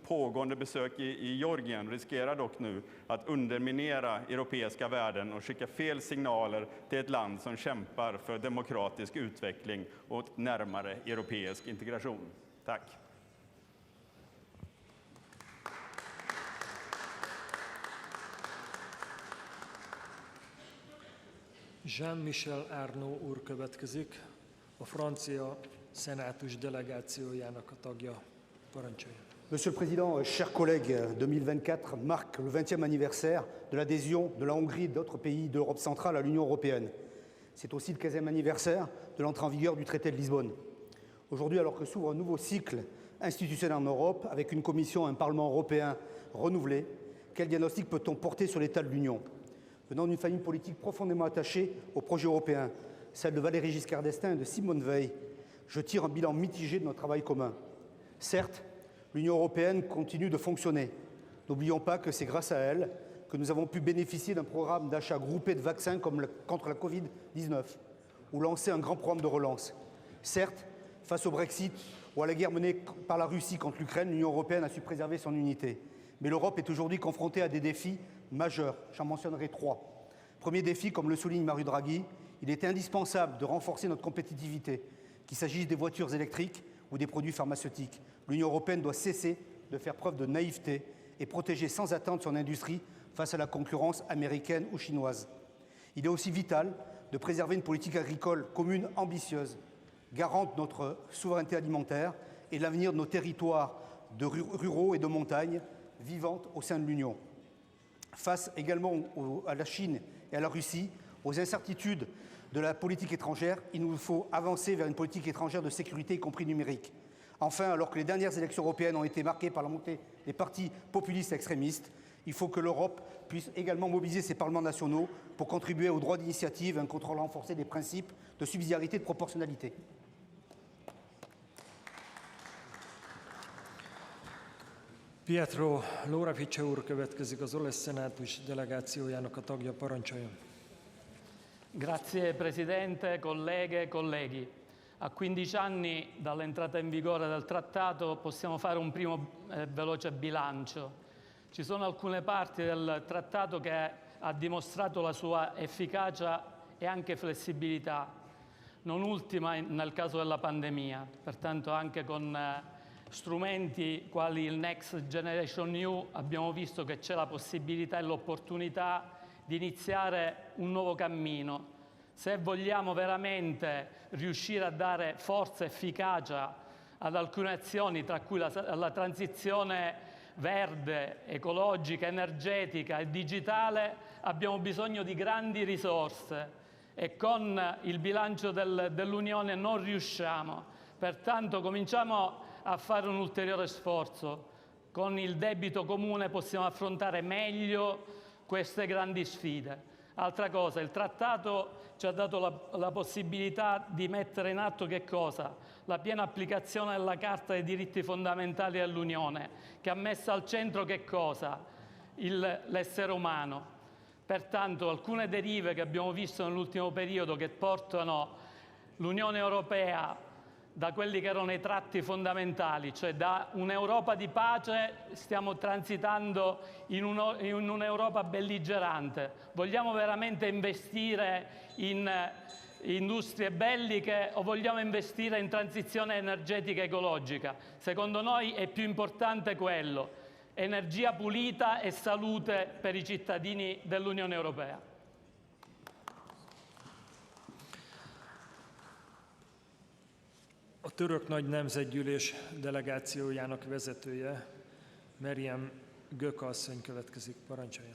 pågående besök i Georgien riskerar dock nu att underminera europeiska värden och skicka fel signaler till ett land som kämpar för demokratisk utveckling och närmare europeisk integration. Tack. Jean-Michel Arnaud úr következik, a francia szenátus delegációjának a tagja. Parancsoljon. Monsieur le Président, chers collègues, 2024 marque le 20e anniversaire de l'adhésion de la Hongrie et d'autres pays d'Europe centrale à l'Union européenne. C'est aussi le 15e anniversaire de l'entrée en vigueur du traité de Lisbonne. Aujourd'hui, alors que s'ouvre un nouveau cycle institutionnel en Europe, avec une Commission et un Parlement européen renouvelés, quel diagnostic peut-on porter sur l'état de l'Union? Venant d'une famille politique profondément attachée au projet européen, celle de Valéry Giscard d'Estaing et de Simone Veil, je tire un bilan mitigé de notre travail commun. Certes, l'Union européenne continue de fonctionner. N'oublions pas que c'est grâce à elle que nous avons pu bénéficier d'un programme d'achat groupé de vaccins contre la Covid-19 ou lancer un grand programme de relance. Certes, face au Brexit ou à la guerre menée par la Russie contre l'Ukraine, l'Union européenne a su préserver son unité. Mais l'Europe est aujourd'hui confrontée à des défis majeurs. J'en mentionnerai 3. Premier défi, comme le souligne Mario Draghi, il est indispensable de renforcer notre compétitivité, qu'il s'agisse des voitures électriques ou des produits pharmaceutiques. L'Union européenne doit cesser de faire preuve de naïveté et protéger sans attendre son industrie face à la concurrence américaine ou chinoise. Il est aussi vital de préserver une politique agricole commune ambitieuse, garante de notre souveraineté alimentaire et de l'avenir de nos territoires ruraux et de montagne vivantes au sein de l'Union. Face également à la Chine et à la Russie, aux incertitudes de la politique étrangère, il nous faut avancer vers une politique étrangère de sécurité, y compris numérique. Enfin, alors que les dernières élections européennes ont été marquées par la montée des partis populistes extrémistes, il faut que l'Europe puisse également mobiliser ses parlements nationaux pour contribuer au droit d'initiative et un contrôle renforcé des principes de subsidiarité et de proportionnalité. Pietro Lorafice úr következik, az olasz szenátus delegációjának a tagja, parancsoljon. Grazie Presidente, colleghe e colleghi. A 15 anni dall'entrata in vigore del trattato possiamo fare un primo veloce bilancio. Ci sono alcune parti del trattato che ha dimostrato la sua efficacia e anche flessibilità, non ultima nel caso della pandemia, pertanto anche con strumenti quali il Next Generation EU abbiamo visto che c'è la possibilità e l'opportunità di iniziare un nuovo cammino. Se vogliamo veramente riuscire a dare forza e efficacia ad alcune azioni, tra cui la transizione verde, ecologica, energetica e digitale, abbiamo bisogno di grandi risorse e con il bilancio dell'Unione non riusciamo. Pertanto cominciamo a fare un ulteriore sforzo. Con il debito comune possiamo affrontare meglio queste grandi sfide. Altra cosa, il trattato ci ha dato la possibilità di mettere in atto che cosa? La piena applicazione della Carta dei diritti fondamentali dell'Unione, che ha messo al centro che cosa? L'essere umano. Pertanto alcune derive che abbiamo visto nell'ultimo periodo che portano l'Unione Europea da quelli che erano i tratti fondamentali, cioè da un'Europa di pace stiamo transitando in un'Europa belligerante. Vogliamo veramente investire in industrie belliche o vogliamo investire in transizione energetica e ecologica? Secondo noi è più importante quello, energia pulita e salute per i cittadini dell'Unione Europea. A török nagy nemzetgyűlés delegációjának vezetője, Meryem Göke asszony következik, parancsolja.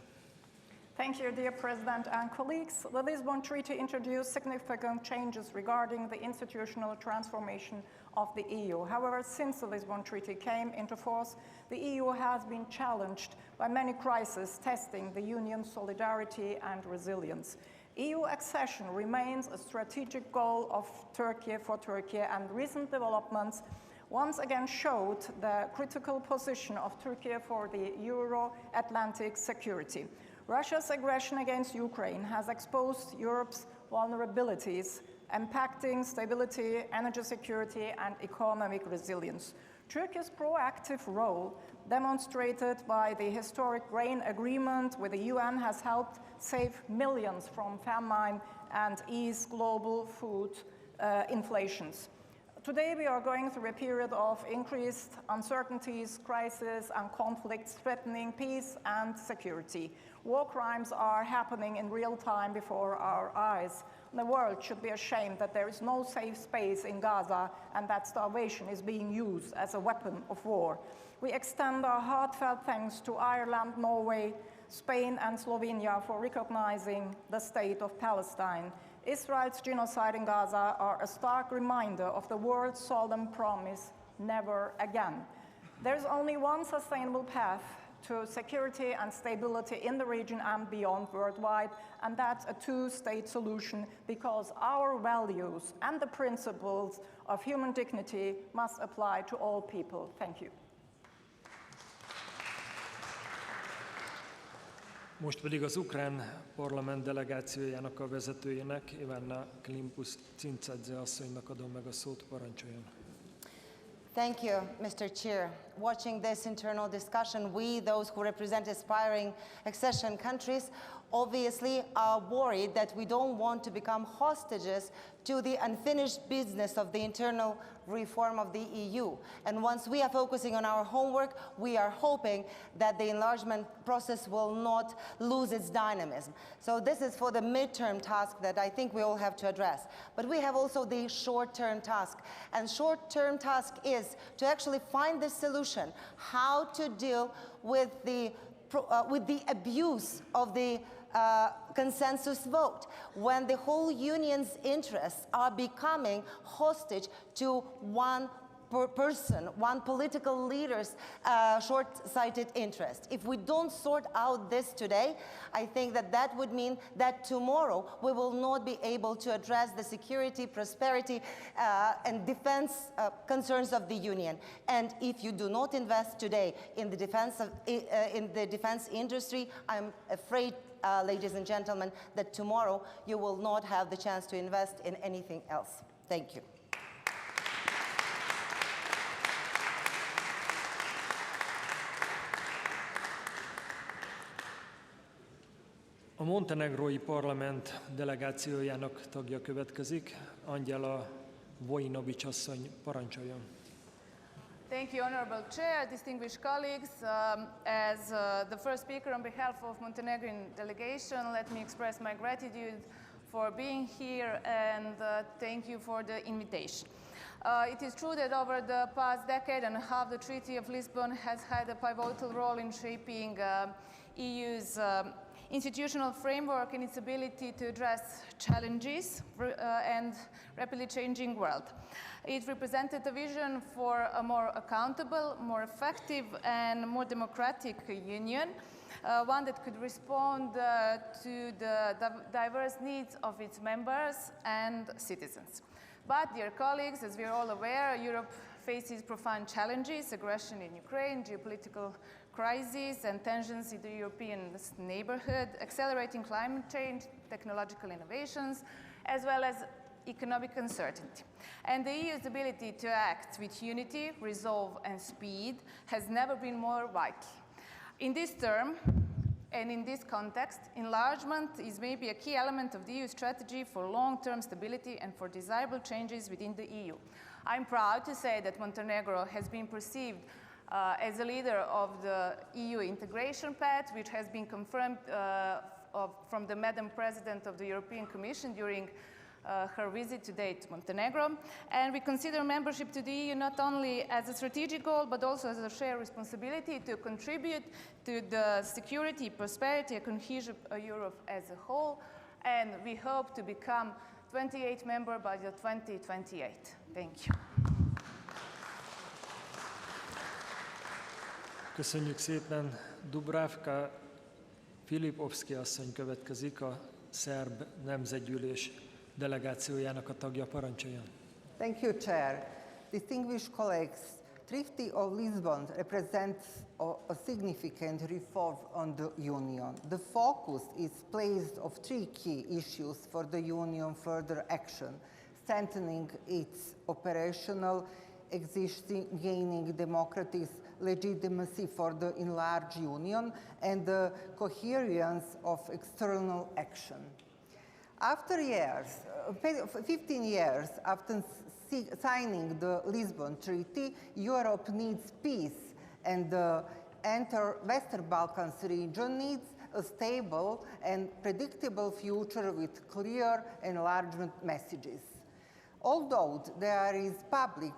Thank you, dear President and colleagues. The Lisbon Treaty introduced significant changes regarding the institutional transformation of the EU. However, since the Lisbon Treaty came into force, the EU has been challenged by many crises, testing the Union's solidarity and resilience. EU accession remains a strategic goal of Turkey for Turkey, and recent developments once again showed the critical position of Turkey for the Euro-Atlantic security. Russia's aggression against Ukraine has exposed Europe's vulnerabilities, impacting stability, energy security, and economic resilience. Turkey's proactive role, demonstrated by the historic grain agreement with the UN, has helped save millions from famine and ease global food inflations. Today we are going through a period of increased uncertainties, crises, and conflicts threatening peace and security. War crimes are happening in real time before our eyes. The world should be ashamed that there is no safe space in Gaza and that starvation is being used as a weapon of war. We extend our heartfelt thanks to Ireland, Norway, Spain, and Slovenia for recognizing the state of Palestine. Israel's genocide in Gaza are a stark reminder of the world's solemn promise, never again. There is only one sustainable path to security and stability in the region and beyond worldwide, and that's a two-state solution, because our values and the principles of human dignity must apply to all people. Thank you. Most pedig az ukrán parlament delegációjának a vezetőjének, Ivana Klimpus-Cinczadze asszonynak adom meg a szót, parancsoljon. Thank you, Mr. Chair. Watching this internal discussion, we, those who represent aspiring accession countries, obviously are worried that we don't want to become hostages to the unfinished business of the internal reform of the EU. And once we are focusing on our homework, we are hoping that the enlargement process will not lose its dynamism. So this is for the midterm task that I think we all have to address. But we have also the short-term task. And short-term task is to actually find the solution, how to deal with the abuse of the consensus vote, when the whole union's interests are becoming hostage to one person, one political leader's short-sighted interest. If we don't sort out this today, I think that would mean that tomorrow we will not be able to address the security, prosperity, and defense concerns of the union. And if you do not invest today in the defense industry, I'm afraid, ladies and gentlemen, that tomorrow you will not have the chance to invest in anything else. Thank you. A montenegrói parlament delegációjának tagja következik, Angyela Vojinović asszony, parancsoljon. Thank you, Honorable Chair, distinguished colleagues. As the first speaker on behalf of Montenegrin delegation, let me express my gratitude for being here and thank you for the invitation. It is true that over the past decade and a half, the Treaty of Lisbon has had a pivotal role in shaping EU's institutional framework and its ability to address challenges and rapidly changing world. It represented a vision for a more accountable, more effective, and more democratic union, one that could respond to the diverse needs of its members and citizens. But, dear colleagues, as we are all aware, Europe faces profound challenges: aggression in Ukraine, geopolitical crises and tensions in the European neighborhood, accelerating climate change, technological innovations, as well as economic uncertainty. And the EU's ability to act with unity, resolve, and speed has never been more vital. In this term, and in this context, enlargement is maybe a key element of the EU strategy for long-term stability and for desirable changes within the EU. I'm proud to say that Montenegro has been perceived as a leader of the EU integration path, which has been confirmed from the Madam President of the European Commission during her visit today to Montenegro. And we consider membership to the EU not only as a strategic goal, but also as a shared responsibility to contribute to the security, prosperity, and cohesion of Europe as a whole. And we hope to become 28th member by the 2028. Thank you. Köszönjük szépen. Dubravka Filipovski asszony következik, a szerb nemzetgyűlés delegációjának a tagja, parancsoljon. Thank you, Chair. Distinguished colleagues, Treaty of Lisbon represents a significant reform on the Union. The focus is placed on three key issues for the Union further action: strengthening its operational existing, gaining democratic legitimacy for the enlarged Union, and the coherence of external action. After 15 years after signing the Lisbon Treaty, Europe needs peace, and the Western Balkans region needs a stable and predictable future with clear enlargement messages. Although there is public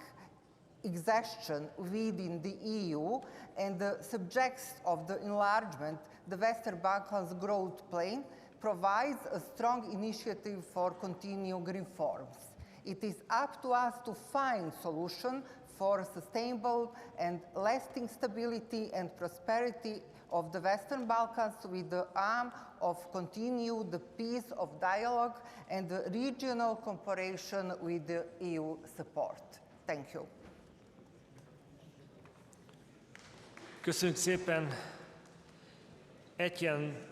exhaustion within the EU and the subjects of the enlargement, the Western Balkans growth plan provides a strong initiative for continuing reforms. It is up to us to find solutions for sustainable and lasting stability and prosperity of the Western Balkans with the aim of continue the peace of dialogue and the regional cooperation with the EU support. Thank you. Köszönjük szépen. Etjen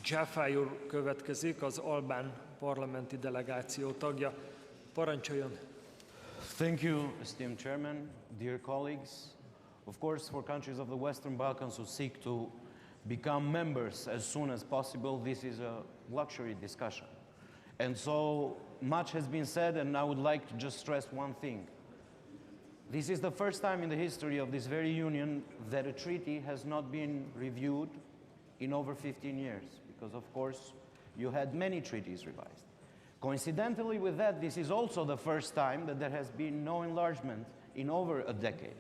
Dzsáfály úr következik, az albán parlamenti delegáció tagja. Parancsoljon! Thank you, esteemed Chairman, dear colleagues. Of course, for countries of the Western Balkans who seek to become members as soon as possible, this is a luxury discussion. And so much has been said, and I would like to just stress one thing. This is the first time in the history of this very union that a treaty has not been reviewed in over 15 years, because of course you had many treaties revised. Coincidentally with that, this is also the first time that there has been no enlargement in over a decade.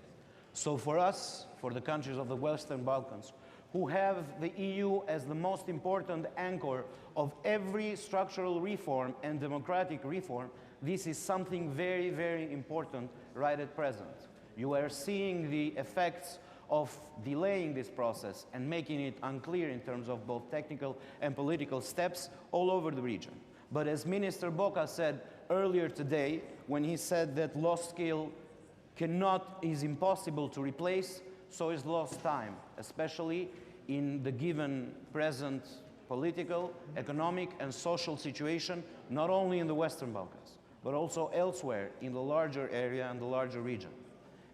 So for us, for the countries of the Western Balkans, who have the EU as the most important anchor of every structural reform and democratic reform, this is something very, very important right at present. You are seeing the effects of delaying this process and making it unclear in terms of both technical and political steps all over the region. But as Minister Boca said earlier today, when he said that lost skill is impossible to replace, so is lost time, especially in the given present political, economic, and social situation, not only in the Western Balkans, but also elsewhere in the larger area and the larger region.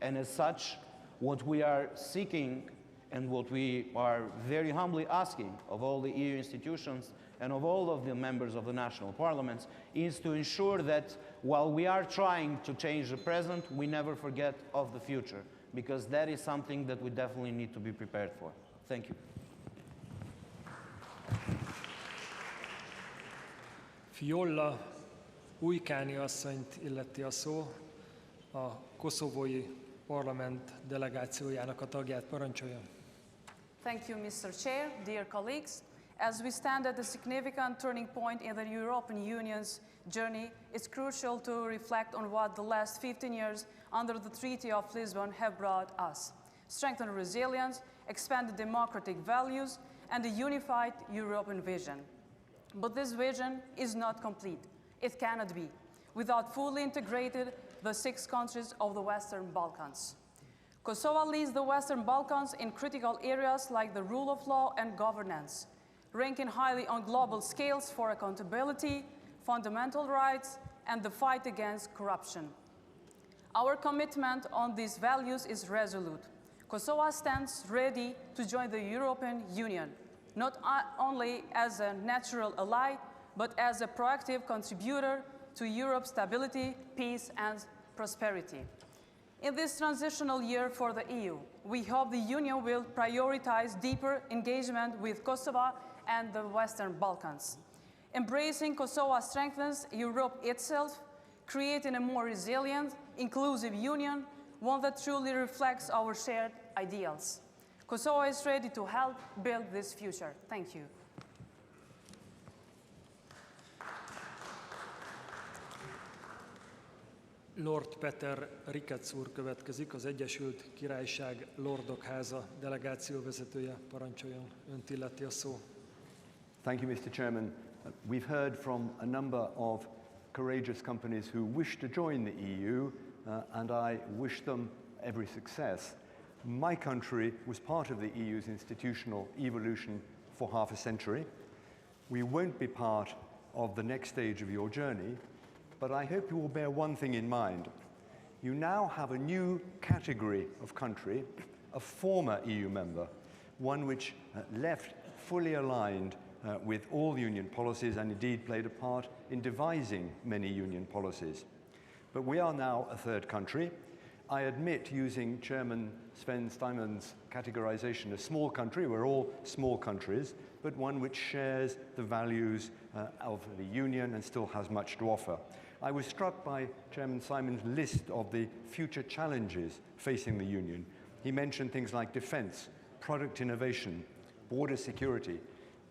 And as such, what we are seeking and what we are very humbly asking of all the EU institutions and of all of the members of the national parliaments is to ensure that while we are trying to change the present, we never forget of the future, because that is something that we definitely need to be prepared for. Thank you. Fiolla Ujkáni asszonyt illeti a szó, a koszovói parlament delegációjának a tagját. Parancsoljon. Thank you, Mr. Chair, dear colleagues. As we stand at a significant turning point in the European Union's journey, it's crucial to reflect on what the last 15 years under the Treaty of Lisbon have brought us. Strengthened resilience, expanded democratic values, and a unified European vision. But this vision is not complete. It cannot be, without fully integrated the 6 countries of the Western Balkans. Kosovo leads the Western Balkans in critical areas like the rule of law and governance, ranking highly on global scales for accountability, fundamental rights, and the fight against corruption. Our commitment on these values is resolute. Kosovo stands ready to join the European Union, not only as a natural ally, but as a proactive contributor to Europe's stability, peace, and prosperity. In this transitional year for the EU, we hope the Union will prioritize deeper engagement with Kosovo and the Western Balkans. Embracing Kosovo strengthens Europe itself, creating a more resilient, inclusive union, one that truly reflects our shared ideals. Kosovo is ready to help build this future. Thank you. Lord Peter Ricketts úr következik, az Egyesült Királyság Lordok Háza delegáció vezetője. Parancsoljon, önt illeti a szó. Thank you, Mr. Chairman. We've heard from a number of courageous companies who wish to join the EU, and I wish them every success. My country was part of the EU's institutional evolution for half a century. We won't be part of the next stage of your journey, but I hope you will bear one thing in mind. You now have a new category of country, a former EU member, one which left fully aligned with all union policies and indeed played a part in devising many union policies. But we are now a third country. I admit, using Chairman Sven Steinmann's categorization, a small country, we're all small countries, but one which shares the values of the Union and still has much to offer. I was struck by Chairman Simon's list of the future challenges facing the Union. He mentioned things like defence, product innovation, border security.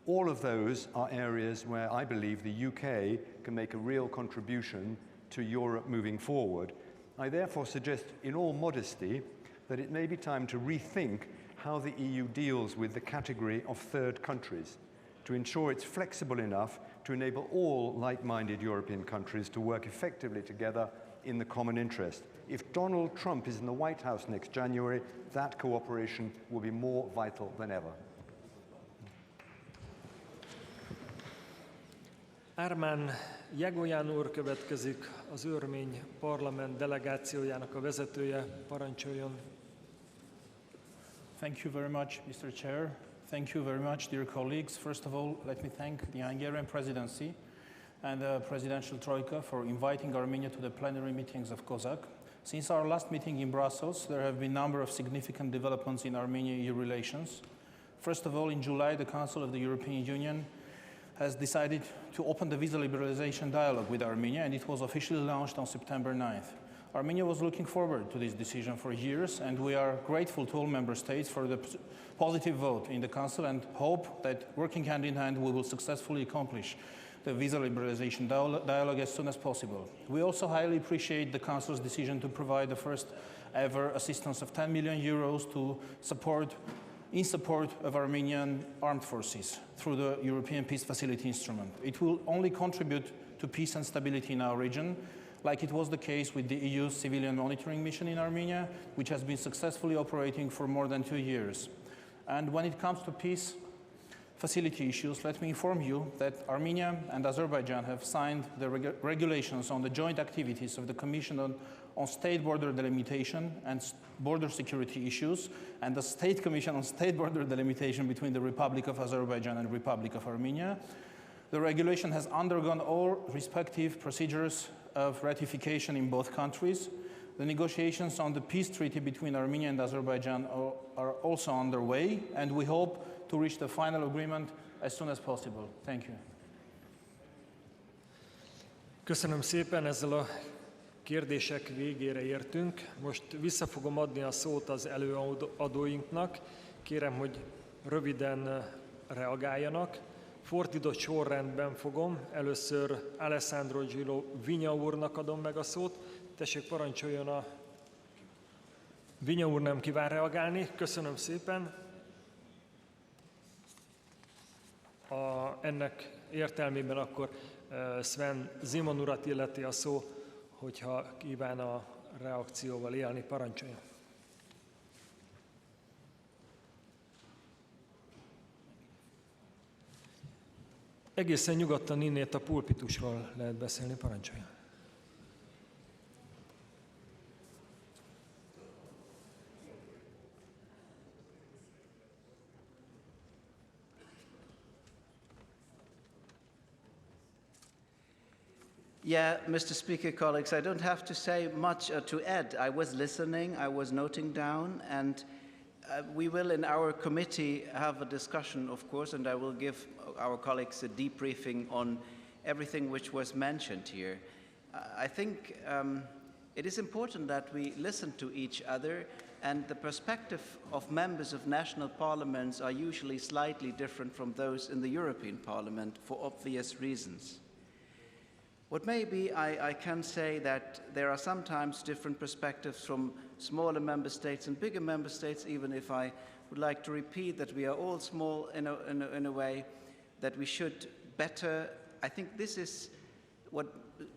All of those are areas where I believe the UK can make a real contribution to Europe moving forward. I therefore suggest, in all modesty, that it may be time to rethink how the EU deals with the category of third countries, to ensure it's flexible enough to enable all like-minded European countries to work effectively together in the common interest. If Donald Trump is in the White House next January, that cooperation will be more vital than ever. Ármán Jagolyán úr következik, az örmény parlament delegációjának a vezetője, parancsoljon. Thank you very much, Mr. Chair. Thank you very much, dear colleagues. First of all, let me thank the Hungarian presidency and the presidential troika for inviting Armenia to the plenary meetings of COSAC. Since our last meeting in Brussels, there have been a number of significant developments in Armenia-EU relations. First of all, in July, the Council of the European Union has decided to open the visa liberalization dialogue with Armenia, and it was officially launched on September 9th. Armenia was looking forward to this decision for years, and we are grateful to all member states for the positive vote in the Council and hope that, working hand in hand, we will successfully accomplish the visa liberalization dialogue as soon as possible. We also highly appreciate the Council's decision to provide the first ever assistance of 10 million euros in support of Armenian armed forces through the European Peace Facility instrument. It will only contribute to peace and stability in our region, like it was the case with the EU's civilian monitoring mission in Armenia, which has been successfully operating for more than 2 years. And when it comes to peace facility issues, let me inform you that Armenia and Azerbaijan have signed the regulations on the joint activities of the Commission on State Border Delimitation and Border Security Issues, and the State Commission on State Border Delimitation between the Republic of Azerbaijan and Republic of Armenia. The regulation has undergone all respective procedures of ratification in both countries. The negotiations on the peace treaty between Armenia and Azerbaijan are also underway, and we hope to reach the final agreement as soon as possible. Thank you. Köszönöm szépen, ezzel a kérdések végére értünk. Most vissza fogom adni a szót az előadóinknak. Kérem, hogy röviden reagáljanak. Fordított sorrendben fogom. Először Alessandro Gilo Vigna úrnak adom meg a szót. Tessék, parancsoljon a... Vigna úr nem kíván reagálni. Köszönöm szépen. Ennek értelmében akkor Sven Simon urat illeti a szó, hogyha kíván a reakcióval élni, parancsoljon. Egészen nyugodtan innét a pulpitusról lehet beszélni, parancsoljon. Yeah, Mr. Speaker, colleagues, I don't have to say much to add. I was listening, I was noting down, and we will in our committee have a discussion, of course, and I will give our colleagues a debriefing on everything which was mentioned here. I think it is important that we listen to each other, and the perspective of members of national parliaments are usually slightly different from those in the European Parliament for obvious reasons. What maybe I can say that there are sometimes different perspectives from smaller member states and bigger member states, even if I would like to repeat that we are all small in a way, that we should better, I think this is what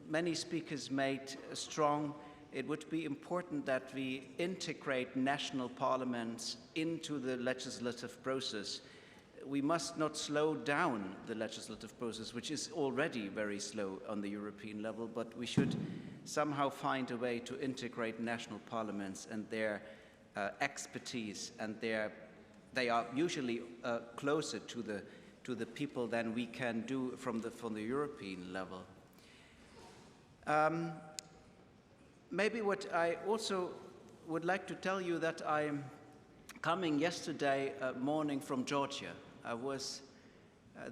many speakers made strong. It would be important that we integrate national parliaments into the legislative process. We must not slow down the legislative process, which is already very slow on the European level, but we should somehow find a way to integrate national parliaments and their expertise, and they are usually closer to the people than we can do from the European level. maybe what I also would like to tell you that I'm coming yesterday morning from Georgia. I was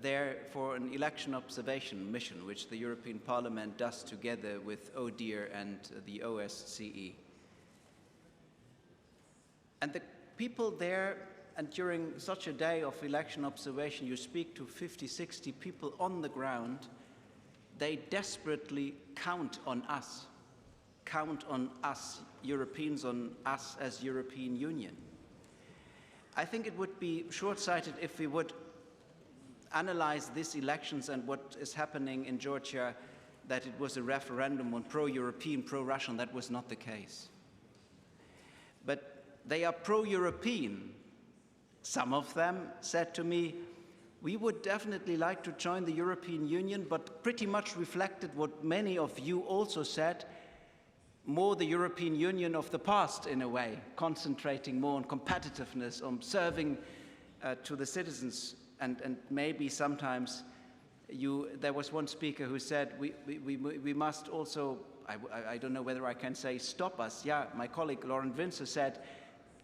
there for an election observation mission, which the European Parliament does together with ODIHR and the OSCE. And the people there, and during such a day of election observation, you speak to 50, 60 people on the ground, they desperately count on us Europeans, on us as European Union. I think it would be short-sighted if we would analyze these elections and what is happening in Georgia, that it was a referendum on pro-European, pro-Russian. That was not the case. But they are pro-European. Some of them said to me, we would definitely like to join the European Union, but pretty much reflected what many of you also said, more the European Union of the past in a way, concentrating more on competitiveness, on serving to the citizens, and maybe sometimes there was one speaker who said we must also, I don't know whether I can say stop us. Yeah, my colleague Lauren Windsor said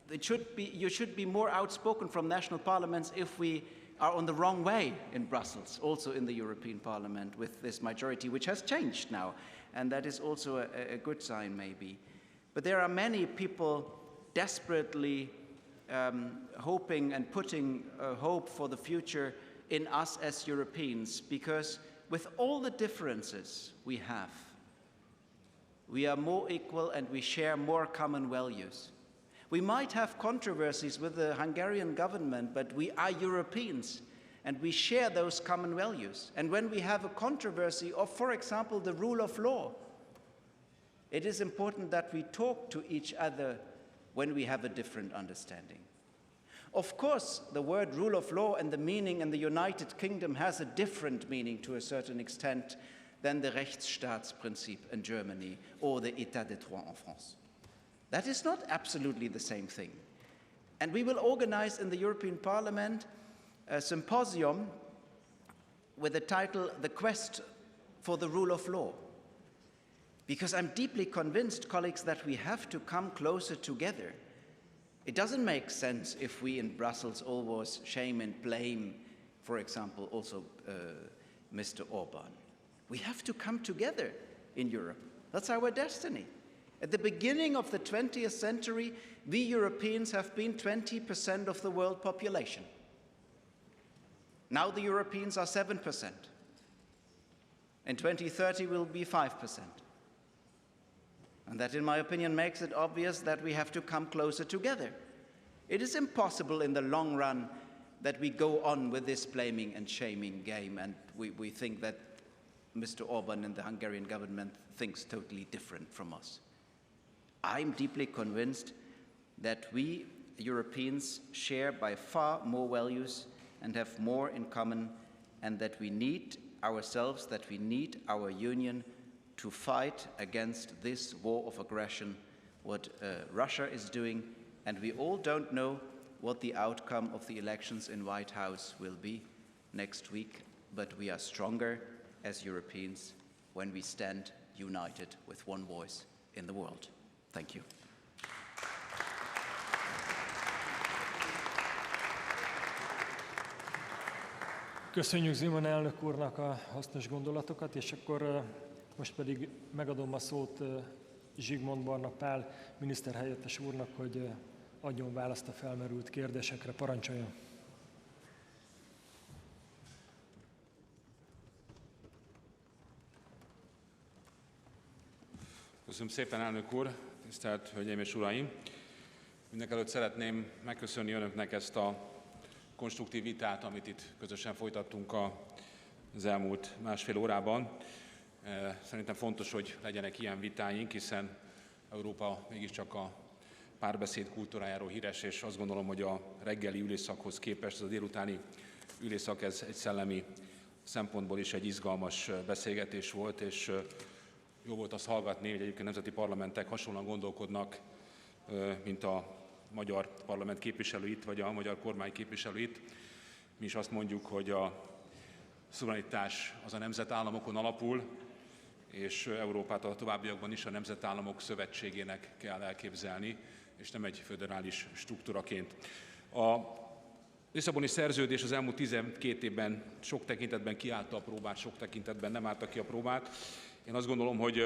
you should be more outspoken from national parliaments if we are on the wrong way in Brussels, also in the European Parliament with this majority, which has changed now. And that is also a good sign, maybe. But there are many people desperately hoping and putting hope for the future in us as Europeans, because with all the differences we have, we are more equal and we share more common values. We might have controversies with the Hungarian government, but we are Europeans and we share those common values. And when we have a controversy of, for example, the rule of law, it is important that we talk to each other when we have a different understanding. Of course, the word rule of law and the meaning in the United Kingdom has a different meaning to a certain extent than the Rechtsstaatsprinzip in Germany or the État de droit en France. That is not absolutely the same thing. And we will organize in the European Parliament a symposium with the title, The Quest for the Rule of Law. Because I'm deeply convinced, colleagues, that we have to come closer together. It doesn't make sense if we in Brussels always shame and blame, for example, also Mr. Orban. We have to come together in Europe. That's our destiny. At the beginning of the 20th century, we Europeans have been 20% of the world population. Now the Europeans are 7%. In 2030, we'll be 5%. And that, in my opinion, makes it obvious that we have to come closer together. It is impossible in the long run that we go on with this blaming and shaming game, and we think that Mr. Orban and the Hungarian government thinks totally different from us. I'm deeply convinced that we Europeans share by far more values and have more in common, and that we need ourselves, that we need our union to fight against this war of aggression, what Russia is doing, and we all don't know what the outcome of the elections in White House will be next week, but we are stronger as Europeans when we stand united with one voice in the world. Thank you. Köszönjük Zeman elnök úrnak a hasznos gondolatokat, és akkor most pedig megadom a szót Zsigmond Barna Pál miniszterhelyettes úrnak, hogy adjon választ a felmerült kérdésekre. Parancsoljon! Köszönöm szépen, elnök úr, tisztelt Hölgyeim és Uraim! Mindenekelőtt szeretném megköszönni önöknek ezt a konstruktív vitát, amit itt közösen folytattunk az elmúlt másfél órában. Szerintem fontos, hogy legyenek ilyen vitáink, hiszen Európa mégiscsak a párbeszéd kultúrájáról híres, és azt gondolom, hogy a reggeli ülésszakhoz képest ez a délutáni ülésszak ez egy szellemi szempontból is egy izgalmas beszélgetés volt, és jó volt azt hallgatni, hogy egyébként nemzeti parlamentek hasonlóan gondolkodnak, mint a magyar parlament képviselő itt, vagy a magyar kormány képviselő itt. Mi is azt mondjuk, hogy a szuverenitás az a nemzetállamokon alapul, és Európát a továbbiakban is a Nemzetállamok Szövetségének kell elképzelni, és nem egy föderális struktúraként. A Lisszaboni szerződés az elmúlt 12 évben sok tekintetben kiállta a próbát, sok tekintetben nem állta ki a próbát. Én azt gondolom, hogy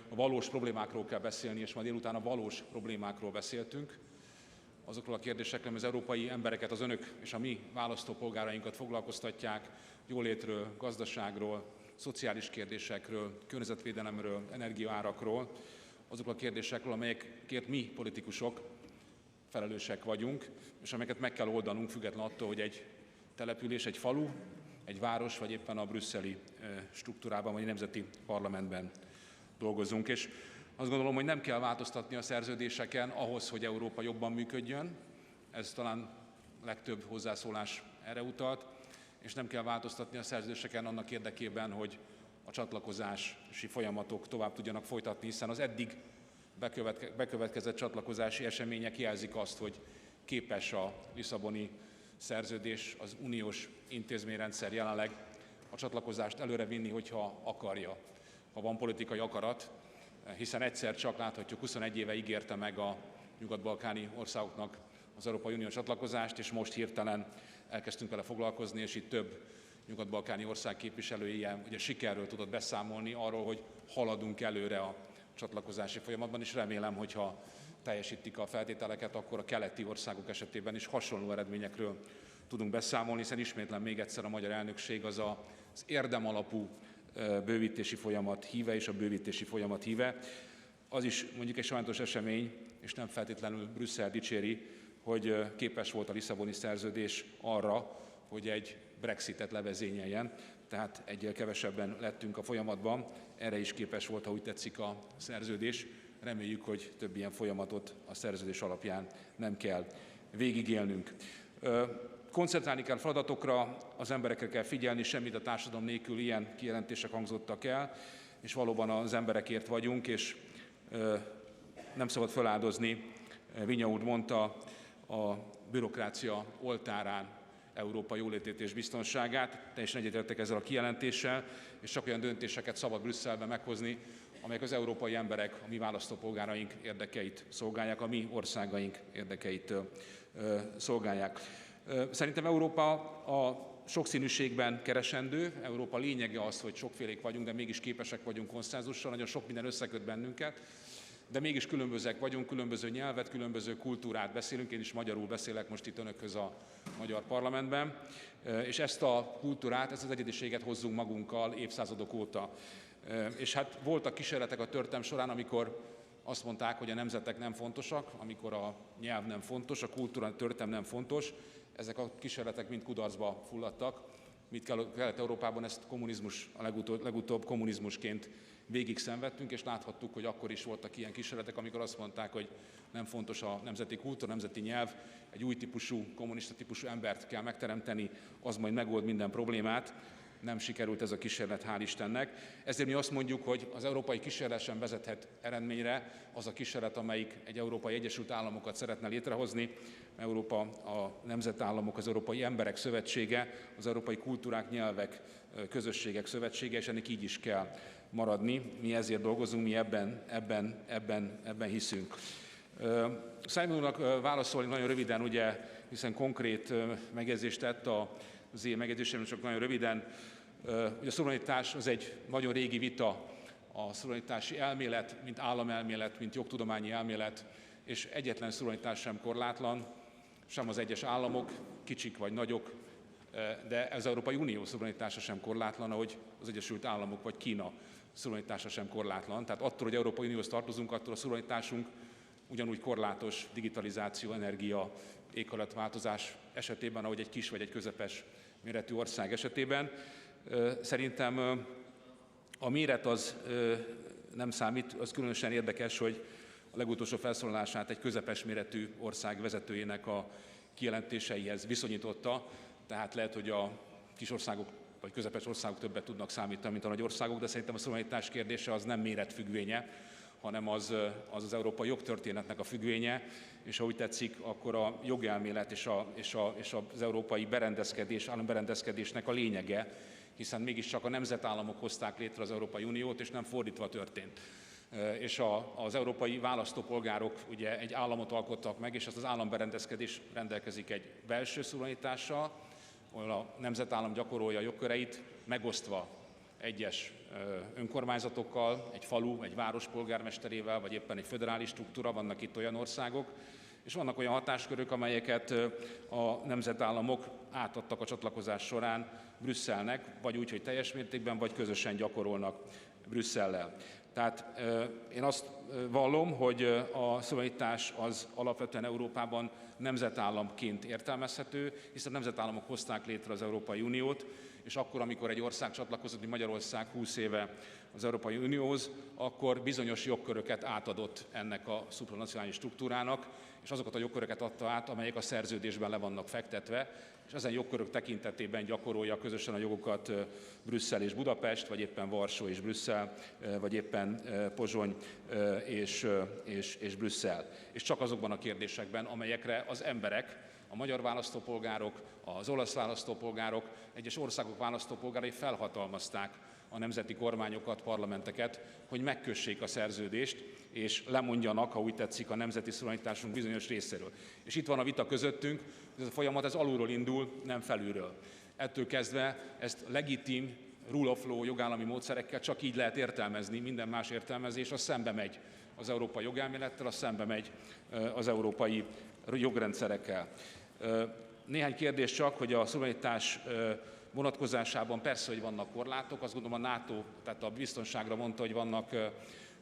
a valós problémákról kell beszélni, és ma délután a valós problémákról beszéltünk. Azokról a kérdésekről, ami az európai embereket, az önök és a mi választópolgárainkat foglalkoztatják, jólétről, gazdaságról, szociális kérdésekről, környezetvédelemről, energiaárakról, azokról a kérdésekről, amelyekért mi politikusok felelősek vagyunk, és amelyeket meg kell oldanunk, függetlenül attól, hogy egy település, egy falu, egy város, vagy éppen a brüsszeli struktúrában, vagy a nemzeti parlamentben dolgozunk. És azt gondolom, hogy nem kell változtatni a szerződéseken ahhoz, hogy Európa jobban működjön. Ez talán legtöbb hozzászólás erre utalt. És nem kell változtatni a szerződéseken annak érdekében, hogy a csatlakozási folyamatok tovább tudjanak folytatni, hiszen az eddig bekövetkezett csatlakozási események jelzik azt, hogy képes a Lisszaboni szerződés, az uniós intézményrendszer jelenleg a csatlakozást előrevinni, hogyha akarja, ha van politikai akarat, hiszen egyszer csak láthatjuk, 21 éve ígérte meg a nyugat-balkáni országoknak az Európai Unió csatlakozást, és most hirtelen elkezdtünk vele foglalkozni, és itt több nyugat-balkáni ország képviselője ugye sikerről tudott beszámolni arról, hogy haladunk előre a csatlakozási folyamatban, és remélem, hogyha teljesítik a feltételeket, akkor a keleti országok esetében is hasonló eredményekről tudunk beszámolni, hiszen ismétlem még egyszer, a magyar elnökség az érdemalapú bővítési folyamat híve és a bővítési folyamat híve. Az is mondjuk egy sajátos esemény, és nem feltétlenül Brüsszel dicséri, hogy képes volt a Lisszaboni szerződés arra, hogy egy Brexitet levezényeljen, tehát egyel kevesebben lettünk a folyamatban, erre is képes volt, ha úgy tetszik, a szerződés. Reméljük, hogy több ilyen folyamatot a szerződés alapján nem kell végigélnünk. Koncentrálni kell feladatokra, az emberekre kell figyelni, semmit a társadalom nélkül, ilyen kijelentések hangzottak el, és valóban az emberekért vagyunk, és nem szabad feláldozni, Vinya úr mondta, a bürokrácia oltárán Európa jólétét és biztonságát. Teljesen egyetértek ezzel a kijelentéssel, és csak olyan döntéseket szabad Brüsszelben meghozni, amelyek az európai emberek, a mi választópolgáraink érdekeit szolgálják, a mi országaink érdekeit szolgálják. Szerintem Európa a sokszínűségben keresendő. Európa lényege az, hogy sokfélék vagyunk, de mégis képesek vagyunk konszenzusra, nagyon sok minden összeköt bennünket, de mégis különbözőek vagyunk, különböző nyelvet, különböző kultúrát beszélünk. Én is magyarul beszélek most itt önökhöz a magyar parlamentben, és ezt a kultúrát, ezt az egyediséget hozzunk magunkkal évszázadok óta. És hát voltak kísérletek a történelem során, amikor azt mondták, hogy a nemzetek nem fontosak, amikor a nyelv nem fontos, a kultúra, a történelem nem fontos. Ezek a kísérletek mind kudarcba fulladtak. Mit Kelet-Európában ezt legutóbb kommunizmusként végig szenvedtünk, és láthattuk, hogy akkor is voltak ilyen kísérletek, amikor azt mondták, hogy nem fontos a nemzeti kultúra, nemzeti nyelv, egy új típusú, kommunista típusú embert kell megteremteni, az majd megold minden problémát. Nem sikerült ez a kísérlet, hál' Istennek. Ezért mi azt mondjuk, hogy az európai kísérlet sem vezethet eredményre, az a kísérlet, amelyik egy Európai Egyesült Államokat szeretne létrehozni. Európa a nemzetállamok, az Európai Emberek Szövetsége, az európai kultúrák, nyelvek, közösségek szövetsége, és ennek így is kell maradni. Mi ezért dolgozunk, mi ebben hiszünk. Simon úrnak válaszolni nagyon röviden, ugye, hiszen konkrét megjegyzést tett az én megjegyzésem, csak nagyon röviden. Ugye a szuverenitás az egy nagyon régi vita, a szuverenitási elmélet, mint államelmélet, mint jogtudományi elmélet, és egyetlen szuverenitás sem korlátlan, sem az egyes államok, kicsik vagy nagyok, de az Európai Unió szuverenitása sem korlátlan, ahogy az Egyesült Államok vagy Kína szuverenitása sem korlátlan. Tehát attól, hogy Európai Unióhoz tartozunk, attól a szuverenitásunk ugyanúgy korlátos digitalizáció, energia, éghajlatváltozás esetében, ahogy egy kis vagy egy közepes méretű ország esetében. Szerintem a méret az nem számít, az különösen érdekes, hogy a legutolsó felszólalását egy közepes méretű ország vezetőjének a kijelentéseihez viszonyította, tehát lehet, hogy a kis országok vagy közepes országok többet tudnak számítani, mint a nagy országok, de szerintem a szuverenitás kérdése az nem méretfüggvénye, hanem az európai jogtörténetnek a függvénye, és ha úgy tetszik, akkor a jogelmélet és az európai berendezkedés, államberendezkedésnek a lényege, hiszen mégiscsak a nemzetállamok hozták létre az Európai Uniót, és nem fordítva történt. És az európai választópolgárok ugye egy államot alkottak meg, és az államberendezkedés rendelkezik egy belső szuverenitással, ahol a nemzetállam gyakorolja jogköreit, megosztva egyes önkormányzatokkal, egy falu, egy város polgármesterével, vagy éppen egy föderális struktúra, vannak itt olyan országok, és vannak olyan hatáskörök, amelyeket a nemzetállamok átadtak a csatlakozás során Brüsszelnek, vagy úgy, hogy teljes mértékben, vagy közösen gyakorolnak Brüsszellel. Tehát én azt vallom, hogy a szuverenitás az alapvetően Európában nemzetállamként értelmezhető, hiszen nemzetállamok hozták létre az Európai Uniót, és akkor, amikor egy ország csatlakozott, mint Magyarország 20 éve az Európai Unióhoz, akkor bizonyos jogköröket átadott ennek a szupranacionális struktúrának, és azokat a jogköröket adta át, amelyek a szerződésben le vannak fektetve, és ezen jogkörök tekintetében gyakorolja közösen a jogokat Brüsszel és Budapest, vagy éppen Varsó és Brüsszel, vagy éppen Pozsony és Brüsszel. És csak azokban a kérdésekben, amelyekre az emberek, a magyar választópolgárok, az olasz választópolgárok, egyes országok választópolgárai felhatalmazták a nemzeti kormányokat, parlamenteket, hogy megkössék a szerződést, és lemondjanak, ha úgy tetszik, a nemzeti szuverenitásunk bizonyos részéről. És itt van a vita közöttünk, hogy ez a folyamat ez alulról indul, nem felülről. Ettől kezdve ezt legitim, rule of law jogállami módszerekkel csak így lehet értelmezni, minden más értelmezés az szembe megy az európai jogelmélettel, az szembe megy az európai jogrendszerekkel. Néhány kérdés csak, hogy a szuverenitás vonatkozásában persze, hogy vannak korlátok, azt gondolom a NATO, tehát a biztonságra mondta, hogy vannak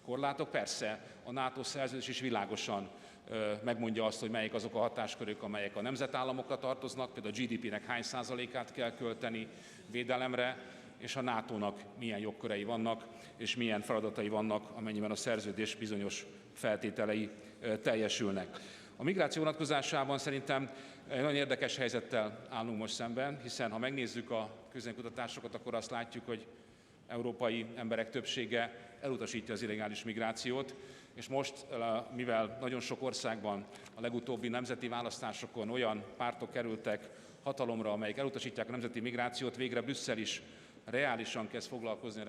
korlátok, persze a NATO szerződés is világosan megmondja azt, hogy melyik azok a hatáskörök, amelyek a nemzetállamokra tartoznak, például a GDP-nek hány százalékát kell költeni védelemre, és a NATO-nak milyen jogkörei vannak, és milyen feladatai vannak, amennyiben a szerződés bizonyos feltételei teljesülnek. A migráció vonatkozásában szerintem egy nagyon érdekes helyzettel állunk most szemben, hiszen ha megnézzük a közvéleménykutatásokat, akkor azt látjuk, hogy európai emberek többsége elutasítja az illegális migrációt, és most, mivel nagyon sok országban a legutóbbi nemzeti választásokon olyan pártok kerültek hatalomra, amelyek elutasítják a nemzeti migrációt, végre Brüsszel is reálisan kezd foglalkozni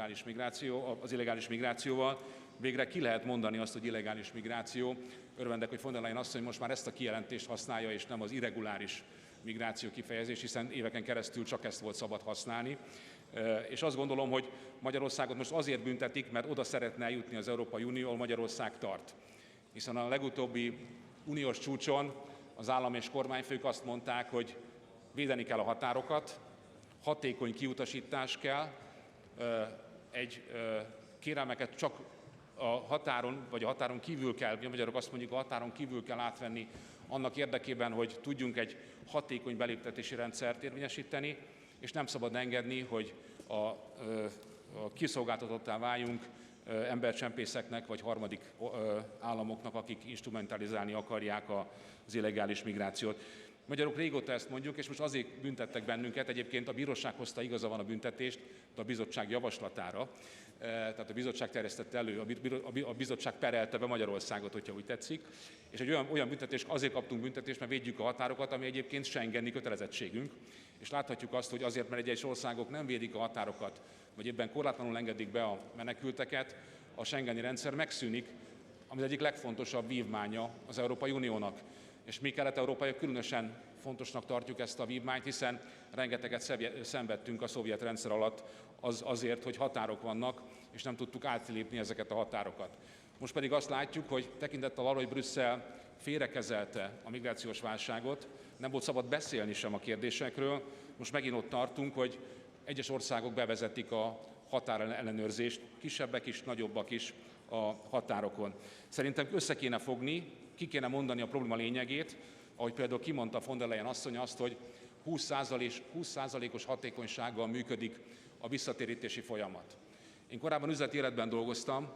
az illegális migrációval, végre ki lehet mondani azt, hogy illegális migráció. Örvendek, hogy von der Leyen asszony most már ezt a kijelentést használja, és nem az irreguláris migráció kifejezés, hiszen éveken keresztül csak ezt volt szabad használni. És azt gondolom, hogy Magyarországot most azért büntetik, mert oda szeretne eljutni az Európai Unió, ahol Magyarország tart. Hiszen a legutóbbi uniós csúcson az állam és kormányfők azt mondták, hogy védeni kell a határokat, hatékony kiutasítás kell, kérelmeket csak a határon, vagy a határon kívül kell, mi a magyarok azt mondjuk, a határon kívül kell átvenni annak érdekében, hogy tudjunk egy hatékony beléptetési rendszert érvényesíteni, és nem szabad engedni, hogy a kiszolgáltatottá váljunk embercsempészeknek, vagy harmadik államoknak, akik instrumentalizálni akarják az illegális migrációt. Magyarok régóta ezt mondjuk, és most azért büntettek bennünket, egyébként a bíróság hozta, igaza van a büntetést, de a bizottság javaslatára, tehát a bizottság terjesztette elő, a bizottság perelte be Magyarországot, hogyha úgy tetszik, és egy olyan büntetést, azért kaptunk büntetést, mert védjük a határokat, ami egyébként schengeni kötelezettségünk, és láthatjuk azt, hogy azért, mert egyes országok nem védik a határokat, vagy ebben korlátlanul engedik be a menekülteket, a schengeni rendszer megszűnik, ami az egyik legfontosabb vívmánya az Európai Uniónak. És mi kelet-európaiak különösen fontosnak tartjuk ezt a vívmányt, hiszen rengeteget szenvedtünk a szovjet rendszer alatt azért, hogy határok vannak, és nem tudtuk átlépni ezeket a határokat. Most pedig azt látjuk, hogy tekintettel arra, hogy Brüsszel félrekezelte a migrációs válságot, nem volt szabad beszélni sem a kérdésekről, most megint ott tartunk, hogy egyes országok bevezetik a határellenőrzést, kisebbek is, nagyobbak is a határokon. Szerintem össze kéne fogni, ki kéne mondani a probléma lényegét, ahogy például kimondta von der Leyen asszony azt, hogy 20%-os hatékonysággal működik a visszatérítési folyamat. Én korábban üzleti életben dolgoztam,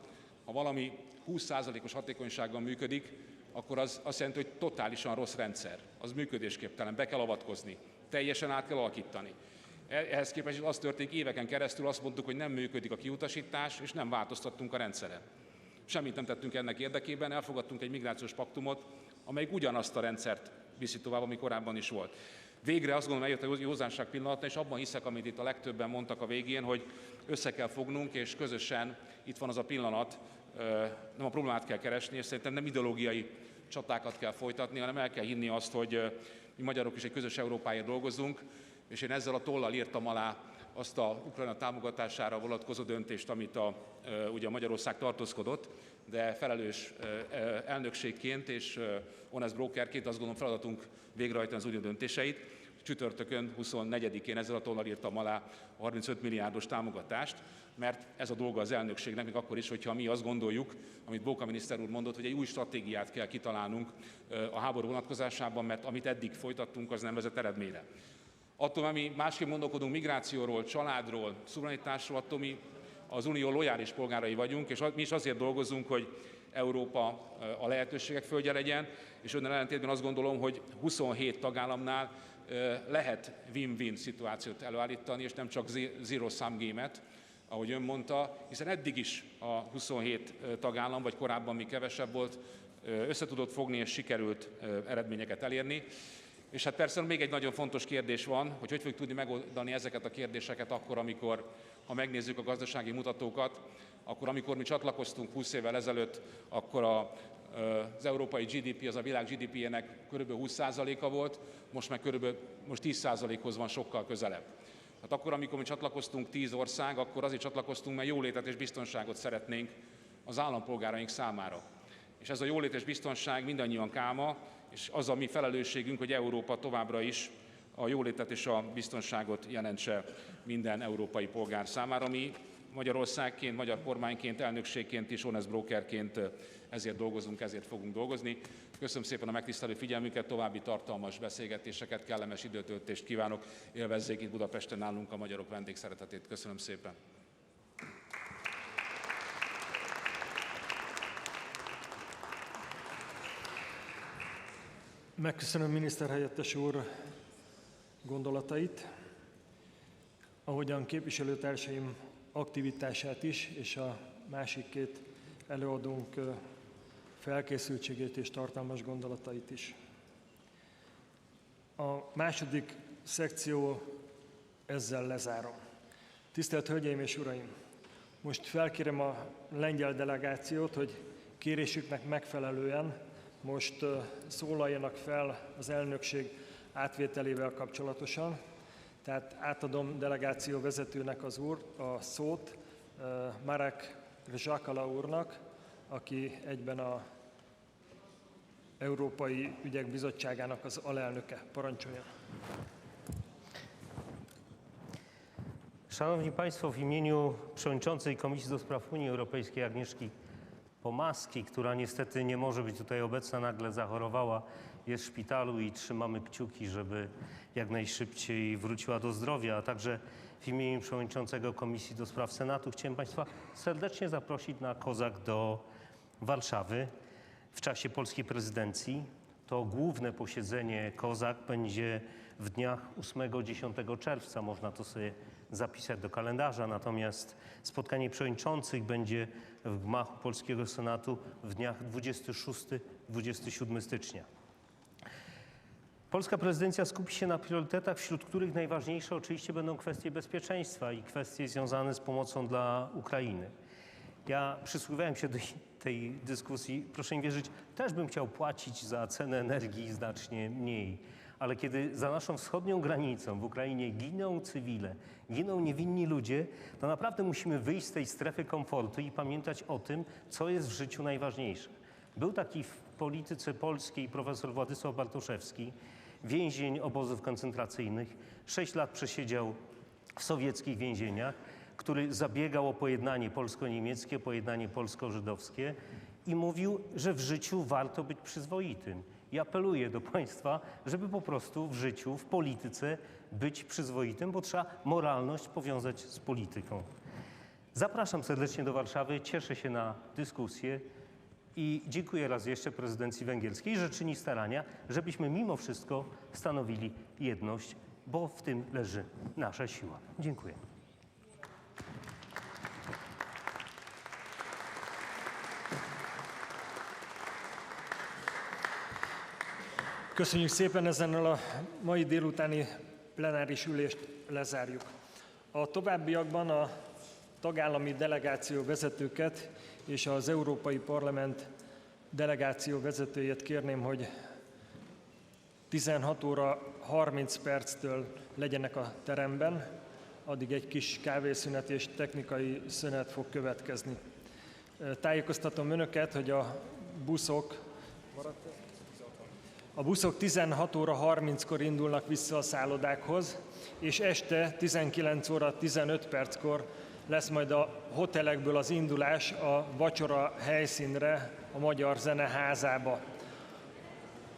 ha valami 20%-os hatékonysággal működik, akkor az azt jelenti, hogy totálisan rossz rendszer. Az működésképtelen, be kell avatkozni, teljesen át kell alakítani. Ehhez képest az történik, éveken keresztül azt mondtuk, hogy nem működik a kiutasítás, és nem változtattunk a rendszeren. Semmit nem tettünk ennek érdekében, elfogadtunk egy migrációs paktumot, amelyik ugyanazt a rendszert viszi tovább, ami korábban is volt. Végre azt gondolom, eljött a józanság pillanata, és abban hiszek, amit itt a legtöbben mondtak a végén, hogy össze kell fognunk, és közösen itt van az a pillanat, nem a problémát kell keresni, és szerintem nem ideológiai csatákat kell folytatni, hanem el kell hinni azt, hogy mi magyarok is egy közös Európáért dolgozunk, és én ezzel a tollal írtam alá azt a Ukrajna támogatására vonatkozó döntést, amit ugye a Magyarország tartózkodott, de felelős elnökségként és honest brokerként azt gondolom feladatunk végrehajtani az unió döntéseit. Csütörtökön 24-én ezzel a tollal írtam alá a 35 milliárdos támogatást, mert ez a dolga az elnökségnek, még akkor is, hogyha mi azt gondoljuk, amit Bóka miniszter úr mondott, hogy egy új stratégiát kell kitalálnunk a háború vonatkozásában, mert amit eddig folytattunk, az nem vezet eredményre. Attól, mert mi másképp gondolkodunk migrációról, családról, szuverenitásról, attól mi az unió lojális polgárai vagyunk, és mi is azért dolgozunk, hogy Európa a lehetőségek földje legyen, és önnel ellentétben azt gondolom, hogy 27 tagállamnál lehet win-win szituációt előállítani, és nem csak zero-sum game-et, ahogy ön mondta, hiszen eddig is a 27 tagállam, vagy korábban még kevesebb volt, össze tudott fogni, és sikerült eredményeket elérni. És hát persze még egy nagyon fontos kérdés van, hogy fogjuk tudni megoldani ezeket a kérdéseket akkor, ha megnézzük a gazdasági mutatókat, akkor amikor mi csatlakoztunk 20 évvel ezelőtt, akkor az európai GDP, az a világ GDP-jének kb. 20%-a volt, most meg most 10%-hoz van sokkal közelebb. Hát akkor, amikor mi csatlakoztunk 10 ország, akkor azért csatlakoztunk, mert jólétet és biztonságot szeretnénk az állampolgáraink számára. És ez a jólét és biztonság mindannyian káma, és az a mi felelősségünk, hogy Európa továbbra is a jólétet és a biztonságot jelentse minden európai polgár számára. Mi Magyarországként, magyar kormányként, elnökségként és honest brokerként ezért dolgozunk, ezért fogunk dolgozni. Köszönöm szépen a megtisztelő figyelmüket, további tartalmas beszélgetéseket, kellemes időtöltést kívánok. Élvezzék itt Budapesten nálunk a magyarok vendégszeretetét. Köszönöm szépen. Megköszönöm miniszterhelyettes úr gondolatait, ahogyan képviselőtársaim aktivitását is, és a másik két előadónk felkészültségét és tartalmas gondolatait is. A második szekció ezzel lezárom. Tisztelt Hölgyeim és Uraim! Most felkérem a lengyel delegációt, hogy kérésüknek megfelelően most szólaljanak fel az elnökség átvételével kapcsolatosan. Tehát átadom delegáció vezetőnek a szót, Marek Zsakala úrnak, aki egyben az Európai Ügyek Bizottságának az alelnöke. Parancsoljon! Szanowni Państwo, w imieniu Przewodniczącej Komisji do Spraw Unii Europejskiej Agnieszki Pomaskiej, która niestety nie może być tutaj obecna, nagle zachorowała, jest w szpitalu i trzymamy kciuki, żeby jak najszybciej wróciła do zdrowia, a także w imieniu Przewodniczącego Komisji do Spraw Senatu chciałem Państwa serdecznie zaprosić na COSAC do Warszawy w czasie polskiej prezydencji. To główne posiedzenie COSAC będzie w dniach 8-10 czerwca, można to sobie zapisać do kalendarza, natomiast spotkanie przewodniczących będzie w gmachu Polskiego Senatu w dniach 26-27 stycznia. Polska prezydencja skupi się na priorytetach, wśród których najważniejsze oczywiście będą kwestie bezpieczeństwa i kwestie związane z pomocą dla Ukrainy. Ja przysłuchiwałem się do tej dyskusji, proszę mi wierzyć, też bym chciał płacić za cenę energii znacznie mniej, ale kiedy za naszą wschodnią granicą w Ukrainie giną cywile, giną niewinni ludzie, to naprawdę musimy wyjść z tej strefy komfortu i pamiętać o tym, co jest w życiu najważniejsze. Był taki w polityce polskiej profesor Władysław Bartoszewski, więzień obozów koncentracyjnych, 6 lat przesiedział w sowieckich więzieniach, który zabiegał o pojednanie polsko-niemieckie, pojednanie polsko-żydowskie i mówił, że w życiu warto być przyzwoitym. I apeluję do Państwa, żeby po prostu w życiu, w polityce być przyzwoitym, bo trzeba moralność powiązać z polityką. Zapraszam serdecznie do Warszawy, cieszę się na dyskusję i dziękuję raz jeszcze prezydencji węgierskiej, że czyni starania, żebyśmy mimo wszystko stanowili jedność, bo w tym leży nasza siła. Dziękuję. Köszönjük szépen, ezennel a mai délutáni plenáris ülést lezárjuk. A továbbiakban a tagállami delegáció vezetőket és az Európai Parlament delegáció vezetőjét kérném, hogy 16 óra 30 perctől legyenek a teremben, addig egy kis kávészünet és technikai szünet fog következni. Tájékoztatom önöket, hogy a buszok 16 óra 30-kor indulnak vissza a szállodákhoz, és este 19 óra 15 perckor lesz majd a hotelekből az indulás a vacsora helyszínre, a Magyar Zeneházába.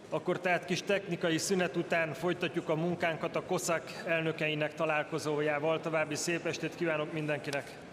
Akkor tehát kis technikai szünet után folytatjuk a munkánkat a COSAC elnökeinek találkozójával. További szép estét kívánok mindenkinek!